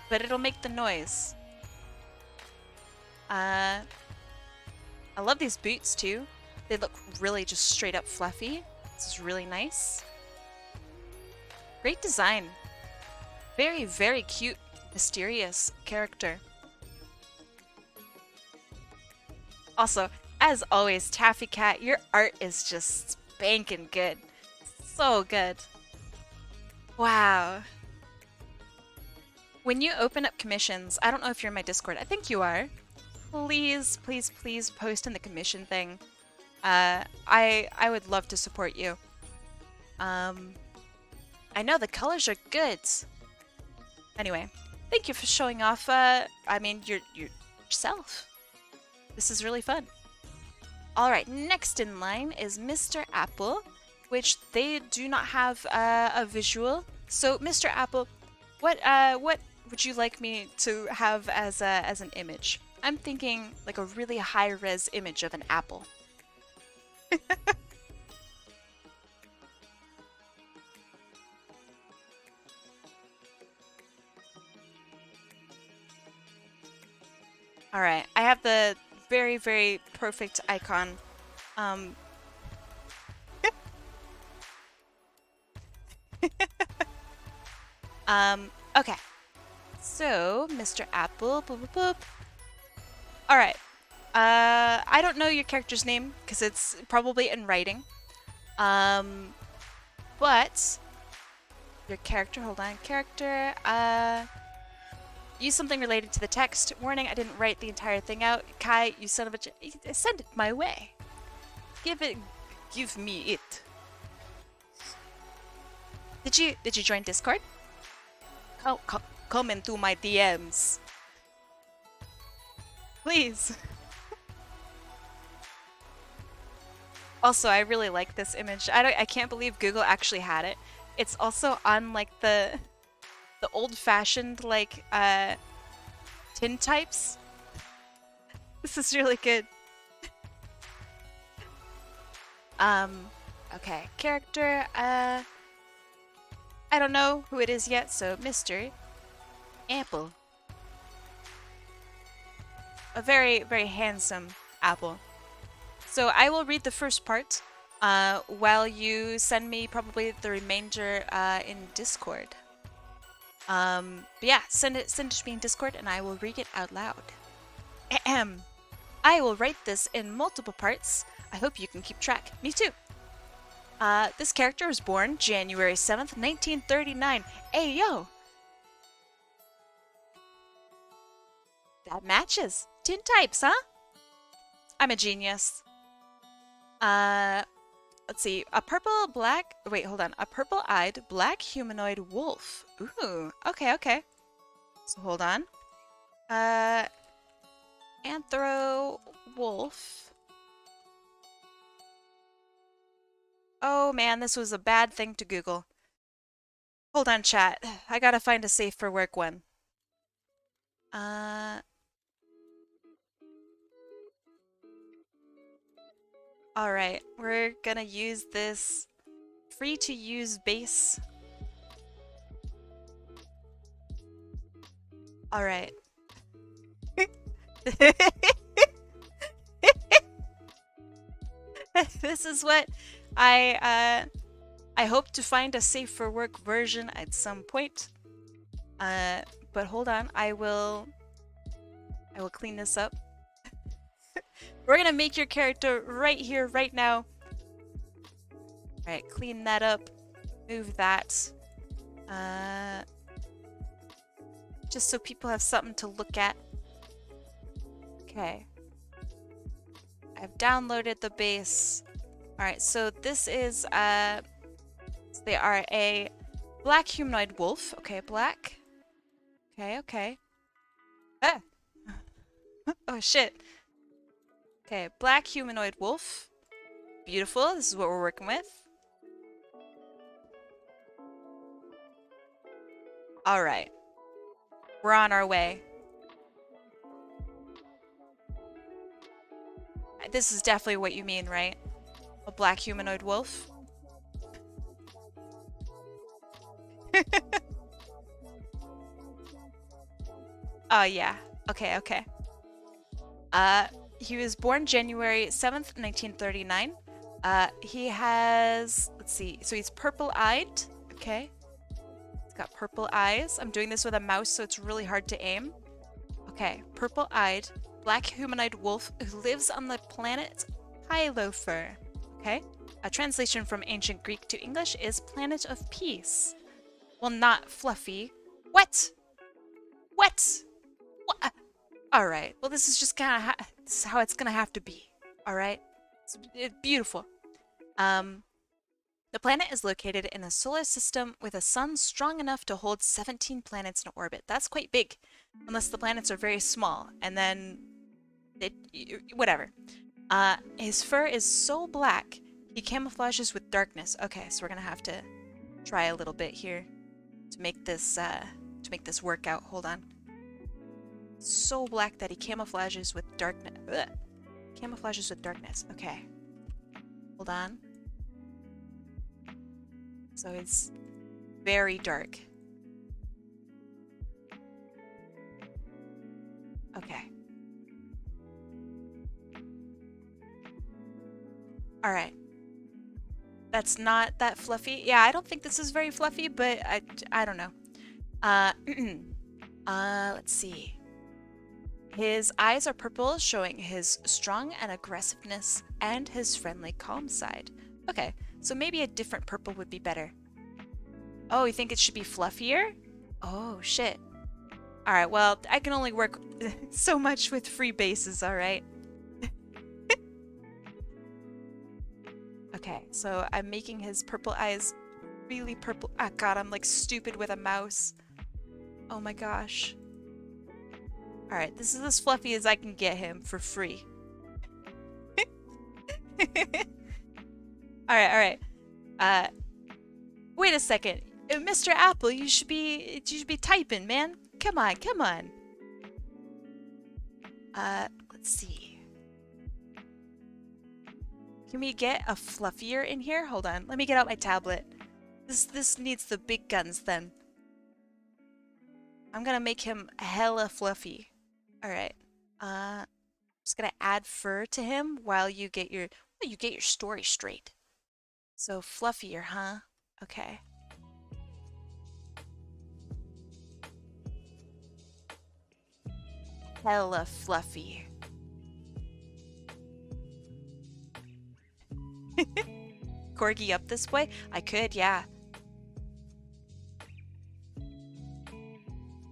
But it'll make the noise. I love these boots too. They look really just straight up fluffy. This is really nice. Great design. Very, very cute, mysterious character. Also, as always, Taffy Cat, your art is just spanking good. So good. Wow. When you open up commissions, I don't know if you're in my Discord. I think you are. Please, please, please post in the commission thing. I would love to support you. I know the colors are good. Anyway, thank you for showing off. I mean, yourself. This is really fun. All right, next in line is Mr. Apple, which they do not have a visual So Mr. Apple, what would you like me to have as an image? I'm thinking like a really high-res image of an apple. All right, I have the very, very perfect icon. Um, okay. So, Mr. Apple, boop, boop, boop. All right. I don't know your character's name because it's probably in writing. But your character, hold on, character, use something related to the text. Warning, I didn't write the entire thing out. Kai, you son of a send it my way. Give me it. Did you join Discord? Come into my DMs. Please. Also, I really like this image. I can't believe Google actually had it. It's also on like the old-fashioned like tin types. This is really good. Okay, character, I don't know who it is yet, so Mr. Apple. A very, very handsome apple. So I will read the first part while you send me probably the remainder in Discord. But yeah, send it to me in Discord and I will read it out loud. Ahem. I will write this in multiple parts. I hope you can keep track. Me too. This character was born January 7th, 1939. Hey, yo! That matches. Tin types, huh? I'm a genius. Let's see. A purple-eyed black humanoid wolf. Ooh, okay. So hold on. Anthro wolf. Oh man, this was a bad thing to Google. Hold on, chat. I gotta find a safe for work one. Alright, we're gonna use this free-to-use base. Alright. This is what I hope to find a safe for work version at some point. But hold on, I will clean this up. We're gonna make your character right here, right now. Alright, clean that up. Move that. Just so people have something to look at. Okay. I've downloaded the base. Alright, so this is, they are a black humanoid wolf. Okay, black. Okay. Ah! Oh, shit. Okay, black humanoid wolf. Beautiful. This is what we're working with. Alright. We're on our way. This is definitely what you mean, right? A black humanoid wolf? Oh, yeah. Okay. He was born January 7th, 1939. He has, let's see, so he's purple-eyed. Okay. He's got purple eyes. I'm doing this with a mouse, so it's really hard to aim. Okay, purple-eyed, black humanoid wolf who lives on the planet Pylofer. Okay. A translation from ancient Greek to English is planet of peace. Well, not fluffy. What? All right. Well, this is just kind of this is how it's gonna have to be. All right. It's beautiful. The planet is located in a solar system with a sun strong enough to hold 17 planets in orbit. That's quite big, unless the planets are very small, and then whatever. His fur is so black, he camouflages with darkness. Okay, so we're gonna have to try a little bit here. to make this work out. Hold on. So black that he camouflages with darkness. Camouflages with darkness. Okay. Hold on. So it's very dark. Okay. Alright. That's not that fluffy. Yeah, I don't think this is very fluffy, but I don't know. Let's see. His eyes are purple, showing his strong and aggressiveness and his friendly, calm side. Okay, so maybe a different purple would be better. Oh, you think it should be fluffier? Oh, shit. Alright, well, I can only work so much with free bases, alright? Okay, so I'm making his purple eyes really purple. Ah, God, I'm like stupid with a mouse. Oh my gosh. Alright, this is as fluffy as I can get him for free. Alright. Wait a second. Mr. Apple, you should be typing, man. Come on. Let's see. Can we get a fluffier in here? Hold on. Let me get out my tablet. This needs the big guns then. I'm gonna make him hella fluffy. Alright. Just gonna add fur to him while you get your story straight. So fluffier, huh? Okay. Hella fluffy. Corgi up this way? I could, yeah.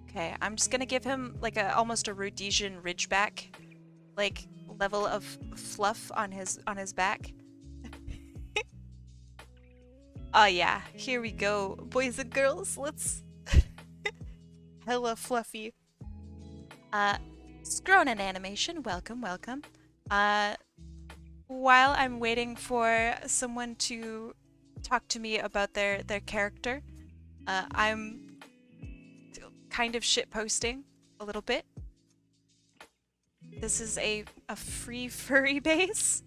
Okay, I'm just gonna give him like almost a Rhodesian Ridgeback, like level of fluff on his back. Oh yeah, here we go, boys and girls. Let's hella fluffy. Scronin animation, welcome. While I'm waiting for someone to talk to me about their character, I'm kind of shitposting a little bit. This is a free furry base,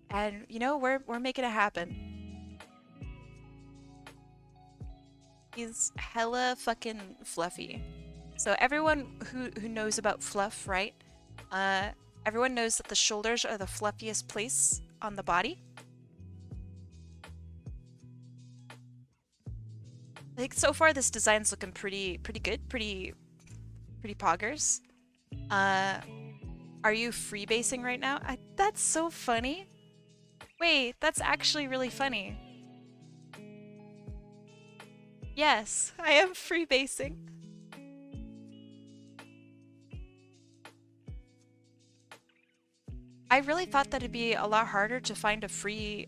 and you know we're making it happen. He's hella fucking fluffy. So everyone who knows about fluff, right? Everyone knows that the shoulders are the fluffiest place on the body. I think so far this design's looking pretty good, pretty poggers. Are you freebasing right now? That's so funny. Wait, that's actually really funny. Yes, I am freebasing. I really thought that it'd be a lot harder to find a free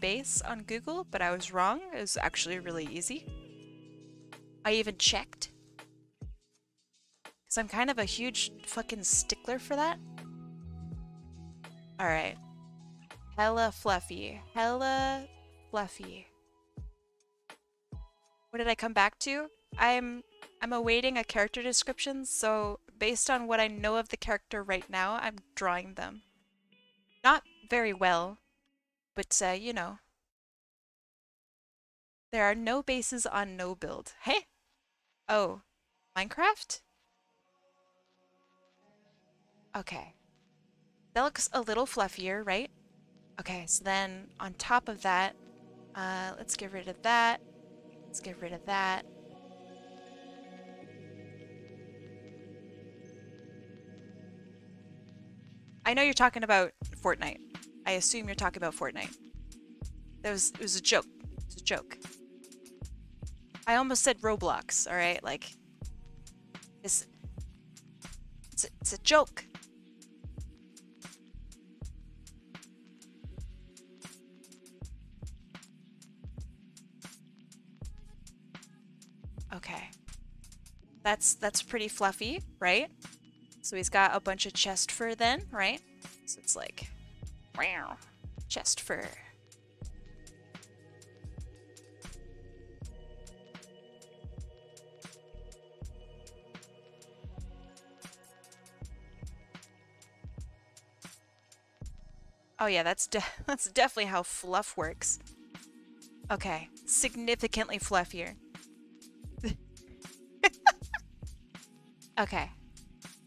base on Google, but I was wrong. It was actually really easy. I even checked. Because I'm kind of a huge fucking stickler for that. Alright. Hella fluffy. Hella fluffy. What did I come back to? I'm awaiting a character description, so based on what I know of the character right now, I'm drawing them. Not very well, but you know. There are no bases on no build. Hey! Oh, Minecraft? Okay. That looks a little fluffier, right? Okay, so then on top of that, let's get rid of that. Let's get rid of that. I know you're talking about Fortnite. I assume you're talking about Fortnite. It was a joke. It was a joke. I almost said Roblox, alright? Like, it's a joke. Okay. That's pretty fluffy, right? So he's got a bunch of chest fur then, right? So it's like, wow, chest fur. Oh yeah, that's that's definitely how fluff works. Okay, significantly fluffier. Okay.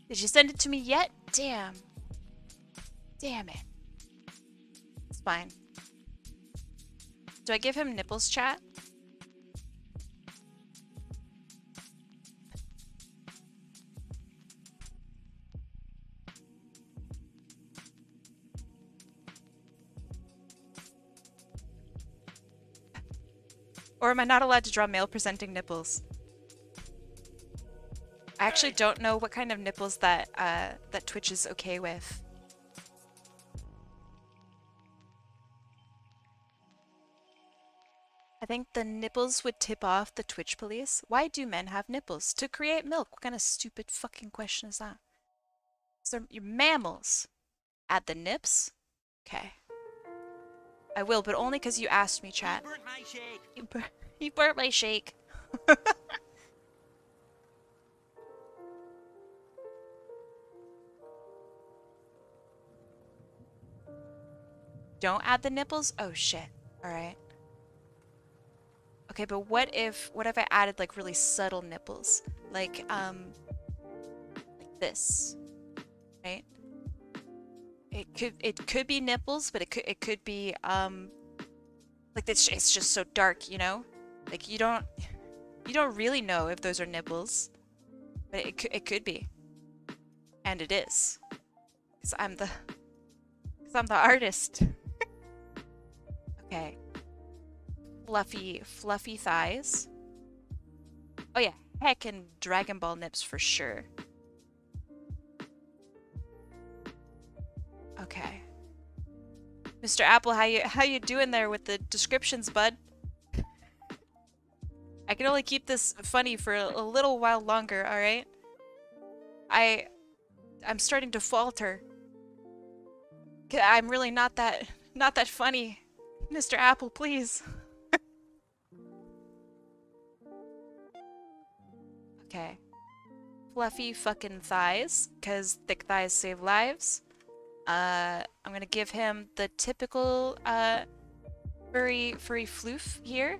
Did you send it to me yet? Damn. Damn it. It's fine. Do I give him nipples, chat? Or am I not allowed to draw male presenting nipples? I actually don't know what kind of nipples that that Twitch is okay with. I think the nipples would tip off the Twitch police. Why do men have nipples? To create milk. What kind of stupid fucking question is that? So you're mammals. Add the nips? Okay. I will, but only because you asked me, chat. You burnt my shake. You burnt my shake. Don't add the nipples? Oh shit. Alright. Okay, but what if I added like really subtle nipples? Like this. Right? It could be nipples, but it could be like it's just so dark, you know? Like you don't really know if those are nipples. But it could be. And it is. Cuz I'm the artist. Okay. Fluffy thighs. Oh yeah, heckin' Dragon Ball nips for sure. Okay. Mr. Apple, how you doing there with the descriptions, bud? I can only keep this funny for a little while longer, all right? I'm starting to falter. I'm really not that funny. Mr. Apple, please. Okay. Fluffy fucking thighs, cause thick thighs save lives. I'm gonna give him the typical furry floof here,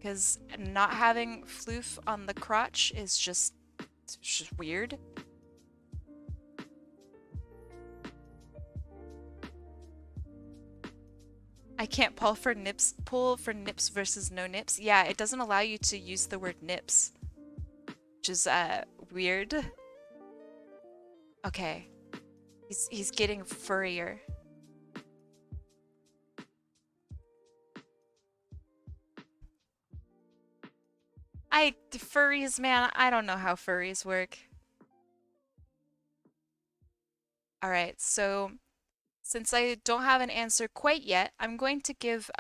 cause not having floof on the crotch is just weird. I can't pull for nips versus no nips. Yeah, it doesn't allow you to use the word nips, which is weird. Okay. He's getting furrier. Furries, man, I don't know how furries work. Alright, so since I don't have an answer quite yet, I'm going to give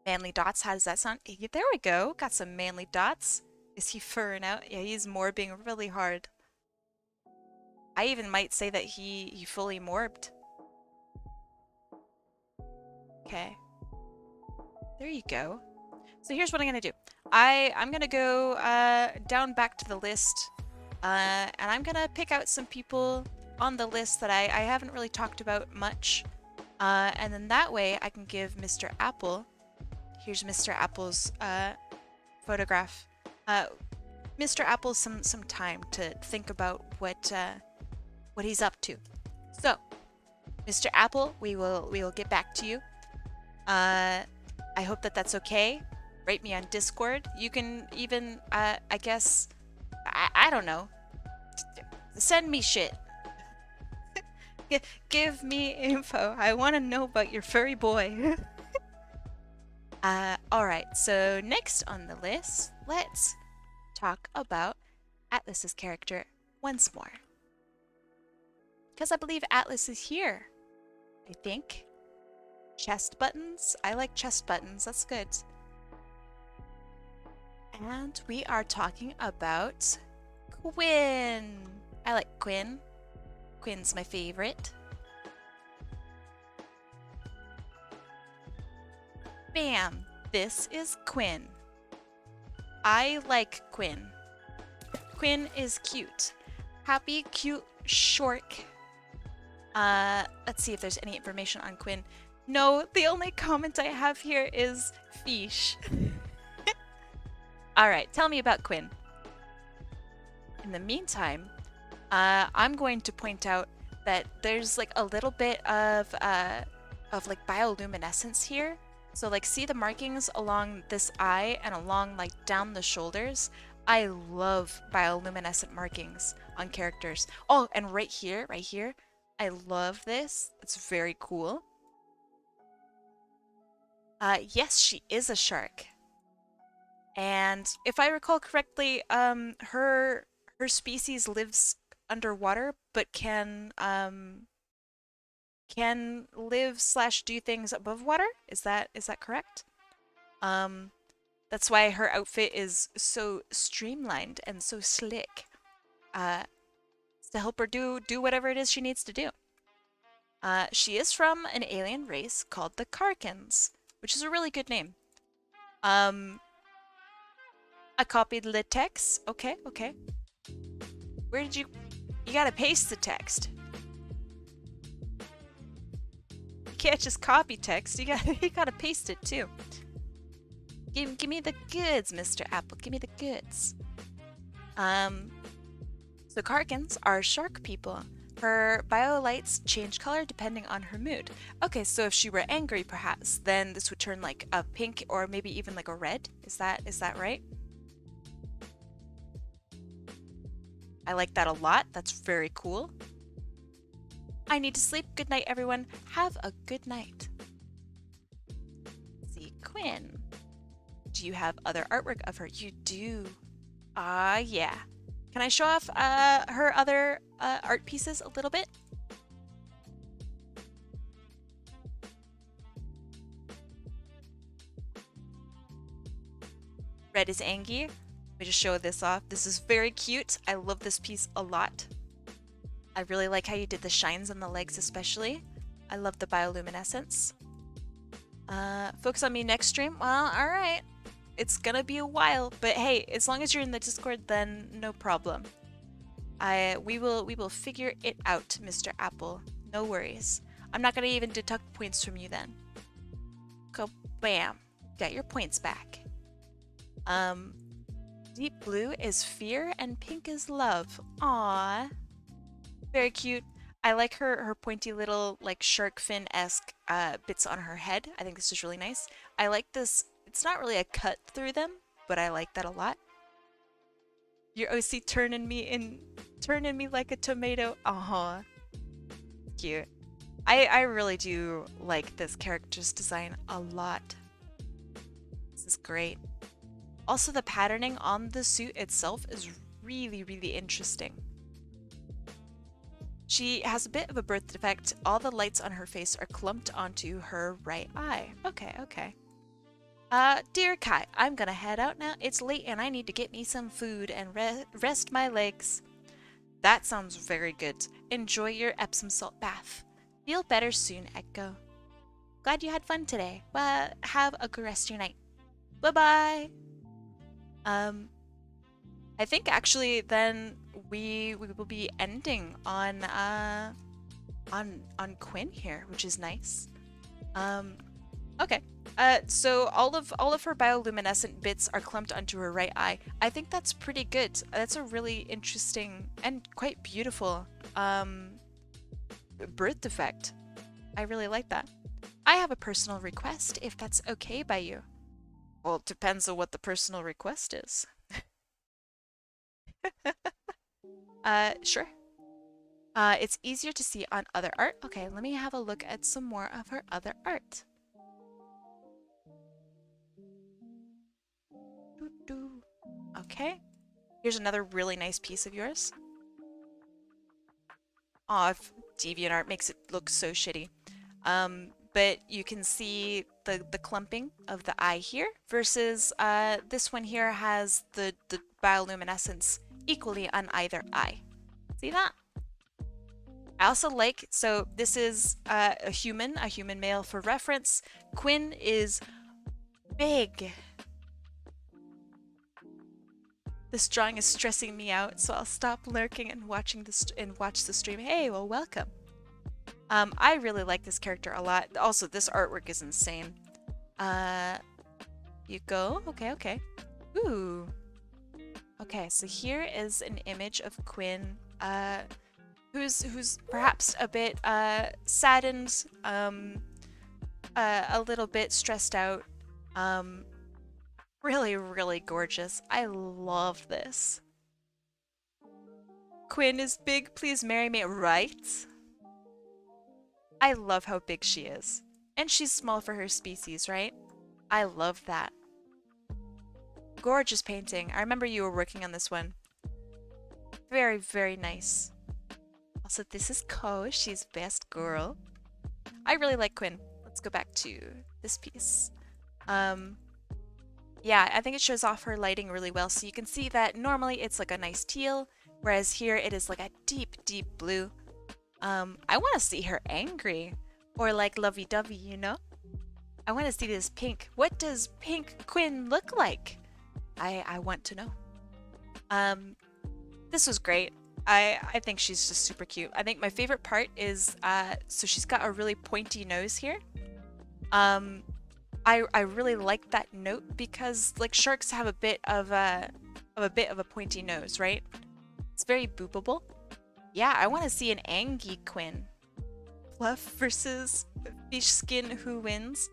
manly dots. How does that sound? There we go. Got some manly dots. Is he furring out? Yeah, he's morbing really hard. I even might say that he fully morbed. Okay. There you go. So here's what I'm gonna do. I'm gonna go down back to the list, and I'm gonna pick out some people on the list that I haven't really talked about much, and then that way I can give Mr. Apple. Here's Mr. Apple's photograph. Mr. Apple some time to think about what he's up to. So, Mr. Apple, we will get back to you. I hope that that's okay. Write me on Discord. You can even, I guess, I don't know. Send me shit. Give me info. I want to know about your furry boy. Alright, so next on the list, let's talk about Atlas's character once more. Because I believe Atlas is here. I think. Chest buttons? I like chest buttons. That's good. And we are talking about Quinn. I like Quinn. Quinn's my favorite. Bam! This is Quinn. I like Quinn. Quinn is cute. Happy, cute, short. Let's see if there's any information on Quinn. No, the only comment I have here is fish. Alright, tell me about Quinn. In the meantime, I'm going to point out that there's like a little bit of like bioluminescence here. So like see the markings along this eye and along like down the shoulders. I love bioluminescent markings on characters. Oh, and right here, I love this. It's very cool. Yes, she is a shark. And if I recall correctly, her species lives underwater, but can live slash do things above water. Is that correct? That's why her outfit is so streamlined and so slick. To help her do whatever it is she needs to do. She is from an alien race called the Karkans, which is a really good name. I copied the text. Okay. Where did you gotta paste the text. You can't just copy text. You gotta paste it too. Give me the goods, Mr. Apple. Give me the goods. So Karkans are shark people. Her biolights change color depending on her mood. Okay, so if she were angry, perhaps, then this would turn like a pink or maybe even like a red. Is that right? I like that a lot. That's very cool. I need to sleep. Good night, everyone. Have a good night. Let's see, Quinn. Do you have other artwork of her? You do. Yeah. Can I show off her other art pieces a little bit? Red is Angie. Let me just show this off. This is very cute. I love this piece a lot. I really like how you did the shines on the legs especially. I love the bioluminescence. Focus on me next stream? Well, alright. It's gonna be a while, but hey, as long as you're in the Discord, then no problem. We will figure it out, Mr. Apple. No worries. I'm not gonna even deduct points from you then. Bam. Got your points back. Deep blue is fear and pink is love. Aww. Very cute. I like her pointy little like shark fin-esque bits on her head. I think this is really nice. I like this. It's not really a cut through them, but I like that a lot. Your OC turning me like a tomato. Uh-huh. Cute. I really do like this character's design a lot. This is great. Also, the patterning on the suit itself is really, really interesting. She has a bit of a birth defect. All the lights on her face are clumped onto her right eye. Okay. Dear Kai, I'm gonna head out now. It's late and I need to get me some food and rest my legs. That sounds very good. Enjoy your Epsom salt bath. Feel better soon, Echo. Glad you had fun today. Well, have a good rest of your night. Bye-bye. I think actually then we will be ending on Quinn here, which is nice. Okay. So all of her bioluminescent bits are clumped onto her right eye. I think that's pretty good. That's a really interesting and quite beautiful birth defect. I really like that. I have a personal request, if that's okay by you. Well, it depends on what the personal request is. Sure. It's easier to see on other art. Okay, let me have a look at some more of her other art. Okay. Here's another really nice piece of yours. Aw, DeviantArt makes it look so shitty. But you can see the clumping of the eye here versus this one here has the bioluminescence equally on either eye. See that? I also like, so this is a human male for reference. Quinn is big. This drawing is stressing me out, so I'll stop lurking and watch the stream. Hey, well, welcome. I really like this character a lot. Also, this artwork is insane. You go? Okay, okay. Ooh. Okay, so here is an image of Quinn, who's perhaps a bit saddened, a little bit stressed out. Really, really gorgeous. I love this. Quinn is big, please marry me, right? I love how big she is. And she's small for her species, right? I love that. Gorgeous painting. I remember you were working on this one. Very, very nice. Also, this is Ko. She's best girl. I really like Quinn. Let's go back to this piece. Yeah, I think it shows off her lighting really well. So you can see that normally it's like a nice teal, whereas here it is like a deep, deep blue. I want to see her angry or like lovey-dovey, you know? I want to see this pink. What does pink Quinn look like? I want to know. This was great. I think she's just super cute. I think my favorite part is so she's got a really pointy nose here. I really like that note because like sharks have a bit of a pointy nose, right? It's very boopable. Yeah, I want to see an Angie Quinn. Fluff versus fish skin, who wins?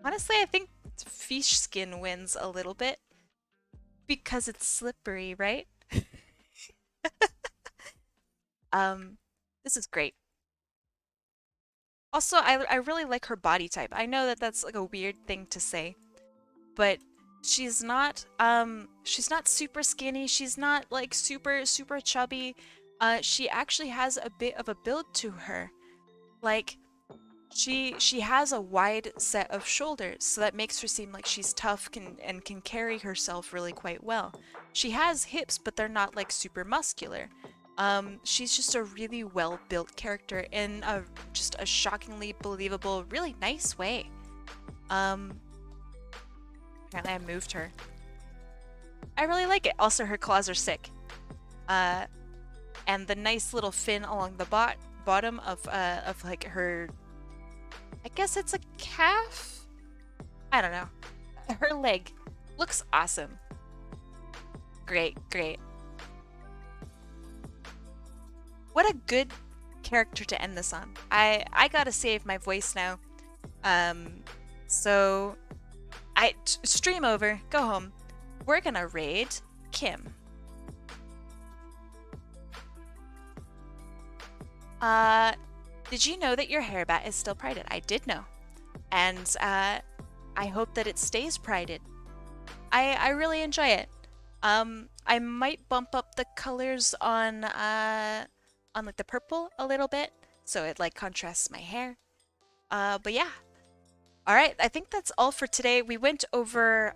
Honestly, I think fish skin wins a little bit because it's slippery, right? This is great. Also, I really like her body type. I know that that's like a weird thing to say, but she's not super skinny. She's not like super chubby. She actually has a bit of a build to her. Like she has a wide set of shoulders, so that makes her seem like she's tough and can carry herself really quite well. She has hips, but they're not like super muscular. She's just a really well-built character in just a shockingly believable, really nice way. Apparently I moved her. I really like it. Also, her claws are sick. And the nice little fin along the bottom of like her, I guess it's a calf? I don't know. Her leg looks awesome. Great, great. What a good character to end this on. I gotta save my voice now. So stream over, go home. We're gonna raid Kim. Did you know that your hairbat is still prided? I did know. And I hope that it stays prided. I really enjoy it. I might bump up the colors on like the purple a little bit so it like contrasts my hair. But yeah. All right, I think that's all for today. We went over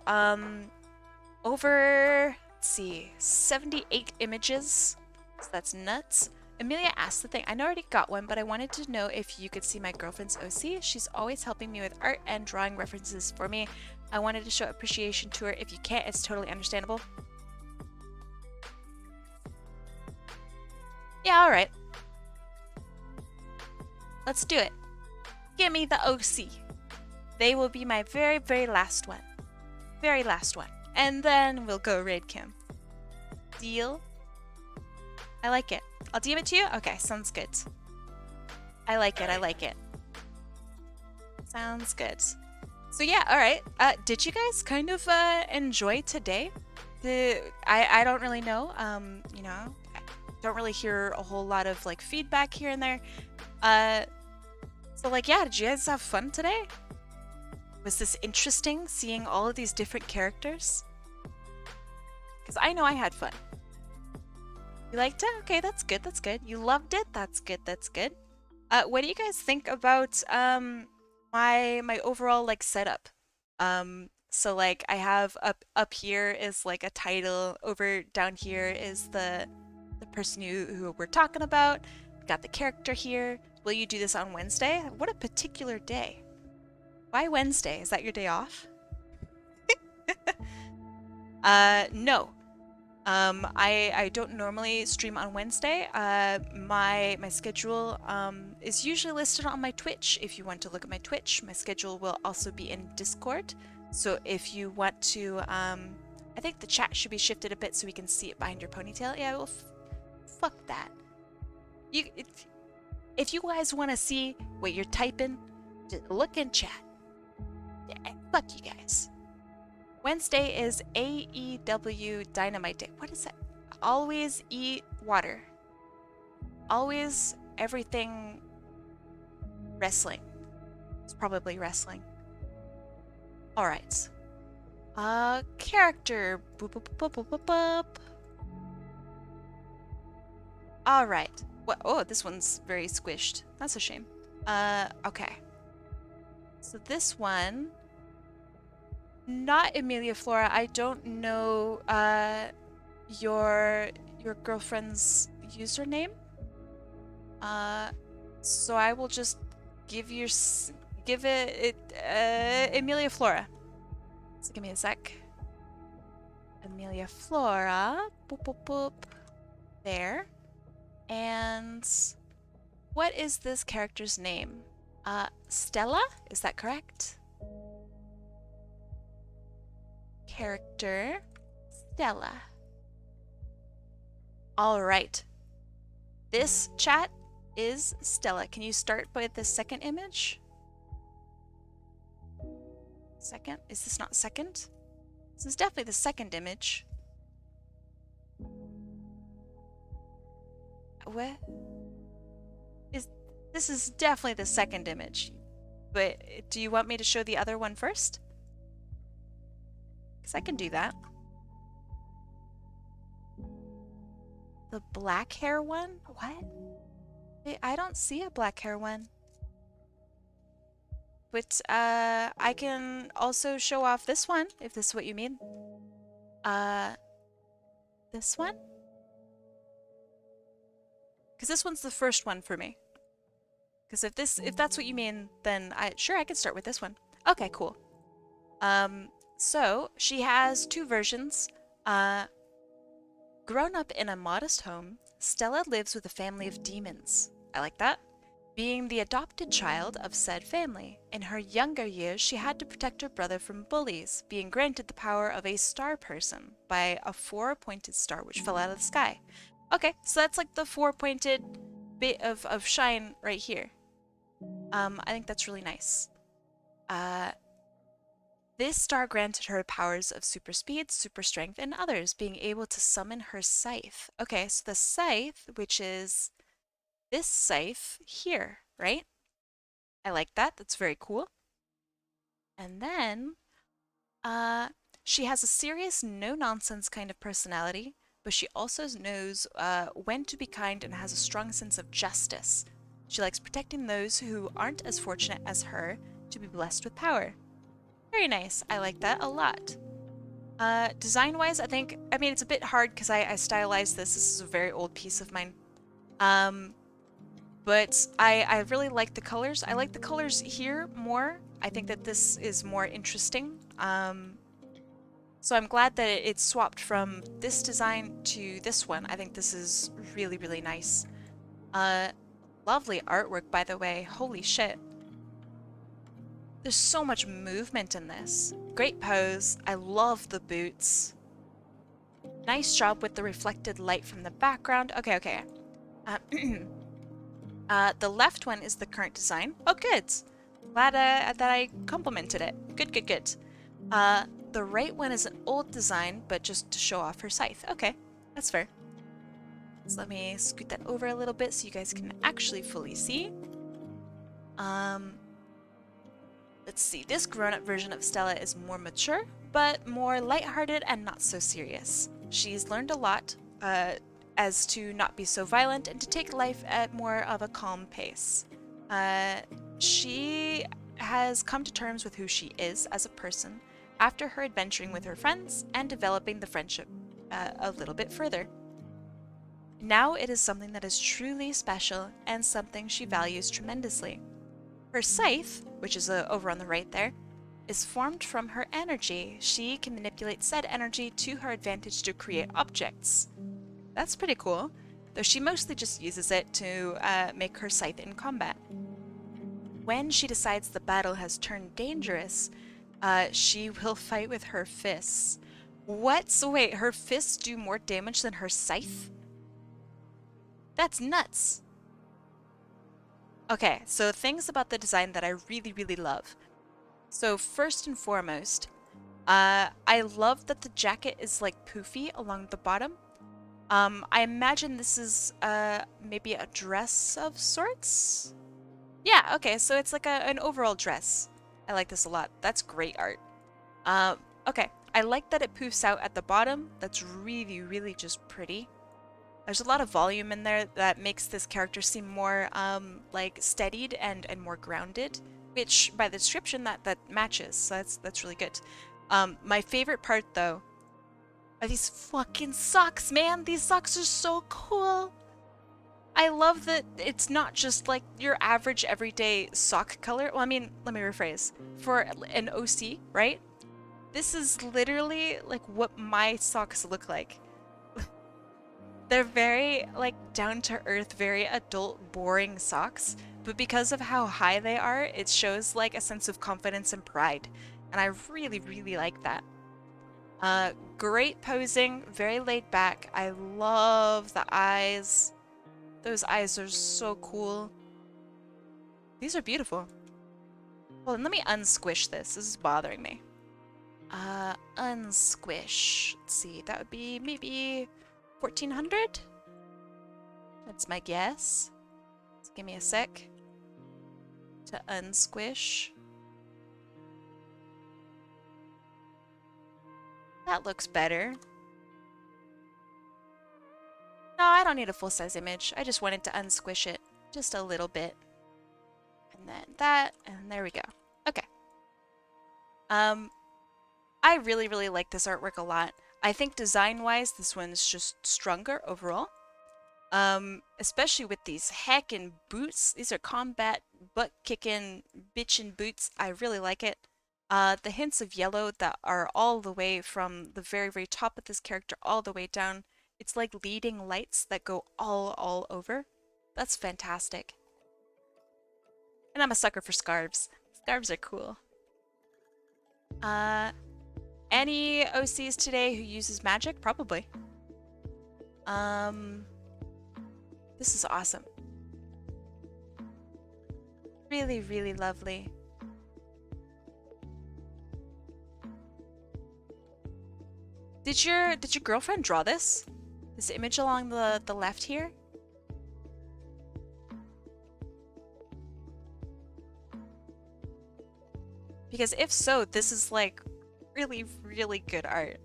let's see, 78 images. So that's nuts. Amelia asked the thing. I know I already got one, but I wanted to know if you could see my girlfriend's OC. She's always helping me with art and drawing references for me. I wanted to show appreciation to her. If you can't, it's totally understandable. Yeah, all right. Let's do it. Give me the OC. They will be my very, very last one. Very last one. And then we'll go raid Kim. Deal? I like it. I'll DM it to you? Okay, sounds good. I like it, I like it. Sounds good. So yeah, alright. Did you guys kind of enjoy today? I don't really know. You know, I don't really hear a whole lot of like feedback here and there. So like, yeah, did you guys have fun today? Was this interesting, seeing all of these different characters? Because I know I had fun. You liked it? Okay, that's good, that's good. You loved it? That's good, that's good. What do you guys think about my overall like setup? So like I have up here is like a title, over down here is the person who we're talking about. Got the character here. Will you do this on Wednesday? What a particular day. Why Wednesday? Is that your day off? No. I don't normally stream on Wednesday. My schedule is usually listed on my Twitch. If you want to look at my Twitch, my schedule will also be in Discord. So if you want to, I think the chat should be shifted a bit so we can see it behind your ponytail. Yeah, well, fuck that. If you guys want to see what you're typing, just look in chat. Yeah, fuck you guys. Wednesday is AEW Dynamite Day. What is that? Always eat water. Always everything wrestling. It's probably wrestling. Alright. Character. Boop, boop, boop, boop, boop, boop. Alright. What? Oh, this one's very squished. That's a shame. Okay. So this one... Not Emilia Flora. I don't know your girlfriend's username. So I will just give it Emilia Flora. So give me a sec. Emilia Flora. Boop boop boop. There. And what is this character's name? Stella? Is that correct? Character Stella. All right. This chat is Stella. Can you start by the second image? Second? Is this not second? This is definitely the second image. What? This is definitely the second image. But do you want me to show the other one first? Because I can do that. The black hair one? What? Wait, I don't see a black hair one. But I can also show off this one, if this is what you mean. This one? Because this one's the first one for me. Because if that's what you mean, then I can start with this one. Okay, cool. So she has two versions. Grown up in a modest home, Stella lives with a family of demons. I like that. Being the adopted child of said family, in her younger years she had to protect her brother from bullies, being granted the power of a star person by a four-pointed star which fell out of the sky. Okay, so that's like the four-pointed bit of shine right here. I think that's really nice. This star granted her powers of super speed, super strength, and others, being able to summon her scythe. Okay, so the scythe, which is this scythe here, right? I like that. That's very cool. And then, she has a serious, no-nonsense kind of personality, but she also knows when to be kind and has a strong sense of justice. She likes protecting those who aren't as fortunate as her to be blessed with power. Very nice. I like that a lot. Design-wise, I mean, it's a bit hard because I stylized this. This is a very old piece of mine. But I really like the colors. I like the colors here more. I think that this is more interesting. So I'm glad that it swapped from this design to this one. I think this is really, really nice. Lovely artwork, by the way. Holy shit. There's so much movement in this. Great pose. I love the boots. Nice job with the reflected light from the background. Okay. The left one is the current design. Oh, good. Glad that I complimented it. Good. The right one is an old design, but just to show off her scythe. Okay, that's fair. So let me scoot that over a little bit so you guys can actually fully see. Let's see. This grown-up version of Stella is more mature, but more lighthearted and not so serious. She's learned a lot as to not be so violent and to take life at more of a calm pace. She has come to terms with who she is as a person after her adventuring with her friends and developing the friendship a little bit further. Now it is something that is truly special and something she values tremendously. Her scythe, which is over on the right there, is formed from her energy. She can manipulate said energy to her advantage to create objects. That's pretty cool, though she mostly just uses it to make her scythe in combat. When she decides the battle has turned dangerous, she will fight with her fists. What? So wait, her fists do more damage than her scythe? That's nuts. Okay, so things about the design that I really, really love. So first and foremost, I love that the jacket is like poofy along the bottom. I imagine this is maybe a dress of sorts? Yeah, okay, so it's like an overall dress. I like this a lot. That's great art. Okay, I like that it poofs out at the bottom. That's really, really just pretty. There's a lot of volume in there that makes this character seem more like steadied and more grounded, which by the description that matches. So that's really good. My favorite part though are these fucking socks, man. These socks are so cool. I love that it's not just like your average everyday sock color. Well, I mean, let me rephrase. For an OC, right? This is literally like what my socks look like. They're very like down to earth, very adult, boring socks, but because of how high they are, it shows like a sense of confidence and pride. And I really, really like that. Great posing, very laid back. I love the eyes. Those eyes are so cool. These are beautiful. Well, let me unsquish this. This is bothering me. Unsquish. Let's see. That would be maybe 1400? That's my guess. Just give me a sec to unsquish. That looks better. No, I don't need a full-size image. I just wanted to unsquish it just a little bit. And then that, and there we go. Okay. I really, really like this artwork a lot. I think design-wise, this one's just stronger overall. Especially with these heckin' boots. These are combat, butt-kicking, bitchin' boots. I really like it. The hints of yellow that are all the way from the very, very top of this character all the way down. It's like leading lights that go all over. That's fantastic. And I'm a sucker for scarves. Scarves are cool. Any OCs today who uses magic? Probably. This is awesome. Really, really lovely. Did your girlfriend draw this? This image along the left here? Because if so, this is like really, really good art.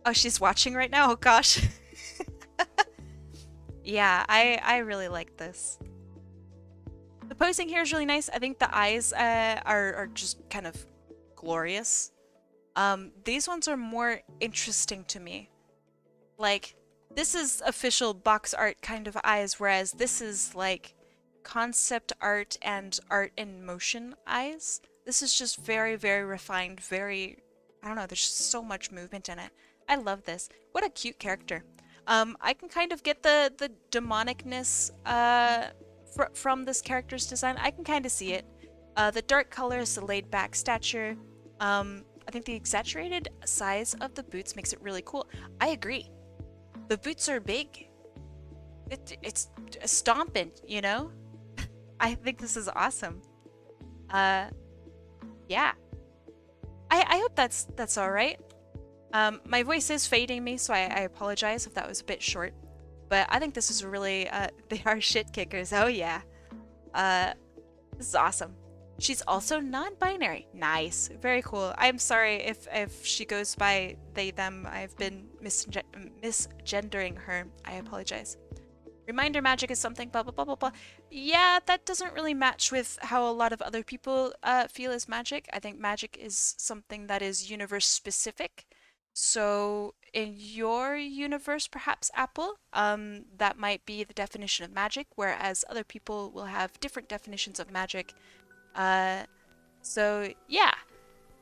Oh, she's watching right now? Oh gosh. Yeah, I really like this. The posing here is really nice. I think the eyes are just kind of glorious. These ones are more interesting to me. Like, this is official box art kind of eyes, whereas this is like concept art and art in motion eyes. This is just very, very refined, very, I don't know, there's just so much movement in it. I love this. What a cute character. I can kind of get the demonicness from this character's design. I can kind of see it. The dark colors, the laid back stature. I think the exaggerated size of the boots makes it really cool. I agree. The boots are big. It's stomping, you know? I think this is awesome. Yeah. I hope that's all right. My voice is fading me, so I apologize if that was a bit short. But I think this is really, they are shit kickers. Oh yeah. This is awesome. She's also non-binary. Nice. Very cool. I'm sorry if she goes by they, them. I've been misgendering her. I apologize. Reminder magic is something blah, blah, blah, blah, blah. Yeah, that doesn't really match with how a lot of other people feel as magic. I think magic is something that is universe-specific. So in your universe, perhaps, Apple, that might be the definition of magic, whereas other people will have different definitions of magic. So yeah,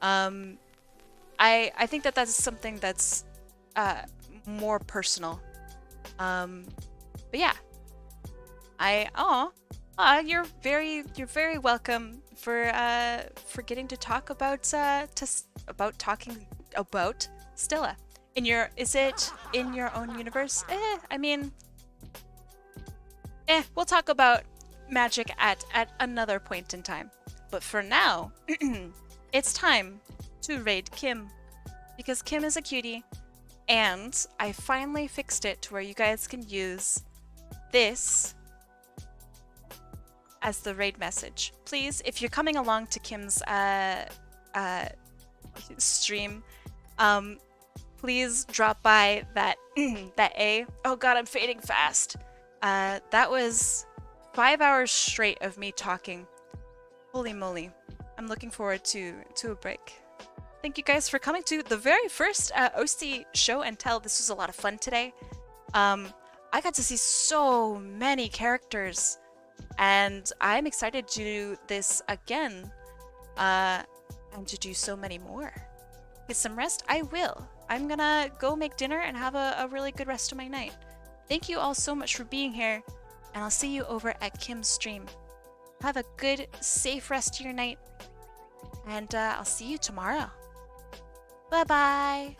I think that that's something that's more personal. But yeah, you're very welcome for getting to talk about talking about Stella. Is it in your own universe? I mean, we'll talk about magic at another point in time. But for now, it's time to raid Kim because Kim is a cutie, and I finally fixed it to where you guys can use this as the raid message. Please, if you're coming along to Kim's stream, please drop by that that A. Oh god, I'm fading fast. That was 5 hours straight of me talking. Holy moly. I'm looking forward to a break. Thank you guys for coming to the very first OC show and tell. This was a lot of fun today. I got to see so many characters, and I'm excited to do this again, and to do so many more. Get some rest? I will. I'm gonna go make dinner and have a really good rest of my night. Thank you all so much for being here, and I'll see you over at Kim's stream. Have a good, safe rest of your night, and I'll see you tomorrow. Bye-bye!